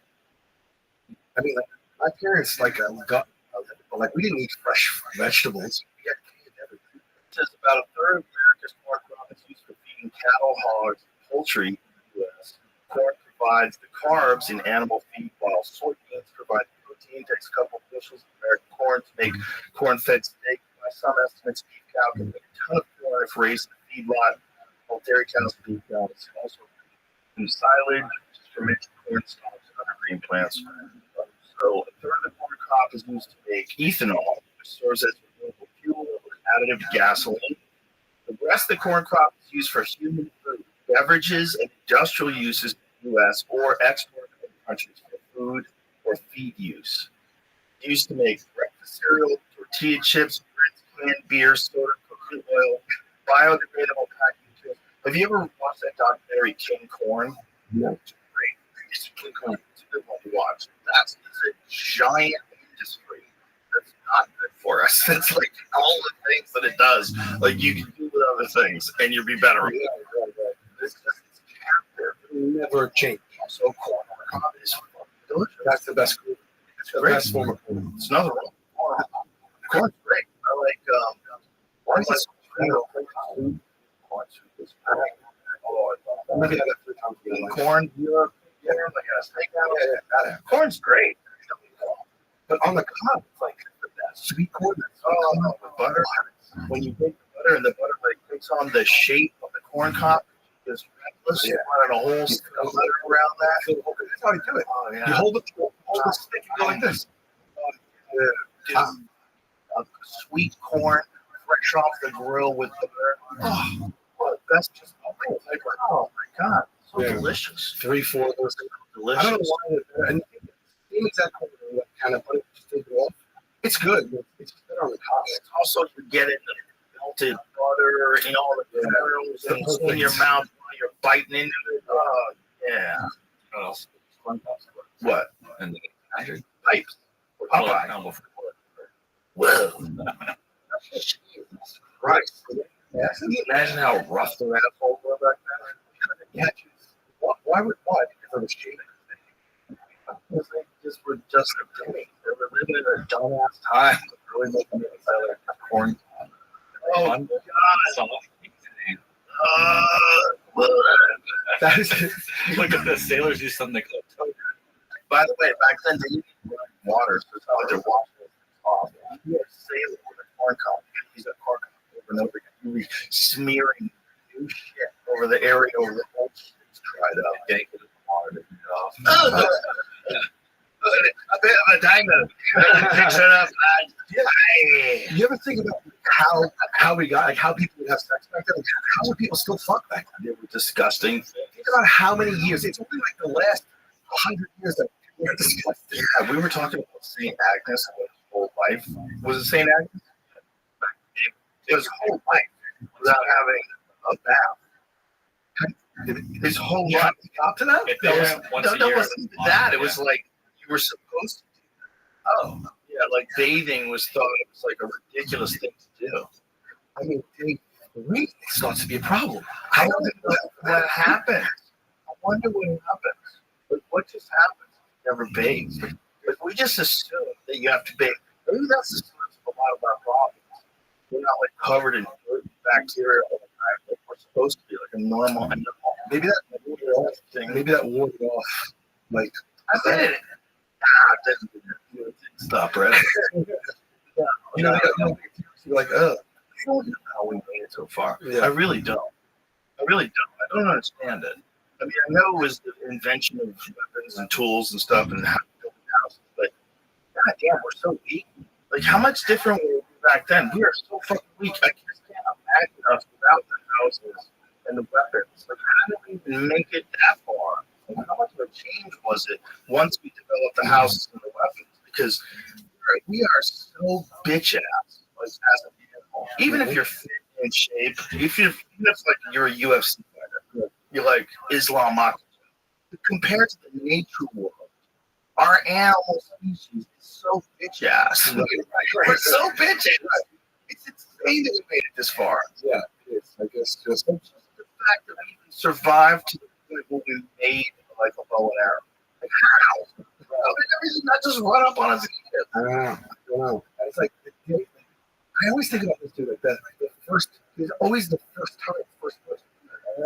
I mean, like, my parents like we didn't eat fresh vegetables. We got canned everything. Just about a third of America's corn crop is used for feeding cattle, hogs, and poultry in the U.S. Corn provides the carbs in animal feed, while soybeans provide protein. Takes a couple of bushels of American corn to make corn-fed steak. By some estimates, beef cow can make a ton of corn if raised in a feedlot. While dairy cows and beef cows also use silage, which is fermented corn stalks and other green plants. So a third of the corn crop is used to make ethanol, which serves as renewable fuel or additive to gasoline. The rest of the corn crop is used for human food, beverages, and industrial uses in the U.S. or export to other countries for food or feed use. Used to make breakfast cereal, tortilla chips, bread, canned beer, soda, coconut oil, biodegradable packaging materials. Have you ever watched that documentary King Corn? Yeah. It's great. It's King Corn. It's a good one to watch. It's a giant industry that's not good for us. It's like all the things that it does. Like you can do with other things, and you'll be better. Right. It's captive. Never change. So corn on the cob is delicious. That's the best. It's The great. best form of food. It's another one. Corn's great. I like corn. Maybe I got 3 times a day. Corn, like a steak. Yeah. Corn's great. But on the cob, it's like the best. Sweet corn. Oh, with butter. When you make the butter and the butter like takes on the shape of the corn cob, it's reckless. You run a whole stick of butter around that. That's how you do it. Oh, yeah. You hold the stick and go like this. Sweet corn, fresh off the grill with butter. Oh, that's just oh my god, so delicious. 3, 4 of those things. Delicious. I don't know why. And same exact kind of put it just take it off. It's good. It's just better on the cob. It's also you get it the melted butter and all the kernels and it's in your mouth while you're biting into it. Oh yeah. What else? What? And the Pipes. Popeye. Whoa. Christ. Yeah. Can you imagine how rough their assholes were back then? Yeah. Why? Because of the shaving. Because they just were just a day. They were living in a dumbass time. Really making it like corn. Oh, God. That is Look at the sailors do something. By the way, back then they didn't use water, so it's not like they're washing it off. You had to sail it with a corn cob. You could use that corn cob over and over again. You were smearing new shit over the area over the old shit's dried up. Yank it in the water to get it off. A bit of a diamond. Fix it up, lad. You ever think about how we got, like how people would have sex back then. Like, how would people still fuck back then? They were disgusting. Think about how many years. It's only like the last 100 years that people are disgusting. Yeah, we were talking about St. Agnes and his whole life. Was it St. Agnes? His whole life without having a bath. His whole life. Up to that? That wasn't that. It was like you were supposed to do that. Oh, yeah, like bathing was thought it was like a ridiculous thing to do. I mean, day 3 starts to be a problem. I don't know what happened. I wonder what happens. Like, what just happens? You never bathe. Like, we just assume that you have to bathe. Maybe that's the source of a lot of our problems. We're not like covered in dirt and bacteria all the time. Like we're supposed to be like a normal animal. Maybe that thing. Maybe that wore it off. Like I bet it. Didn't stop, right? You know, you're like, I don't know how we made it so far. Yeah. I really don't. I don't understand it. I mean, I know it was the invention of weapons and tools and stuff and how to build houses, but goddamn, we're so weak. Like, how much different were we back then? We are so fucking weak. I just can't imagine us without the houses and the weapons. Like, how did we even make it that far? Like, how much of a change was it once we developed the houses and the weapons? Because we are so bitch ass, like, as a people. Even if you're fit and in shape, even if like you're a UFC fighter, you're like Islam Makhachev. Compared to the nature world, our animal species is so bitch ass. Right. We're so bitch ass. It's insane that we made it this far. Yeah, it is. I guess just the fact that we even survived to the point where we made like a bow and arrow. Like how? Everything not just run up on us and eat it. I don't know. It's like I always think about this too. Like the first is always the first time, first person.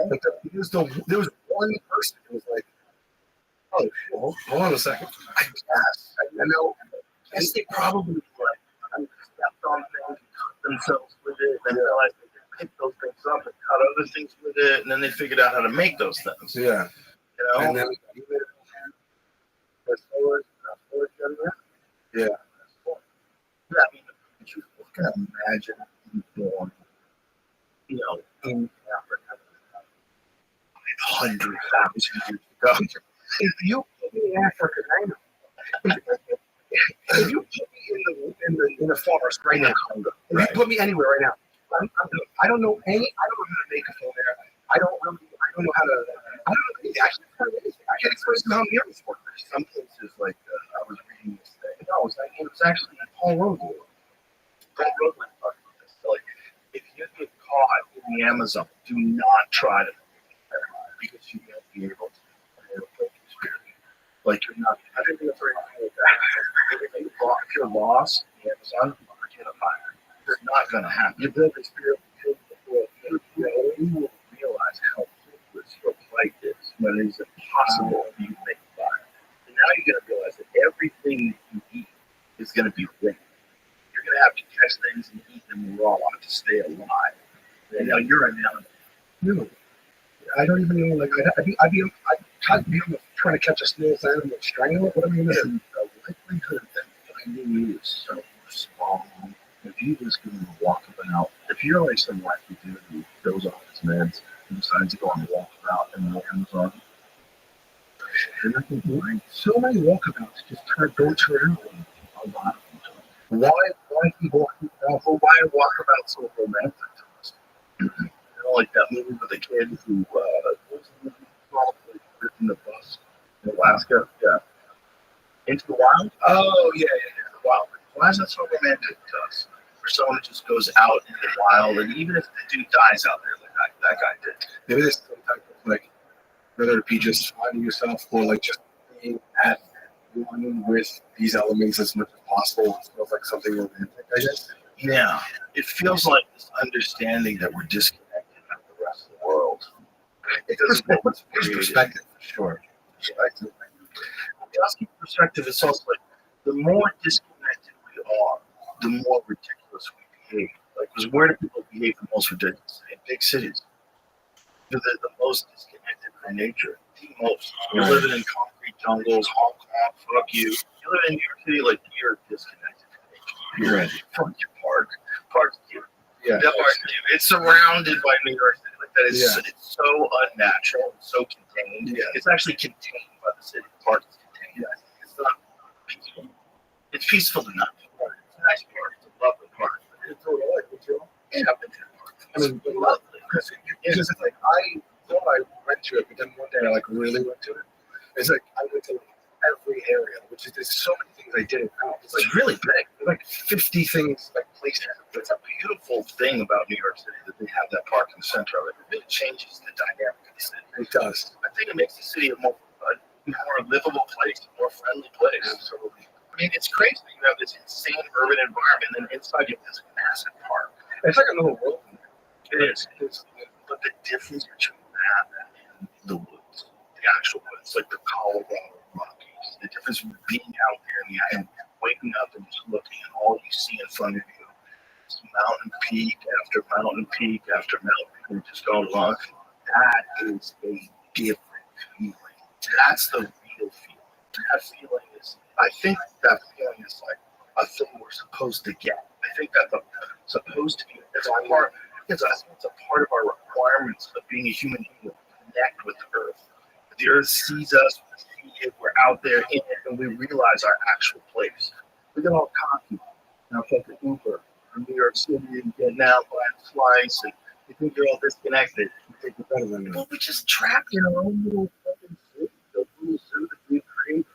Like there was one person who was like, oh, shit, hold on a second. I guess. I know. I guess they probably like stepped on things and cut themselves with it, and realized they could pick those things up and cut other things with it, and then they figured out how to make those things. Yeah. You know? And then yeah. Yeah, I mean, you can imagine being born, you know, in Africa 100,000 years ago. If you put me in Africa right now, if you put me in the forest right now, if you put me anywhere right now, I don't know how to make a phone there. I don't know how to. I can't explain how mirrors work. Some places, like I was reading this thing. No, it was actually Paul Rothschild. Paul Rothschild talked about this. So, like, if you get caught in the Amazon, do not try to because you won't be able to. Like you're not. I didn't think it's very like that. If you're lost in the Amazon, forget about it. It's not going to happen. You build experience. You will realize how hopeless your plight is when it's impossible for you to make a fire. And now you're going to realize that everything that you eat is going to be rare. You're going to have to catch things and eat them raw to stay alive. And now you're an animal. No, I don't even know. Like I'd be trying to catch a snail and strangle it. What I mean is the likelihood that finding you is so small. If you just go and walk about, if you're like some wacky dude who goes off his meds and decides to go on a walkabout in the Amazon, you're not going to find so many walkabouts just don't turn out a lot of them. Why walkabouts so romantic to us? You know, like that movie with the kid who in the bus in Alaska, yeah. Into the Wild? Oh, yeah, the Wild. Why is that so romantic to us? For someone who just goes out in the wild, and even if the dude dies out there, like that guy did. Maybe there's some type of, like, whether it be just finding yourself or, like, just being at one with these elements as much as possible. It feels like something romantic, I guess. Yeah. It feels like this understanding that we're disconnected from the rest of the world. It doesn't make perspective, for sure. Perspective is also like the more disconnected we are, the more ridiculous we behave. Like, because where do people behave the most ridiculous? In big cities. They're the most disconnected from nature. The most. You're living in concrete jungles, Hong Kong, fuck you. You live in New York City, like, you're disconnected from nature. You're right. Fuck your park. Park's cute. Yeah. That part, it's surrounded by New York City. Like that is Yeah. it's so unnatural, so contained. Yeah. It's actually contained by the city. The park is contained. It's not peaceful. It's peaceful enough. It's a nice park. It's a lovely park. It's all right, would you? Yeah, I've been to the park. I mean, It's lovely. because it's like I thought I went to it, but then one day I like really went to it. It's like I went to every area, which is there's so many things I didn't know. It's like really big. There's like 50 things, like places. It's a beautiful thing about New York City that they have that park in the center of it. It really changes the dynamic of the city. It does. I think it makes the city a more livable place, a more friendly place. Absolutely. I mean, it's crazy. You have this insane urban environment, and then inside you have this massive park. It's like another world. It is. But the difference between that and the woods, the actual woods, like the Colorado Rockies, the difference between being out there and waking up and just looking, and all you see in front of you is mountain peak after mountain peak after mountain peak, just going along. That is a different feeling. That's the real feeling. That feeling is, I think that feeling is like a thing we're supposed to get. I think that's supposed to be. It's a part. It's a part of our requirements of being a human being to connect with the earth. The earth sees us, we see it, we're out there in it, and we realize our actual place. We get all cocky. Now, take an Uber from New York City and get out, buy a slice, and you think you're all disconnected. You think you're better than Well, we're just trapped in our own little fucking zoo, the little zoo that we created.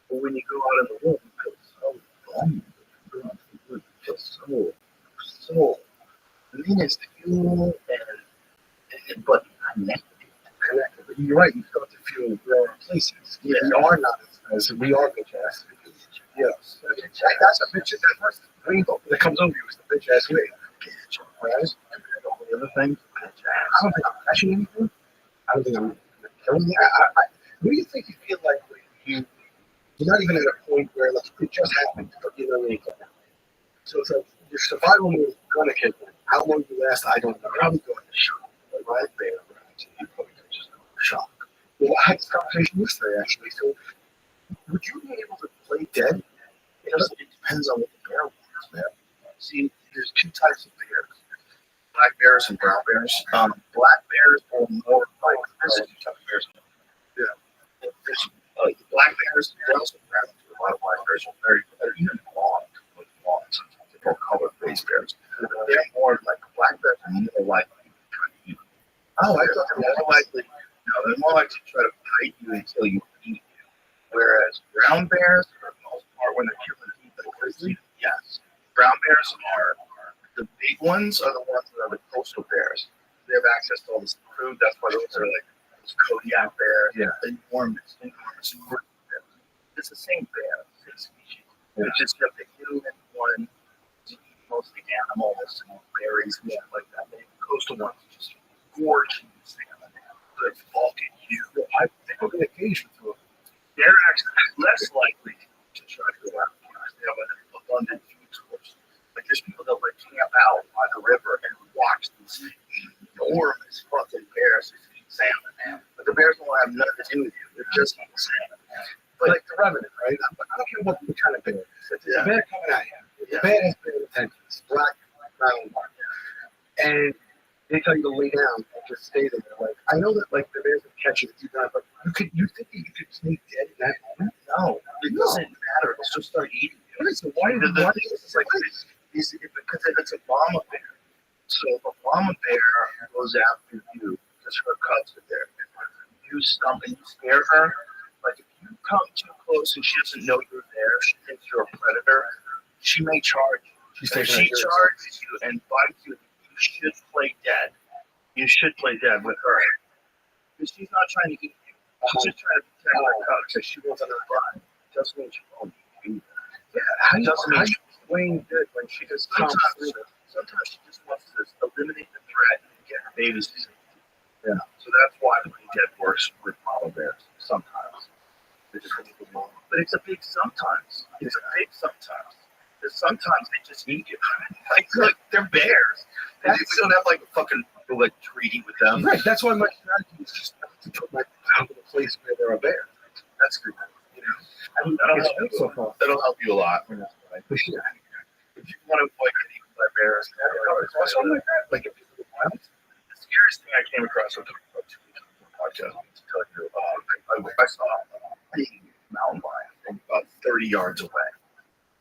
But when you go out in the world, you feel so bummed. You feel so minuscule and but connected. But you're right. You start to feel there are places. Yeah. We are not as we are bitch ass. Yes. That's a bitch. That first thing that comes over you is the bitch ass way. Right? The other thing, I don't think I'm catching anything. I don't think I'm killing it. What do you think you feel like when you're not even at a point where like it just happened, but you know what I mean? So it's like your survival mode is gonna kick in. How long you last, I don't know. Probably going to shock. Like right there, you probably could just go shock. Well, I had this conversation yesterday actually. So would you be able to play dead? you know, it depends on what the bear wants, man. See, there's two types of bears. Black bears and brown bears. Black bears are more like there's two types of bears. Yeah. There's black bears, they also brown. A lot of black bears are very even blonde, like blonde. Sometimes they call color-based bears. They're more like black bears are more likely to try to eat you. Oh, I thought They're more likely. No, they're more likely to try to bite you until you eat you. Whereas brown bears, for the most part, when they're killing people, yes, brown bears are the big ones are the ones that are the coastal bears. They have access to all this food. That's why those are like those Kodiak bears. Yeah. Enormous bears. It's the same bear, same species. Yeah. It's just that the human one eat mostly animals and berries and shit like that. The coastal ones just gorge salmon. They're fucking huge. I think we're going to engage with them. They're actually less likely to try to go out because they have an abundant food source. Like there's people that like camp out by the river and watch these enormous fucking bears eat salmon, man. But the bears won't have nothing to do with you. They're just eating salmon. But like the Revenant, right? I don't care what kind of bear it is. If it's a bear coming at you. The bear has bear attention. It's black, brown, white. And they tell you to lay down and just stay there. Like I know that like the bears will catch you if you die, but you think that you could stay dead in that moment? No, it doesn't matter. It'll just start eating you. What is it? Why It's like because it's a mama bear. So if a mama bear goes after you because her cubs are there, you stump and you scare her. Like if you come too close and she doesn't know you're there, she thinks you're a predator. She may charge you. If she charges you and bites you, you should play dead. You should play dead with her because she's not trying to eat you. She's just trying to protect her cubs because she wants another body. Doesn't mean she won't eat you. Yeah, how do you explain that when she just sometimes she just wants to eliminate the threat and get her babies to safety. Yeah. So that's why playing dead works with mama bears sometimes. But it's a big sometimes. It's a big sometimes. Because sometimes they just eat you. like they're bears. And we don't have like a fucking like treaty with them. Right. That's why my strategy is just not to put my out in a place where there are bears. That's good. You know, I mean, that'll help you a lot. Yeah. If you want to avoid any by bears. Or something like that. Like if you look wild. The scariest thing I came across on about 2 weeks before the podcast, to tell you, I saw a big mountain lion from about 30 yards away.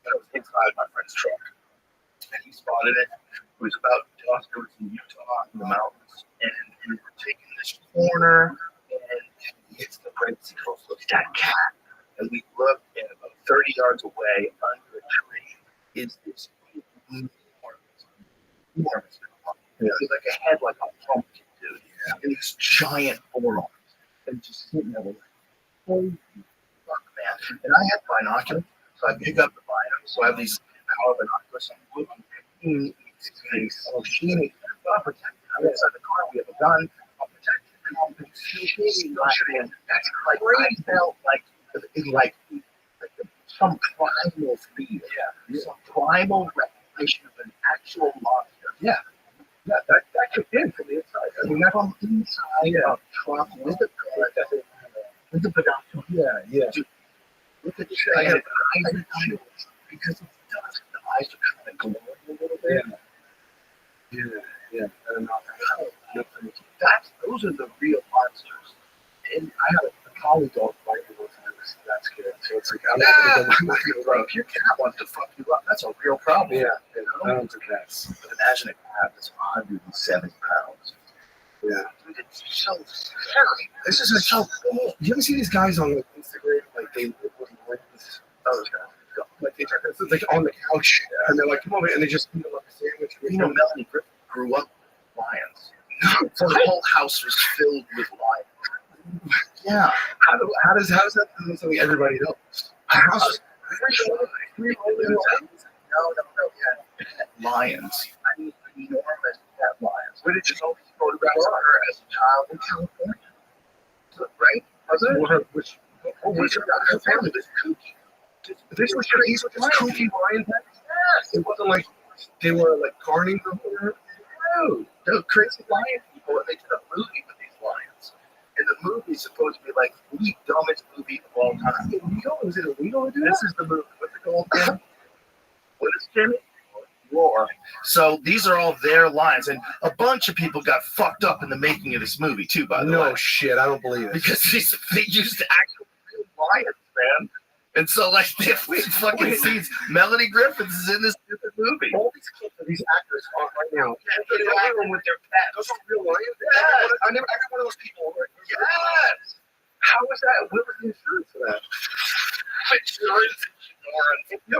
And it was inside my friend's truck. And he spotted it. It was about dusk. It was in Utah in the mountains. And we were taking this corner, and he hits the brakes. He goes, "Look at that cat." And we looked, and about 30 yards away under a tree is this enormous yeah. Like a head like a pumpkin, dude. Yeah. And these giant forearms. And just sitting there like, holy fuck, man. And I had binoculars, so I pick up the binoculars. So I have these power binoculars. I'm looking at these. Oh, she ain't protected. I'm inside the car. We have a gun. I'll protect it. And I'll be shooting. That's like, I felt like some primal fear. Yeah. Some primal recognition of an actual monster. Yeah. Yeah, that kicked in from the inside. I mean, that's on the inside of truck with the car, with the binoculars. Yeah. Dude, look at this. I got eyes and chills because of the dust. The eyes are kind of glowing a little bit. Yeah. Those are the real monsters. And I had a collie dog fight with us, and I was that scared. So it's like, I'm not gonna if your cat wants to fuck you up, that's a real problem. Yeah, I don't do cats. But imagine a cat that's 170 pounds. Yeah. Dude, it's so scary. This is so cool. You ever see these guys on like, Instagram? Like, they live with lions. Those guys. Like, they talk like on the couch, and they're like, come over, and they just eat like a sandwich. You know, Melanie Griffith grew up with lions. So the whole house was filled with lions. Yeah. How does that do something everybody knows? House three lions. I mean, enormous pet lions. Where did you know these photographs of her as a child in California? Right? Which her family was kooky. These were kooky lion pets? Yes. It wasn't like they were like carning them. No. They're crazy lion people, and they did a movie with these lions. And the movie's supposed to be like the dumbest movie of all time. Is it illegal to do this? This is the movie. What's it called? What is Jimmy? Roar. So these are all their lines, and a bunch of people got fucked up in the making of this movie too. By the way, no shit, I don't believe it because they used actual real lions, man. And so, like, they fucking scenes. Melanie Griffith is in this stupid movie. All these kids, these actors are right now. They're acting with their pets. Those are real lions. Yes. I got one of those people. Yes. How was that? What was the insurance for that? Insurance. They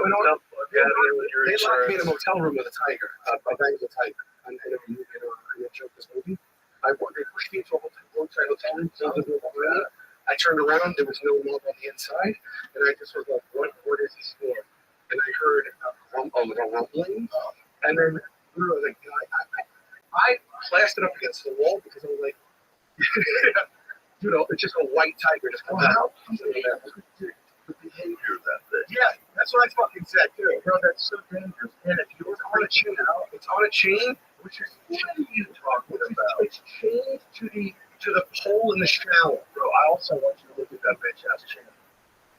locked me in a motel room with a tiger. I banged a tiger. And in a joke this movie. They pushed me into a hotel room. I turned around, there was no one on the inside, and I just was like, what is this for? And I heard a rumbling, and then literally, like, I plastered up against the wall because I was like, it's just a white tiger just coming out. The behavior of that thing. Yeah, that's what I fucking said, too. Bro, that's so dangerous. And if you look on a chain out, it's on a chain, which is, what are you talking about? It's chained to the pole in the shower. Bro, I also want you to look at that bitch ass chain.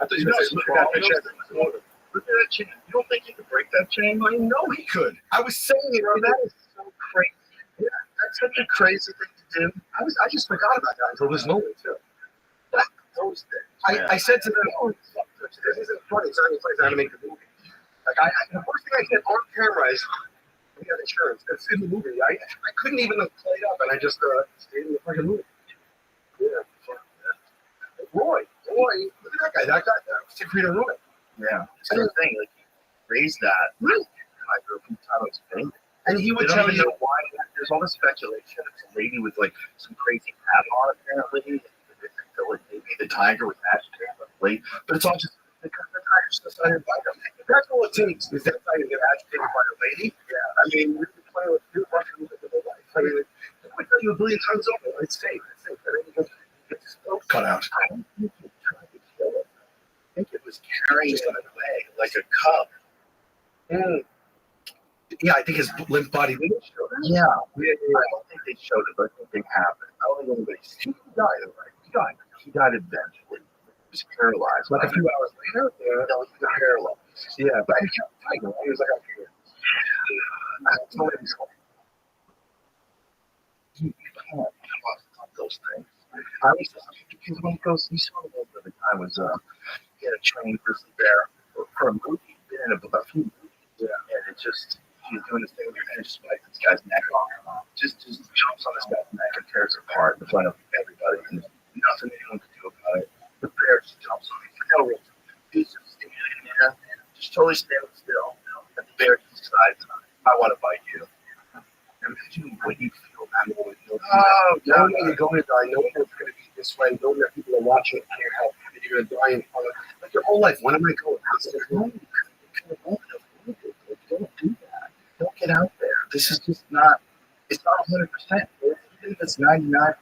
I thought you were going to say, look at that bitch ass chain. Look at that chain. You don't think he could break that chain? I know he could. I was saying, bro, that is so crazy. Yeah, that's such a crazy thing to do. I just forgot about that until this moment, too. Those things. I said to them, this isn't funny. It's not any place how to make the movie. Like, the first thing I said on camera is, we got insurance. It's in the movie. I couldn't even have played up, and I just stayed in the fucking movie. Yeah. Roy, look at that guy. That was Secreto Roy. Yeah. It's the thing. Like, he raised that. Really? From the time I was baby. And he would tell you why. There's all this speculation. It's a lady with, like, some crazy hat on, apparently. Like, maybe the tiger was agitated, but it's all just because the tiger's decided by them. If that's all it takes is that tiger to get agitated by a lady, yeah. I mean, we can play with two Russian with the whole life. I mean, I would tell you a billion times over. It's safe. And then you get this throat cut out. I don't think he tried to kill it. I think it was carrying it away like a cub. Yeah, I think his limp body didn't show that. Yeah. I don't think they showed it, but I think they happened. I don't think anybody's seen him die, right? He died eventually. He was paralyzed. Like a few hours later? Yeah. No, he was paralyzed. Yeah, but he kept fighting. He was like, I'm here. You can't trust those things. I was just because when he goes, he saw the one where the guy was he had a trained grizzly bear for a movie. He'd been in a few movies, and it just he's doing this thing with your hand, just bites this guy's neck off, just jumps on this guy's neck and tears it apart in front of everybody, and there's nothing anyone can do about it. The bear just jumps on him for no reason. He's just standing there, just totally standing still, and the bear decides, I want to bite you. Imagine what you feel that moment. Knowing that you're going to die, knowing that it's going to be this way, knowing that people are watching and you're helping, and you're going to die in front of, like your whole life. When am I going? How's it going? Don't do that. Don't get out there. This is just not. It's not 100%. Even if it's 99.9%.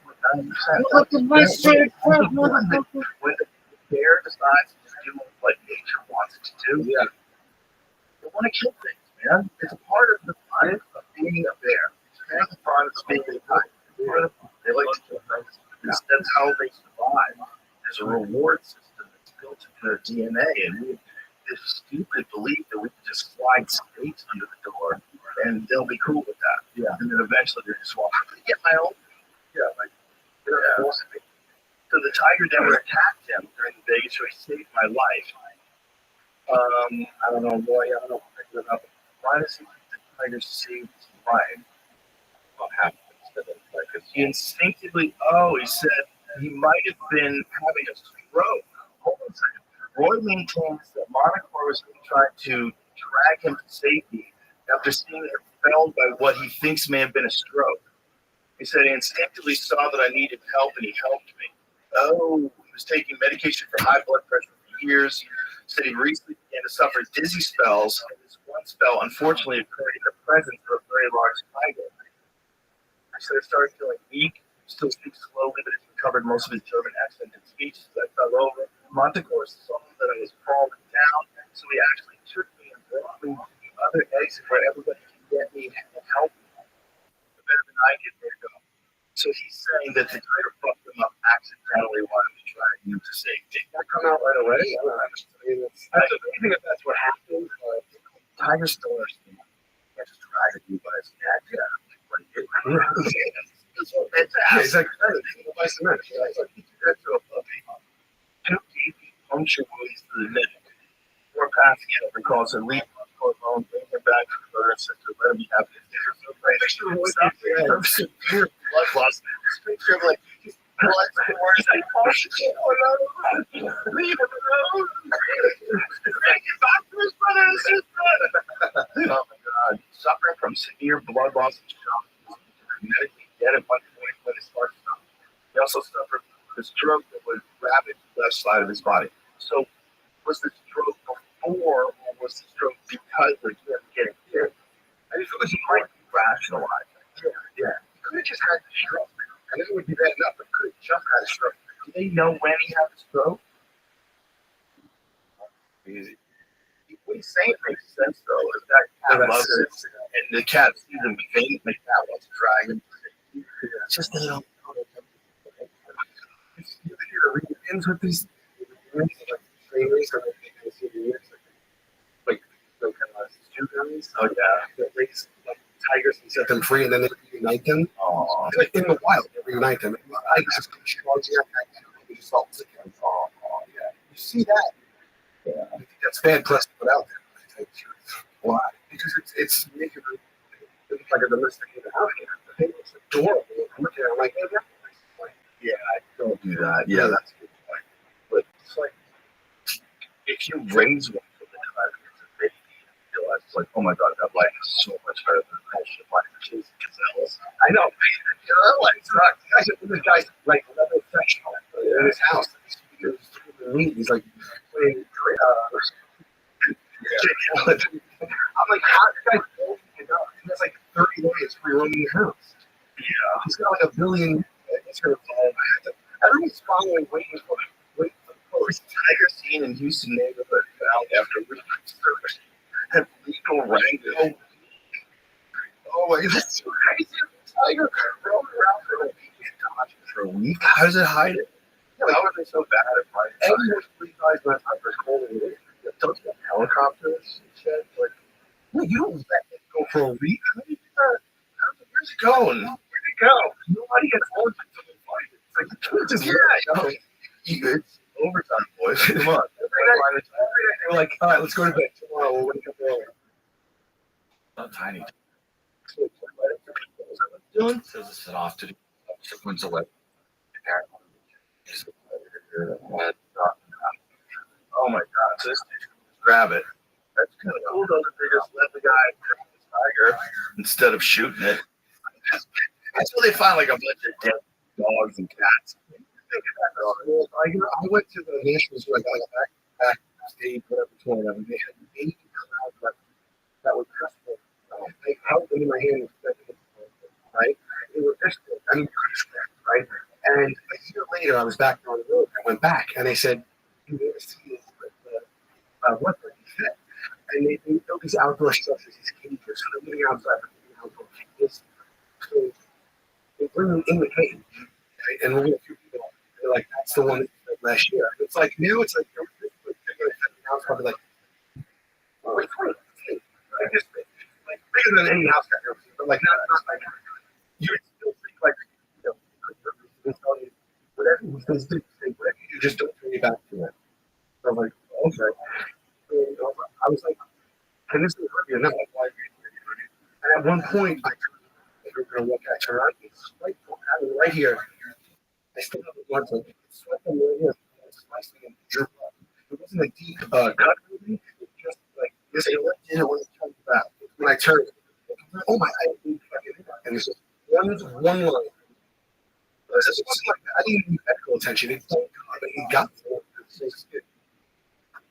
When the bear decides to do what nature wants it to do, they want to kill things, man. It's a part of the fun of being a bear. It's part of the fun of being a tiger. They like to kill things. That's how they survive. There's a reward system that's built into their DNA, and we have this stupid belief that we can just slide snakes under the door and they'll be cool with that. Yeah. And then eventually they're just walking. Get my own. So the tiger never attacked him during the Vegas race. Saved my life. I don't know, Roy. I don't know about why does he think the tiger saved his life? What happened? He instinctively, he said he might have been having a stroke. Hold on a second. Roy maintains that Monaco was trying to drag him to safety after seeing him felled by what he thinks may have been a stroke. He said he instinctively saw that I needed help and he helped me. He was taking medication for high blood pressure for years. He said he recently began to suffer dizzy spells, and this one spell unfortunately occurred in the presence of a very large tiger. I said I started feeling weak, still speaks slowly, but has recovered most of his German accent and speech as I fell over. Montecore saw that I was falling down, so he actually took me and brought me to the other exit where everybody can get me and help me. The better than I did, there you go. So he's saying that the tiger fucked him up accidentally while he was dragging him to safety. That come out right away? I don't know. That's amazing if that's what happened. Tigers still are just dragging you by his neck. Yeah. It's like by cement. That's so fluffy. 2 deep puncture wounds to the neck. Before passing out, recalls a leap on the bone, bring him back to the brother and sister, let him be happy. Severe blood loss. Picture of like blood spores like leave him alone. Bring him back to his brother and sister. Oh my God. Suffering from severe blood loss and shock. Medically dead at one point when his heart stopped. He also suffered a stroke that would ravage the left side of his body. So, was the stroke before, or was the stroke because of him getting hit? I just feel like he might be rationalizing. Yeah. He could have just had the stroke, and it would be bad enough, but could have just had a stroke. Do they know when he had the stroke? What he's saying makes sense, though. Is that cat loves it, and the cat sees him faint, and the cat wants to drag him. It's just they don't know. You hear the reunions with these trainers, or they see the years, like kind of stew guys. Oh yeah, they raise like tigers and set them free, and then they reunite them. Oh, it's like in the wild, they reunite them. Tigers just come charging up, and they just all again. Oh yeah, you see that? Yeah, I think that's bad press to put out there. Why? Because it's making it look like a domestic in the house. I think it's adorable. I'm looking at it like, yeah, I don't do that. Yeah, that's a good point. But it's like, if you raise one from the time it's a baby, you realize it's like, oh my God, that life is so much better than the bullshit life which is gazelles. I know, like, this guy's like another professional in his house. He's like playing. I'm like, how did I know? He has like 30 days free roaming the house. Yeah, he's got like 1 billion. Everyone's following, waiting for the tiger scene in Houston neighborhood found after research and legal wrangling. Oh my God, that's so crazy! Tiger roaming around for a week, for a week. How does it hide it? How are they so bad at finding? Everyone's 3 times my tiger's holding it. Don't you have helicopters and shit? Like, no, you don't let it go for a week. How do you do that? Where's it going? Where'd it go? Nobody gets home until they find it. It's like, you can't just, it's overtime, boys. Come on. Every night, they were like, all right, let's go to bed. Tomorrow we'll wake up early. Not tiny. Doing? Says to sit off to do someone's away. Oh my god, so this dude grab it. That's kind of cool though that they just let the guy grab the tiger instead of shooting it. Until they find like a bunch of dead dogs and cats. I went to the National Zoo. I got like a backstage, whatever tour, and they had 80 crowds that were just they held them in my hand, right? They were just, I mean, right? And a year later, I was back on the road. I went back, and they said, "You never see this what the heck?" And they built these outdoor structures, these cages. So they're living outside, outdoor cages. So they bring them in the cage, right? And we're going to few people. They're like, "That's the one that you said last year." It's like now, it's like they're going to now it's probably like, "Oh, wait, like this big, like bigger than any house I've ever seen." But like not like you would still think like whatever you do, just don't turn your back to it. So I'm like, okay. So I was like, and this is hurt enough. And at one point, I were going to look at her out. It's right here. I still have the blood to sweat them right here. Slicing and drip up. It wasn't a deep cut movie. It was just like this. I did it when I turned back. When I turned, oh my! And it's just one line. It wasn't like I didn't need medical attention. It's like God, he got it. It's so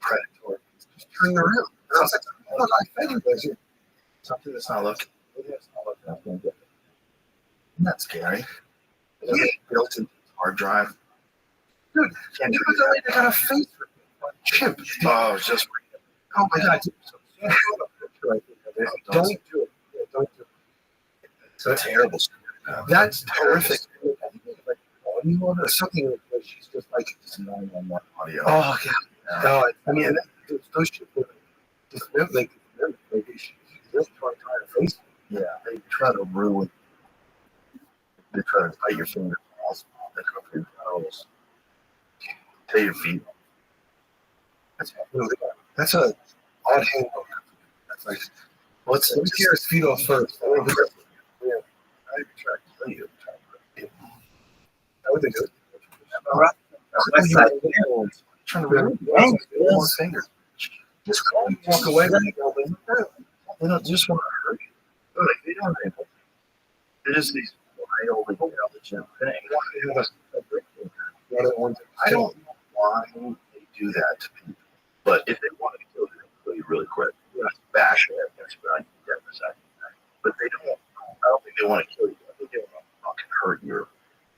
predatory. Just turning around. And I was like, oh, look, I fed you guys. Something that's not looking. It's not looking good. Isn't that scary? Yeah. Built into the hard drive. Dude, and you got a face for a chimp. Oh, it's just. Oh my God. Don't do it. Yeah, don't do it. It's a terrible story. That's horrific. I think it was like audio or something where she's just like Audio. oh yeah. No, I mean those people just like she's just trying to tie her face. Yeah, they try to ruin. They try to tie your fingernails. They cover your toes. Tear your feet. That's a odd handbook. That's like let me tear his feet off first. Yeah. I even tried to tell you. That would be good. Trying to ruin one finger. Just walk away. They don't just want to hurt you. Like, they don't. It is these wild, intelligent things. I don't know why they do that to people. But if they want to kill you, they'll kill you really quick. You have to bash your head against your dead for a second. But they don't. I don't think they want to kill you. I think they want to fucking hurt you.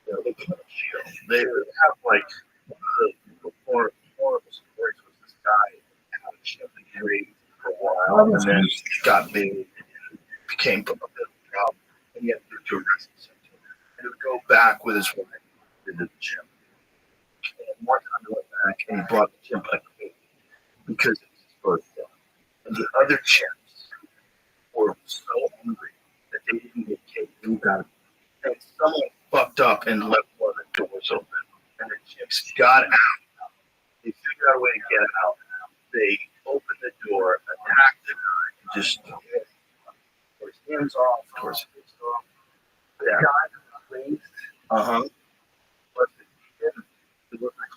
They kind of shield. They have like one of the more horrible stories was this guy had a chip that carried for a while and then got big and became a bit of a problem. And he had to do a rescue center. And he would go back with his wife into the gym. And one time he went back and he brought the gym back because it was his birthday. And the other chimps were so hungry that they didn't get cake. And someone fucked up and left one of the doors open. And the chimps got out. They figured out a way to get out. They opened the door, attacked the guy, and just tore his hands off, tore his face off. The guy who raised, but the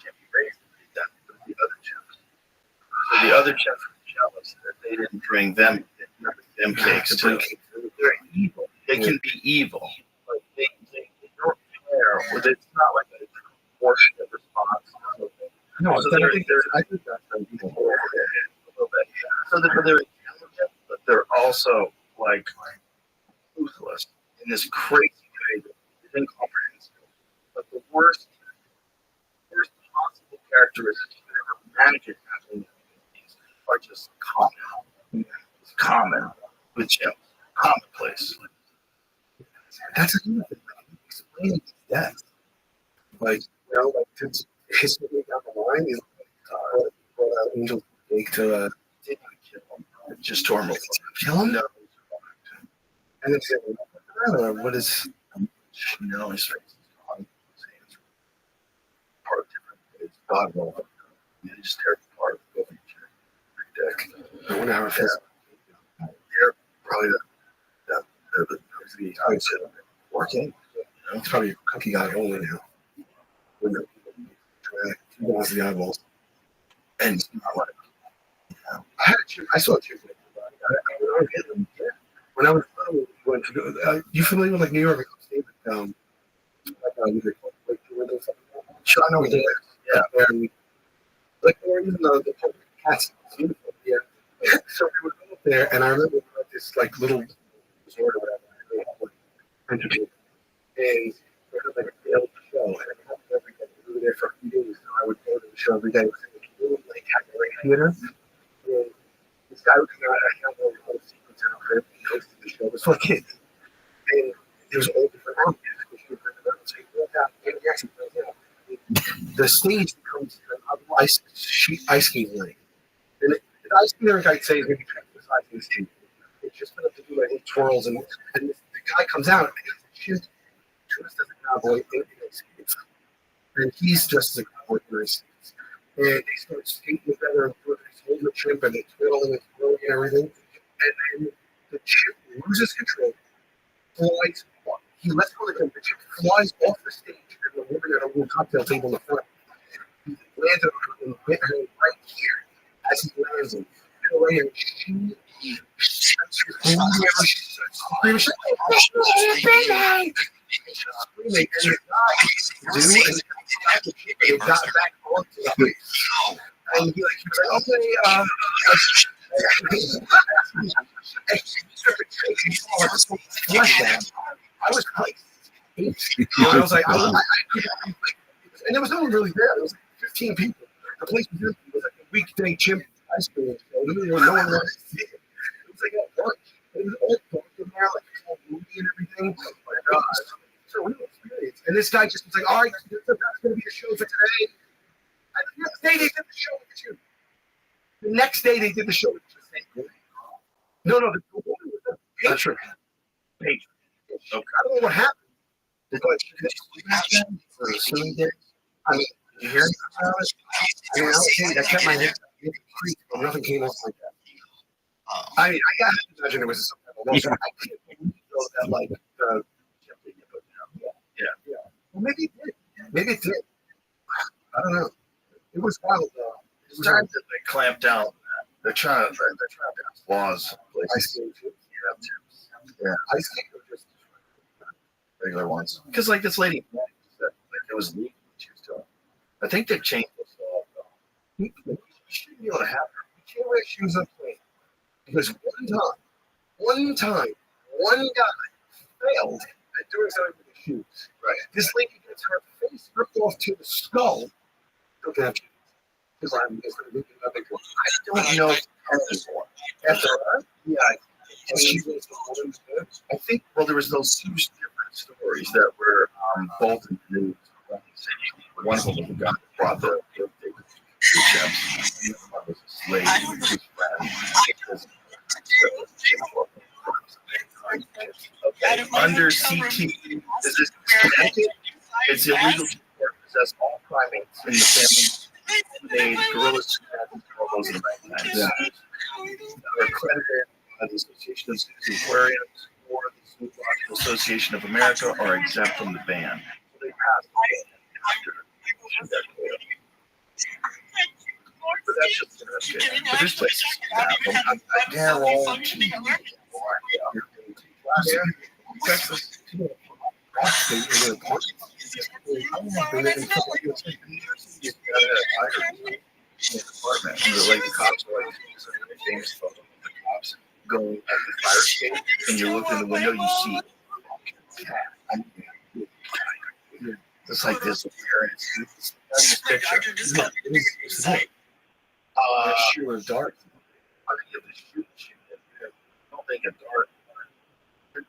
chimp he raised did that with the other chimps. So the other chimps were jealous that they didn't bring them cakes too. They're evil. They can be evil. Like they don't care. It's not like a proportionate response. No, so I think that's a little bit. So they're intelligent, but they're also like ruthless in this crazy way that is incomprehensible. But the worst possible characteristics you ever imagine having these are just common. It's common with chimps. Commonplace. That's another thing. Explaining death. Like, like it's history down the line is Angel Big to did not kill him. Just tore him. Kill him? No. And then say, what is, no, his face is gone. His hands are part different. It's God roll. He just tears apart with the dick. I wonder how it feels. They're probably the I would say working. It's probably a cookie guy only now. When the he wants the eyeballs. And it's not like, I saw a chick. When I was going to you familiar with like New York? Sure, I know what it is. Yeah, and like or even the cats. Beautiful. Yeah. So we would go up there, and I remember like this like little resort or whatever. And we had like a failed show, and it happened every day. We were there for a few days, so I would go to the show every day. It was like a little like theater. And this guy would come out, I had all the whole sequence in our crib, he hosted the show. It was for kids. And there was all different actors. The stage becomes an ice skating rink. And the ice skating rink, I'd say, is maybe the size of the stage. It's just enough to do like twirls, and the guy comes out and he's dressed as a cowboy in ice skates. And he's dressed as a cowboy in ice skates. And they start skating together and holding the chimp and they're twirling and twirling and everything. And then the chimp loses control, flies. He lets go of the chimp. The chimp flies off the stage, and the woman at a little cocktail table in the front. He lands on her right here as he lands him. Right here. She got back onto the place. And he was like, okay, I was like, I was like, and there was no one really there. There was like 15 people. The place was empty. It was like a weekday chimp ice cream show. Literally, no one wanted to see it. It was like at lunch. It was all dark in there, like a whole movie and everything. Oh my God. So a new experience. And this guy just was like, all right, that's going to be your show for today. And the next day they did the show with you. The next day they did the show with you. No, the woman was a patron. Okay. I don't know what happened. Did for a swimming day? I mean, did you hear anything about it? I mean, I kept my head. Nothing came up like that. I mean, I got to imagine it was something. I can't know that, like, yeah. Well, maybe it did. Maybe it did. I don't know. It was wild, though. It's time that they clamp down. They're trying to pass laws. Ice skating too. Yeah. Ice skating are just regular ones. Because, like, this lady said, like, it was legal what she was doing. I think they've changed this law, though. You shouldn't be able to have her. You can't wear shoes on plane. Because one time, one guy failed at doing something with the shoes. Right. This lady gets her face ripped off to the skull. Don't have shoes. Because I'm just going to look at nothing. I don't know anymore. After her, yeah, I think, well, there was those two different stories that were both in the news. One of them was the guy that brought the shoe chaps. The other one was a slave whose friend. Under CT, it's illegal to possess all primates in the family. They gorillas, hormones, and orangutans. Yeah. Are accredited by the Association of Aquariums or the Zoological Association of America are exempt from the ban. So they passed the ban. But that's just interesting. But this place is I guarantee Texas. The cops are like famous photo of the cops going at the fire escape, and you look in the window, you see just like this here, and it's picture. Shoe or dart. I don't think a dart. I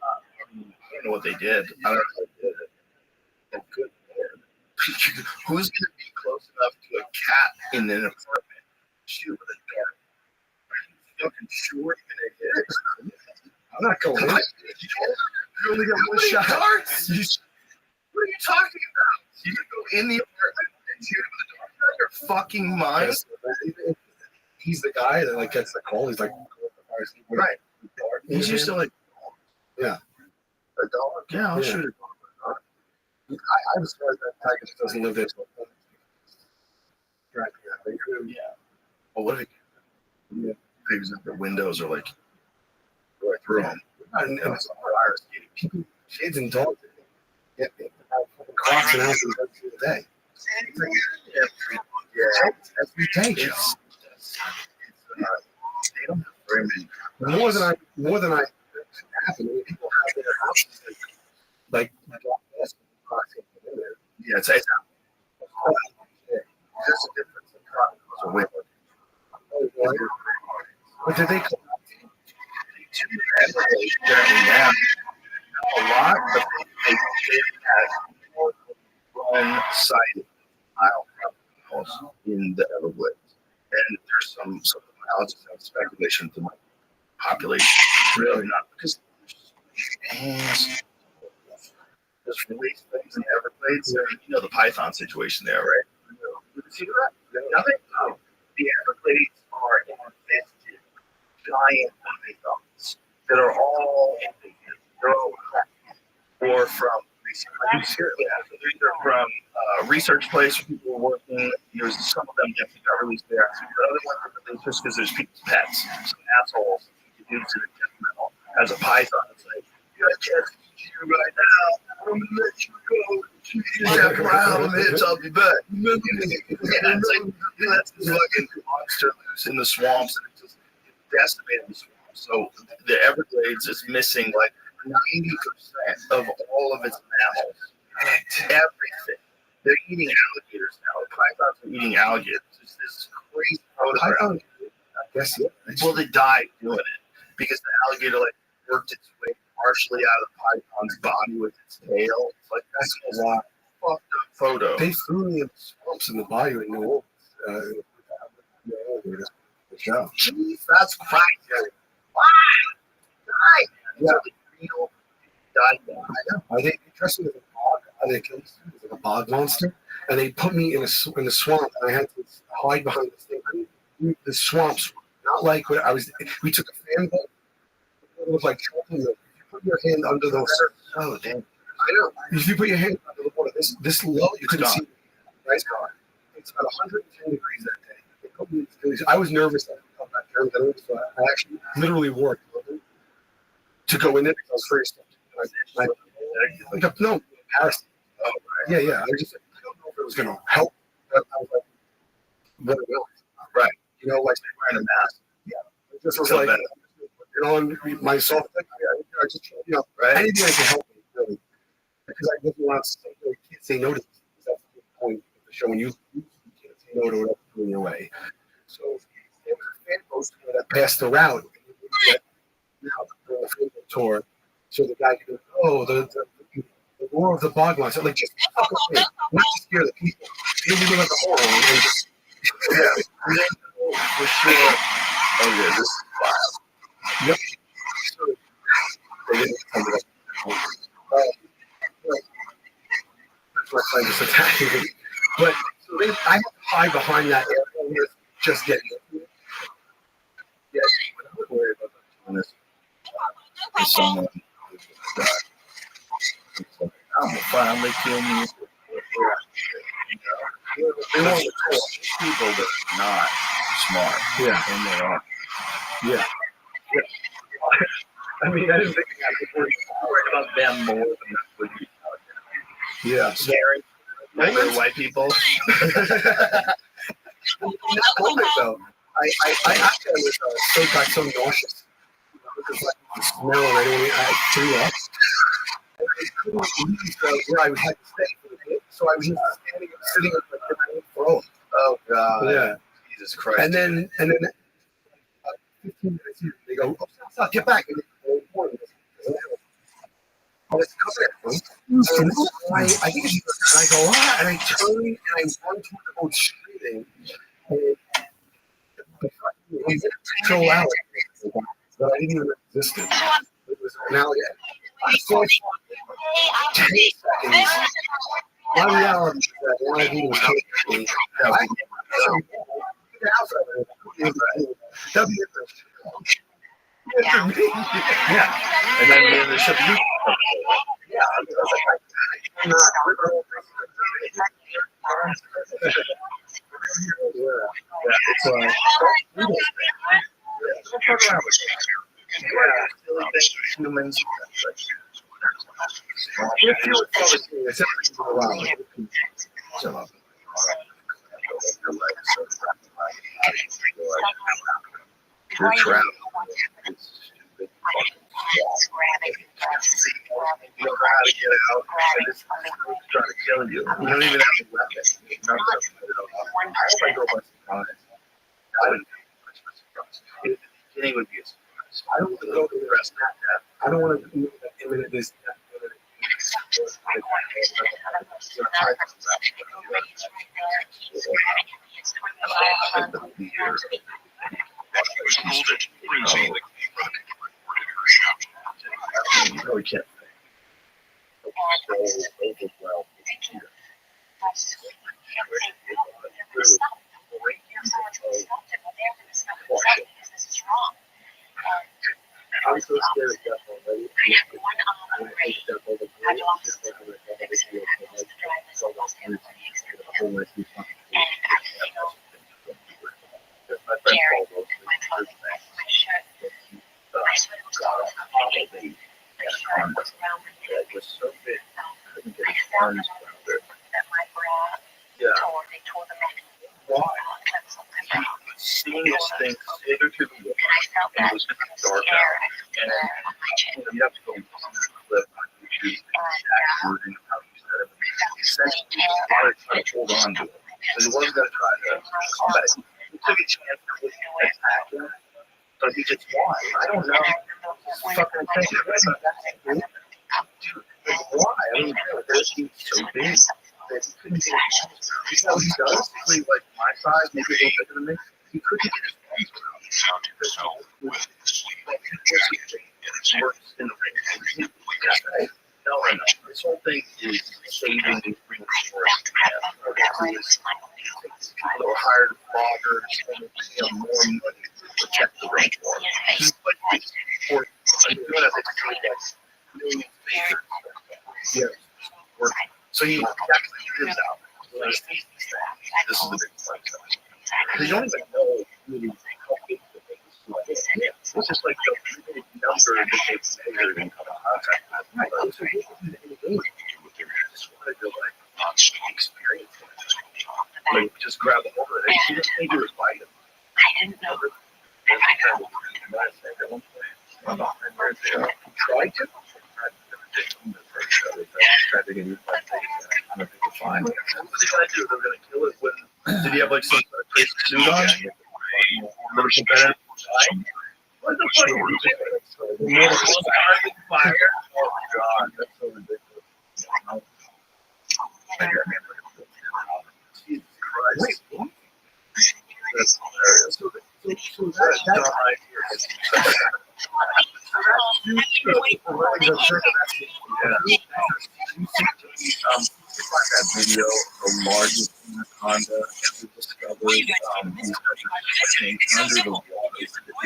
don't know what they did. I don't know what they did. Oh, good Lord. Who's going to be close enough to a cat in an apartment? Shoot with a dart. Are you fucking sure you're going to hit it? I'm not going in. You only get one shot. Darts? What are you talking about? You can go in the apartment and shoot him with a dart. You're out of your fucking mind. He's the guy that like gets the call. He's like, Right. He's used to like, yeah, a dog. Yeah, I'll Yeah. shoot a dog. I was surprised that Tiger just doesn't live there. So Yeah. Well, what if he figures out the windows are like right through them? And it's virus. People, kids and dogs get crops and houses every single day. Every day, Joe. They don't have very many. More than I happen. People have their houses like Yeah, it's out. There's a difference in tropics or wind. But did they come Apparently now, a lot, but they did have one-sided tile in the Everglades. And there's some biologists have speculation to my population. Really not because there's release things in the Everglades. You know the python situation there, right? You see that? Nothing. No. The Everglades are infested giant pythons that are all indigenous. They're all or from research. Yeah, so these are from research place where people were working. There's some of them definitely got released there. The other ones are released just because there's people's pets. Some assholes introduce it detrimental as a python. It's like, I can't teach you right now. I'm gonna let you go. You just have wild minutes. I'll be back. Yeah, it's like that's this fucking monster loose in the swamps, and it just decimated the swamps. So the Everglades is missing like 90% of all of its mammals. Everything. They're eating alligators now. The pythons are eating alligators. It's this crazy photograph. I guess Well, they died doing it because the alligator like worked its way partially out of the python's body with its tail. It's like that's a lot fucked up photo. they threw me in the swamps in the bayou in New Orleans. The show. Jeez, that's crazy. Why? Why? Yeah. Real died there. I know. I think they dressed me as a bog. They killed me as like a bog monster, and they put me in the swamp, and I had to hide behind this thing. I mean, the swamps, not like what I was. We took a fan boat. It was like choking you. You put your hand under those. Oh, damn. I know. If you put your hand under the water, this low, you couldn't see. Nice car. It's about 110 degrees that day. They put me in, I was nervous that I felt that germ, so I actually literally wore a clothing to go in there because I was afraid of stuff. No, Paris. Oh, right. Yeah. I don't know if it was going to help. But I was like, what it will. Right. You know, like wearing a mask. Yeah. It just was like, on myself. I just, right. Anything I can help me, really. Because I didn't want to say, you can't say no to this. That's the point of the show. When you can't say no to whatever's coming your way. So there was a fan post that passed the route. Now, during the fan tour, so the guy could go, the roar of the bog monster. Like, just fuck away. Not to scare the people. You know, like a horror. And just, For sure. Oh, yeah, this is wild. Yep. So, they didn't come to that. That's why I was attacking me. But so I had to hide behind that area just getting it. Yeah, I would worry about that. Honest. There's someone who's died. I'm gonna finally kill me. They want to kill people that are not smart. Yeah. And they are. Yeah. I mean, I didn't think I was worried about them more than would be. Yeah. Scary. Regular white people. In that moment, though, I actually was so got so nauseous. Because like the smell and I threw up. And I couldn't leave where I had to stay for the day. So I was just standing and sitting with my different phone. Oh God. Yeah. Jesus Christ. And then 15 minutes later, they go, oh, stop, get back. And I was coming at I think it's I go, and I turn and I run toward the boat screaming. And we went to out that I didn't even exist. it was an alligator. For 10 seconds, my reality is that one of you was taking me. Yeah. And then there's some new. Humans. You're trapped. You don't know how to get out. And it's trying to kill you. You don't even have a weapon. I hope I go by surprise. I wouldn't go by surprise. In the beginning would be a surprise. I don't want to go to the rest of that. I don't want to be imminent this. We can't. I'm so scared of death already. Seeing this thing slither through the wall, and it was kind of dark out, and you have to go listen to the clip on YouTube, exact wording of how you said it. Essentially, he started trying to hold on to it, because he wasn't going to try to combat it. He took a chance to attack him, but he just won. I don't know. Fucking thing. Dude, like, why? I mean, this team's so big that he couldn't get it. He's basically like my size, maybe a little bigger than me. He couldn't get his arms around. He sounded himself with works in the ring. No. This whole thing is saving the rainforest. People that were hired as loggers and more money to protect the rainforest. He's like this for doing it like millions of acres. Yeah. So he actually lives out. This is the big part. They don't even know really how big the thing is. It's just like the number that they measured in contact. Right. So he wasn't anything. Just wanted to experience it. Like just grab a hold of it. He didn't think he was fighting. I didn't know if I Tried to. Tried to get you. I don't think it's fine. What are they gonna do? They're gonna kill it when? Did he have like some crazy suit on? Never competitive. What the fuck? Fire! Oh god, that's so ridiculous. Jesus Christ. That's hilarious. So that's done right here. Find that video, the largest anaconda ever discovered. These guys are swimming under the water. These guys are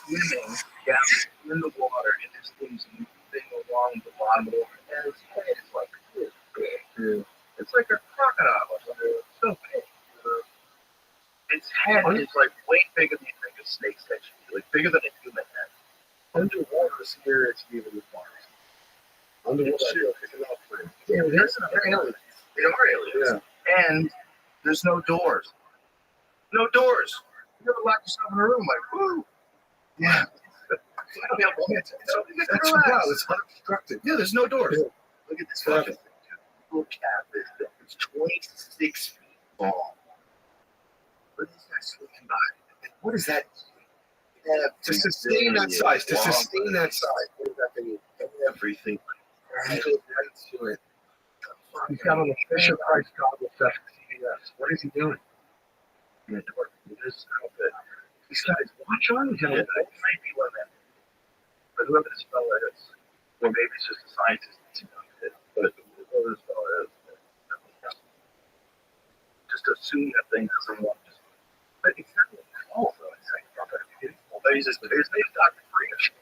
swimming down in the water, and this thing's moving along the bottom of the water, and its head is like this big. It's like a crocodile. It's so big. Its head is like way bigger than you think a snake's head should be, like bigger than a human head. Underwater is scarier to me than the Mars. Underwater, yeah, they're aliens. They are aliens. Yeah. And there's no doors. No doors. You ever lock yourself in a room like, woo? Yeah. That's wild. It's unobstructed. Yeah, there's no doors. Yeah. Look at this fucking thing. Look at this thing. It's 26 feet long. What is that swimming by? What is that? To sustain that size, what does that thing need? Everything. He goes right to it. He's got on the Fisher Price gobble stuff for CBS. What is he doing? In this outfit, He's got his watch on. It might be one of them. But whoever this fella is, or maybe it's just a scientist that's invented it, but whoever this fella is, just assume that thing doesn't want to. But it's not really false, though. It's like, but he's just, his name is Dr. Freak.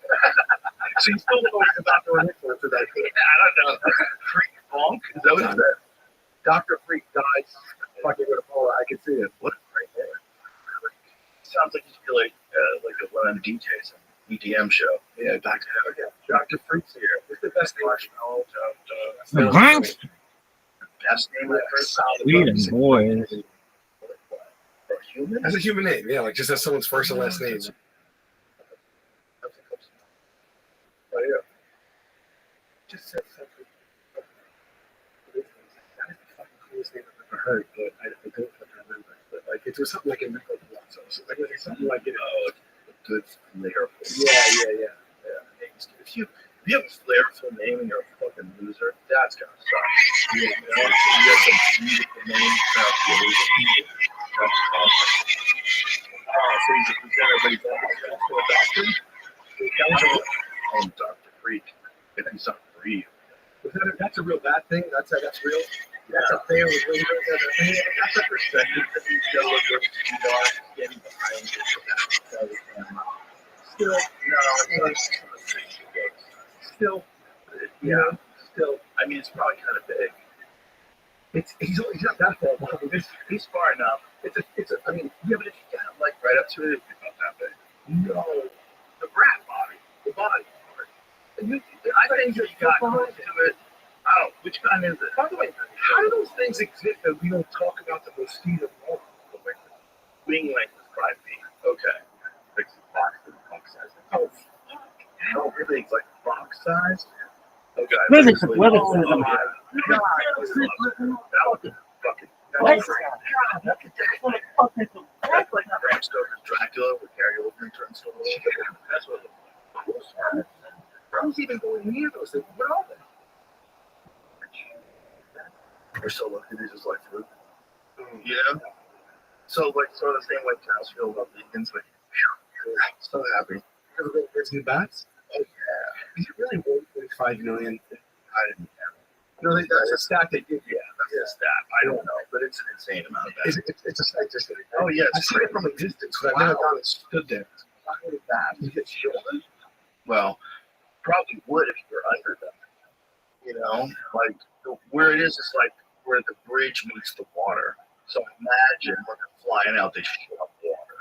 So he's still going to Dr. Nicholas to that. I don't know. Freak Funk? Is that what it said? Dr. Freak dies. Fucking with a polo. I can see it. What right there? Sounds like he's like one of the DJs on the EDM show. Yeah, Dr. Freak's here. It's the best marshmallow. Best name I've heard. Sweden, boy. That's a human name, yeah, like just as someone's first and last name. Oh, yeah. Just said something. That is the fucking coolest name I've ever heard, but I don't remember. But like, it was something like a nickel block, so like something like a good flair. Yeah. If you have a flairful name and you're a fucking loser, that's gonna suck. You know, you have some beautiful name, that's awesome. So he's everybody's Dr. Freak. If he's not free. That's a real bad thing. That's real. That's a fair with that's a perspective that he's still getting behind it. Still, I mean, it's probably kind of big. He's not that far. He's far enough. I mean, yeah, but if you get like right up to it, it's not that big. No, the rat body, the body part. I think that you got to it. I don't know, which kind is it? By the way, how do those things exist that we don't talk about the mosquito more? Wing length is 5 feet. Okay. Like box size. Oh, fuck. How really? It's like box size? Okay. Physics. That was fucking. That's like Bram Stoker's Dracula with Harry Oldman turns to that's what it was. I was even going near those things. What are they? We're so lucky they just like fruit. Yeah. So like sort of the same way cows feel about vegans, like so happy. There's new bats? Oh yeah. Is it really 1.5 million? I didn't know. No, that's a stat they give. Yeah, that's a stat. I don't know, but it's an insane amount of bats. It's a scientific. Oh yeah, I've seen it from a distance, but I've never gone and stood there. Not really bad. You get shielded? Well, probably would if you're under them. You know, like where it is like where the bridge meets the water. So imagine when they're flying out, they shoot up water.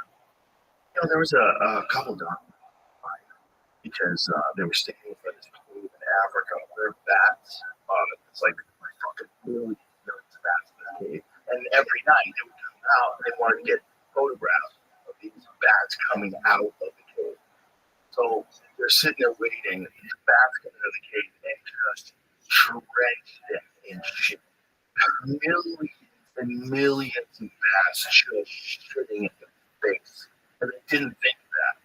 You know, there was a couple down because they were staying with this cave in Africa. They're bats. It's like fucking millions of bats in this cave. And every night they would come out and they wanted to get photographs of these bats coming out of the cave. So they're sitting there waiting. These bats come out of the cave and just drench them in shit. Millions and millions of bats just shitting in the face. And they didn't think of that.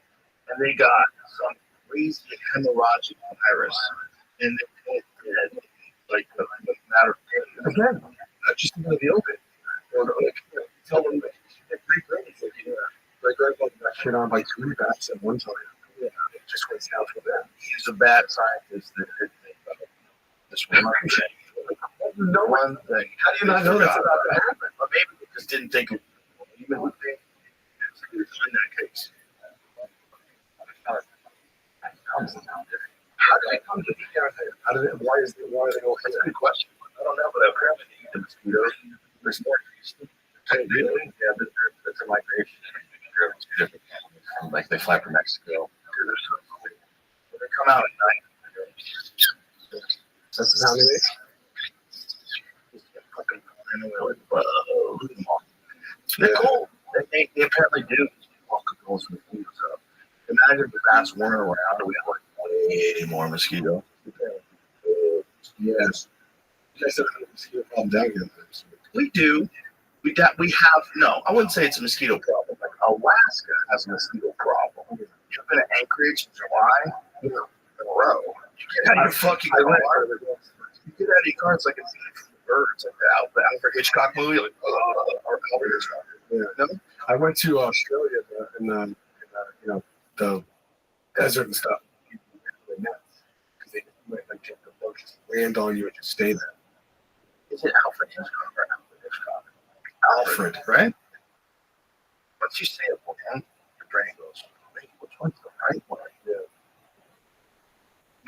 And they got some crazy hemorrhagic virus. And they went dead like a matter of days. Again, just into the open. Or like, tell them that you get 3 grades. Like, my grandfather got shit on by 2 bats at one time. Yeah, it just went south with that. He's a bad scientist that didn't think about this one thing. No one thing. How do you not know that's about to happen? Or maybe we just didn't think of it. Even with the in that case. How did they come to be down there? Why are they all? That's a good question. I don't know, but I've heard the mosquitoes. There's more. Really? Yeah, that's a migration. Like they fly from Mexico. They come out at night. That's how they make. They're cool. They apparently do walk those mosquitoes up. Imagine if the bats weren't around and we had like way more mosquitoes. Yes. You guys don't have a mosquito problem down here. We do. We have no. I wouldn't say it's a mosquito problem. Like Alaska has a mosquito problem. You've been at Anchorage in July. In a row. You get out of your fucking car. You get out of your car. It's like a birds like the Alfred Hitchcock movie. Like, or Alfred Hitchcock. Yeah. No? I went to Australia in the desert and stuff, people get really nuts because they might like take the boat, just land on you and just stay there. Is it Alfred Hitchcock or Alfred Hitchcock? Alfred. Right? Once you say it, man, your brain goes, wait, which one's the right one? Yeah.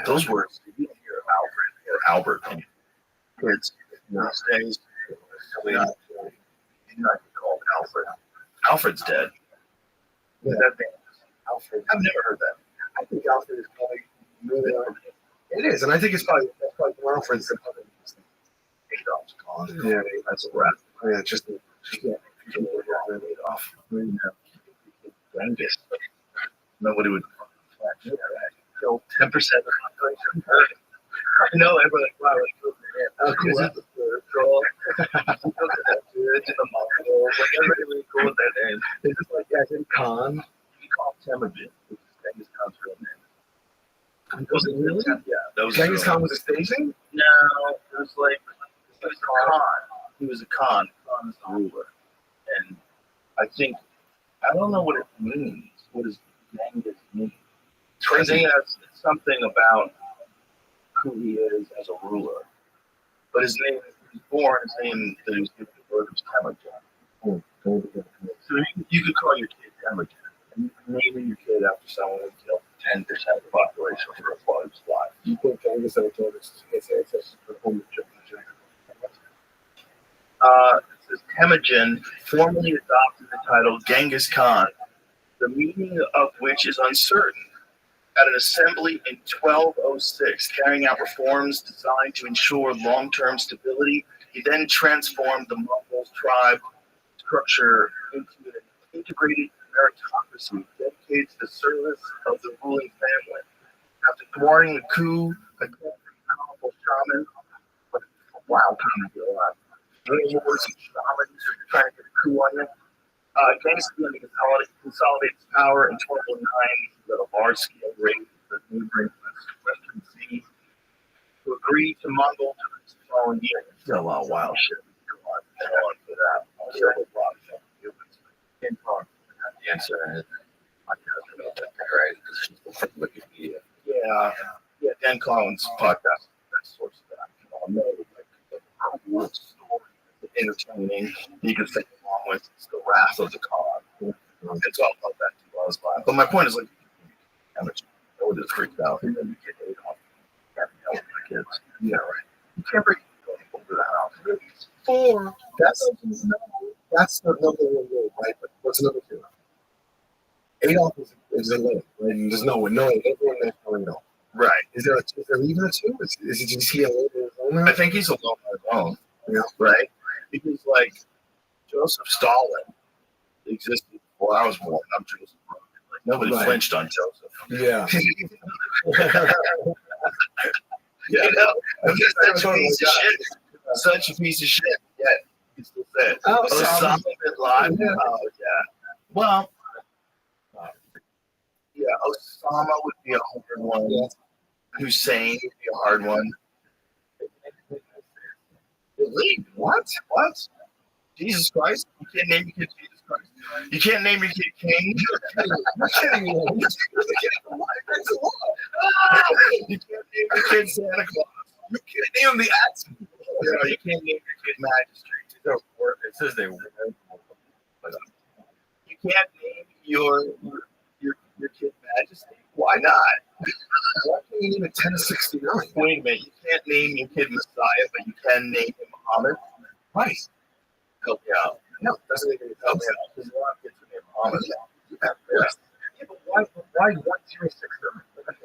Those words, you don't hear Alfred or Albert in kids these days. He's not get called Alfred. Alfred's dead. Yeah. That name, Alfred. I've never heard that. I think Alfred is probably really it is, and I think it's probably Alfred's the other. Adolf's gone. Yeah, That's a wrap. yeah, just yeah. Off. Genghis. Nobody would kill 10% of the population. I know everybody like, wow, like, cool. That's the troll. To the Mongols. Like, everybody really cool with their names. It's just like Khan. He called Temujin, which is Genghis Khan's real name. Was it really? Yeah. That was Genghis Khan was a staging? No, it was like, he was a Khan. He was a Khan. Khan is the ruler. And I think, I don't know what it means. What does Genghis mean? I think that's something about who he is as a ruler. But his name, he was born, his name that he was given the birth was Temujin. So you could call your kid Temujin. And you can name your kid after someone who killed 10% of the population for a part of his life. You think Genghis ever told us his ancestors were home to It says Temujin formally adopted the title Genghis Khan, the meaning of which is uncertain. At an assembly in 1206, carrying out reforms designed to ensure long-term stability, he then transformed the Mongol tribe structure into an integrated meritocracy dedicated to the service of the ruling family. After thwarting the coup, a powerful shaman, but a wild time to go on. Many wars and shamans are trying to get a coup on you. Genghis began to consolidate his power in 1209 at a large-scale raid to the neighboring Western Sea to agree to Mongol terms the following year. There's a lot of wild shit. Go on for that. Also, a lot of humans. King Kong. The answer is right. Wikipedia. Yeah, Dan Collins' podcast. That's source of that. You know, like cool story, entertaining. You can think along with it's the wrath of the Khan. It's all about that too. I was lying. But my point is like, how much I would have freaked out. And then you get Adolf. You can't be with my kids. Yeah, right. You can't bring people over the house. Really. Four. That's the number one rule, right? But what's number two? Adolf is a limit, right? And there's no one, everyone there's no Adolf. Right. Is there even a two? Is it just he alone on his own now? I think he's alone on his own. Yeah. Right? Because like Joseph Stalin existed before I was born. I'm Joseph. Like nobody flinched on Joseph. Yeah. You know, I'm just such a piece of shit. Such a piece of shit. Yeah, you still said Osama bin Laden. Yeah. Oh yeah. Well, yeah, Osama would be a hard one. Yeah. Hussein would be a hard one. Really? What? Jesus Christ? You can't name your kid Jesus Christ. You can't name your kid King. You're kidding me. You can't name your kid Santa Claus. You can't name the ads. You can't name your kid Magistrate. It says they were. You can't name your kid Majesty. Why not? Why can't you name it 1069? Wait a minute. You can't name your kid Messiah, but you can name him Muhammad. Right. Help me out. No, doesn't make any Help me sense. out. There's a lot of kids who name Muhammad. Yeah, but why 1069? That's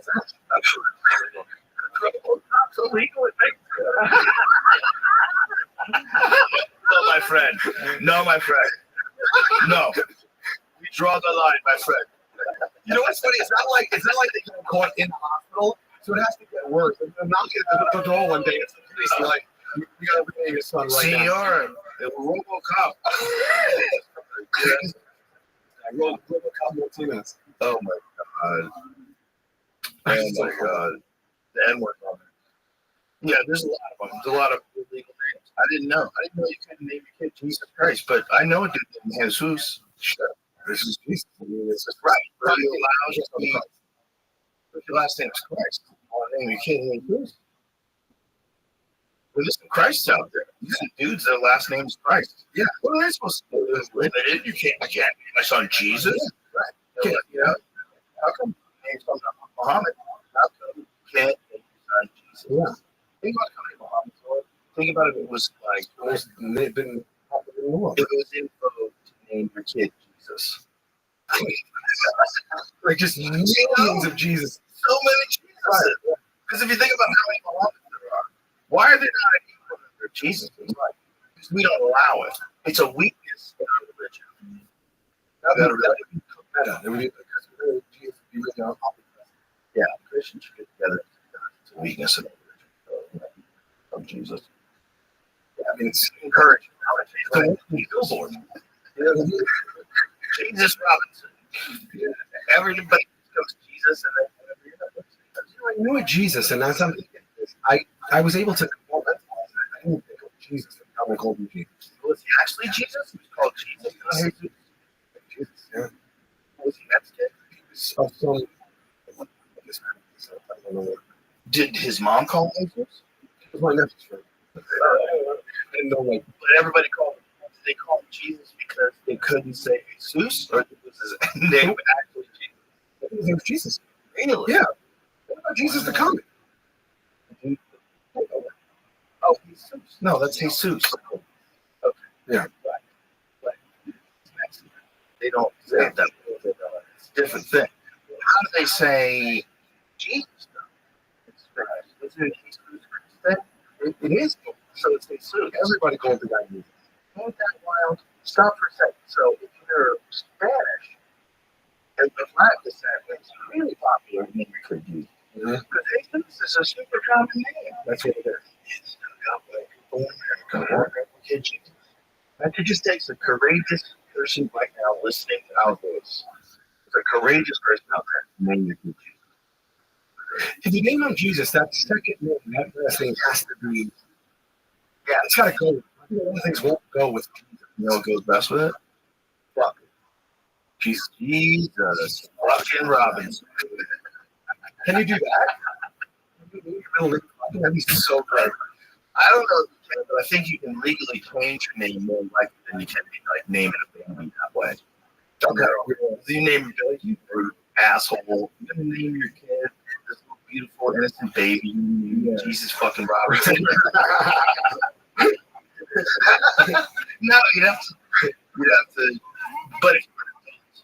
illegal. No, my friend. No. We draw the line, my friend. You know what's funny? It's not like they get caught in the hospital, so it has to get worse. They're knocking at the door one day. It's the police are like, "We gotta bring your son right now." Senor, RoboCop. RoboCop Martinez. Oh my god. Oh my god. The N-word on it. Yeah, there's a lot of them. There's a lot of illegal names. I didn't know you couldn't name your kid Jesus Christ, but I know a dude named Jesus. Sure. This is Jesus. mean, it's just Right. right. He allows you. If your last name is Christ, name you can't name Bruce. There's some Christs out there. These are dudes, their last name is Christ. Yeah. What are they supposed to do? Limited. I can't name my son Jesus. Yeah. Right. You know, how come you name son Muhammad? How come you can't name your son Jesus? Yeah. Think about how many Muhammad's were. Think about if it was like it was in vogue to name your kid Jesus. Like just millions of Jesus. So many Jesus. Because if you think about how many Muhammads there are, why are there not equal number of Jesus? Because we don't allow it. It's a weakness in our religion. That would be because Jesus be really our yeah, Christians should get together. It's a weakness in our religion of Jesus. Yeah, I mean, it's encouraging. It's a billboard. Jesus Robinson. Everybody goes Jesus, and then I knew a Jesus, and that's something. I was able to compartmentalize it. I didn't think of Jesus and how they called him Jesus. Was he actually Jesus? He was called Jesus. Jesus, yeah. Was he Mexican? He was of some. I don't know what. Did his mom call him Jesus? It was my nephew's friend. I didn't know, like, but everybody called him. Did they call him Jesus because they couldn't say Jesus, or was his name actually Jesus? I think his name was Jesus. Really? Yeah. What about Jesus the comic? Oh, Jesus. No, that's Jesus. Okay. Yeah. Right. They don't say it that way. It's a different thing. How do they say Jesus, though? Isn't it Jesus Christ? It is. So it's Jesus. Everybody called the guy Jesus. Ain't that wild? Stop for a second. So if you're Spanish, and the Latin descent, it's really popular name you could use. Because Jesus is a super common name. That's what it is. It's that just takes a courageous person right now listening to our voice. It's a courageous person out there. Name your kid Jesus. If you name him Jesus, that second name, that last name has to be. Yeah, it's got to go. I think a lot of things won't go with Jesus. You know what goes best with it? Fuck. Jesus fucking Robinson. Can you do that? That'd be so good. I don't know if you can, but I think you can legally change your name more likely than you can be like naming a baby that way. If you name a baby, you brute asshole. You're gonna name your kid this little beautiful innocent baby. Jesus fucking Robinson. No, you'd have to. But if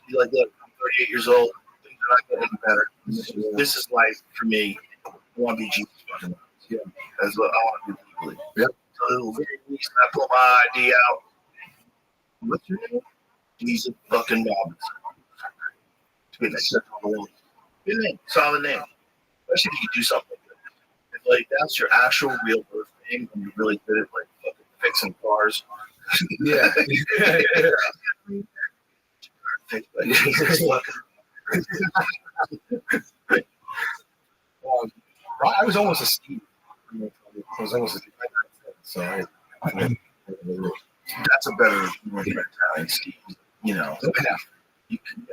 you're like, look, I'm 38 years old. Things are not getting any better. This is life for me. I want to be Jesus fucking Robinson. Yeah, that's what I want to do legally. Yep. So the very least, I pull my ID out. What's your name? Jesus fucking Robinson. Good name. Good name. Solid name. Especially if you do something like that. If like that's your actual real birth name, and you're really good at like fucking fixing cars. Yeah. I was almost a Steve. I was almost a Steve. So that's a better Italian Steve. You know, you can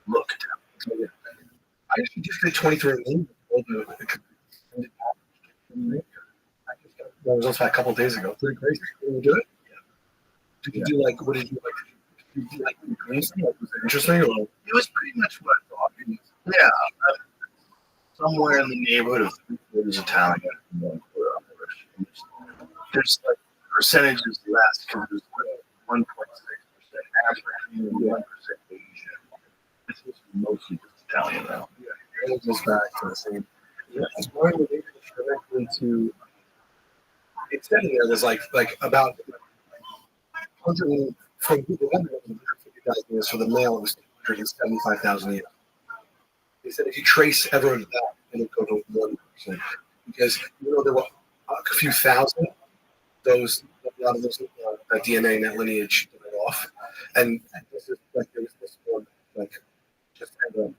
look at that. I actually just did 23 and that was also a couple of days ago. Pretty crazy. Did you do it? Yeah. Did you do like, what did you like? Did you do like was it interesting? Or? It was pretty much what I thought. Yeah. Somewhere in the neighborhood of 3/4 Italian, 1/4 Irish. There's like percentages less because there's 1.6% African and 1% Asian. This is mostly just Italian now. Yeah, it goes back to the same. Yeah, it's more related directly to. It said there was like about 100 from people 150,000 years for the male. It was 175,000 years. They said if you trace everyone to that, it'll go to 1%. Because there were a few thousand, a lot of those that DNA and that lineage died off, and this is like there was this one just kind of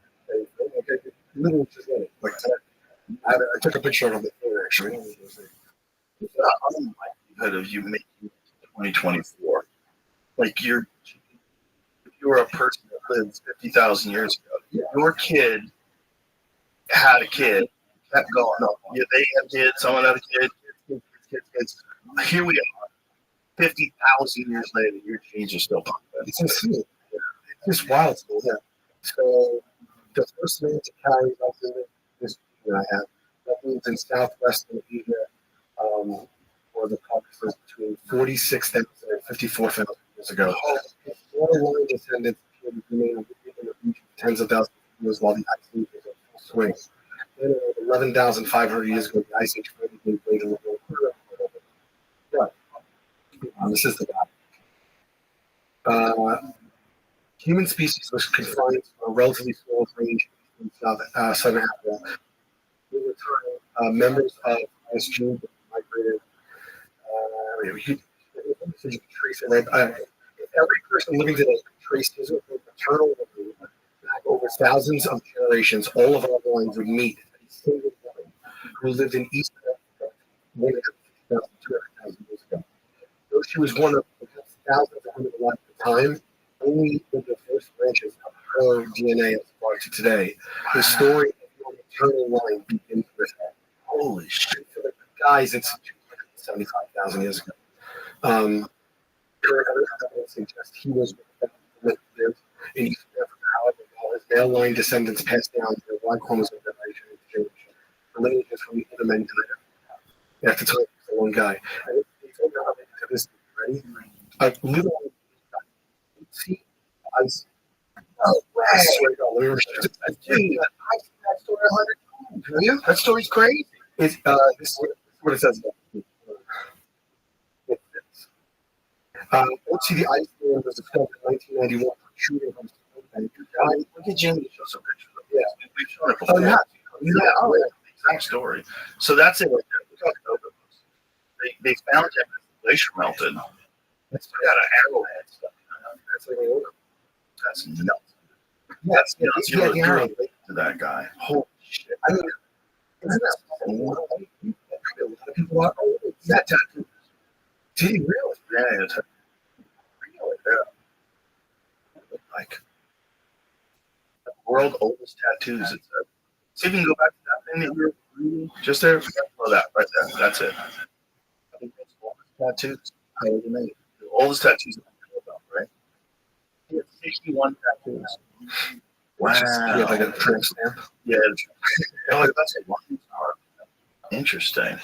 literally just let it I took a picture of it before actually. There's an unlikelihood of you making 2024. Like if you were a person that lived 50,000 years ago. Your kid had a kid, kept going. No, yeah, they had kids, someone had a kid, kids. Here we are, 50,000 years later, your genes are still popping. It's insane. It's just wild. Yeah. So the first man to carry this that I have, that means in southwestern Asia, or the Caucasus between 46,000 and 54,000 years ago. Waterline descendants remain in the region for tens of thousands of years while the ice age was in full swing. Then around 11,500 years ago, the ice age finally gave way to the world. This is the guy. Human species was confined to a relatively small range in southern Africa. Over time, members of this gene migrated. So you can trace it. Every person living today can trace his or her maternal line back over thousands of generations. All of our lines would meet a single woman who lived in East Africa 150,000, 200,000 years ago. Though she was one of thousands of women alive at the time, only with the first branches of her DNA as far to today. The story of your maternal line begins with her. Holy shit. For the guys, it's 275,000 years ago. Evidence suggests he was with them in East Africa. However, while his male line descendants passed down their Y chromosome generation exchange, the lineages from the other men died. At the time, he was a lone guy. And they told me how they did this. Ready? A little see ice. Oh, wow. I swear to God, let me that story 100 times. Yeah, that story's crazy. This is what it says. Let's see, the ice dam was discovered in 1991 shooting from Spain. Look at Jimmy. Show some pictures of this. Yeah. We've shown it before. Oh, yeah. The exact story. So that's it right there. They found him as the glacier melted. It's got an arrowhead stuff. That's like that's nuts. That's nuts. You're related to that guy. Holy shit. I mean, isn't that funny? A lot of people are, that tattoo. Did he really? Yeah, it's really like the world's oldest tattoos. See if you can go back to that thing that you're reading. Just there. Oh, that right there. That's it. I think that's the oldest tattoos. How old are they? The oldest tattoos that I know about, right? He had 61 tattoos. Wow. Yeah, like a trim stamp. Yeah. That's a line art. Interesting.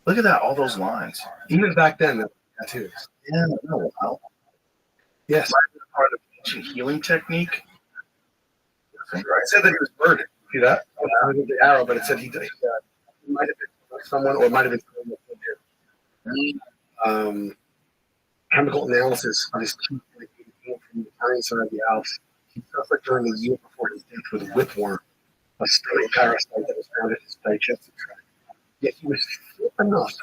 Look at that, all those lines. Even back then, the tattoos. Yeah, no, wow. Yes. Might have been part of ancient healing technique. It said that he was murdered. See that? I did the arrow, but it said he might have been someone, or might have been chemical analysis on his teeth when he came from the Italian side of the Alps. He suffered during the year before his death with whipworm, a stony parasite that was found in his digestive tract. Yet he was fit enough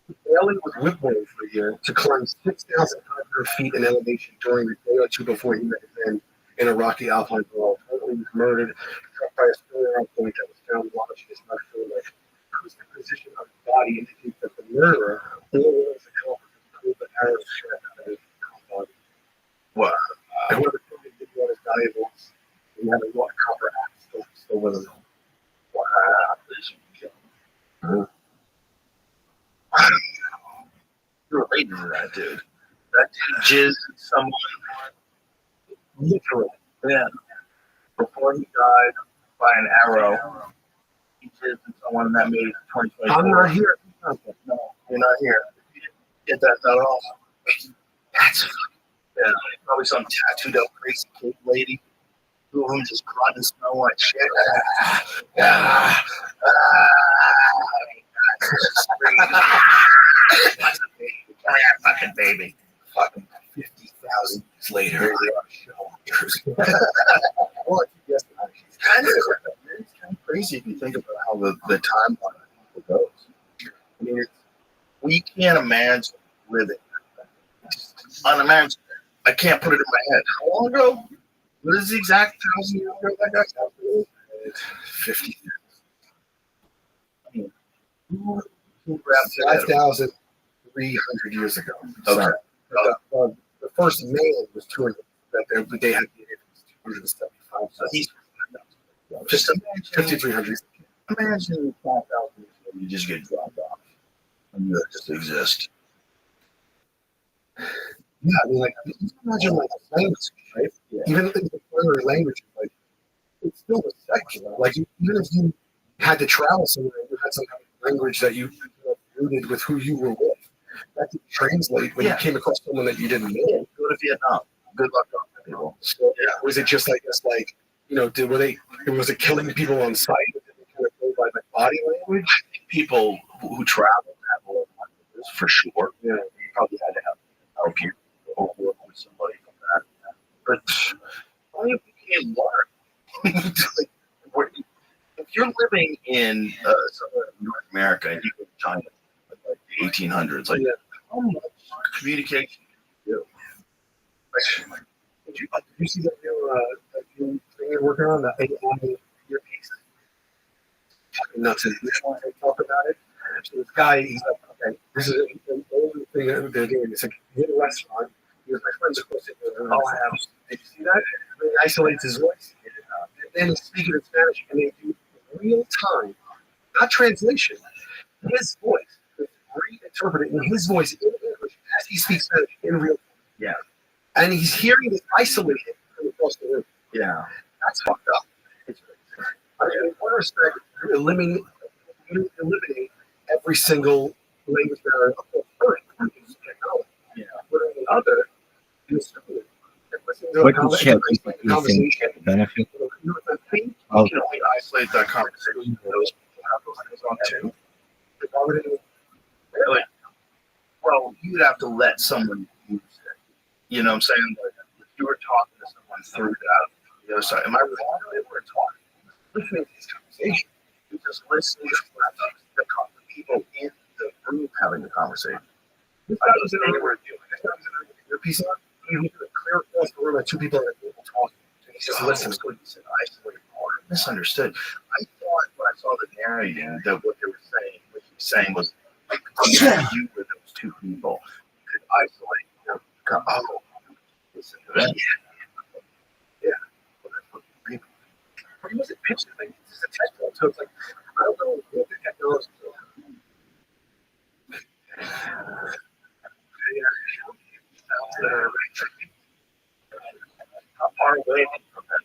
to failing with whipworm for a year to climb 6,500 feet in elevation during the day or two before he met his end in a rocky alpine world. He was murdered, struck by a stone arrow point that was found lodged in his left shoulder. The position of his body indicates that the murderer only was a help to pull the arrow straight out of his body. Wow. And whoever took it did want his valuables. He had a raw copper axe still with him. Wow. You're related to that dude. That dude jizzed someone literally. Yeah. Before he died by an arrow, he jizzed someone that made it 2024. I'm not here. No, you're not here. You didn't get that off. That's yeah. Probably some tattooed up crazy cake lady. Two of them just grunting and smell like shit. Fucking baby. Fucking 50,000 years later. Here they are. Well, it's kind of crazy if you think about how the timeline goes. I mean, we can't imagine living. It's unimaginable. I can't put it in my head. How long ago? What is the exact 1,000 years ago that guy's happening? 50. 5,300 years ago. Okay. The first man was 200. That they had 175. So he's Just imagine 5,300. Imagine 5,000 years ago, you just get dropped off and you just exist. Yeah, I mean, like, imagine like a language, right? Yeah. Even if it's a primary language, like, it's still respectful. Like, even if you had to travel somewhere and you had some kind of language that you rooted with who you were with, that could translate when you came across someone that you didn't know. Yeah, go to Vietnam. Good luck talking to people. So, was it just like this, like, was it killing people on sight? Did they kind of go by like body language? I think people who travel have a lot of languages for sure. Yeah. You probably had to help you or work with somebody from that. But I think you can learn. Like, if you're living in somewhere in North America and you go to China, like the 1800s, like how much communication can you do? Like, Did you see that new thing you're working on, that AI earpiece? Fucking nuts. And this one, they talk about it. So this guy, he's like, okay, this is an old thing that they're doing. It's like, in a restaurant, he goes, my friends are close to it. I'll have, did you see that? And he isolates his voice. And then he's speaking in Spanish, and they do real time, not translation, his voice. Reinterpreted in his voice in English as he speaks Spanish in real time. Yeah. And he's hearing it isolated from across the room. Yeah. That's fucked up. I mean, in one respect, you're eliminating every single language barrier of Earth because of technology. Yeah. But on the other, you're still What did Chet conversation. benefit? You know, the thing, Oh, You can only isolate that conversation. Those people have those things on too. if I were to- Really? Well, you'd have to let someone use it. You know what I'm saying? Like, if you were talking to someone through that, the other side, am I wrong? They were talking. Listening to these conversations. You just listening to the people in the room having the conversation. This guy was in a room. This guy was in a earpiece on. He could clear across the room at two people at a table talking. And he's just listening. So he said, isolate or misunderstood. I thought when I saw the narrating that what they were saying, what he was saying was, like, you were those two people. You could isolate them. Oh, listen to that. Yeah. Well, that's what he but he wasn't pitching like it's a textbook. So it's like, I don't know what the technology is. How far away from that?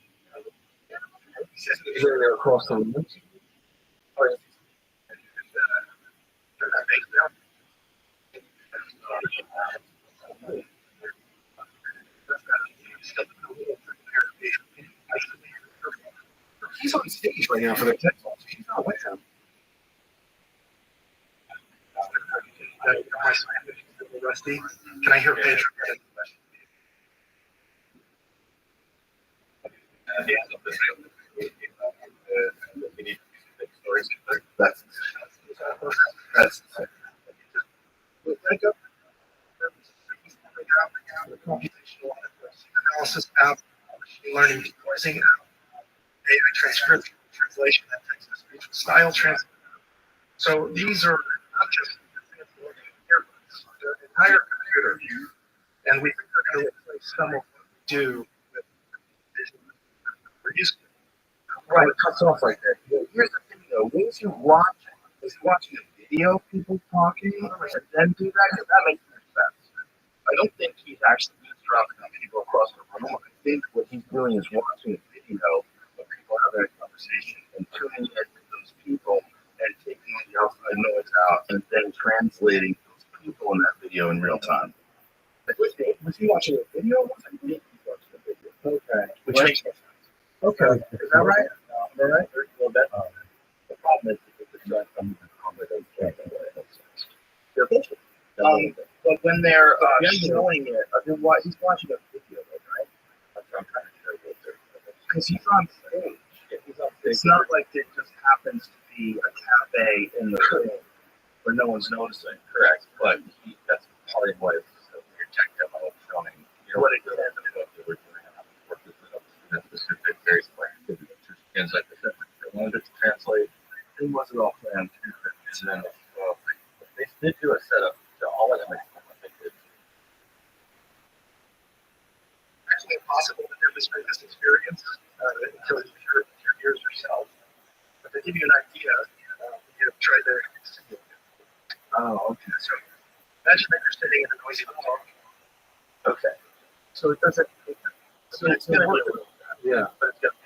Here across the room. He's on stage right now for the TED Talk. She's not with him. Rusty, can I hear Pedro? That's computational analysis app, machine learning decoysing app, AI transcription, translation, and text-to-speech style translation. So these are not just earbuds, they're an entire computer, and we think they're going to replace some of what we do with vision we're used to. Right, it cuts off right there. Here's the thing though, once you watch watching a video of people talking and then do that, 'cause that makes more sense. I don't think he's actually eavesdropping on people across the room. I think what he's doing is watching a video of people having a conversation and tuning into those people and taking the outside noise out and then translating those people in that video in real time. Was he watching a video? I think he was watching a video. Okay. Which makes more sense. Okay. Is that right? All right. Well, the problem is that it's not coming from the They're visual. But when they're showing it, he's watching a video, right? I'm trying to show you because he's on stage. It's not like it just happens to be a cafe in the room where no one's noticing. Correct. But that's part of what your tech demo is showing. You know what it is? We're doing work with a specific, very specific translate the I wanted it to translate. It wasn't all planned. And then they did do a setup to all that makes what they did. actually impossible to demonstrate this experience until you hear yours yourself. But to give you an idea, you try to simulate it. Oh, okay. So imagine that you're sitting in a noisy park. Okay. So it doesn't. So it's going to work a little bit. Yeah. But it's going to.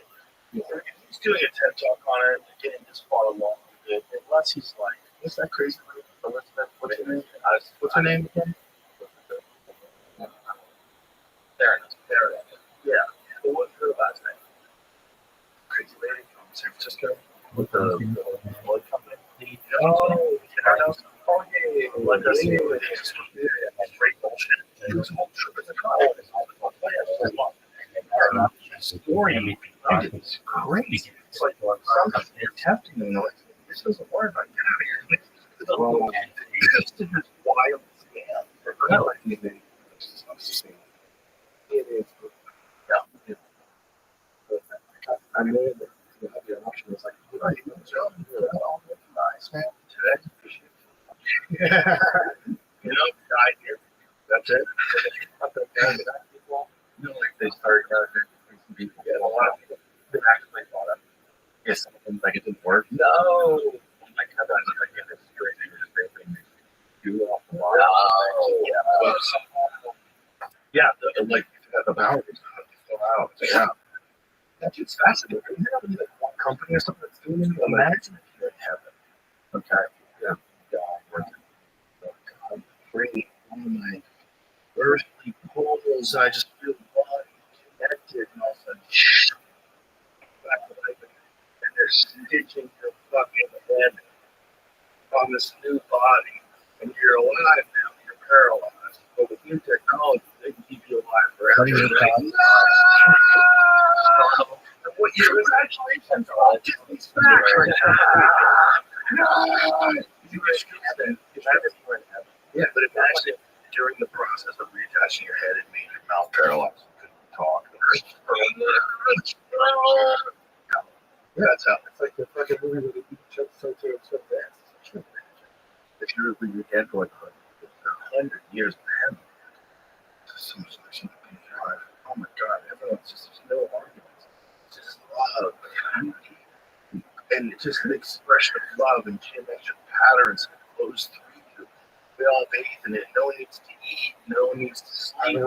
He's doing a TED talk on it, getting this far along with it, unless he's like, what's that crazy lady? Elizabeth, what's her name? What's her name again? There it is. Yeah. But what's her last name? Crazy lady from San Francisco with the blood company. Oh, yeah. Like us. Great bullshit. He was a whole trip at the college. Story is crazy. It's like sometimes they're tempting them. Like, this doesn't work. Like, get out of here. It's just wild scam. I don't like anything. It is. Yeah. I mean, the option was like, you know, you jump. Nice, man. Today, appreciate it. You know, died here. That's it. You know, like they started people get a lot of people that actually thought of. Yes, something like it didn't work. No. Like how that's like it's scraping. Do off the line. No. Yeah. Like the power is out. Yeah. That's just fascinating. You know, like one company or something that's doing it. Imagine if you're in heaven. Okay. Yeah. God working. God, free. One of my earthly poles. I just feel the body connected, and all of a sudden, back to life, and they're stitching your fucking head on this new body, and you're alive now. You're paralyzed, but with new technology, they can keep you alive forever. No! What year was actually? Disney's back. No! Yeah, but imagine during the process of reattaching your head, it made your mouth paralyzed. You couldn't talk. Yeah, that's how. It's like the fucking movie where they keep so fast. If you're dead for like 100 years, man, it's so much like something. Oh my God, everyone's just, there's no arguments. It's just love and it's just an expression of love and geometric patterns that flows through you. We all bathe in it. No one needs to eat. No one needs to sleep.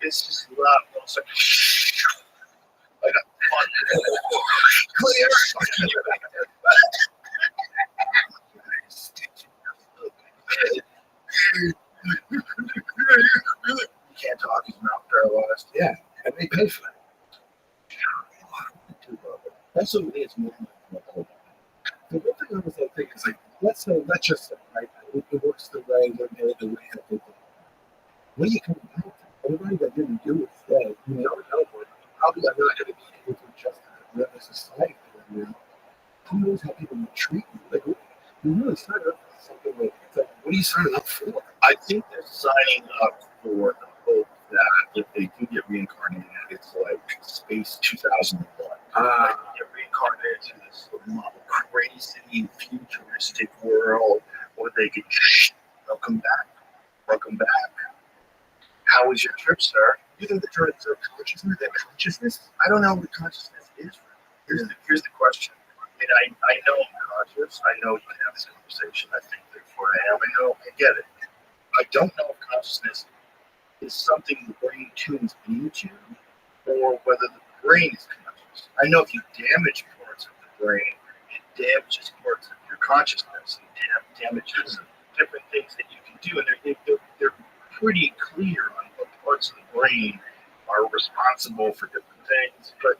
It's just love. It's like a fun clear. You can't talk. His mouth paralyzed. Yeah, and they pay for that. That's what it is. The one thing I was thinking is like, let's just say, right, it works the way they're made, the way that they do. When you come back, everybody that didn't do it today, you never know what. Probably I'm not going to be able to adjust to the society right now. Who knows how people will treat you? Like, you really sign up for something like, it's like, what are you signing up for? I think they're signing up for the hope that if they do get reincarnated, it's like Space 2001. Get reincarnated to this crazy futuristic world where they can welcome back. Welcome back. How was your trip, sir? You think the turn is consciousness? That consciousness? I don't know what consciousness is. Here's the question. I mean, I know I'm conscious. I know you can have this conversation. I think therefore I am. I know. I get it. I don't know if consciousness is something the brain tunes into, or whether the brain is conscious. I know if you damage parts of the brain, it damages parts of your consciousness. It damages different things that you can do, and they're pretty clear on what parts of the brain are responsible for different things. But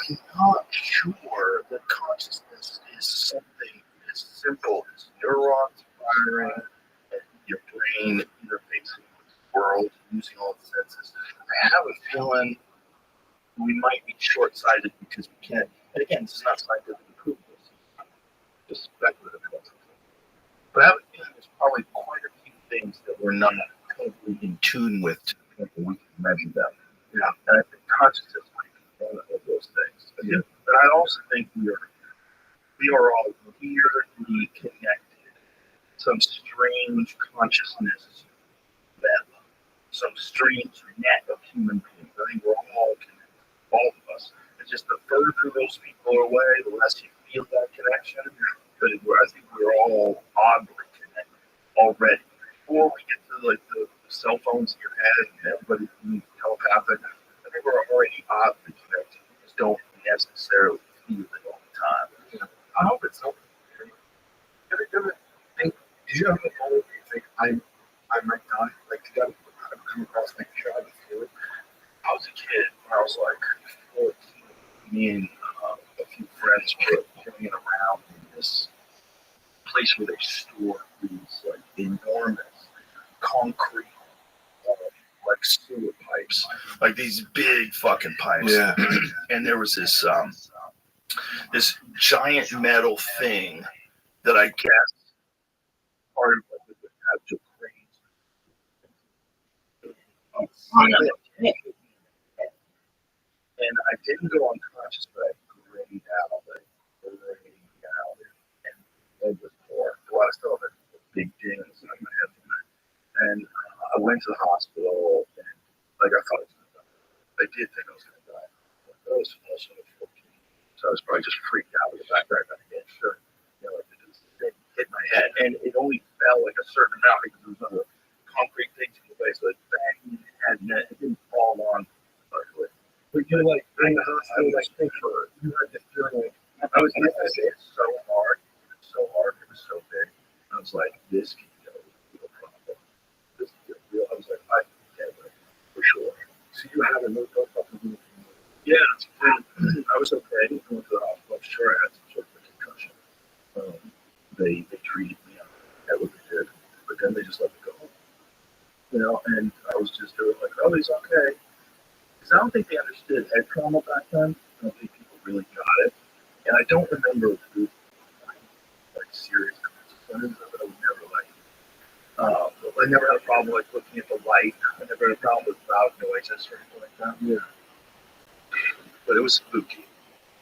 I'm not sure that consciousness is something as simple as neurons firing and your brain interfacing with the world using all the senses. I have a feeling we might be short-sighted because we can't. And again, this is not scientifically proven. This is just speculative. But I have a feeling there's probably quite a few things that we're not totally in tune with to the point where we can measure them. Yeah. And I think consciousness might be one of those things. But, yeah. But I also think we are all weirdly connected. Some strange consciousness web. some strange net of human beings. I think we're all connected, all of us. It's just the further those people are away, the less you feel that connection. But I think we're all oddly connected already. Before we get to like the cell phones in your head and everybody being telepathic, I think we're already oddly connected. We just don't necessarily feel it all the time. I hope it's so. Did you ever think, where you think I might die? Like, did you ever come across like try to feel it? I was a kid when I was like 14. Me and a few friends were hanging around in this place where they store these like enormous concrete like sewer pipes, like these big fucking pipes. Yeah. And there was this this giant metal thing that I guess part of it would have to cranes. And I didn't go unconscious, but I grayed out, and it was poor. A lot of stuff, a big ding inside my head from that. And I went to the hospital, and like I thought I was going to die. I did think I was going to die. I was also 14, so I was probably just freaked out with the fact that I got hit. Sure, like it hit my head, and it only fell like a certain amount because there was other concrete things in the place, so it banged my head, and it didn't fall on. Luckily. But you're like in the hospital, like picture. You had this feeling like I was so hard, it was so big. I was like, this can go real problem. This can get real. I was like, I can get it for sure. so you had a no fucking. Yeah, I was okay. I went to the hospital. I'm sure I had some sort of a concussion. They treated me. That what they did, but then they just let me go home. And I was just doing like, oh, he's okay. Because I don't think they understood head trauma back then. I don't think people really got it. And I don't remember like serious consequences of it. I was never I never had a problem like looking at the light. I never had a problem with loud noises or anything like that. Yeah. But it was spooky.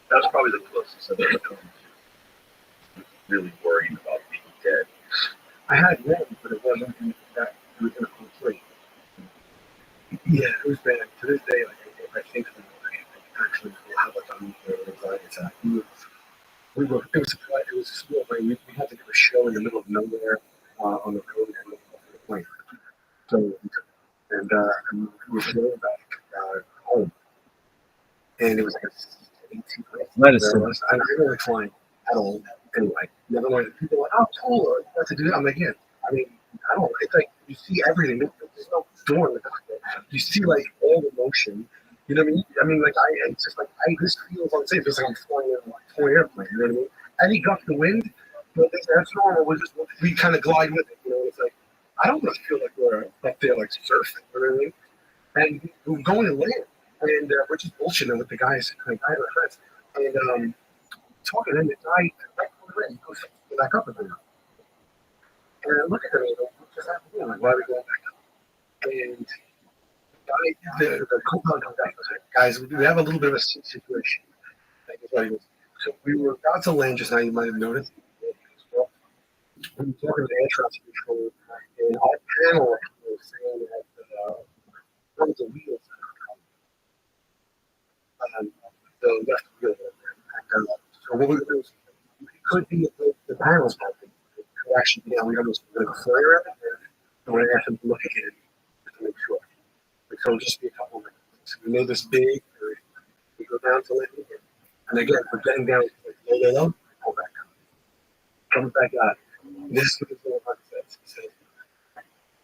That was probably the closest I've ever come to really worrying about being dead. I had one, but it wasn't that. It was in a complete. Yeah, it was bad. To this day, like, I think I actually have like an anxiety attack. It was a small plane. We had to do a show in the middle of nowhere on the road and off the plane. So, and we were flying back home, and it was like a 18 minutes. I didn't like flying at all. Anyway, never mind. People are like, "Oh, cool, what to do?" I'm like, "Yeah." I mean, I don't. It's like you see everything. There's no door in the cockpit. You see like all the motion. You know what I mean? I mean, like it's just like this feels unsafe. It's like I'm flying in a toy airplane. You know what I mean? Any gust of wind, but that's normal. We kind of glide with it. It's like I don't really feel like we're up there like surfing. You know what I mean? And we're going to land, and we're just bullshitting with the guys. Like I have a friend, and talking, and the guy goes back up again. And I look at them and I go, "What just happened?" I'm like, "Why are we going back up?" And the co-pilot comes back and says, "Guys, we have a little bit of a situation." So we were about to land just now. You might have noticed. We were talking to air traffic control, and our panel was saying that one of the wheels the left wheel. So what we do is it could be the panel's broken. It could actually be we almost like a flare up, and we're going to ask them to look again to make sure. So it'll just be a couple of minutes. So we know this big, we go down to landing, and again, we're getting down like low, pull back up. Comes back out. This is what the little button says. It says,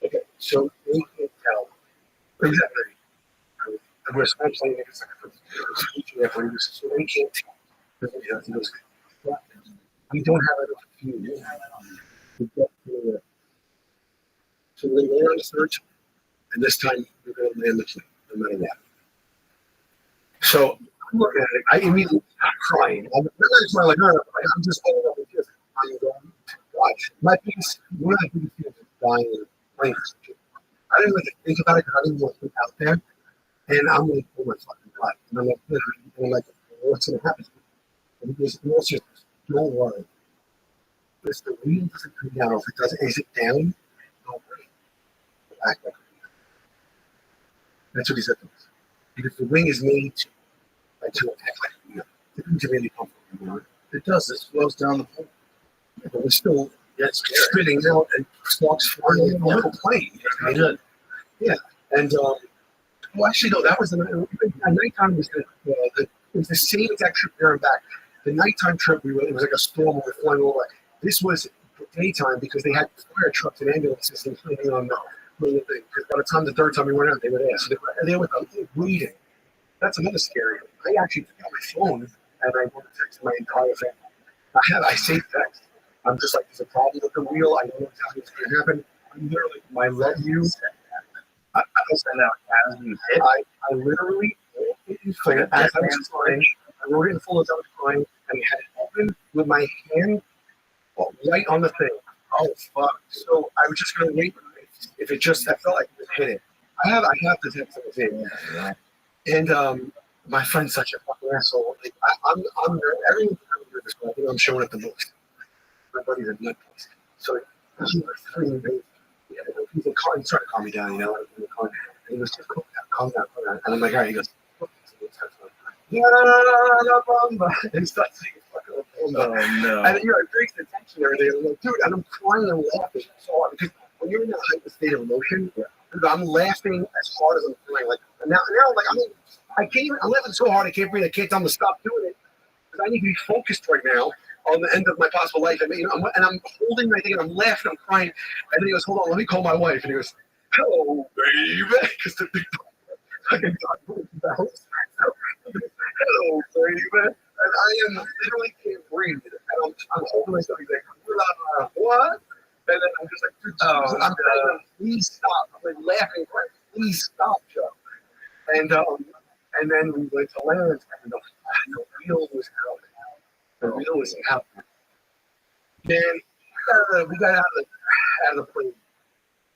okay, so we can't tell exactly. And we're speculating it's like a so we can't tell. We don't have enough fuel to get to the. So we're going to land the third time, and this time we're going to land the plane, no matter what. So I'm looking at it. I immediately start crying. I'm just holding up and just I'm going, God, one of the biggest fears is dying in a plane. I didn't really think about it because I didn't want to put it out there. And I'm like, oh my fucking God. And I'm like, what's going to happen? And he goes, don't worry. If the wheel doesn't come down, if it doesn't exit down, don't worry. Act like That's what he said to us. Because the wing is made to act like it doesn't really comfortable. It does. It flows down the plane. But we're still spitting out and sparks flying in a little plane. Yeah. And well, actually, no, that was the nighttime was it was the same exact trip there and back. The nighttime trip, it was like a storm. We were flying over. This was daytime because they had fire trucks and ambulances and cleaning on the thing. Because by the time the third time we went out, they would ask. So they were bleeding. That's another scary. I actually took out my phone and I wanted to text my entire family. I saved text. I'm just like, there's a problem with the wheel. I know exactly what's going to happen. I'm literally, I love you. I sent out as you hit. I literally, as I was crying, I wrote it in full as I was crying, and I had it open with my hand right on the thing. Oh, fuck. So I was just going to wait. If it just, I felt like it would hit it. I have the text of the thing. And my friend's such a fucking asshole. Like, I'm everything I think I'm showing at the most. My buddy's a nutcase. So he was freaking crazy. He's trying to calm me down, in the car. And he was just calm down. And I'm like, all right. He goes, yeah, and he starts singing fucking oh no. And it breaks the tension and everything. I'm like, dude, and I'm crying and laughing so hard because when you're in that hyper state of emotion, I'm laughing as hard as I'm feeling. Like now, like I can't even. I'm laughing so hard I can't breathe. I can't tell him to stop doing it because I need to be focused right now on the end of my possible life. I mean, and I'm holding my thing and I'm laughing, I'm crying, and then he goes, "Hold on, let me call my wife." And he goes, "Hello, baby," because the big fucking dog. Hello, baby. And I am literally can't breathe. And I'm holding myself. He's like, what? And then I'm just like, dude, I'm telling him, please stop. I'm like laughing, crying, please stop, Joe. And then we went to land, and the wheel was out. The wheel was out. Then we got out of the plane,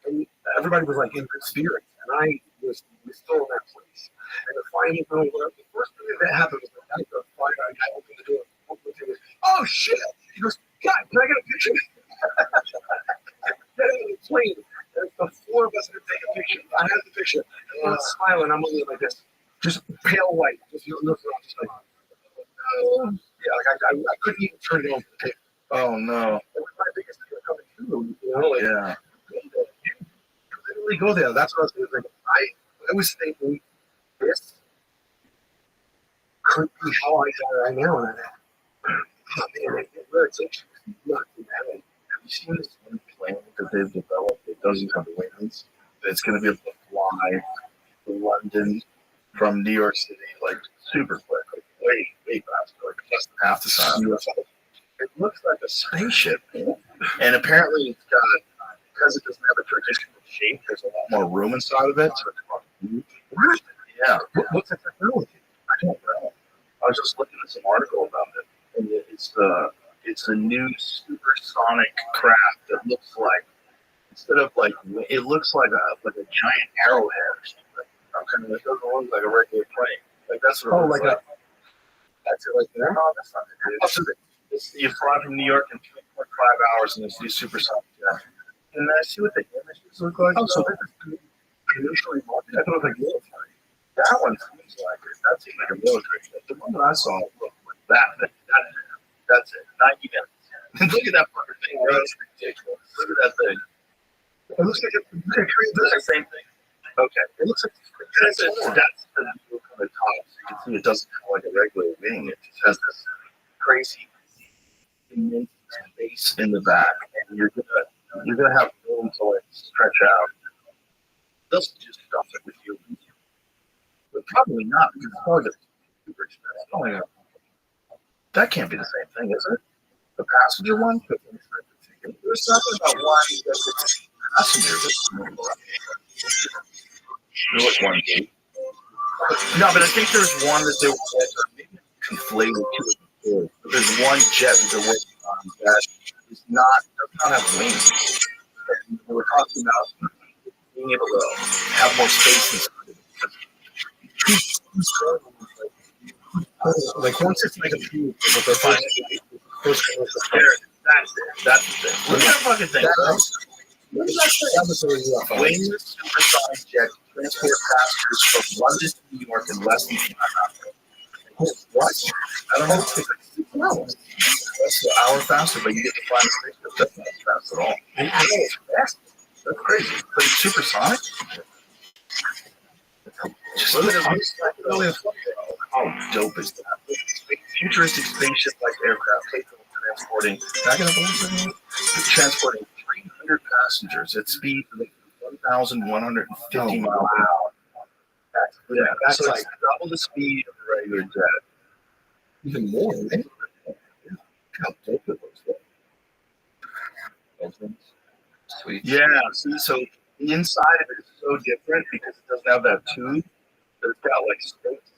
and everybody was like in good spirits, and I was still in that place. And the final the first thing that happened was the fire guy opened the door. Goes, oh shit! He goes, God, can I get a picture? Get in the plane. And the four of us had to take a picture. I had the picture. And I'm smiling. I'm only like this, just pale white. Just just like, oh. Yeah, like I couldn't even turn it on. Oh no! It was my biggest fear coming through. Like, yeah. You literally go there. That's what I was thinking. I was thinking this could be how I got right now. And man, it's not too bad. Have you seen this one plane that they've developed? It doesn't have wings. It's going to be able to fly to London from New York City like super quick, like way faster, like less than half the size. It looks like a spaceship, and apparently it's got, because it doesn't have a traditional shape, there's a lot more room inside of it. So it's yeah. What's the technology? I don't know. I was just looking at some article about it, and it's a new supersonic craft that looks like, instead of like, it looks like a giant arrowhead or something. It doesn't look like a regular plane. Like that's what it looks like. That's it right there. No, that's not it. You fly from New York in 3.5 hours in this new supersonic jet. And I see what the images look like. Oh, so that's initially marketed. I thought it was like military. That one seems like it. That seems like a military jet. The one that I saw looked like that. That's it. 90 minutes. Look at that fucking thing. That's ridiculous. Look at that thing. It looks like the same thing. Okay. It looks like that's the view from the top. So you can see it doesn't have like a regular wing. It just has this crazy immense space in the back, and you're gonna have room to like stretch out. They'll just stuff it with you, but probably not because it's probably super expensive. That can't be the same thing, is it? The passenger one? There's something about one that's passenger that's like one gate. No, but I think there's one that they were maybe conflated two. There's one jet that they're working on that does not have wings. They were talking about being able to have more space like once it's like a few, but they're finding that's it. That's the thing. Look at that fucking thing. That was a UFO. Wings, supersonic jet transport passengers from London to New York in less than 5 hours. What? I don't know. No. That's an hour faster, but you get to fly in the spaceship. That's not fast at all. An hour fast? That's crazy. But it's supersonic? Just look at it. How dope is that? Futuristic spaceship-like aircraft capable of transporting 300 passengers at speed of 1,150 miles an hour. That's like double the speed of a regular jet. Even more, right? How dope it looks like. Sweet. Yeah, so the inside of it is so different because it doesn't have that tube. But it's got like space.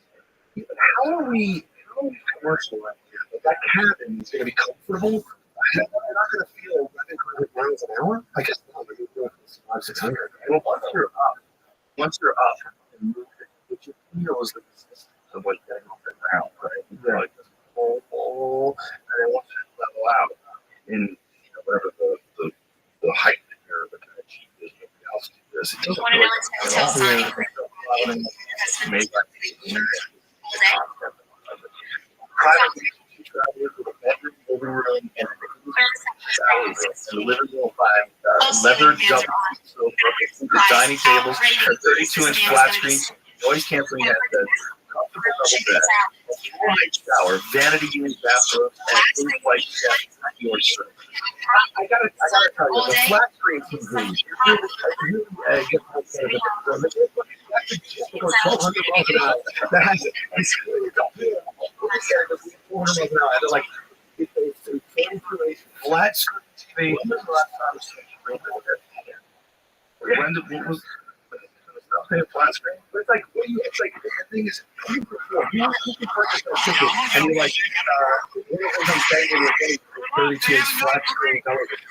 How are we commercializing here? Like that cabin is going to be comfortable. You're not going to feel 1,100 miles an hour. I guess not. But you're doing 500, 600. Well, once you're up and moving, what you feel is the resistance of like getting off the ground, right? You're like this whole, and then once you level out in whatever the height that you're the kind of cheap is, the altitude is, it doesn't feel like made by travelers with a bedroom, living room, and a living room by leather double the dining tables, a 32-inch flat screen, noise canceling headsets, comfortable double bed, shower, vanity unit bathrooms, and food white chef your service. I gotta tell you, the flat screen TV. That's 1,200 miles an hour. That has it. It's 400 miles an hour. They're like, it's a 22-inch flat screen TV. When was the last time you when was a flat screen? But it's like, the thing is, you can purchase that ticket, and you're like, I'm saying you're getting 32-inch flat screen television.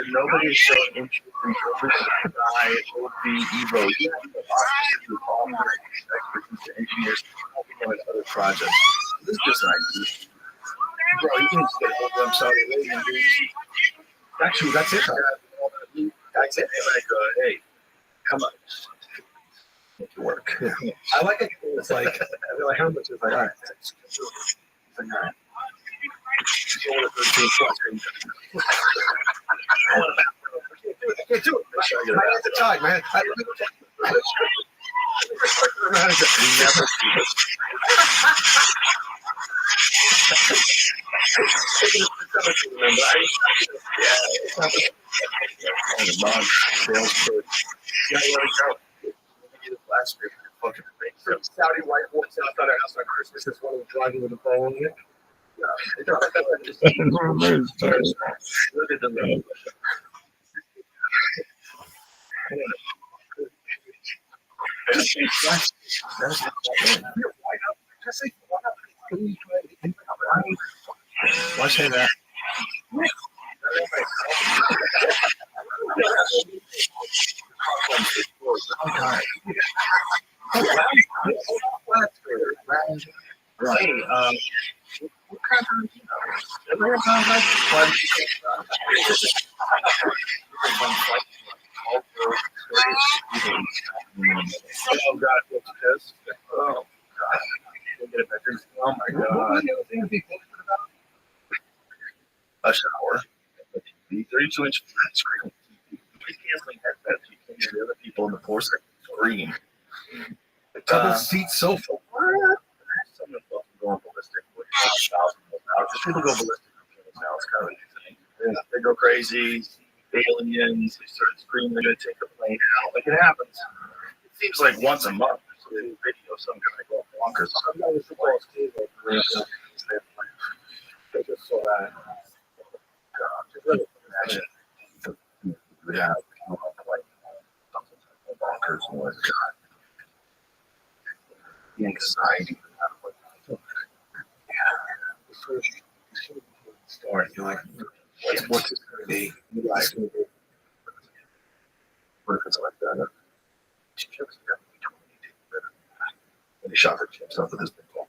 Nobody is showing interest in OB Evo. You have to expertise to engineers helping on other projects. This is just an idea. Bro, you can just get a whole Saudi Arabia and do. Actually, that's it. That's it. And I go, hey, how much? Make it work. I like it. It's like, they're like, how much? It's like, all right. It's like, all right. I can't do it. I have to tie, man. Saudi wife walks outside our house on Christmas. This one was driving with a bow on it. Look at the why say that? Right. What kind of, everyone sounds like oh God, what's this? Oh God. Oh my God. A shower. The 32-inch flat screen. Noise canceling headsets. You can hear the other people in the 4-second scream. Double seat sofa. Someone fucking going ballistic with 1,000 miles an hour. Just people go ballistic now. It's kind of interesting. They go crazy. Aliens. They start screaming. They're going to take the plane out. Like it happens. It seems like once a month. So they video some guy go bonkers. Some guy was supposed to they just saw that. God, just imagine. Yeah. Bonkers noise. God. The anxiety. Story. You're like, what's this going to be? Workers like that. Chips definitely better. When they shot for chips off of this big ball.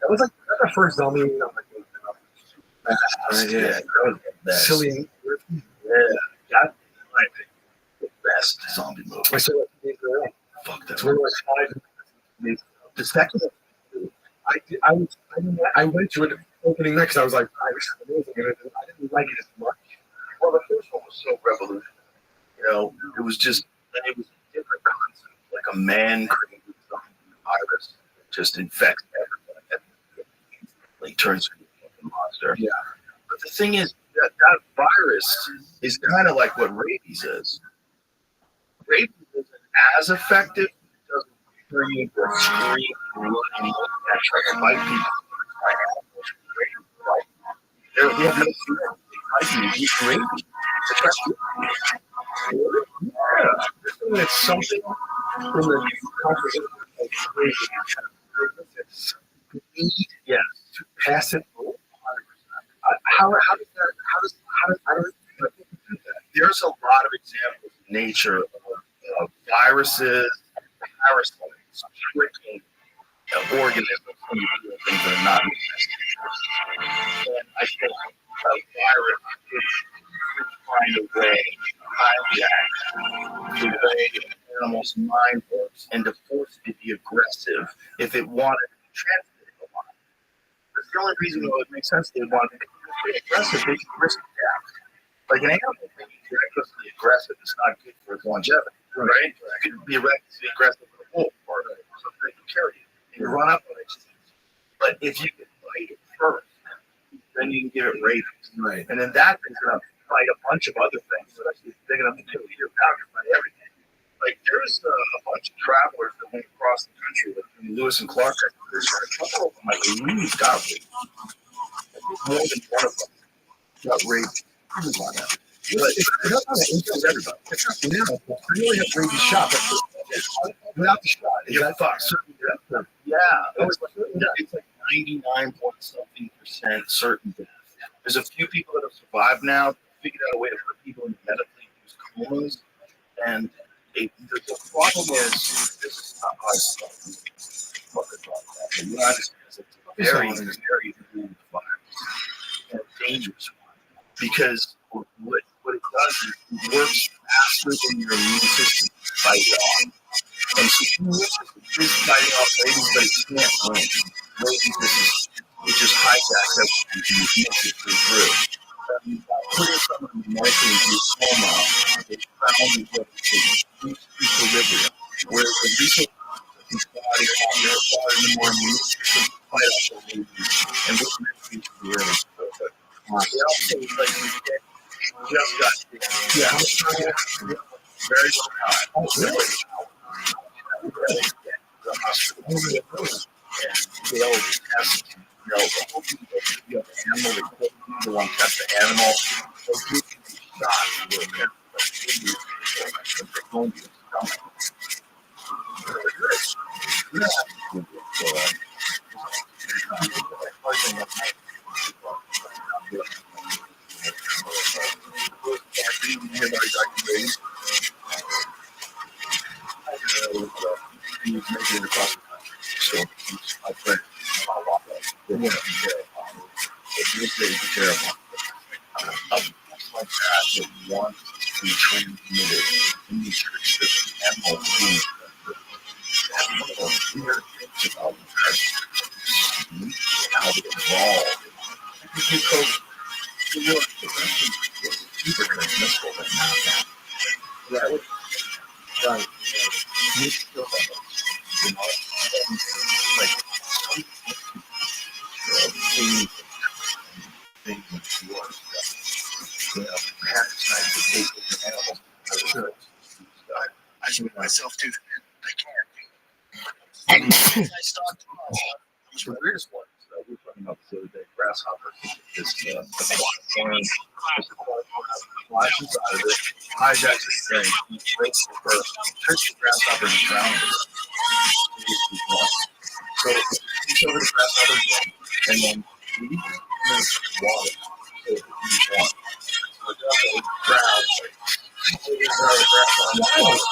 That was like that's the first zombie. Yeah, that was silly. Yeah, that, in my opinion. best zombie movie. I saw it. Fuck that. It's one of my 5 movies. The second one, I went to it opening night because I was like, Virus is amazing. And I didn't like it as much. Well, the first one was so revolutionary. You know, it was a different concept. Like a man created zombie virus that just infects everybody. Like turns into a fucking monster. Yeah. But the thing is, that virus is kind of like what rabies is. Rabies isn't as effective. It doesn't turn you into a scream and try to bite people. They have no fear. It's rabies. It's something in the composition of rabies. Yes. To pass it through. How does that? There's a lot of examples in nature of viruses, parasites, tricking organisms into doing things that are not necessary. And I think a virus could find a way to hijack the way an animal's mind works and to force it to be aggressive if it wanted to transmit a lot. That's the only reason why it makes sense they want to be aggressive. They can risk death. Like an animal being recklessly aggressive is not good for its longevity, right? You could be recklessly aggressive with a wolf or something that can carry you. You run up on it. But if you can bite it first, then you can give it rabies. Right. And then that thing's going to fight a bunch of other things that are big enough to kill you. Now you fight everything. Like there's a bunch of travelers that went across the country, like Lewis and Clark. There's a couple of them like really got rabies. I think more than one of them got rabies. But it kills everybody. It's not now. You really have rabies shot, but without the shot, is that fucked? Yeah, it's like 99.something% certain death. There's a few people that have survived now. Figured out a way to put people in medically induced comas, and the problem is this is not my stuff. The United States is a very, very new virus and a dangerous one. Because what it does is it works faster than your immune system to fight it off. And so your immune system is fighting off rabies, but it can't win. Rabies, it just hijacks everything and makes it through. Putting someone medically into a coma, they found that it reached equilibrium. Whereas the research his body on their body, the more immune system to fight off the rabies. And this makes it really perfect. They also just got very low time. Oh, really? The hospital and they'll test, the whole people the animal, they put people on test the animal, they'll give you shots for a test, but they're going to the stomach. Myself too. I can't. The weirdest one. We were talking about this the other day. Grasshopper. Flashes out of it, hijacks his thing, he breaks the first, tricks the grasshopper and drowns it. So he over the grasshopper and then he eats water. So he's one. So it does drowns.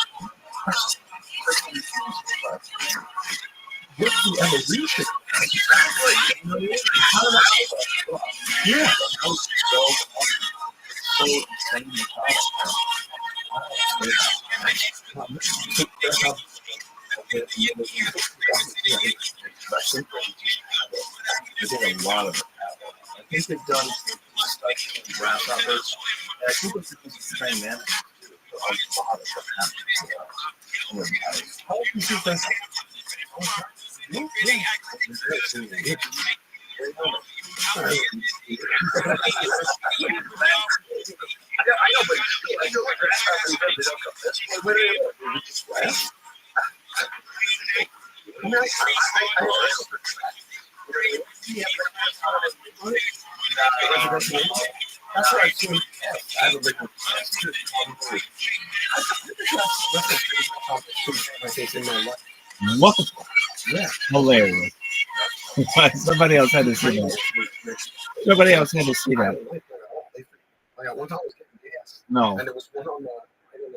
What's the evolution? Exactly. How did that? Yeah. That was so insanely powerful. lot of it. I think they've done some studies on grasshoppers. And I think it's because it's trained man. How do you think that's? I know, but I know grasshoppers don't come this way. Where do they just grass? That's what I've seen. I have a big one. What? Yeah. Hilarious. Somebody else had to see that. Somebody else had to see that. I got one time I was getting gas. No. And there was one on the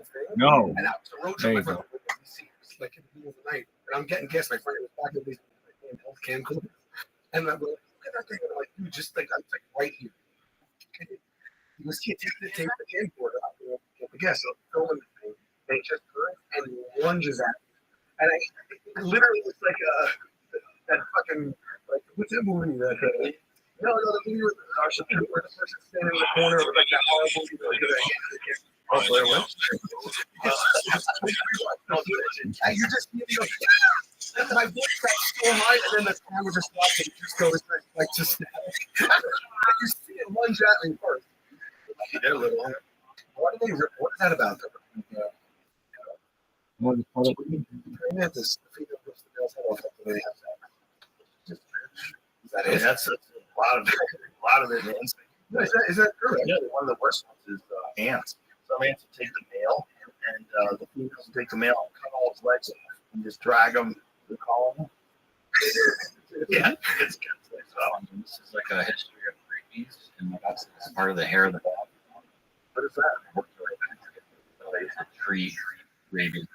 thing. No. And out the road There trip, you my friend go. was like in the middle of the night. And I'm getting gas. My friend was back at these health can coolers. And I'm like, look at that thing. And I'm like, dude, just like, I'm like right here. He was taking the camcorder out there, get the gas, so filming the thing, and he just turns and lunges at me. And I literally was like that fucking, like, what's that movie? That, no, the movie with where the person standing in the corner with like that horror movie. Oh, Blair Witch. You just see me and my voice got so high, and then the camera just stopped and just goes like just. You see it lunge at me first. They're little. What do they? What is that about? What is called? This. Is that it? That's a lot of it. Is that true? Yeah, one of the worst ones is ants. Some ants will take the male, and the females will take the male and cut all its legs off and just drag them to the colony. Yeah, it's good. So, This is like a history of rabies, and that's part of the hair of the dog. what is that? It's a tree rabies.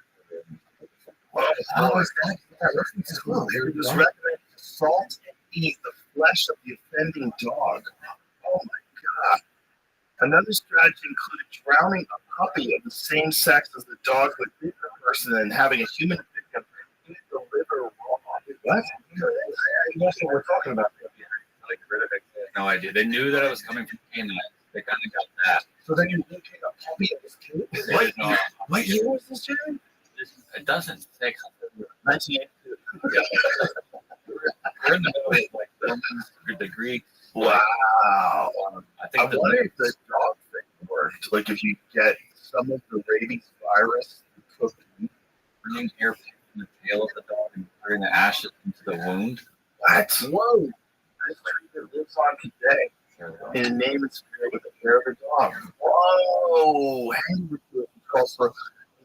Oh, is that reference as well? They just recommend salt and eat the flesh of the offending dog. Oh my God. Another strategy included drowning a puppy of the same sex as the dog would bit the person and having a human victim eat the liver raw. What? That's what we're talking about. No idea. They knew that it was coming from canines. They kind of got that. So then you look at a puppy that was killed? What year was this, Jerry? It doesn't say. 1982. We're in the middle of like the Greeks. Wow. I think I wonder if the dog thing worked. Like if you get some of the rabies virus, bringing hair from the tail of the dog and putting the ashes into the wound. what? Whoa. This treatment lives on today. In a name and spirit with the hair of a dog. Whoa. Hang with it. Calls for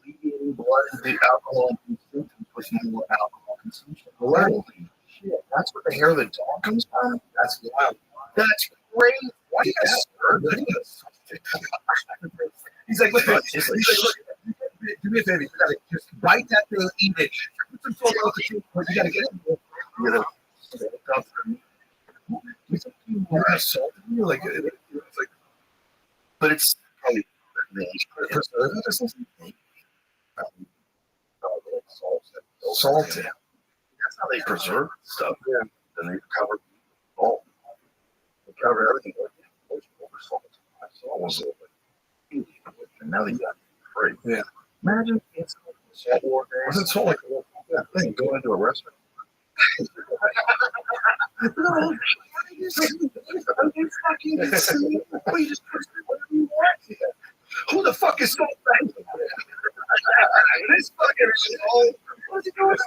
alleviating blood into alcohol and symptoms with more alcohol consumption. Holy shit. That's where the hair of the dog comes from? That's wild. That's great. Why do you guys stir this? He's like, look, do me a favor. You gotta just bite that thing and eat it. Put some salt on the but you gotta get it. You gotta set it up for me. You think you have salt in you? Like, it's like, but it's probably preservative or something. Salt. That's how they preserve stuff. Yeah. Then they cover salt. They cover everything with salt. Salt was like, and now they got free. Yeah. Imagine it's salt war days. Wasn't salt like a thing going into a restaurant? No, you fucking insane. You just put whatever you want here. Who the fuck is salt back? This fucking salt. What's he doing?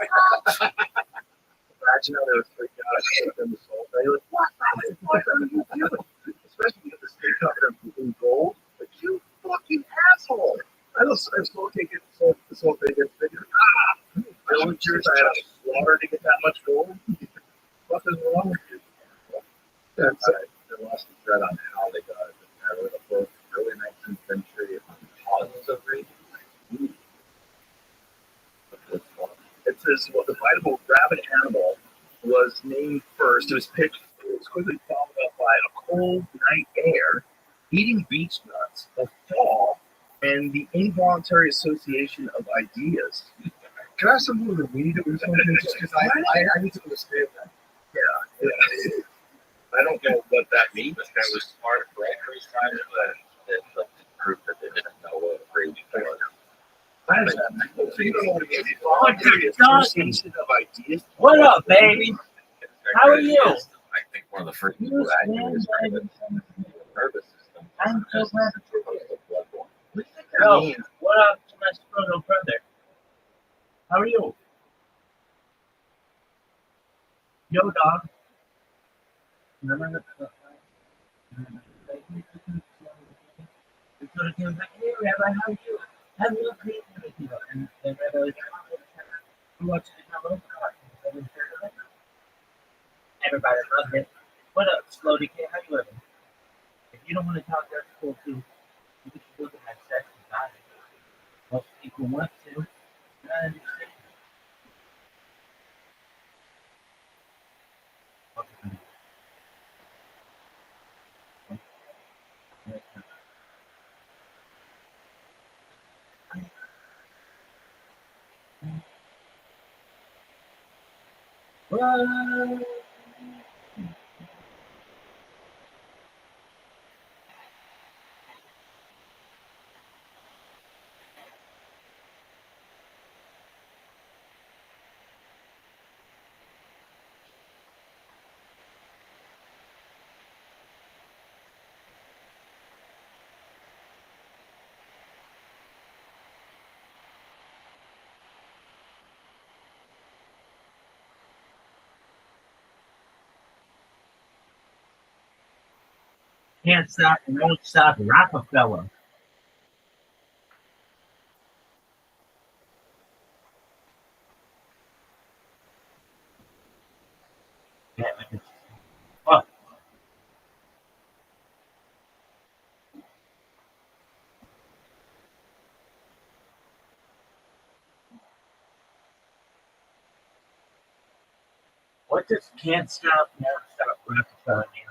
Imagine how they were freaking out and the salt. They're like, what the fuck are you doing? Especially if the state covered in gold. Like, you fucking asshole. I know some salt can't get the salt they get bigger. I was curious I had to slaughter to get that much gold. What is wrong with you? That's they lost the thread on how they got it. I wrote a book early 19th century on causes of rabies. It says, well, the biteable rabid animal was named first. It was quickly followed up by a cold night air, eating beech nuts, a fall, and the involuntary association of ideas. Can I have some more of the weed that we were talking about? Just because I need to understand that. Yeah. I don't that means. This guy was smart for every time that proof that they didn't know what rage was. So you don't know what it is. Oh, It's God. association of ideas. What up, baby? How are you? I think one of the first people that actually described it nervous system. I'm so glad that you're Opposed to bloodborne. Yo, what up to my little brother? How are you? Yo, dog. So he was like, hey, Rabbi, how are you? Have a little crazy with you. And Rabbi was like, we watched the Hello Cartoon. Everybody loved it. What up, Slow Decay? How you living? If you don't want to talk, that's cool too. You can look at my sex and die. Most people want to. I understand. Well, can't stop and won't stop Rockefeller. Yeah, fuck. What does can't stop, won't stop Rockefeller mean?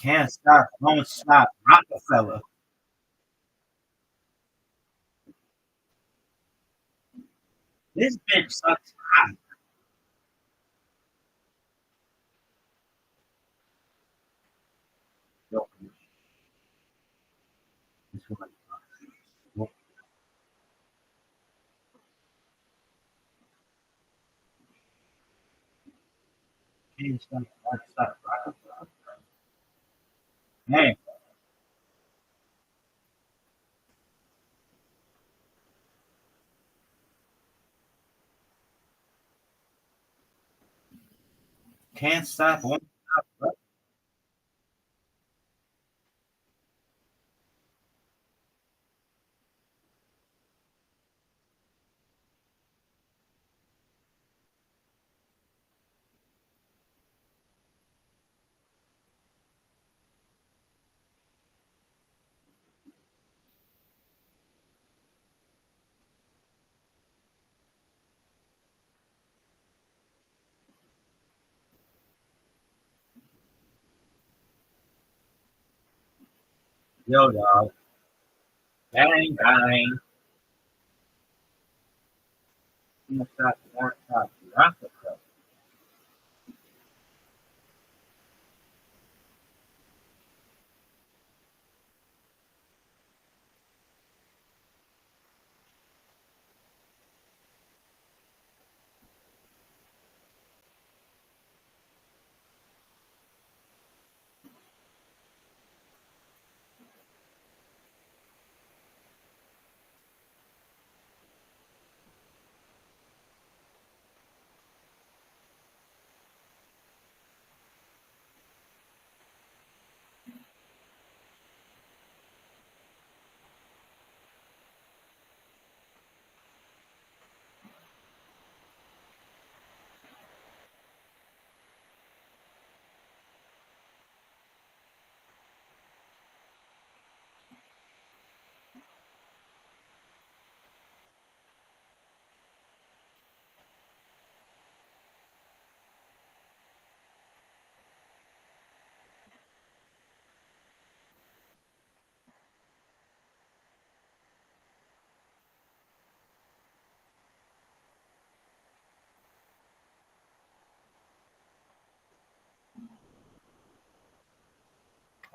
Can't stop, won't stop Rockefeller. This bitch sucks hot. Yo, this one. Can't stop, won't stop Rockefeller. Hey, can't stop, won't stop. Yo, dog. Bang, bang. Can't stop, won't stop Rockefeller.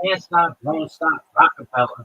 Can't stop, won't stop, Rockefeller.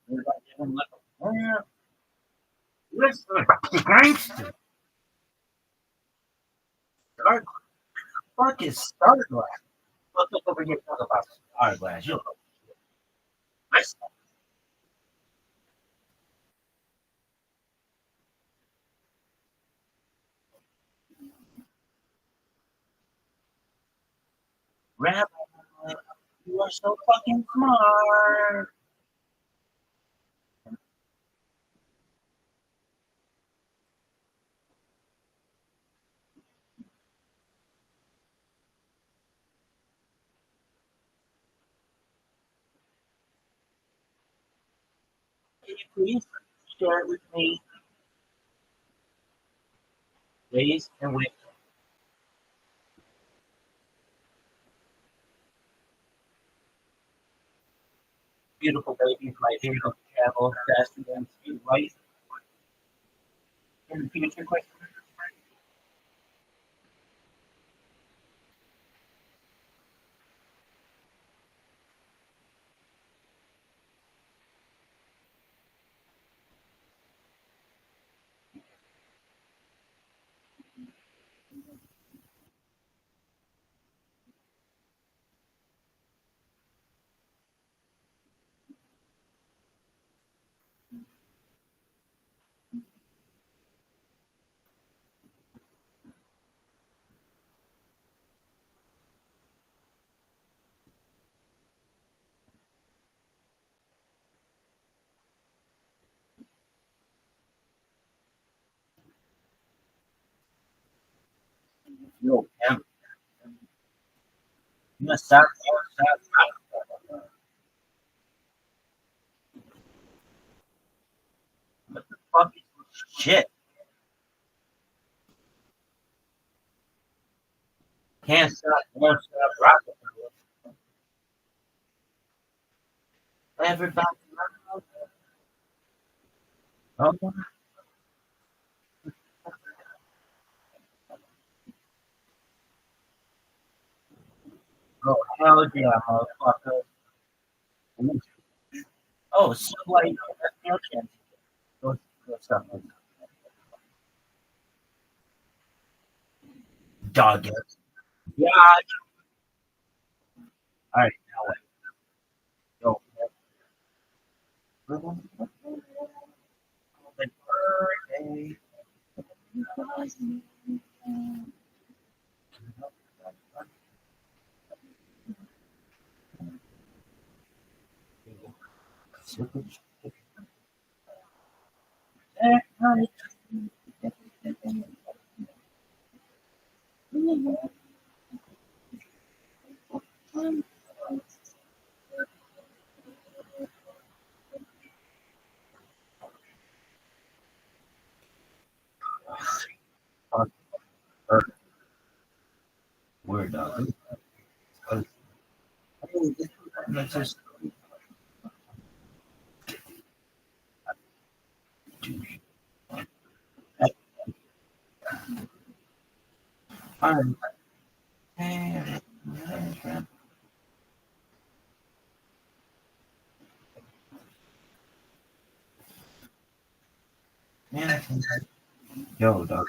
Everybody giving like a listen, gangster. Star, fuck is Starglass? Look over here talk about Starglass. You don't know. Listen, Rabbi, you are so fucking smart. Can you please share it with me, please, and with beautiful babies right here to travel faster than speed light in the future? Question. Yo, Em, you must stop, stop. What the fuck is this shit? Can't stop, won't stop, Rockefeller. Everybody knows. Oh, oh, hell yeah, motherfucker. Oh, so like, that's no chance. Go stuff like dog it. Yeah, alright, now what? Yo, happy birthday. Word dog. Let's just fun. Yo, dog.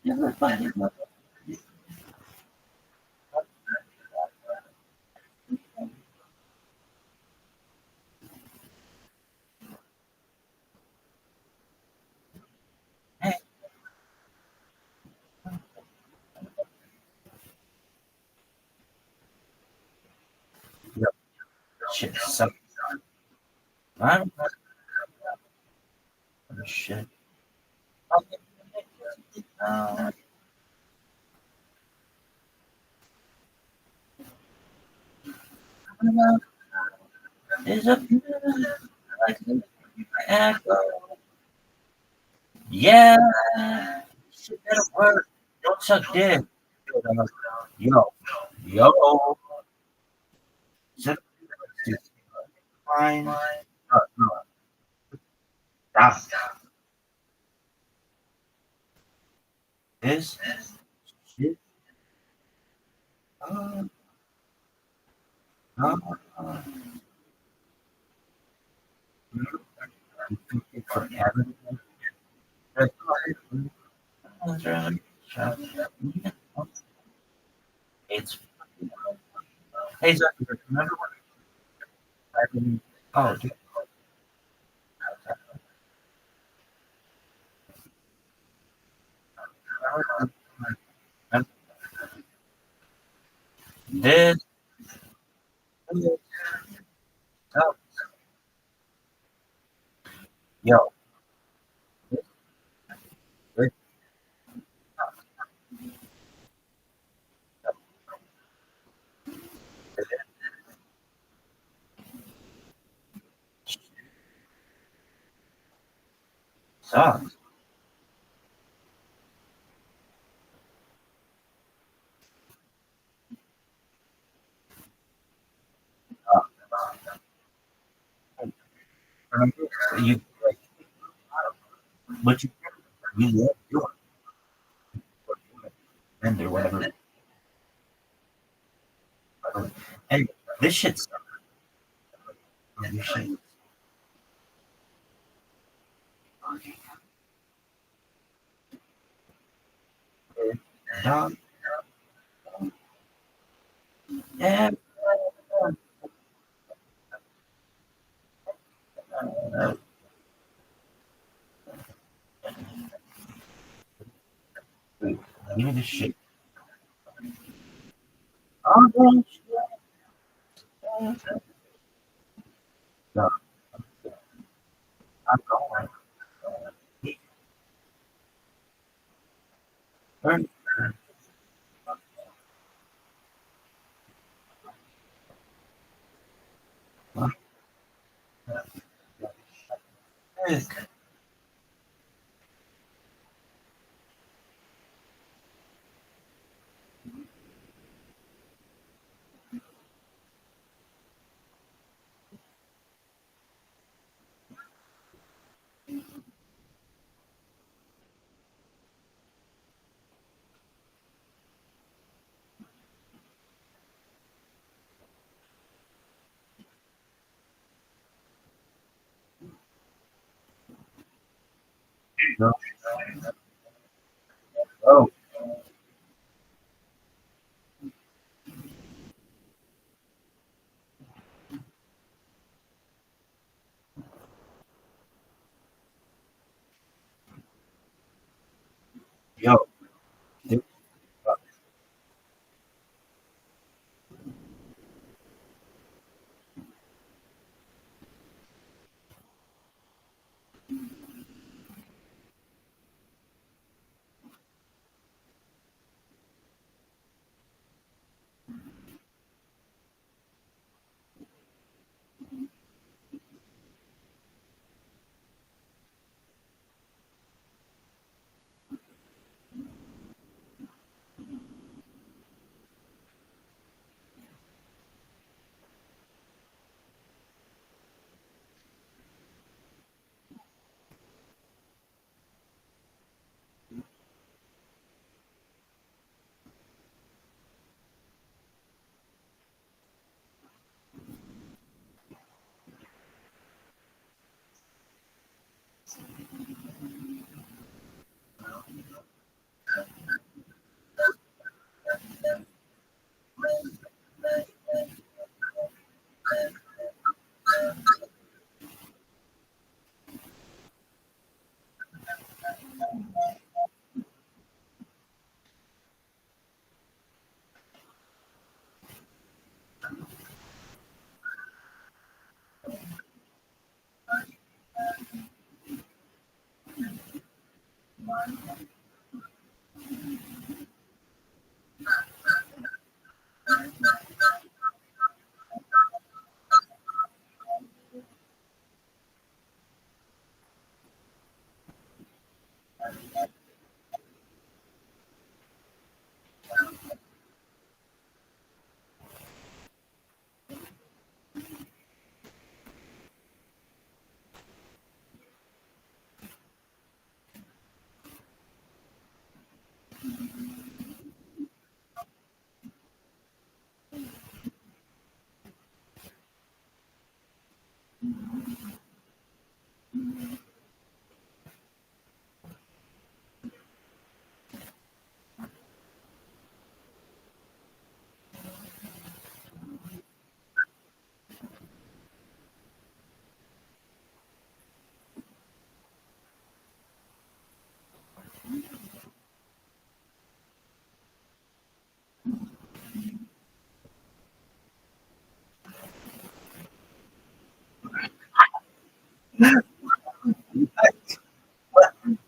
Everybody. Shit, sucks. I'm shit. Is a echo. Yeah, shit, that'll work. Don't suck dick. Yo, yo. Shut fine. No, stop. This shit. Uh, uh, uh, forever. It's hey, Zach, remember when happened? Oh, dude. This, oh, yo, this sucks. Remember you, like, but you love doing and or whatever. And this shit sucks. This shit. Dog. Yeah. Give me this shit. Oh, no, I'm going. Burn. No. Oh, yo.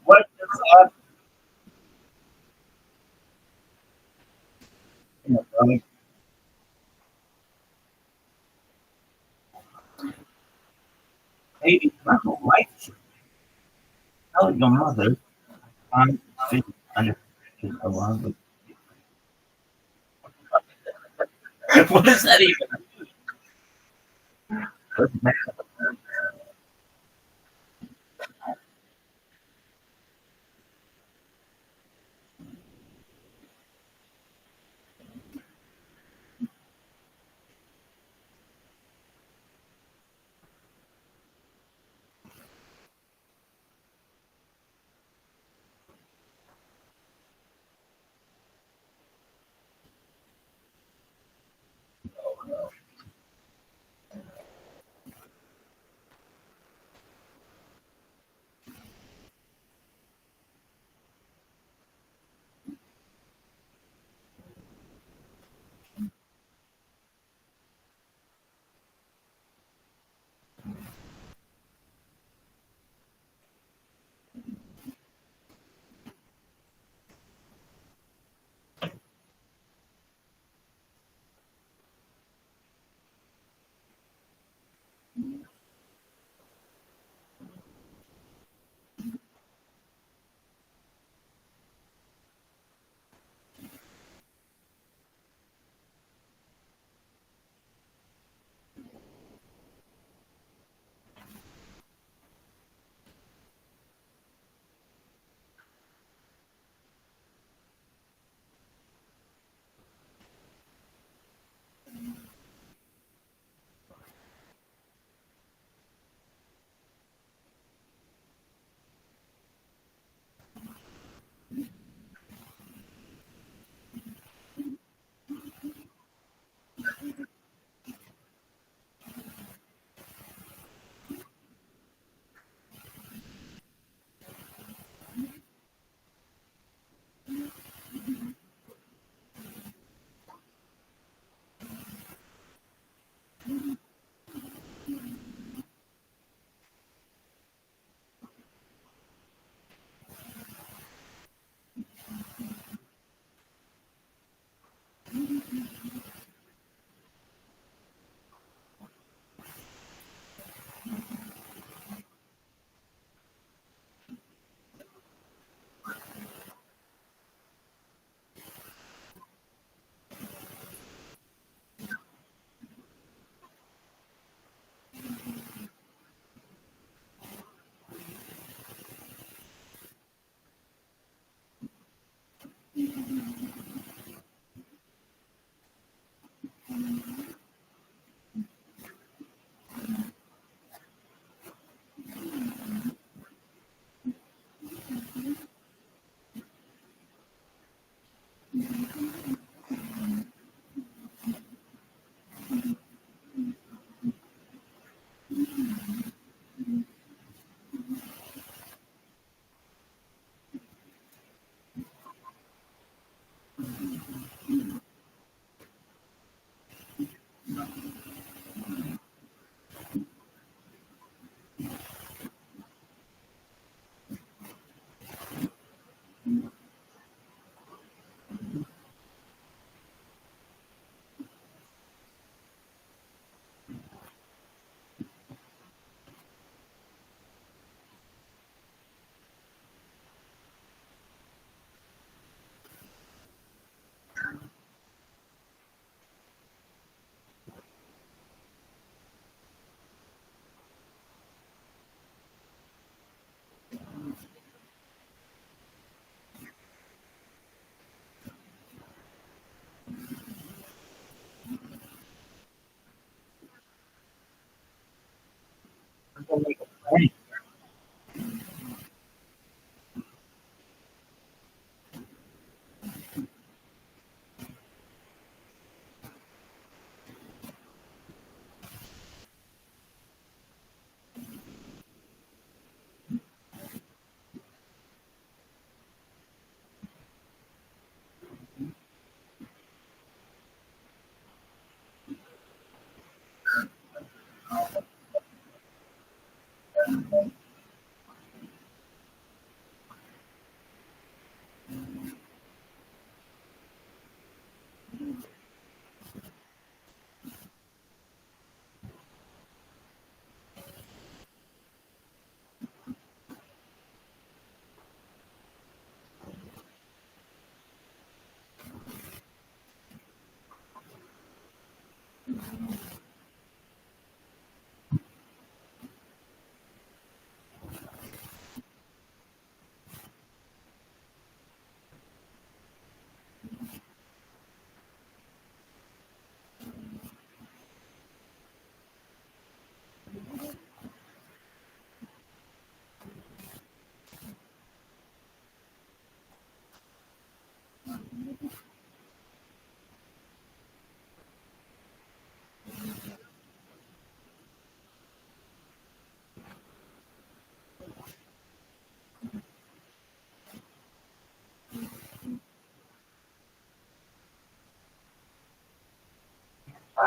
What is up? Maybe my wife. Tell your mother I'm fit under along with what does that even mean?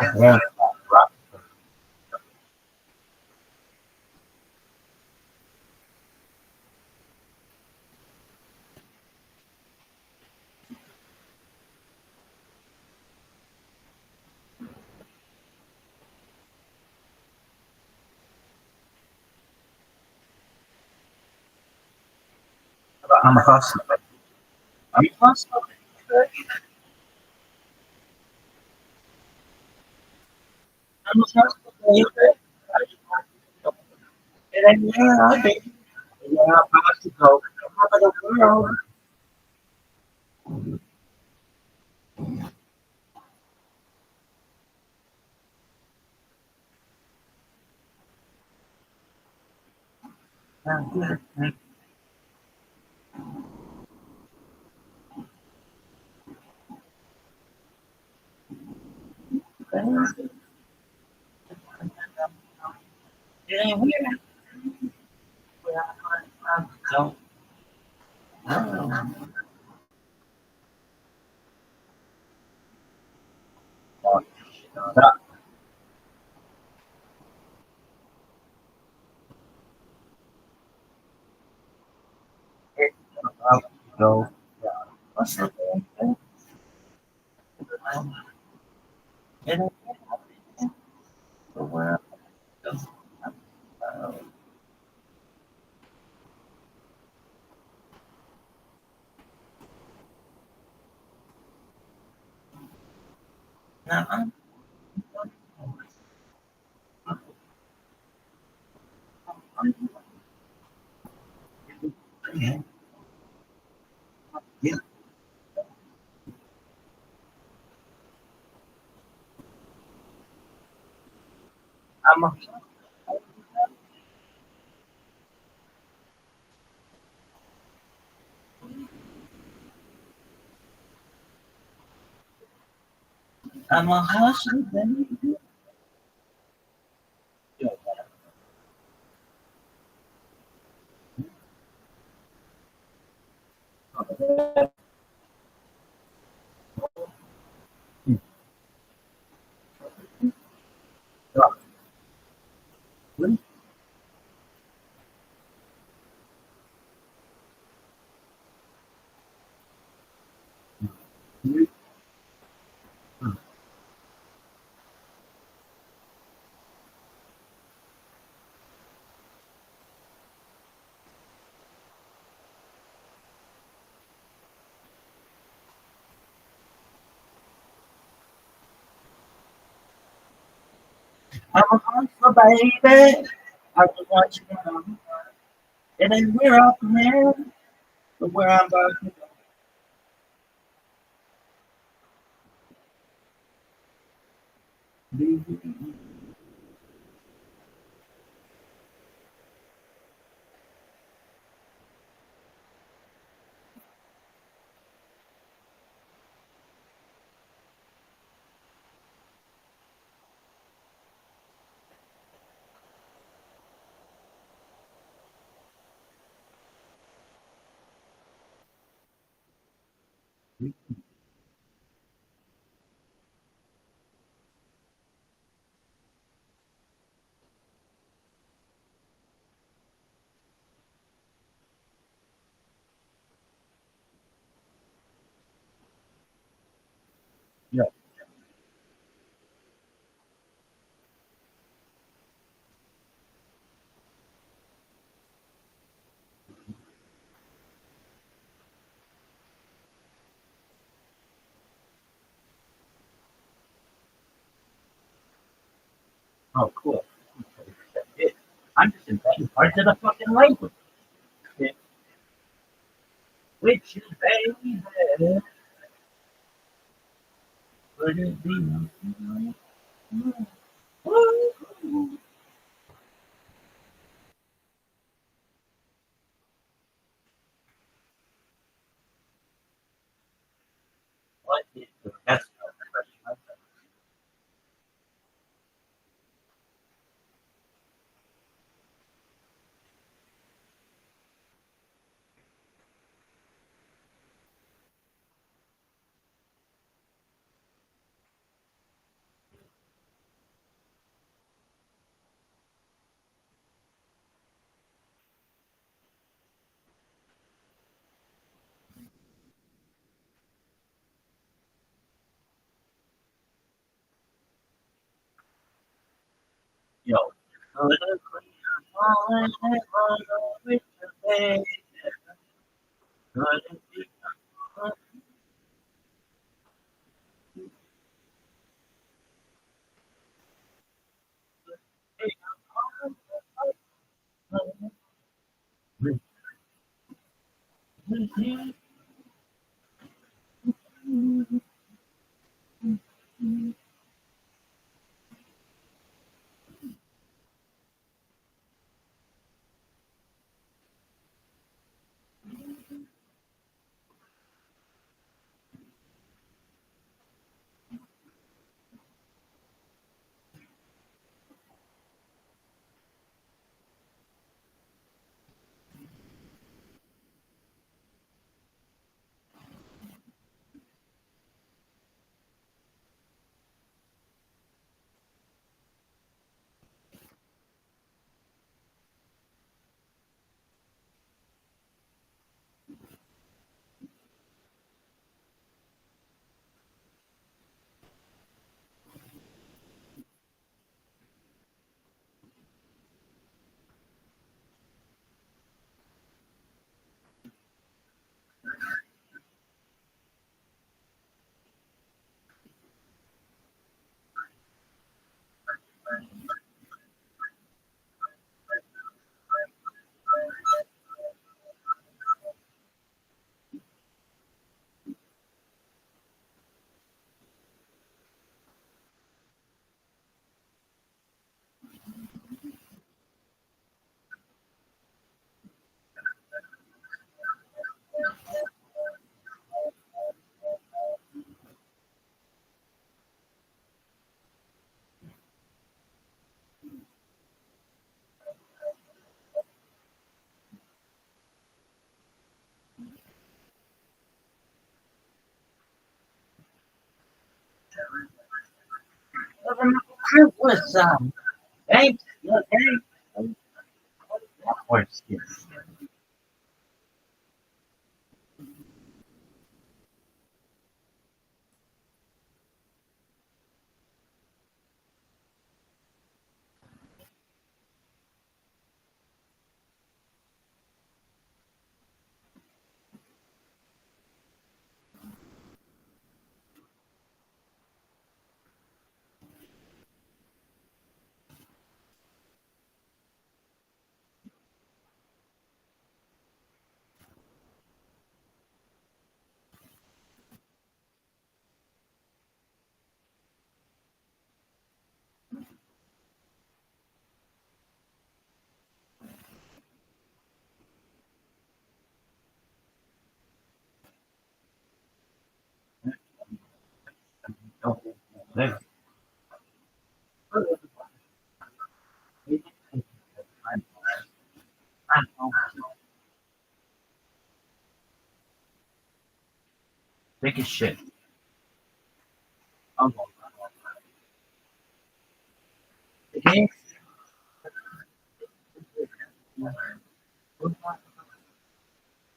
Yeah. I'm a hustler. I'm a hustler. I'm a hustler, baby. It ain't where I've been. Where I'm about to go. I'm about to go. It ain't where I'm about to go. Stop. It about to go. What's up, man? It ain't where I'm about to go. Now yeah, I'm a I'm a hustler, baby. I'm a hustler, baby. I just want you to know it ain't where I'm from, but where I'm about to be. Yeah. Oh, cool. It, I'm just inventing parts of the fucking language. Yeah. Which is baby. Would it be? Woo. What is the best question? Was thanks. Horse. There. Take a shit. Okay.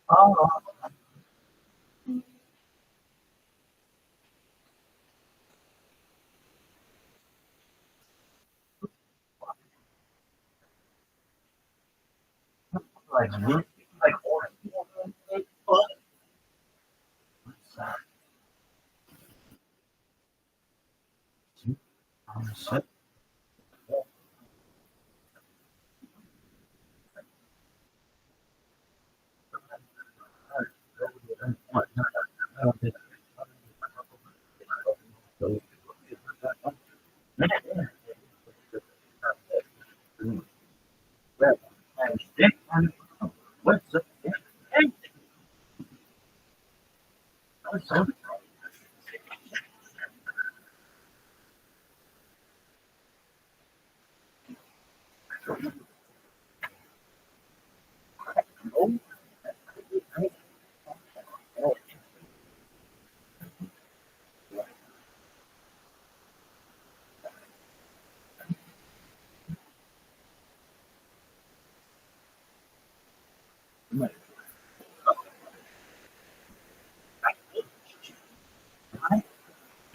Oh, like what? Like horse. Shit. What's up?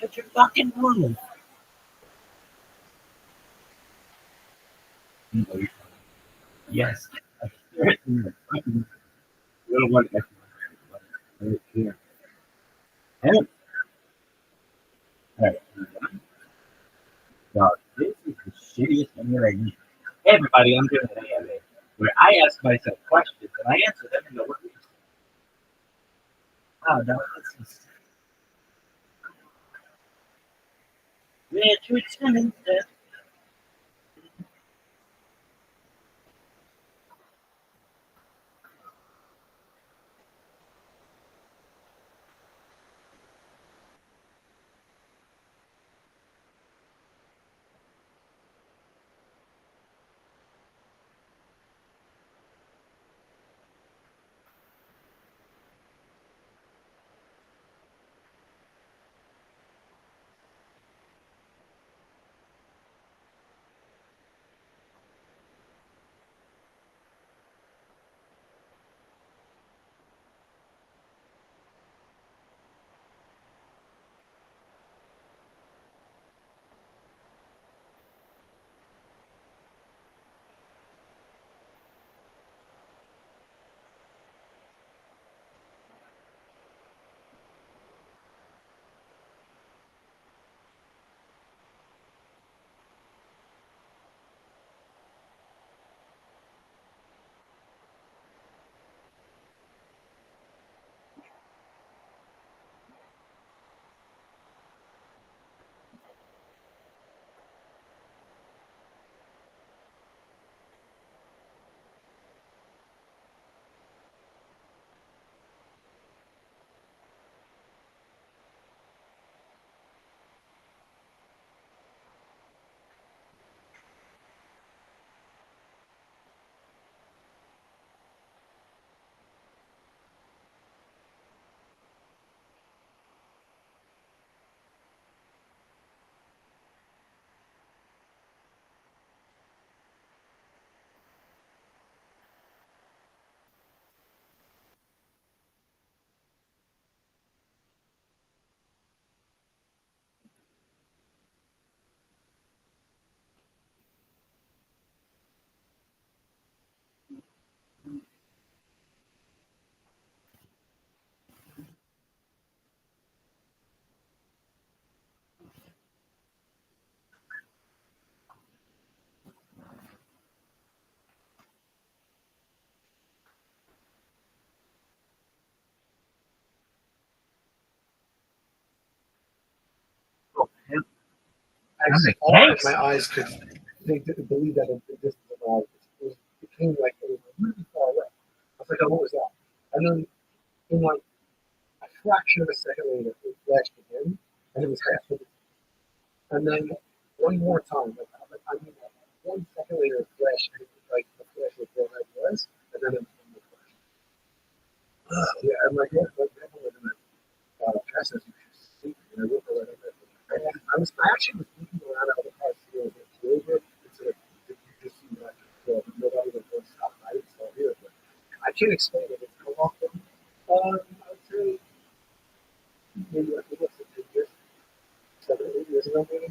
Get your fucking room. Yes. Little one. Right here. Hey. All right. So this is the shittiest thing that I need. Hey everybody, I'm doing an AMA where I ask myself questions and I answer them in the words. Oh no, this is Richard Simmons. As far as my eyes could believe that it existed alive, it became like it was really far away. I was like, oh, what was that? And then in like a fraction of a second later, it flashed again, and it was half of it. And then one more time, I mean, like 1 second later, it flashed, and it was like the flash was where I was, and then it was flash. Yeah, I'm like, yeah, like definitely in the process you should see, and I looked at it. And I actually was looking around at other parts of the field over instead of you just see like nobody was going to stop by it, so here. But I can't explain it. It's how often? I would say maybe like what's it, 8 years, 7 or 8 years ago, maybe.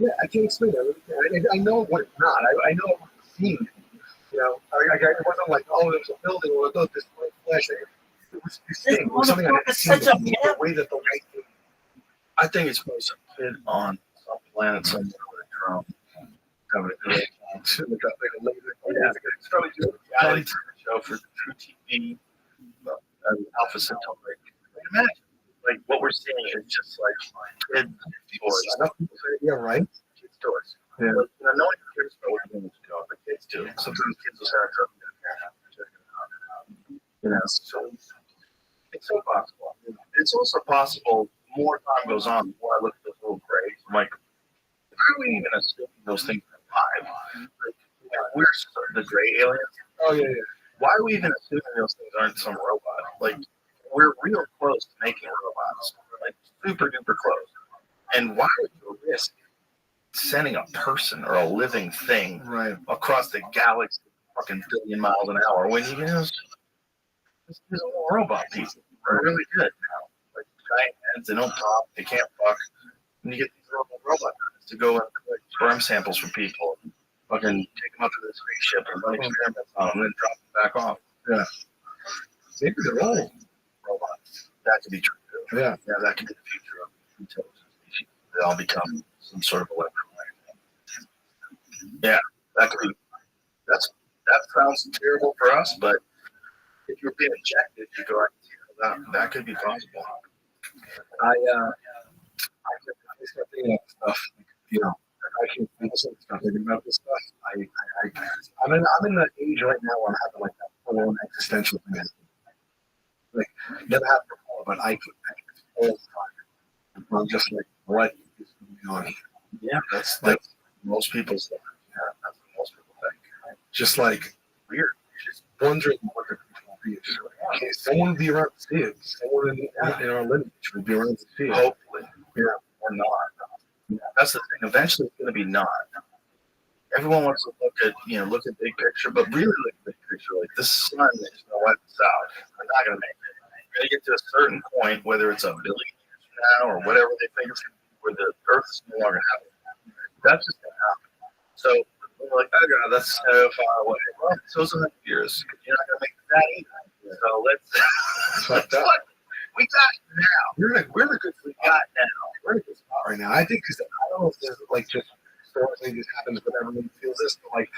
Yeah, I can't explain it. I know what it's not. I know what I'm seeing. You know, it wasn't like, oh, there's a building or oh, this light flash. It was distinct. It was something I had seen before, the way that the light came. I think it's supposed to fit on some planet somewhere with a drone. Covered it. Yeah, it's probably a reality show for True TV, Alpha Centauri. Imagine, like what we're seeing is just like kids' toys. Yeah, right. Kids' toys. Yeah. Like, no one cares about what you're doing with your dog, but kids do. Sometimes kids will start talking to their parents. You know, so it's so possible. It's also possible. More time goes on, the more I look at those little grays. I'm like, why are we even assuming those things are alive? Like, we're the gray aliens. Oh yeah, yeah. Why are we even assuming those things aren't some robot? Like, we're real close to making robots, like super duper close. And why would you risk sending a person or a living thing across the galaxy, fucking billion miles an hour, when you can just little robot people are really good now? Like giant heads, they don't talk, they can't fuck. And you get these little robot guys to go and collect sperm samples from people and fucking fucking take them up to the spaceship and run experiments on them and then drop them back off. Yeah. Maybe they're all Robots. That could be true. Too. Yeah. Yeah, that could be the future of intelligence species. They all become some sort of electromagnet. Yeah, that could be. That sounds terrible for us, but if you're being injected, you go, that could be possible. I start thinking about stuff. You know, I can start thinking about this stuff. I'm in that age right now where I'm having like that full-on existential thing. Like never happened before, but I can all the time. I'm just like, what is going on here? Yeah, that's most people's life. Yeah, that's what most people think. Just like weird. Just wondering what the people will be. Just like, okay, someone will be around to see it. Someone in our lineage will be around to see it. Hopefully. Yeah. Or not. Yeah, that's the thing. Eventually it's going to be not. Everyone wants to look at big picture, but really look at big picture. Like this sun is going to wipe us out. We're not going to make it. We're going to get to a certain point, whether it's a billion years from now or whatever they think it's going to be, where the Earth's no longer having. That's just going to happen. So we're like, oh god, that's so far away. Well, so's 100 years. You're not going to make that either. So let's. We got it now. We're in a good spot. We got it now. We're in a good spot right now. I think because I don't know if this is like just historically just happens, but everyone feels this. But like,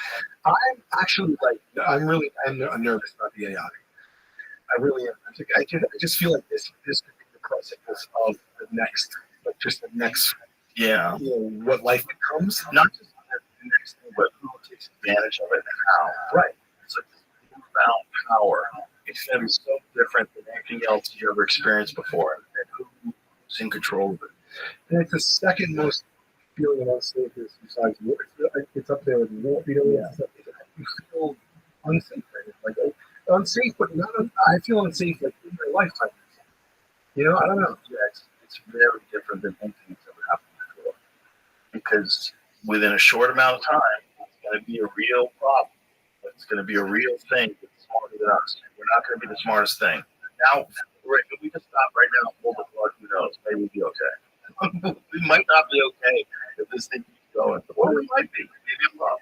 I'm actually like, I'm nervous about the AI. I really am. I just feel like this could be the precipice of the next, like just the next. Yeah. You know what life becomes. Not just the next thing, but who takes advantage of it and how. Right. It's like this newfound power. It's going to be so different than anything else you ever experienced before, and who's in control of it. And it's the second most feeling of unsafeness besides war. It's up there with war. You know, you feel unsafe, right? Like unsafe, but not. I feel unsafe like in my lifetime. You know, I don't know. Yeah, it's very different than anything that's ever happened before. Because within a short amount of time, it's going to be a real problem. It's going to be a real thing that's smarter than us. We're not going to be the smartest thing. Now, if we just stop right now and pull the plug, who knows? Maybe we'll be okay. We might not be okay if this thing keeps going. Or we might be. Maybe I'm wrong.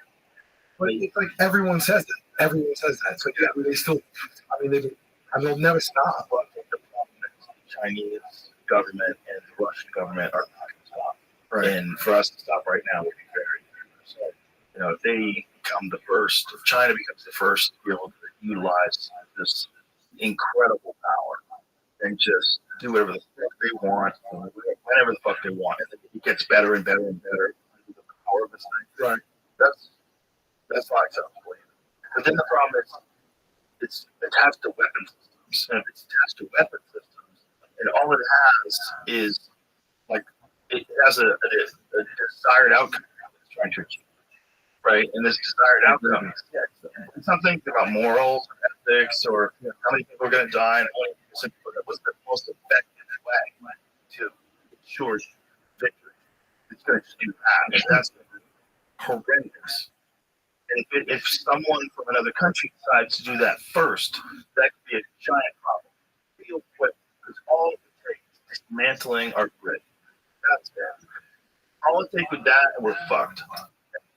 But it's like everyone says that. Everyone says that. So yeah, they still. They'll never stop. But the problem is the Chinese government and the Russian government are not going to stop. Right. And for us to stop right now would be very dangerous. So, if they become the first, if China becomes the first to be able to utilize this incredible power and just do whatever the fuck they want, whenever the fuck they want, and it gets better and better and better under the power of this thing. Right. That's not acceptable. But then the problem is it's attached to weapon systems. And if it's attached to weapon systems, and all it has is like it has a desired outcome it's trying to achieve. Right? And this desired outcome it's not thinking about morals or ethics or how many people are going to die and what's the most effective way to ensure victory. It's going to do that. And that's horrendous. And if someone from another country decides to do that first, that could be a giant problem. Real quick, because all it takes is dismantling our grid. That's it. All it takes with that, and we're fucked.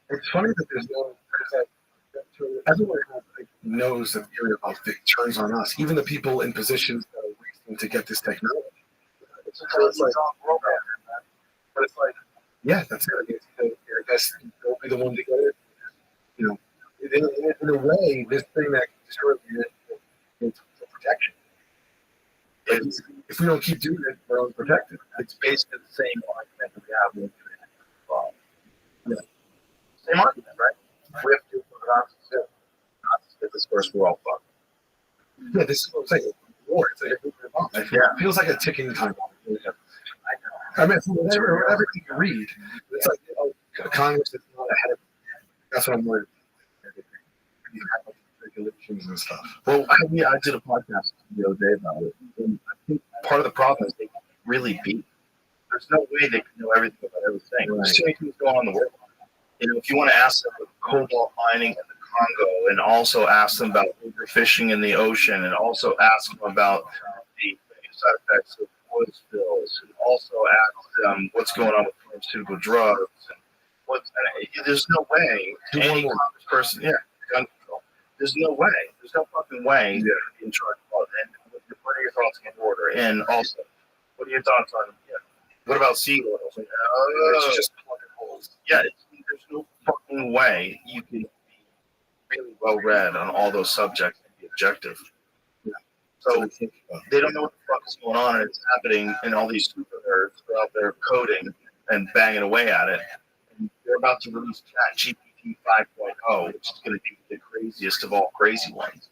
It's funny that there's no. Everyone knows the theory about it turns on us. Even the people in positions that are racing to get this technology. So it's like, but it's like, yeah, that's it. I guess they'll be the one to get it. You know, in a way, this thing that destroys it's protection. If we don't keep doing it, we're unprotected. It's basically the same argument that we have with same argument, right? We have to do what the Nazis do. Nazis did this first, we're all fucked. Yeah, this is what I'm saying. War. It's like a nuclear bomb. It feels like a ticking time bomb. I mean, everything you read, it's like Congress is not ahead of. That's what I'm worried about. Regulations and stuff. Well, I did a podcast the other day about it, and I think part of the problem is they can't really be. There's no way they can know everything about everything. Right. There's too many things going on in the world. If you want to ask them about cobalt mining in the Congo, and also ask them about overfishing in the ocean, and also ask them about the side effects of oil spills, and also ask them what's going on with pharmaceutical drugs, and There's no way any Congress person, gun control. There's no way. There's no fucking way to be in charge of all that. And what are your thoughts on order? And also, what are your thoughts on what about seed oils? It's just plugging holes. Yeah, there's no fucking way you can be really well read on all those subjects and be objective. Yeah. So they don't know what the fuck is going on, and it's happening, and all these super nerds are out there coding and banging away at it. And they're about to release ChatGPT 5.0, which is going to be the craziest of all crazy ones.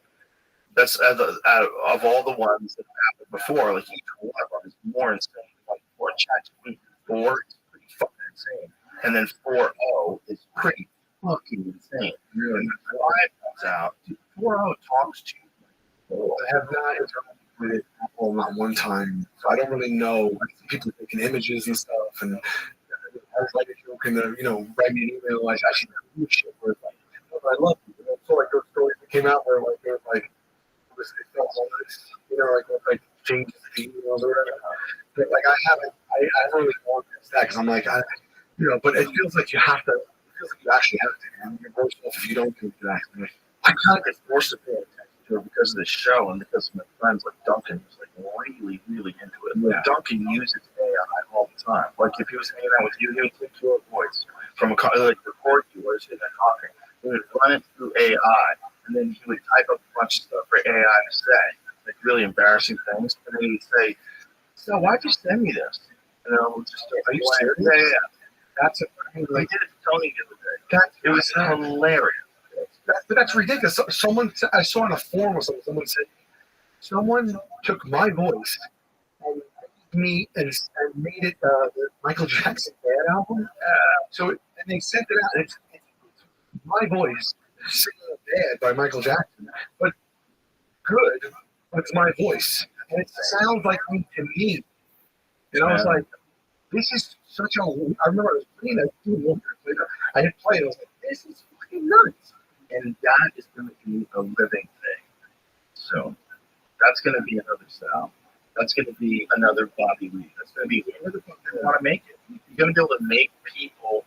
That's out of all the ones that have happened before. Like each one of them is more insane. Like for ChatGPT 4 is pretty fucking insane, and then 4.0 is pretty fucking insane. Really, and 5 comes out. 4.0 talks to you. I have not interacted with Apple not one time, so I don't really know. People taking images and stuff, and I was like, if you can, write me an email, I should do shit where it's like, I love you. So like those stories that came out where like it was like it felt so nice, like changes the emails or whatever. But like I haven't really gone past that because I'm like but it feels like you have to. It feels like you actually have to. And you're worse off if you don't do that. I kind of get forced to pay attention to it because of the show and because of my friends like Duncan who's like really, really into it. Yeah. Duncan uses AI all the time. Like if he was hanging out with you, he would take your voice from like record you while he's talking. He would run it through AI, and then he would type up a bunch of stuff for AI to say, like really embarrassing things. And then he'd say, "So why'd you send me this?" And I would just, "Are you serious?" Yeah. That's it. I did it to Tony the other day. It was hilarious. But that's ridiculous. I saw on a forum or something. Someone said someone took my voice and made it the Michael Jackson Bad album. And they sent it out. It's my voice singing Bad by Michael Jackson, but good. But it's my voice, and it sounds like me to me. And I was like, this is such a. I remember I was playing that later. I hit play, and I was like, this is fucking nuts. And that is going to be a living thing. So that's going to be another style. That's going to be another Bobby Lee. That's going to be whoever the fuck they want to make it. You're going to be able to make people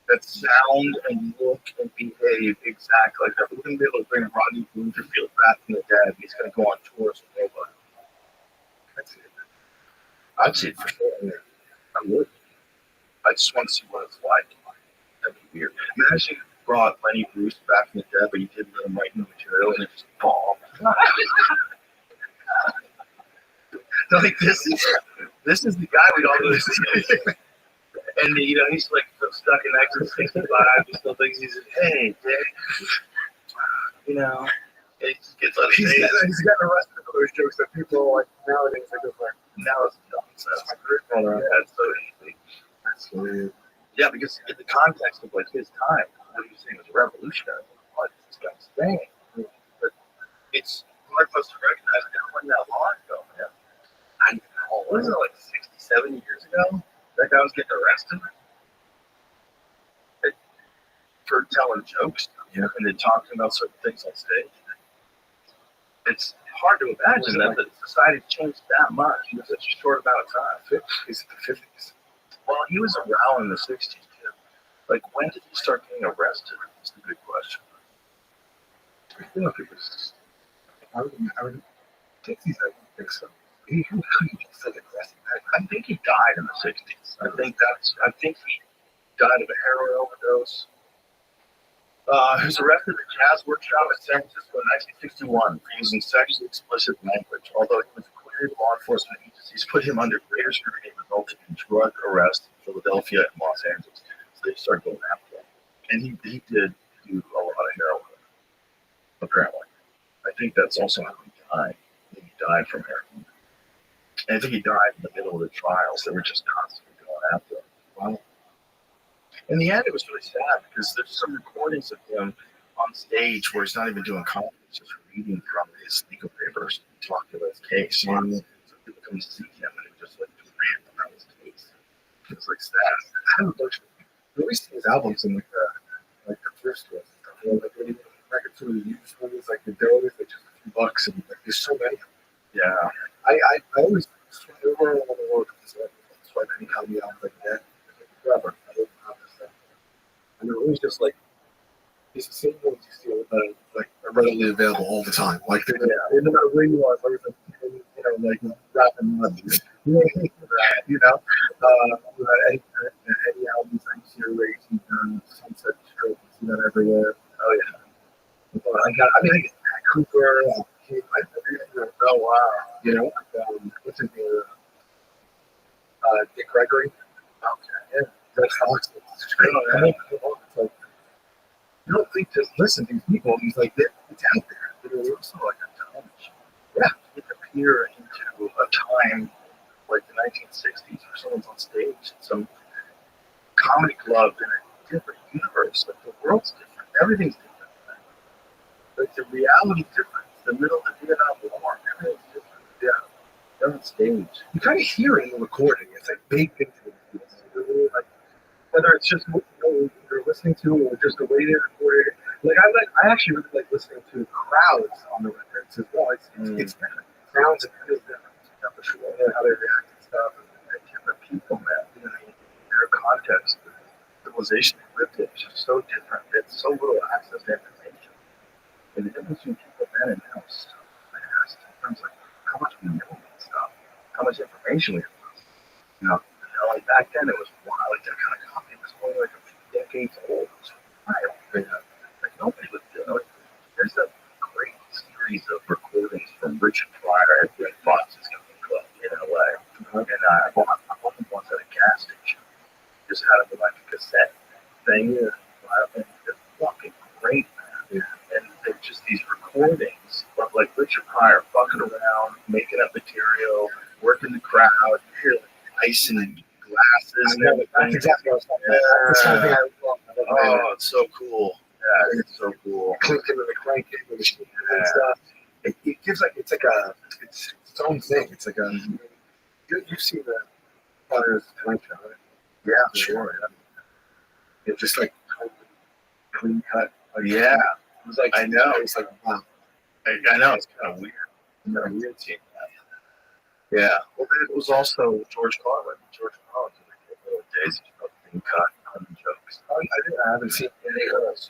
that sound and look and behave exactly like that. We're going to be able to bring Rodney Dangerfield back from the dead. He's going to go on tours with nobody. That's it. I'd see it for sure. I would. I just want to see what it's like. That'd be weird. Imagine brought Lenny Bruce back from the dead, but you didn't let him write new material and it just bombed. Like this is the guy we'd all listen to. And he's like stuck in Exit 65. He still thinks he's hey, Dick. It just gets on he's gotten arrested for those jokes that people like nowadays are just like now it's nonsense. My grandfather. Yeah, it's so easy. That's weird. Yeah, because in the context of like his time, what he was saying was revolutionary. What this guy's saying, but it's hard for us to recognize it wasn't that long ago, man. I know, wasn't it like 60, 70 years ago? That guy was getting arrested for telling jokes, and then talking about certain things on stage. It's hard to imagine that the society changed that much in such a short amount of time. 50s. Well, he was around in the 60s too. Like, when did he start getting arrested? That's the big question. I feel like it was. I would 60s. I don't think so. He said aggressive. I think he died in the 60s. I think he died of a heroin overdose. He was arrested at a jazz workshop in San Francisco in 1961 for using sexually explicit language. Although he was acquitted, law enforcement agencies put him under greater scrutiny, resulting in drug arrest in Philadelphia and Los Angeles. So they started going after him. And he did do a lot of heroin, apparently. I think that's also how he died. He died from heroin. And I think he died in the middle of the trials. They were just constantly going after him. Wow. In the end, it was really sad because there's some recordings of him on stage where he's not even doing comedy. He's just reading from his legal papers and talking about his case. And so people come to see him and he just like rant about his case. It was like sad. I haven't released his albums in like the thrift stores and stuff. Like when you record some of the used ones, like the Dodos, like just a few bucks, and like there's so many. Yeah. I always swear over all the world because that's why many comedy albums like that. Forever. I don't know this stuff. it was just like it's the same ones you see all the like are readily available all the time. Like they're no matter where you are, like like rapping melodies. You know, any albums I see are racing Sunset Strip, you see that everywhere. Oh yeah. I get Cooper. Oh wow. You know, what's his name? Dick Gregory. Okay. Yeah. That's awesome. It's great. It's like, you don't think just listen to these people. He's like, it's out there. They're also like a talent show. Yeah. You can peer into a time like the 1960s where someone's on stage in some comedy club in a different universe. Like the world's different. Everything's different. Like the reality's different. It's the middle of the Vietnam War. Everything's different. Yeah. They're on stage. You kind of hear it in the recording. It's like baked into it. Like, whether it's just you're listening to or just the way they record it. Like I actually really like listening to crowds on the records as well. It's different. Sounds and feels different. How they react and stuff. And different people, man. You know, their context, the civilization they lived in is just so different. It's so little access to information. And the difference between people then and now is so vast in terms of how much we know about stuff, how much information we have. You know, like back then it was wild. Like that kind of copy was only like a few decades old. It was wild. Like nobody was doing it. There's a great series of recordings from Richard Pryor at Red Fox's Comedy Club in LA. And I bought them once at a gas station. Just had them like a cassette thing. And they're fucking great, man. And they're just these recordings of like Richard Pryor fucking around, making up material, working the crowd. You hear like ice and glasses. That's exactly what I was talking about. That's the kind of thing I love. Oh, it's so cool. Yeah, it's so cool. Clicking and the cranking and the shit and stuff. It gives like it's its own thing. It's like you've seen the Potter's Tonight Show, right? Yeah, sure. Yeah. It's just like clean cut. Like, yeah. It was like I know. It's like wow. I know it's kind of weird. Kind of weird seeing that. Yeah. Well, then it was also George Carlin. George Carlin did a couple of days of clean cut and jokes. I haven't seen any of those.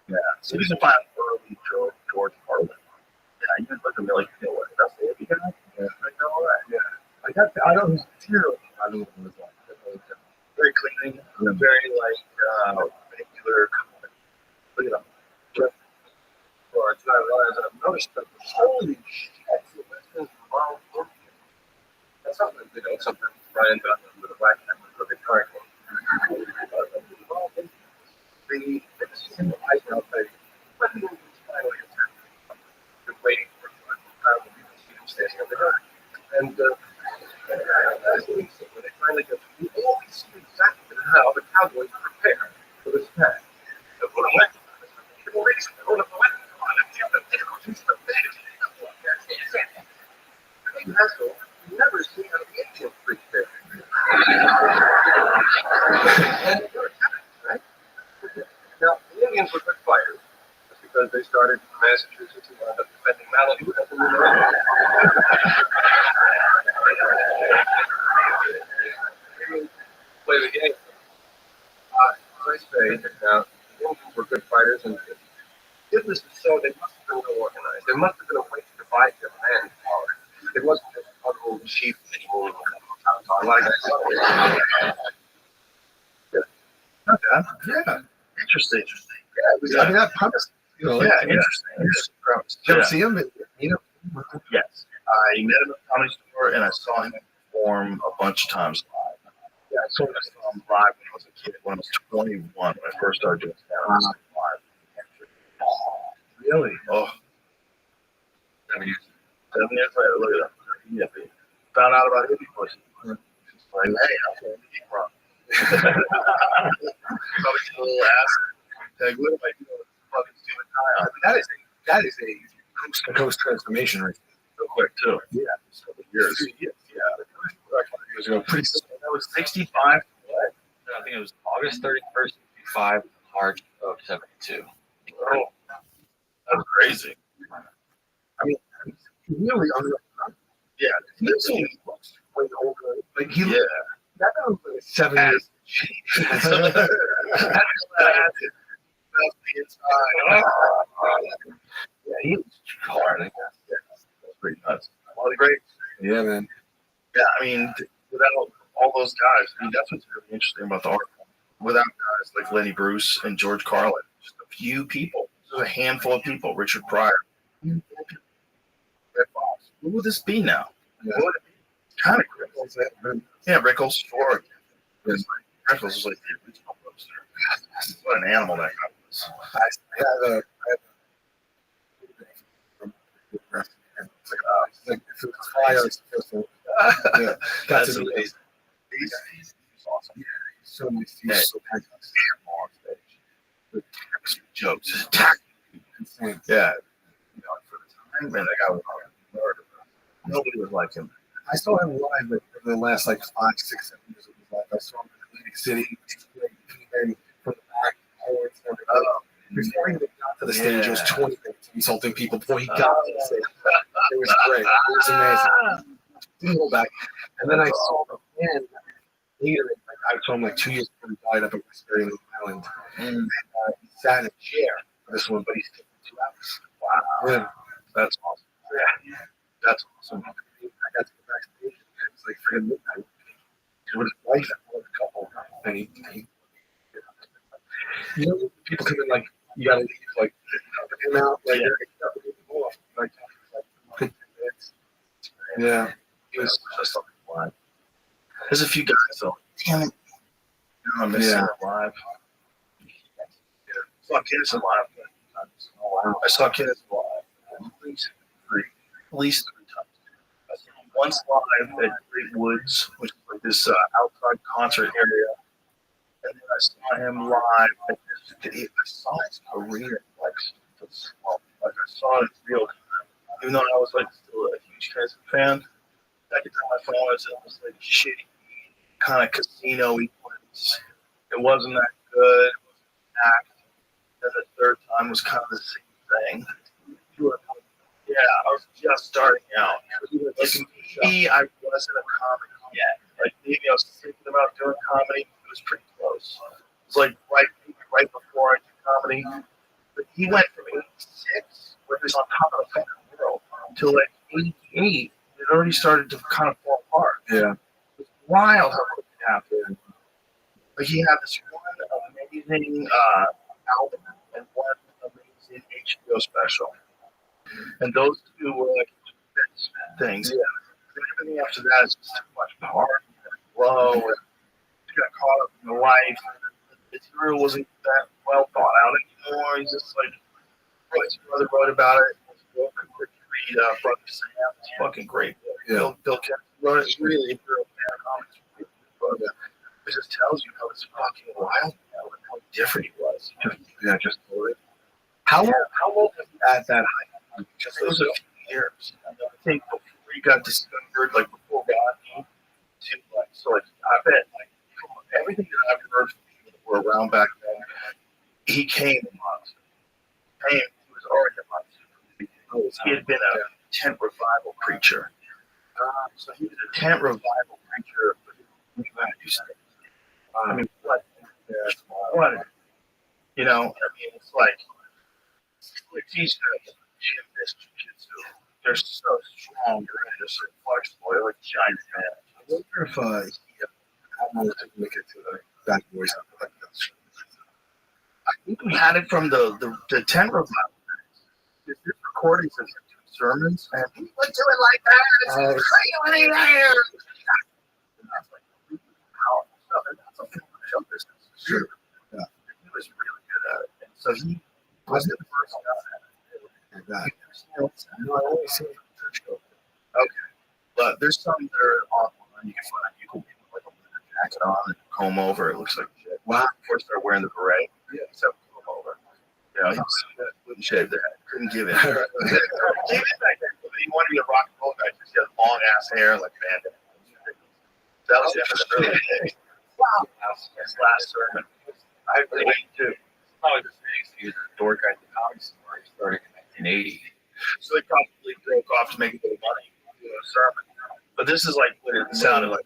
Yeah. So you can find early George Carlin. Yeah, you can look at me like, you know what, that's the hippie guy? Yeah. I know that. Yeah. I don't material. I don't know what it was like. Very clean. Very like regular. Look at him. Or it's not realized I've noticed that holy shit. That's something, something Brian done with a black man with a car. The single ice out there, been waiting for him standing up there. And when they finally get to all these see exactly how the Cowboys prepare for this match. The police go to the weapon on and give them never seen an Indian prepare. Right? Now, the Indians were good fighters. Just because they started in Massachusetts and wound up defending Malibu. Play the game. I say that now, the Indians were good fighters, and goodness is so they must have been well organized. There must have been a way to divide their manpower. It wasn't just huddle sheep anymore. Like yeah. Interesting. Yeah, I mean, that premise, interesting premise. Did you ever see him? Yes. I met him at the comedy store, and I saw him perform a bunch of times live. Yeah, I saw him live when I was a kid, when I was 21, when I first started doing stand-up. Live. Really? Oh. 7 years later, look at that. Yeah, found out about hippie pussy. Like, hey, I'm going to eat wrong. Probably did a little acid. Like, what am I doing? Fucking stupid tie. I mean, that is a coast-to-coast transformation right Real quick, too. Yeah, just a couple of years. Yeah. Years ago. Pretty That was 65. What? I think it was August 31st, 65, March of 72. Oh, that's crazy. I mean, really unreal. Yeah, he looks way older. Like that was like 7 years. the inside. Yeah, he was hard. I guess. Yeah, that's pretty nuts. One of the greats. Yeah, man. Yeah, I mean, without all those guys, I mean, that's what's really interesting about the article. Without guys like Lenny Bruce and George Carlin, just a few people, just a handful of people, Richard Pryor, Red Fox. Who would this be now? Yeah. What would it be? Kind of crazy. Yeah, Rickles, sure. Rickles was like the original poster. What an animal that guy was. I have it's like if it was fire, it's supposed to. Yeah, That's amazing. amazing. He's awesome. Yeah, so he's so kind of on stage. With Jokes. insane. Yeah. You know, for the time, man, that guy was murdered. Nobody was like him. I saw him live like, in the last like 5, 6, 7 years of his life. I saw him in Atlantic City, and from the back, horns, and everything. Before he even got to the stage, it was 20 minutes insulting people before he got to the stage. It was great. It was amazing. Didn't go back. And then I saw him again later. I saw him like 2 years before he died up in Westbury, Long Island. And he sat in a chair for this one, but he's taken 2 hours. Wow. Yeah. That's awesome. Yeah. That's awesome. I got to go backstage, and it was like freaking midnight. He was with his wife and a couple, and he you know, people come in like, you gotta leave, like, him out, like, like, 15 minutes. Yeah. He was just something live. There's a few guys though. Damn it. You know, I miss him live. Yeah. I saw Guinness live. Oh, wow. I saw Guinness live at least 3 times. I saw him once live at Great Woods, which is like this outside concert area. And then I saw him live at this. I saw his career like I saw it in real time. Even though I was like still a huge Guinness fan. Second time I saw it was like shitty kind of casino-y place. It wasn't that good. It wasn't packed. Then the third time was kind of the same thing. Yeah, I was just starting out. Like me, I wasn't a comic yet. Like maybe I was thinking about doing comedy. It was pretty close. It was like right before I did comedy. But he went from 86, where he was on top of the fucking world, to like 88. It already started to kind of fall apart. Yeah. It was wild how quick it happened. But he had this one amazing album and one amazing HBO special. And those two were like things. Yeah. And everything after that is just too much power and flow. And he got caught up in the life. His career wasn't that well thought out anymore. He's just like, his brother wrote about it. His book, read Brother Sam. It's fucking great. Yeah. Bill Kennedy wrote it. It's really a real fan comics. But it just tells you how it's fucking wild now and how different he was. Yeah, just totally. How long was he at that height? Just it was a few years. I think before he got discovered, like before Rodney, to like, so like I bet like from everything that I've heard from people that were around back then, he came a month. He was already a month. He had been a tent revival preacher. So he was a tent revival preacher. I mean, what? You know, I mean, it's like these gymnast kids who they're so strong, they're so flexible, they're like giant men. I wonder if how long it took to make it to that voice. I think we had it from the tent revival. There's recordings of him doing sermons, and he would do it like that. It's crazy there. And that's like powerful stuff, and that's a film show business. Sure. Yeah. He was really good at it, and so he wasn't the first guy at it. Like that. No, I only seen it from church show. Okay, but there's some that are online you can find. You can put like a winter jacket on and comb over. It looks like shit. Wow. Before I start wearing the beret, except comb over. You know, he wouldn't shave the head. Couldn't give it. Gave it back then. He wanted to be a rock and roll guy because he had long ass hair like bandit. That was him in the early days. Wow. His last sermon. I agree too. Probably the thing. He was a door guy at the comedy store. He started in 1980. So he probably broke off to make a bit of money doing a sermon. But this is like what it sounded like.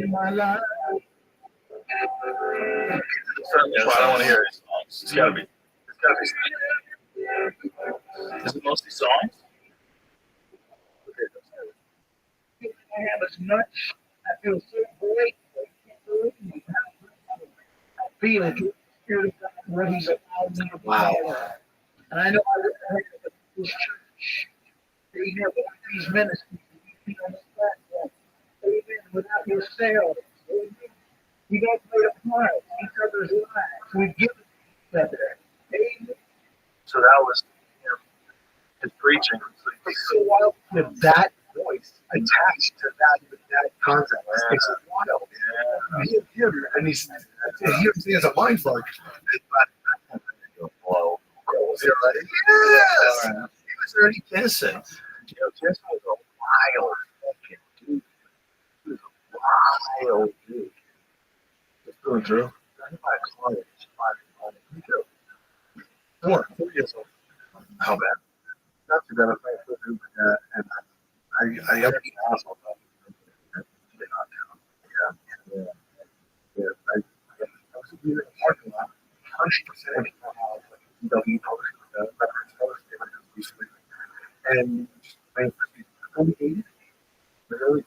in my life. I don't want to hear it. It's gotta be. Is it mostly songs? I have as much. I feel so great. I feel it. What he's allowed me to Wow. And I know I heard at this church. They have these ministries. You know, amen. Without yourselves. Amen. You guys made a part of each other's lives. We've given each other. Amen. So that was his preaching. It's so wild with that voice attached to that concept. It's wild. You hear him, and he's as a mind fuck. Whoa. Yes! He was already Kinnison. Kinnison was a wild fucking dude. He was a wild dude. Just going through. Four years old. How bad? Not too bad. I played for the group, and I got an asshole. Yeah. I was in the parking lot. 100% W post, recently, and just playing frisbee. Only 80. There's only 2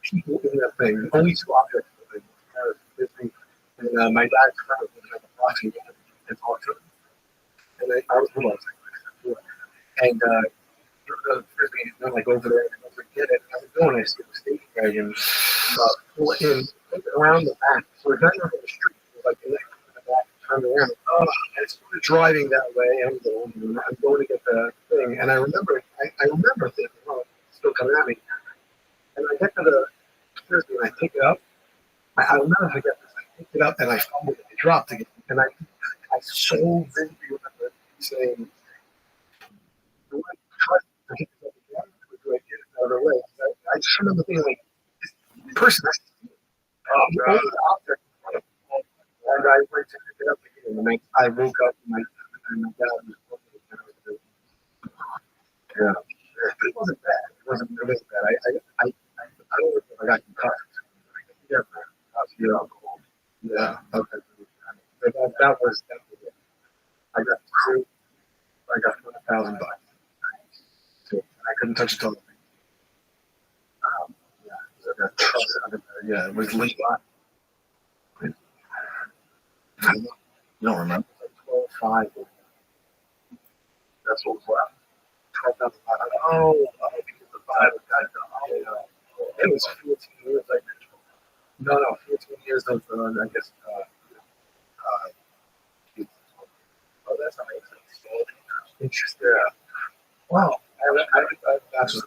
people in that thing. Only 2 objects in the thing. And my dad's friend was at the boxing game and talked to him. And I was little, I was like, and the frisbee, and I'm like over there, and I was like, get it. And I was going, I see the station wagon pull in around the back. So it's not even on the street, it was like in the back, turned around. And I started driving that way. I'm going to get the thing. And I remember thinking, oh, it's still coming at me. And I get to the frisbee and I pick it up. I remember if I get this. I picked it up and I fumbled it. It dropped again. And I so vividly remember saying, do I try to pick this up again or do I get it the other way? I just remember thinking, like, this person has to do it. The only object in front of me. And I went to pick it up again. And I woke up and my dad was looking at it. Yeah. But it wasn't bad. It wasn't bad. I don't know if I got concussed. Yeah. Okay. That was it. I got $1,000. So I couldn't touch a toilet. Yeah, it was Levi. You don't remember? 12,500. That's what was left. 12,500. Oh, because the 5 got done. It was 14 years. No, 14 years of, I guess, oh, that's amazing. Interesting. Yeah. Wow. I that's just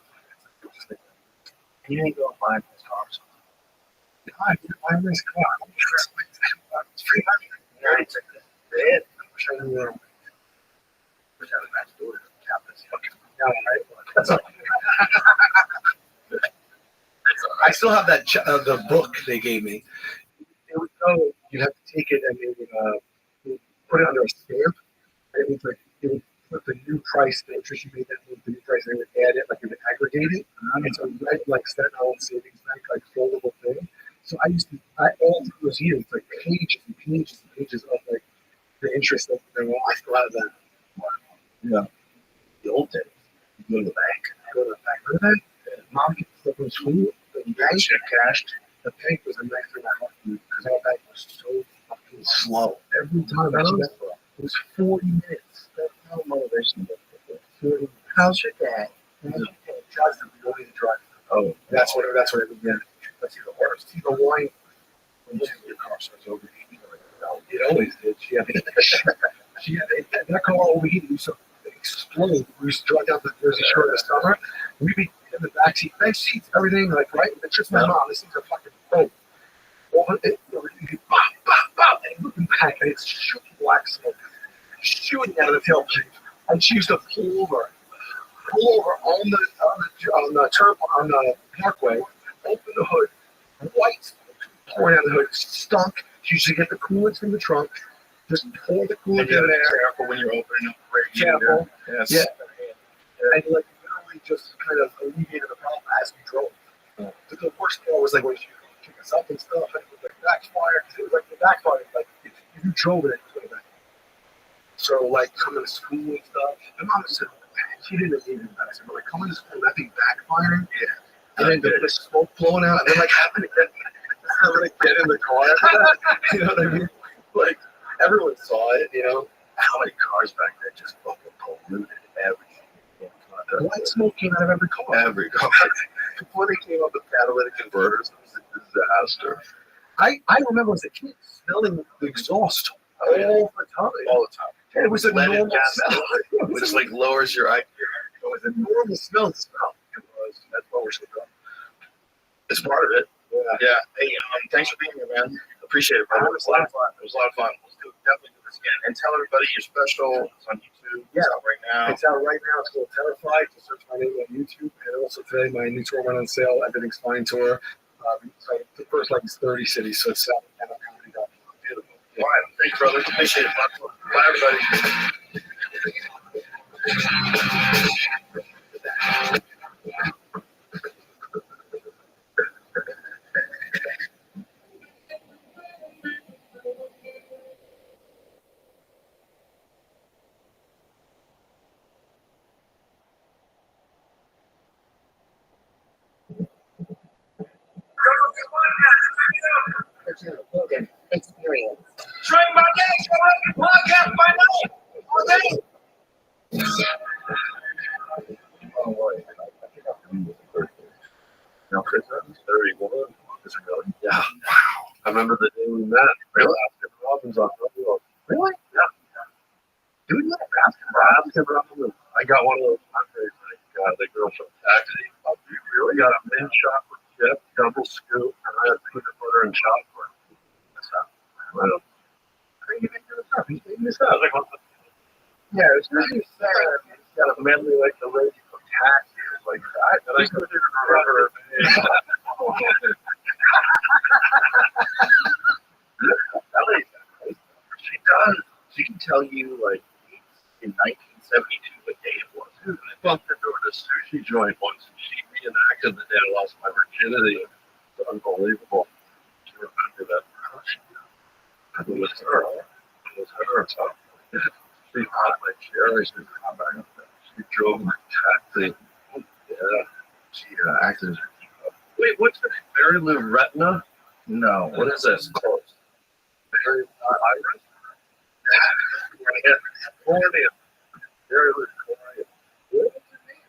interesting. You ain't going to find this car. I didn't find this car. It's $300. You already took this bed. I wish I knew. Wish I had a nice door to cap this fucking. Yeah, right. That's all. I still have that the book they gave me. It would go. You'd have to take it and they would put it under a stamp. And it would put the new price, the interest you paid, that was the new price. They would add it, like it would aggregate it. It's a red, like Staten Island Savings Bank, like foldable thing. So I used to, all through those years, like pages and pages and pages of like the interest of them. I still have that. Yeah. The old days. You go to the bank. Go to the bank. Go to the bank. Mom gets stuff from school. The bank cashed. The bank was a nice thing I because our bank was so fucking slow. Every time I went, it was 40 minutes. That's no motivation. 40. How's your dad? Drives to go to drive. Oh, that's what it would get. That's even worse. It's even wine. When your car starts overheating, it always did. That car overheated. Used to explode. We used to drive down to the Jersey Shore in the summer. We'd be in the back seats, everything, like, right? It's just my mom. This thing's a fucking boat. It bop, bop, bop, and looking back, and it's shooting black smoke, shooting out of the tailpipe. And she used to pull over on the parkway, open the hood, white smoke pouring out of the hood, stunk. She used to get the coolants from the trunk, just pour the coolant in there. Careful when you're opening up the radiator. Yes. Yeah. And like literally just kind of alleviated the problem as we drove. The worst part was like when she took a up and stuff. And it was like backfire. It was like the backfire. Like if you drove it, it was going to backfire. So like coming to school and stuff. My mom said, she didn't even that. I said, but like coming to school, that thing backfiring. Yeah. And then the smoke blowing out, and then like having to get in the car. You know what I mean? Like everyone saw it. You know how many cars back then just fucking polluted everything. White smoke came out of every car. Every car. Before they came up with catalytic converters, it was a disaster. I remember as a kid smelling the exhaust all the time. All the time. And it was a normal smell. Which like lowers your IQ. It was a normal smell to smell. It was. That's what we're supposed to do. It's part of it. Yeah. Hey, thanks for being here, man. Appreciate it, brother. It was a lot of fun. Let's definitely do this again. And tell everybody you're special. It's on YouTube. Yeah. It's out right now. It's called Terrified. Just search my name on YouTube. And also today, my new tour went on sale. Everything's Fine tour. So the first leg is 30 cities. So it's out at comedy.com. Beautiful. Yeah. All right. Thanks, brother. Appreciate it. Bye, everybody. Experience. Train by day, podcast by night. All day. Now, Chris, that was 31. Is it really? Yeah. Wow. I remember the day we met. Really? Really? Yeah. Dude, you had a basket Robbins. I got one of those entrees, like the girl from Taxi. You really got a mint chocolate chip, double scoop, and I had peanut butter and chocolate. That's how. I think you make this up. He's making this up. Like, yeah, it's really sad. He's got a memory like the lady from Taxi. It's like, I couldn't even remember her name. She does. She can tell you, like, in 1972 what day it was. Dude, I bumped into her at a sushi joint once, and she reenacted the day I lost my virginity. It's unbelievable. She remembered that. It was her. It was her. So, she bought my chair. She drove my taxi. Yeah. She acted as her. Wait, what's her name? Mary Lou Retna? No. What is this? Close. Mary Iris? Florian. Mary Lou Florian. What was her name?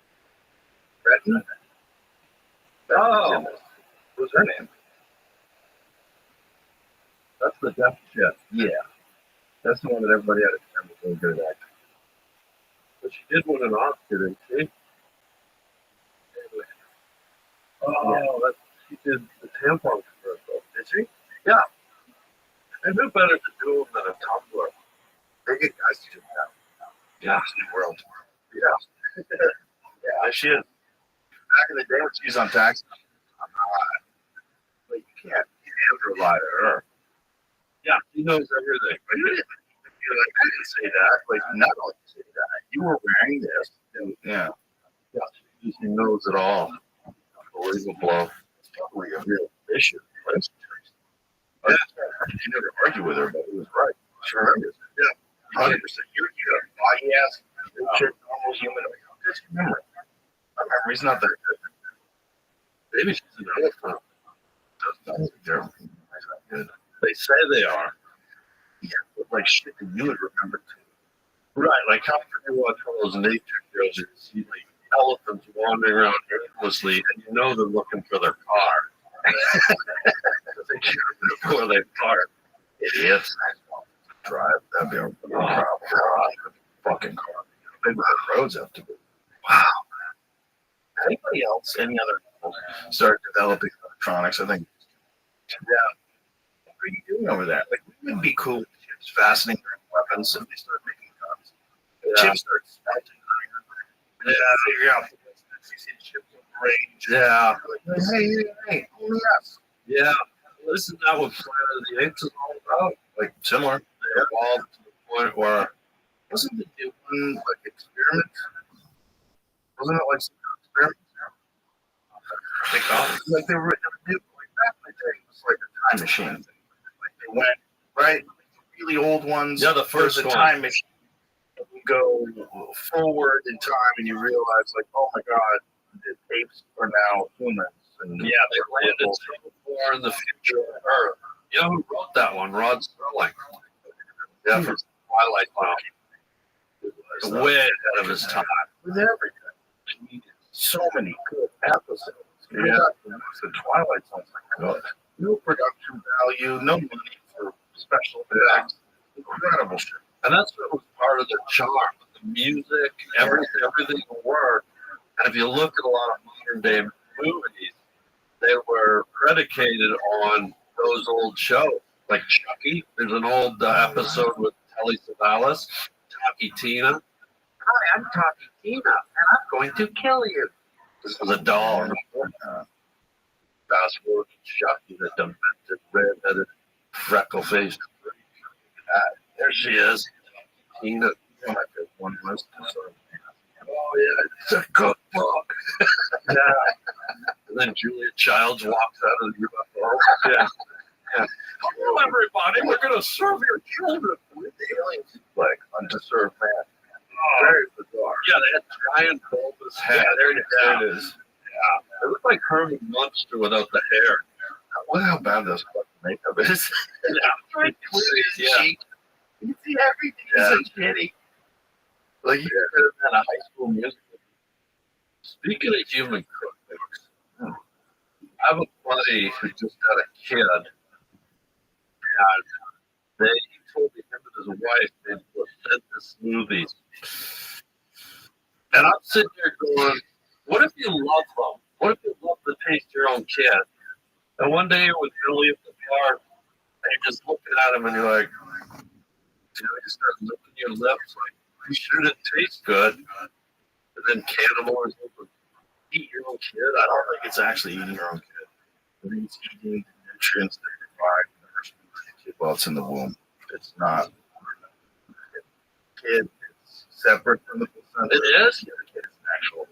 Retna? Oh. What's her name? That's the deaf chick. Yeah. That's the one that everybody had a time was really good at. But she did win an Oscar, didn't she? Oh, she did the tampon commercial. Did she? Yeah. And who better to do them than a Tumblr? They get guys to do that. Yeah. It's New World. Yeah. Yeah, she is. Back in the day when she was on Taxi, but you can't lie to her. Yeah, she knows everything. But you're like, I didn't say that. Like, not only say that, you were wearing this. And, yeah. She knows it all. Unbelievable. It's probably a real issue. Yeah. You never argue with her, but it was right. Sure. Yeah. 100%. You're a body ass, normal human. Just remember. My memory's not that good. Maybe she's an elephant. They're not good. They say they are. Yeah, but like shit that you would remember too. Right, like how can you watch all those nature shows and see like elephants wandering around aimlessly and you know they're looking for their car. They can't remember where they park. Idiots. Drive, that'd be a problem. Fucking car. Big roads have to be. Wow. Anybody else, any other people start developing electronics? I think. Yeah. What are you doing over there? Like, we wouldn't be cool with kids fastening their weapons if they start making guns. Yeah. Chips start smelting iron. Yeah. Figure out the chips on the range. Yeah. Like, hey, only us. Yeah. Well, this is not what Planet of the Apes is all about. Like, similar. They evolved to the point where, wasn't the new one like experiment? Wasn't it like some experiment? Like they were like back in the day, it was like a time machine thing. Like they went, right? Really old ones. Yeah, the first there's a one. time machine. You go forward in time and you realize, like, oh my God, the apes are now humans. And Yeah, they landed so far in the future of Earth. You know who wrote that one? Rothschild. Yeah, from Twilight Zone. Way ahead of his time. With everything. So many good episodes. Yeah. The Twilight Zone's good. No production value, no money for special effects. Incredible shit. And that's what was part of the charm. The music, everything worked. And if you look at a lot of modern day movies, they were predicated on those old shows. Like Chucky, there's an old episode with Telly Savalas, Talkie Tina. Hi, I'm Talkie Tina, and I'm going to kill you. This was a doll. Fast forward to Chucky, the demented, red-headed, freckle-faced. There she is. Tina. One list. Oh, yeah, it's a cookbook. Yeah. And then Julia Childs walks out of the UFO. Yeah. Hello, everybody. We're going to serve your children. The aliens like undeserved man. Oh, Very bizarre. yeah, they had giant bulbous head. Yeah, there it is. Yeah. It looked like Herman Munster without the hair. Look how bad this fucking makeup is. Yeah. Yeah. You can see everything. Yeah. It's so shitty. Like you could have had a high school musical. Speaking of human cookbooks, I have a buddy who just had a kid, and he told me him and his wife made placenta smoothies. And I'm sitting there going, what if you love them? What if you love to taste your own kid? And one day with Billy at the park, and you're just looking at him and you're like, you start licking your lips like, you sure didn't taste good. And then cannibals eat your own kid. I don't think it's actually eating your own kid. I think it's eating the nutrients that provide nourishment to the kid while it's in the womb. It's not. Kid is separate from the placenta. It is? The kid is an actual.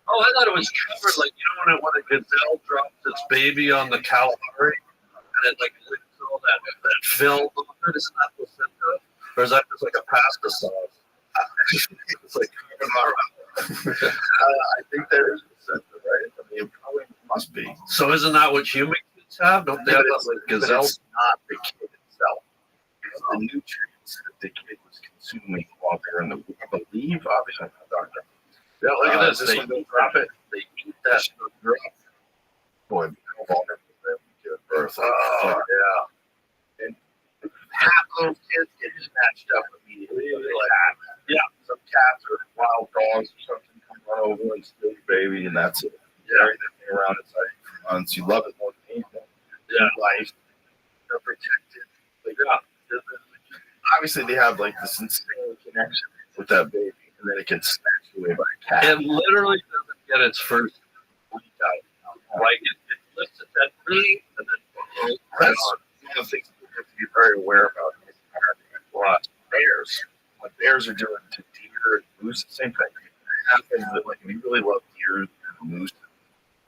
Oh, I thought it was covered like, you know, when a gazelle drops its baby on the Kalahari and it like licks all that film on it. It's not placenta. Or is that just like a pasta sauce? It's like carbonara. I think there is placenta, right? I mean, it probably must be. So isn't that what human kids have? Don't they have that like But gazelle? it's not the kid itself. It's the nutrients that the kid was consuming while they're in the womb. I believe, obviously, I'm not a doctor. Yeah, look at this. This They one don't eat drop that. it. They eat that drop. Boy, how vulnerable they would give birth. Oh, yeah. And half of those kids get snatched up immediately. Like, Yeah. some cats or wild dogs or something come run over and steal your baby, and that's it. Carry that thing around inside you for months. You love it more than anything. Yeah. Life. They're protected. Like, obviously, they have like this insane connection with that baby, and then it gets snatched away by a cat. It literally doesn't get its first bleed out. Like it lifts at that knee and then That's one of the things we have to be very aware about in this environment. What bears, what bears are doing to deer and moose, the same thing. It happens that, like, if you really love deer and moose,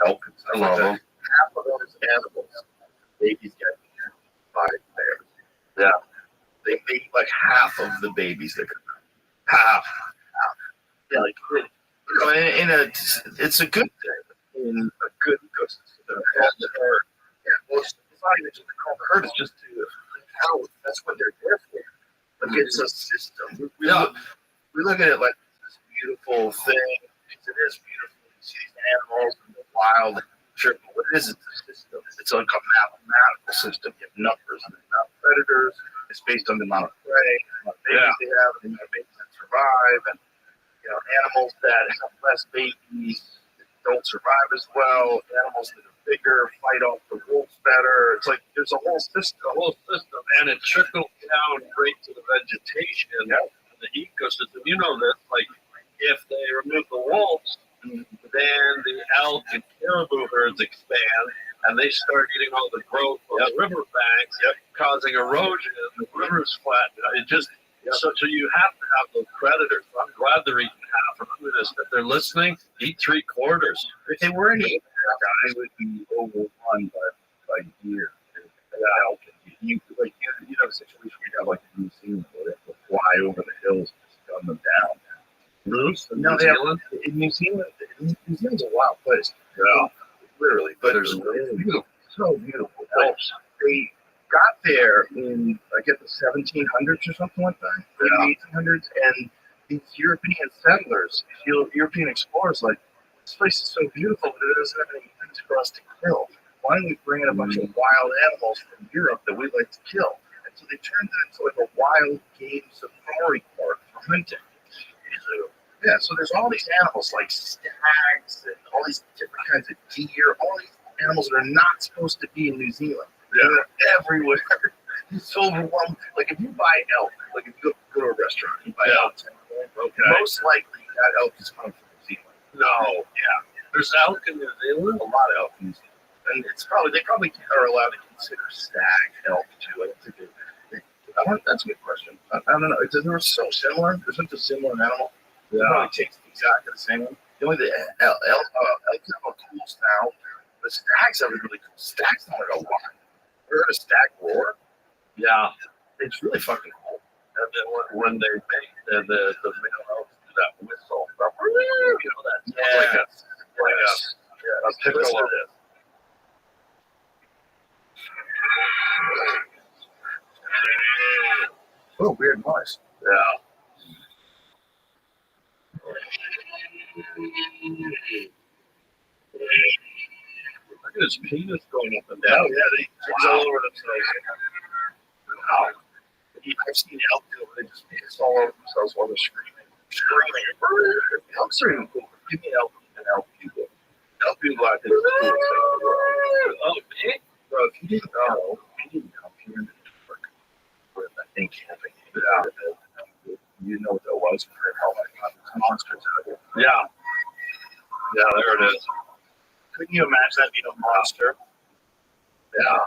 elk, and stuff like that, half of those animals, babies get by bears. Yeah. They eat like half of the babies that come out. Half. Yeah, like, you know, it's a good thing in a good ecosystem. The herd. Yeah, well, it's not even just to call the herd, it's just to how that's what they're there for. Like, it's a system. We look at it like this beautiful thing. It is beautiful. You see these animals in the wild. Sure, but what it is, it's a system. It's like a mathematical system. You have numbers and the amount of predators. It's based on the amount of prey, the amount of babies they have, and the amount of babies that survive. And, you know, animals that have less babies don't survive as well. Animals that are bigger fight off the wolves better. It's like there's a whole system. And it trickles down right to the vegetation and the ecosystem. You know this, like if they remove the wolves, then the elk and caribou herds expand and they start eating all the growth on the riverbanks, causing erosion. The rivers flatten. It just so you have to have those predators. I'm glad they're eating half. Remember this. If they're listening, eat 3/4. If they weren't eating, I would be overrun by like deer and elk. You know, a situation where you have like a museum where they have to fly over the hills and just gun them down. Moose in No, New they have Zealand? in New Zealand. New Zealand's a wild place. Yeah. Literally, but There's beautiful, so beautiful. Elves. They got there in I guess the 1700s or something like that, the 1800s, and these European settlers, European explorers, like this place is so beautiful, but it doesn't have any things for us to kill. Why don't we bring in a bunch of wild animals from Europe that we like to kill? And so they turned it into like a wild game safari park for hunting. Yeah, so there's all these animals like stags and all these different kinds of deer, all these animals that are not supposed to be in New Zealand. They're everywhere. It's so overwhelming. Like if you buy elk, like if you go to a restaurant, you buy elk, most likely that elk is coming from New Zealand. No. Yeah. There's elk in New Zealand? A lot of elk in New Zealand. And it's probably, they probably are allowed to consider stag elk too. That's a good question. I don't know. They're so similar. They're such a similar animal. Yeah. It probably tastes exactly the same. The only elk have a cool sound. The stags have a really cool. Stags sound like a lion. Heard a stag roar? Yeah. It's really fucking cool. And then when they make the male elks do that whistle, you know, that's like a piccolo. Oh, weird noise. Yeah. Look at his penis going up and down. Oh, yeah, he's all over themselves. Wow. I've seen elk do it. They just piss all over themselves while they're screaming. Elks are even cool. Give me elk and elk bugle. Elk bugle, I think, is the coolest thing in the world. Oh, me? Bro, if you didn't know, you're in the dark. I think camping. You know what that was. Oh my God, there's monsters out here. Yeah. Yeah, there it is. Couldn't you imagine that being a monster? Yeah.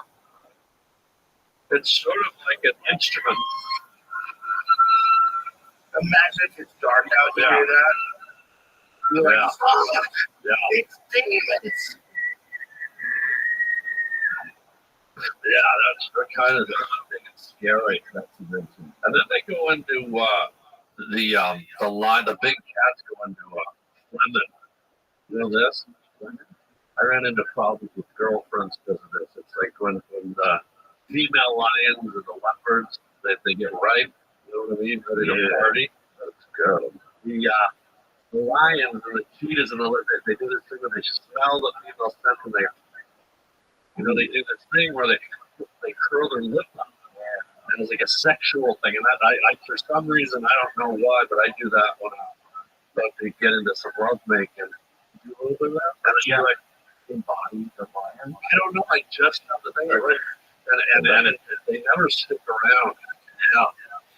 It's sort of like an instrument. Imagine if it's dark out and you hear that. You're like, oh, it's demons. Yeah, that's the kind of thing. It's scary. That's amazing. And then they go into the line. The big cats go into Lemon. You know this? I ran into problems with girlfriends because of this. It's like when the female lions and the leopards they get ripe. You know what I mean? Ready to party. That's good. The lions and the cheetahs and they do this thing where they smell the female scent and they do this thing where they curl their lip up. And it's like a sexual thing. And that I for some reason, I don't know why, but I do that when I'm about to get into some love making. Do a little bit of that? And then like embody the lion. I don't know. I just have the thing. And they never stick around. Yeah.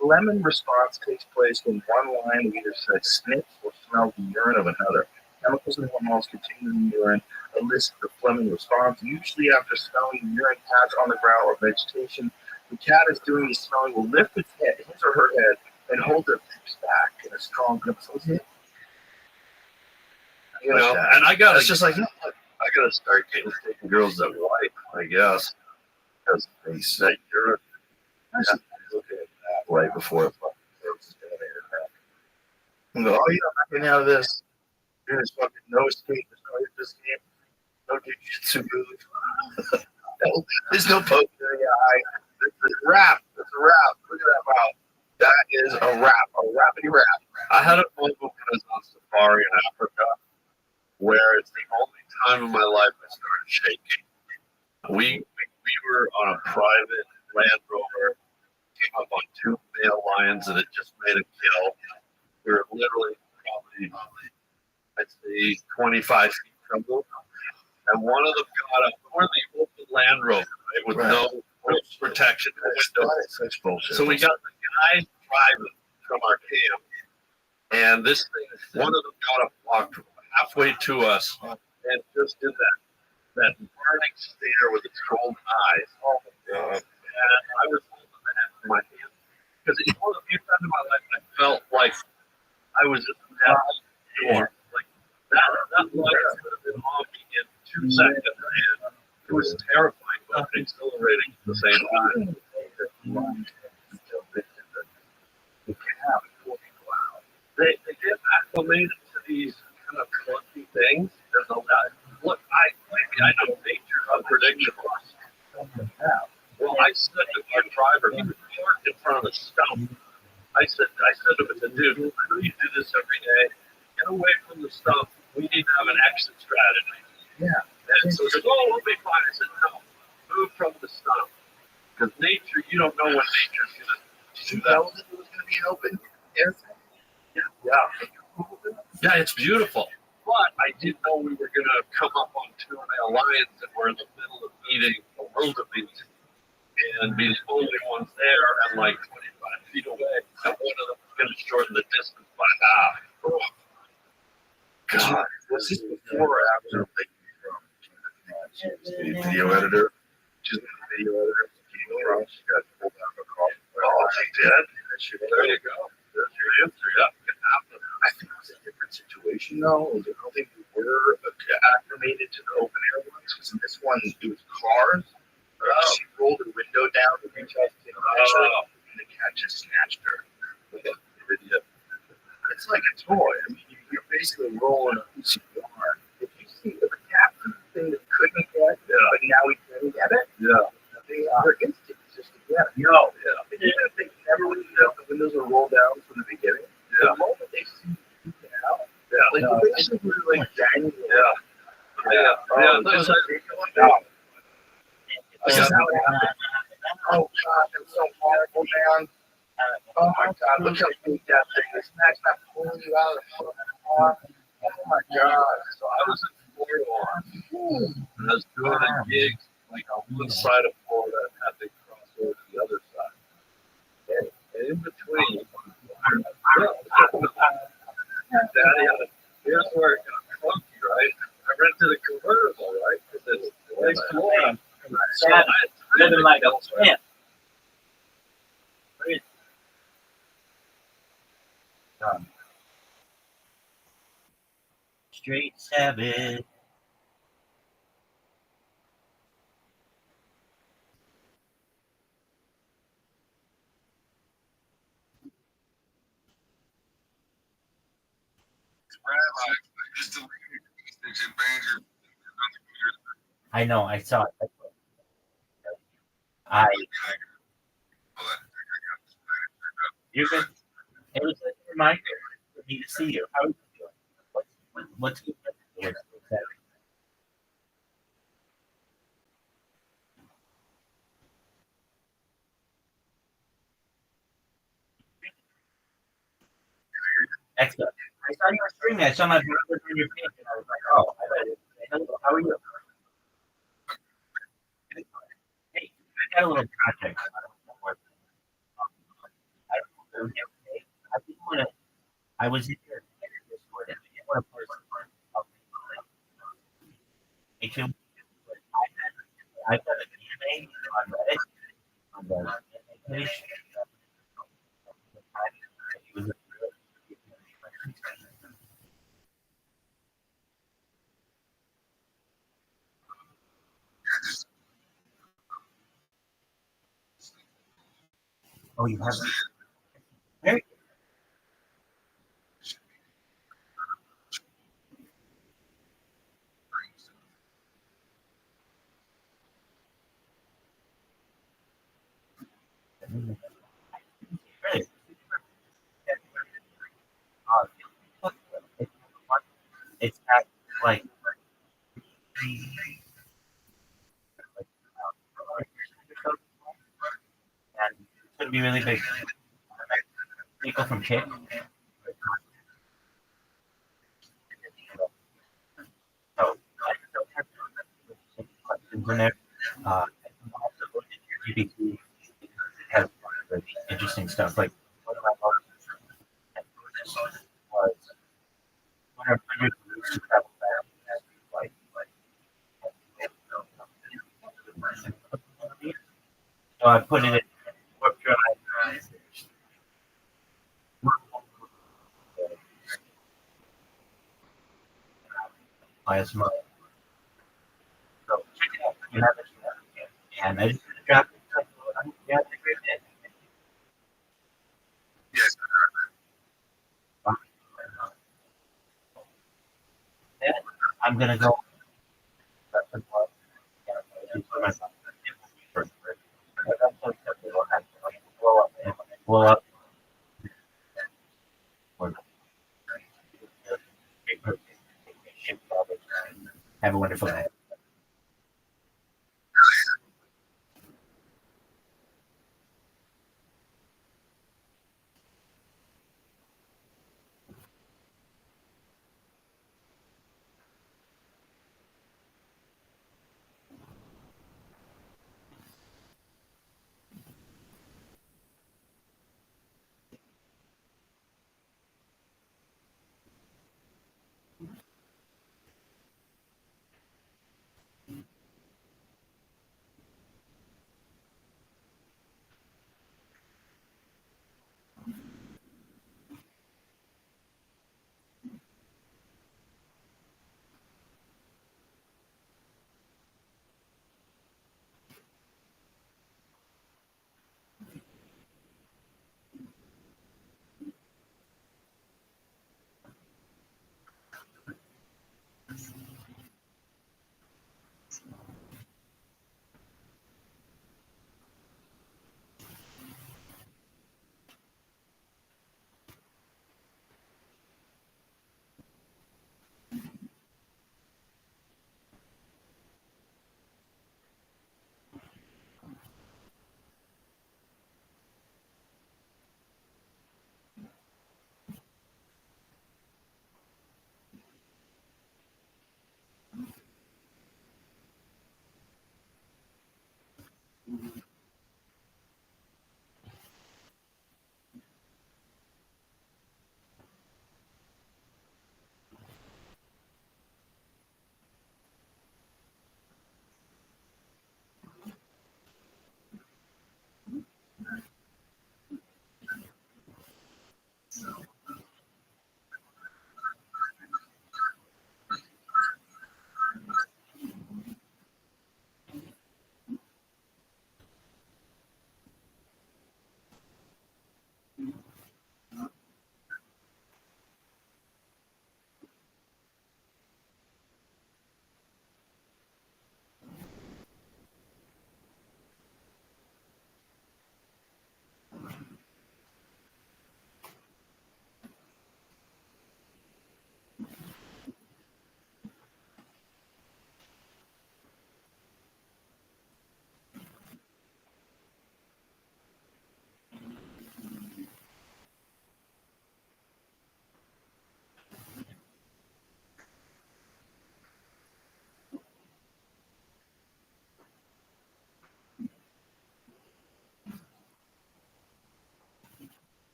Lemon response takes place when one lion either sniffs or smells the urine of another. Chemicals and hormones contained in the urine elicit the Fleming response. Usually after smelling the urine patch on the ground or vegetation, the cat is doing the smelling will lift its head, his or her head, and hold their lips back in a strong grip. So you know, and I got it's just like I gotta start taking girls that wipe, I guess, because they say you're looking at that right before it and go, oh, you're not getting out of this. There's fucking no escape. There's no escape. No jiu-jitsu move. There's no poke in the eye. It's a wrap. It's a wrap. Look at that mouth. That is a wrap. A rappity wrap. I had a moment when I was on safari in Africa where it's the only time in my life I started shaking. We were on a private Land Rover, came up on 2 male lions, and it just made a kill. We were literally probably, I'd say, 25 feet from them. And one of them got up. We're in the open Land Rover, right, with no protection. Such bullshit. So we got the guy driving from our camp, and this thing, one of them got up, walked halfway to us, and just did that burning stare with its cold eyes. Oh my God. And I was holding that in my hand. Because it was a few times in my life I felt like I was at the door. Like that light could have been on me in 2 seconds. And it was terrifying. But exhilarating at the same time. They get acclimated to these kind of clunky things. There's a lot. Look, I know nature's unpredictable. Well, I said to our driver, he was parked in front of the stump. I said to him, dude, I know you do this every day. Get away from the stump. We need to have an exit strategy. Yeah. And so he goes, oh, we'll be fine. I said, no, move from the stump. Because nature, you don't know when nature's going to do that. It was going to be an open air thing. Yeah, it's beautiful. But I didn't know we were going to come up on two male lions that were in the middle of eating a wildebeest and be the only ones there and like 25 feet away. And one of them was going to shorten the distance by half. Oh, God, was this before or after the video editor? Just the video editor came across, got pulled out of a car. Oh, she did? There you go. There's your answer. Yeah, it can happen. I think it was a different situation though. I don't think we were acclimated to the open air ones because in this one it was cars. She rolled her window down to reach out to the and the cat just snatched her. It's like a toy. I mean, you're basically rolling a piece of yarn. If you see if a cat sees a thing that couldn't get, but now he can get it, their instinct is just to get it. No. Yeah. And even if they never would have the windows are rolled down from the beginning, the moment they see you get out, like they basically were like dangling. There's This is how it happened. Oh God, it's so horrible, man. Oh my God, look how big that thing is. That's not pulling you out of the car. Oh my God. So I was in Florida and I was doing a gig like on one side of Florida and had to cross over to the other side. And in between, here's where it got clunky, right? I rented a convertible, right? Because it's nice Florida. So I living like a pimp. Straight savage. I know, I saw it. You're good. It was a reminder for me to see you. How are you doing? What's good? Excellent. I saw you were streaming. I saw my brother on your page, and I was like, oh, I read it. Hello, how are you? Hey, I got a little project. I didn't want to. I was in your Discord, and I didn't want to post something. I've done an anime on Reddit on the page. It was oh, you have very Really? It's got like and it's gonna be really big. People from Kick. So questions in there. I can also look at your GPT. It has really interesting stuff. Like one of my most was one of my used to travel back. So I put it in warp drive. Last month. So check it out. You have it. And I just dropped it. So I hope you have a great day. Yes. Yeah, I'm gonna go. Blow up. Have a wonderful day.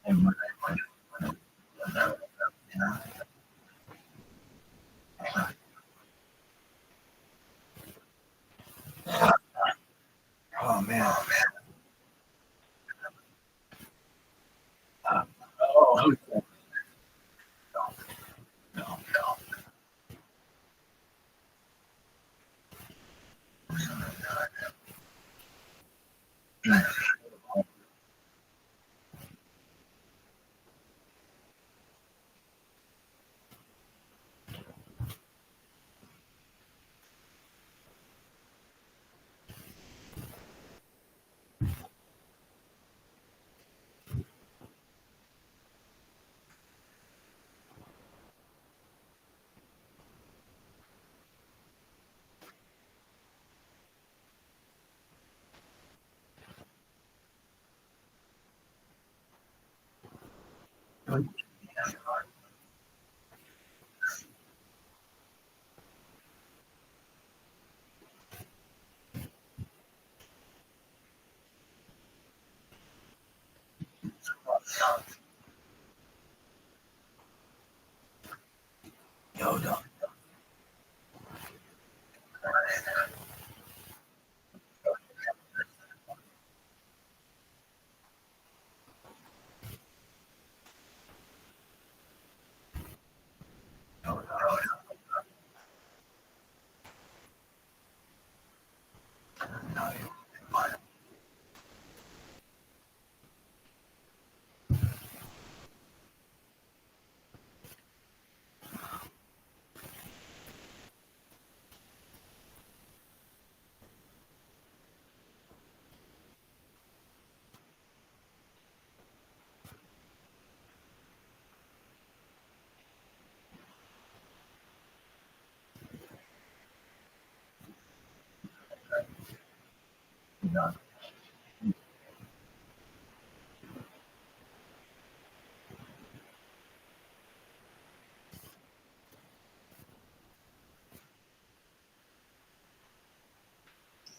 Oh man.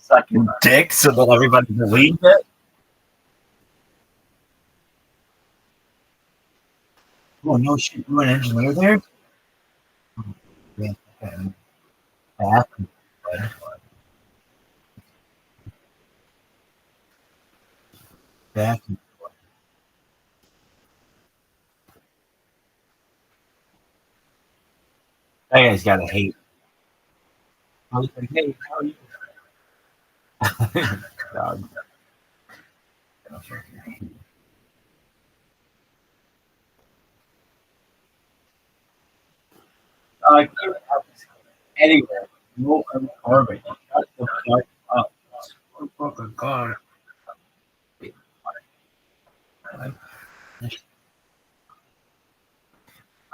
Sucking dick so that everybody believes it. Oh no shit! You an engineer there? Yeah. Okay. Bathroom. Bathroom. That guy's gotta hate. I was like, hey, how are you? Dog. Anywhere. No orbit. Shut the fuck up. Oh, fucking God.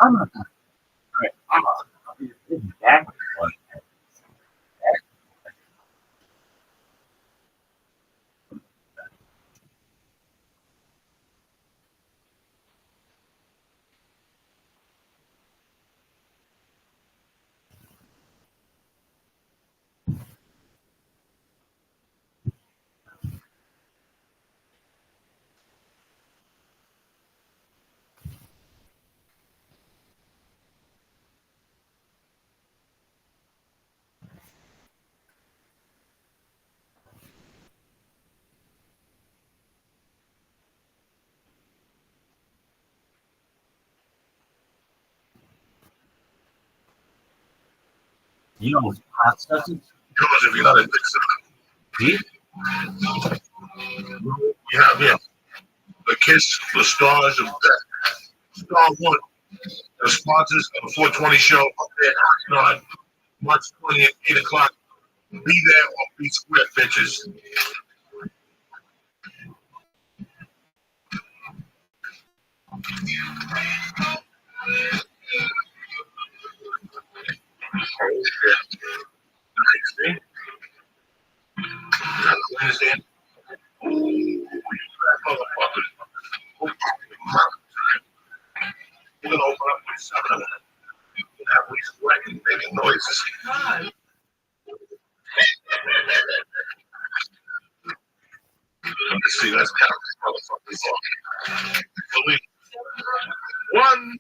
I'm not. Right. I'm back. You know, hot sauce. Because if you're not a big See? you have him. The Kiss, the stars of that. Star One, the sponsors of the 420 show up there on March 20th, 8 o'clock. Be there or be square, bitches. Oh, shit. Nice, Wednesday. Oh, you fat motherfuckers. We're gonna open up with 7 of them. We're gonna have we sweating, making noises. Let's see, let's count these motherfuckers off. believe. 1,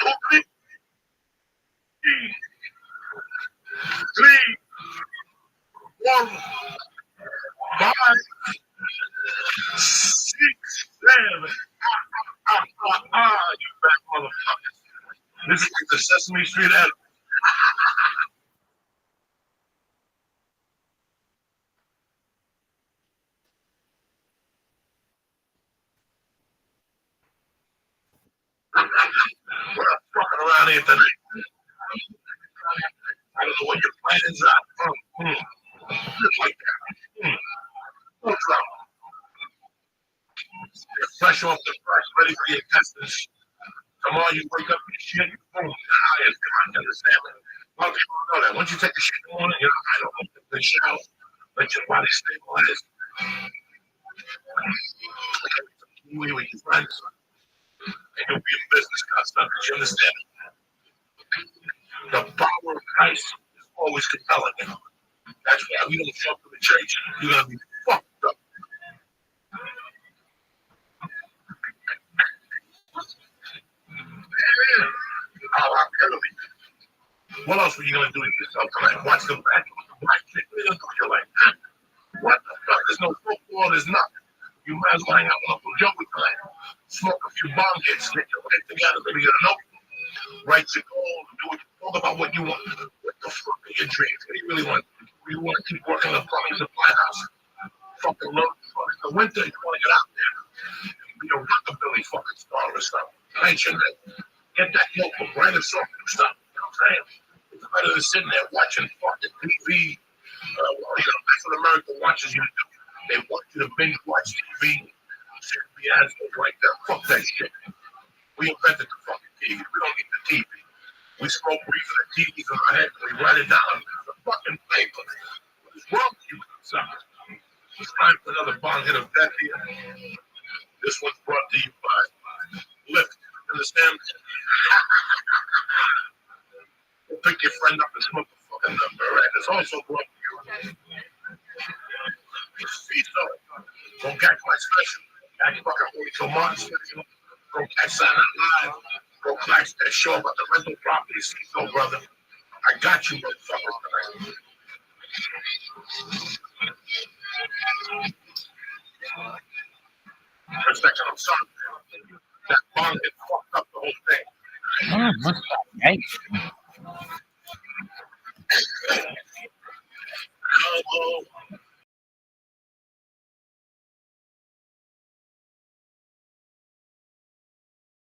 2, 3, 4, 5, 6, 7. You fat motherfuckers. This is like the Sesame Street ad. We're not fucking around here tonight. I don't know what your plans are. Just like that. No trouble. You're fresh off the press, ready for your intestines. Tomorrow you wake up and shit, you boom, high as God, you understand? A lot of people don't know that. Once you take the shit in the morning, you know, I don't know, the shower, let your body stabilize. Like with your friends, and you'll be in business constantly. You understand? The power of Christ is always compelling. That's why we don't show up to the church. You're gonna be fucked up. What else were you gonna do to yourself tonight? Watch the back of the black chick. You're like, what the fuck? There's no football, there's nothing. You might as well hang out with Uncle Joey tonight. Smoke a few bomb hits, get your life together, maybe get a note. Write your goals, do what you talk about what you want. What the fuck are your dreams? What do you really want? Do you want to keep working the plumbing supply house? Fucking love in the winter, you want to get out there and be a rockabilly fucking star or something. Tonight your night. Get that notebook, write a song, do something. You know what I'm saying? It's better than sitting there watching fucking TV. That's what America watches you to do. They want you to binge watch TV. The ads right there. Fuck that shit. We invented the fucking TV. We don't need the TV. We smoke weed for the TVs in our head and we write it down on the fucking paper. What is wrong with you, suckers? It's time for another bong hit of death here. This one's brought to you by Lyft. Understand? Pick your friend up and smoke the fucking number. And it's also brought to you. Don't catch my special. Catch fucking Martin special. Go catch Saturday Live. Go catch that show about the rental properties. No, brother. I got you, motherfuckers. For a second, I'm sorry. That bond had fucked up the whole thing. Oh, must be nice. Come on.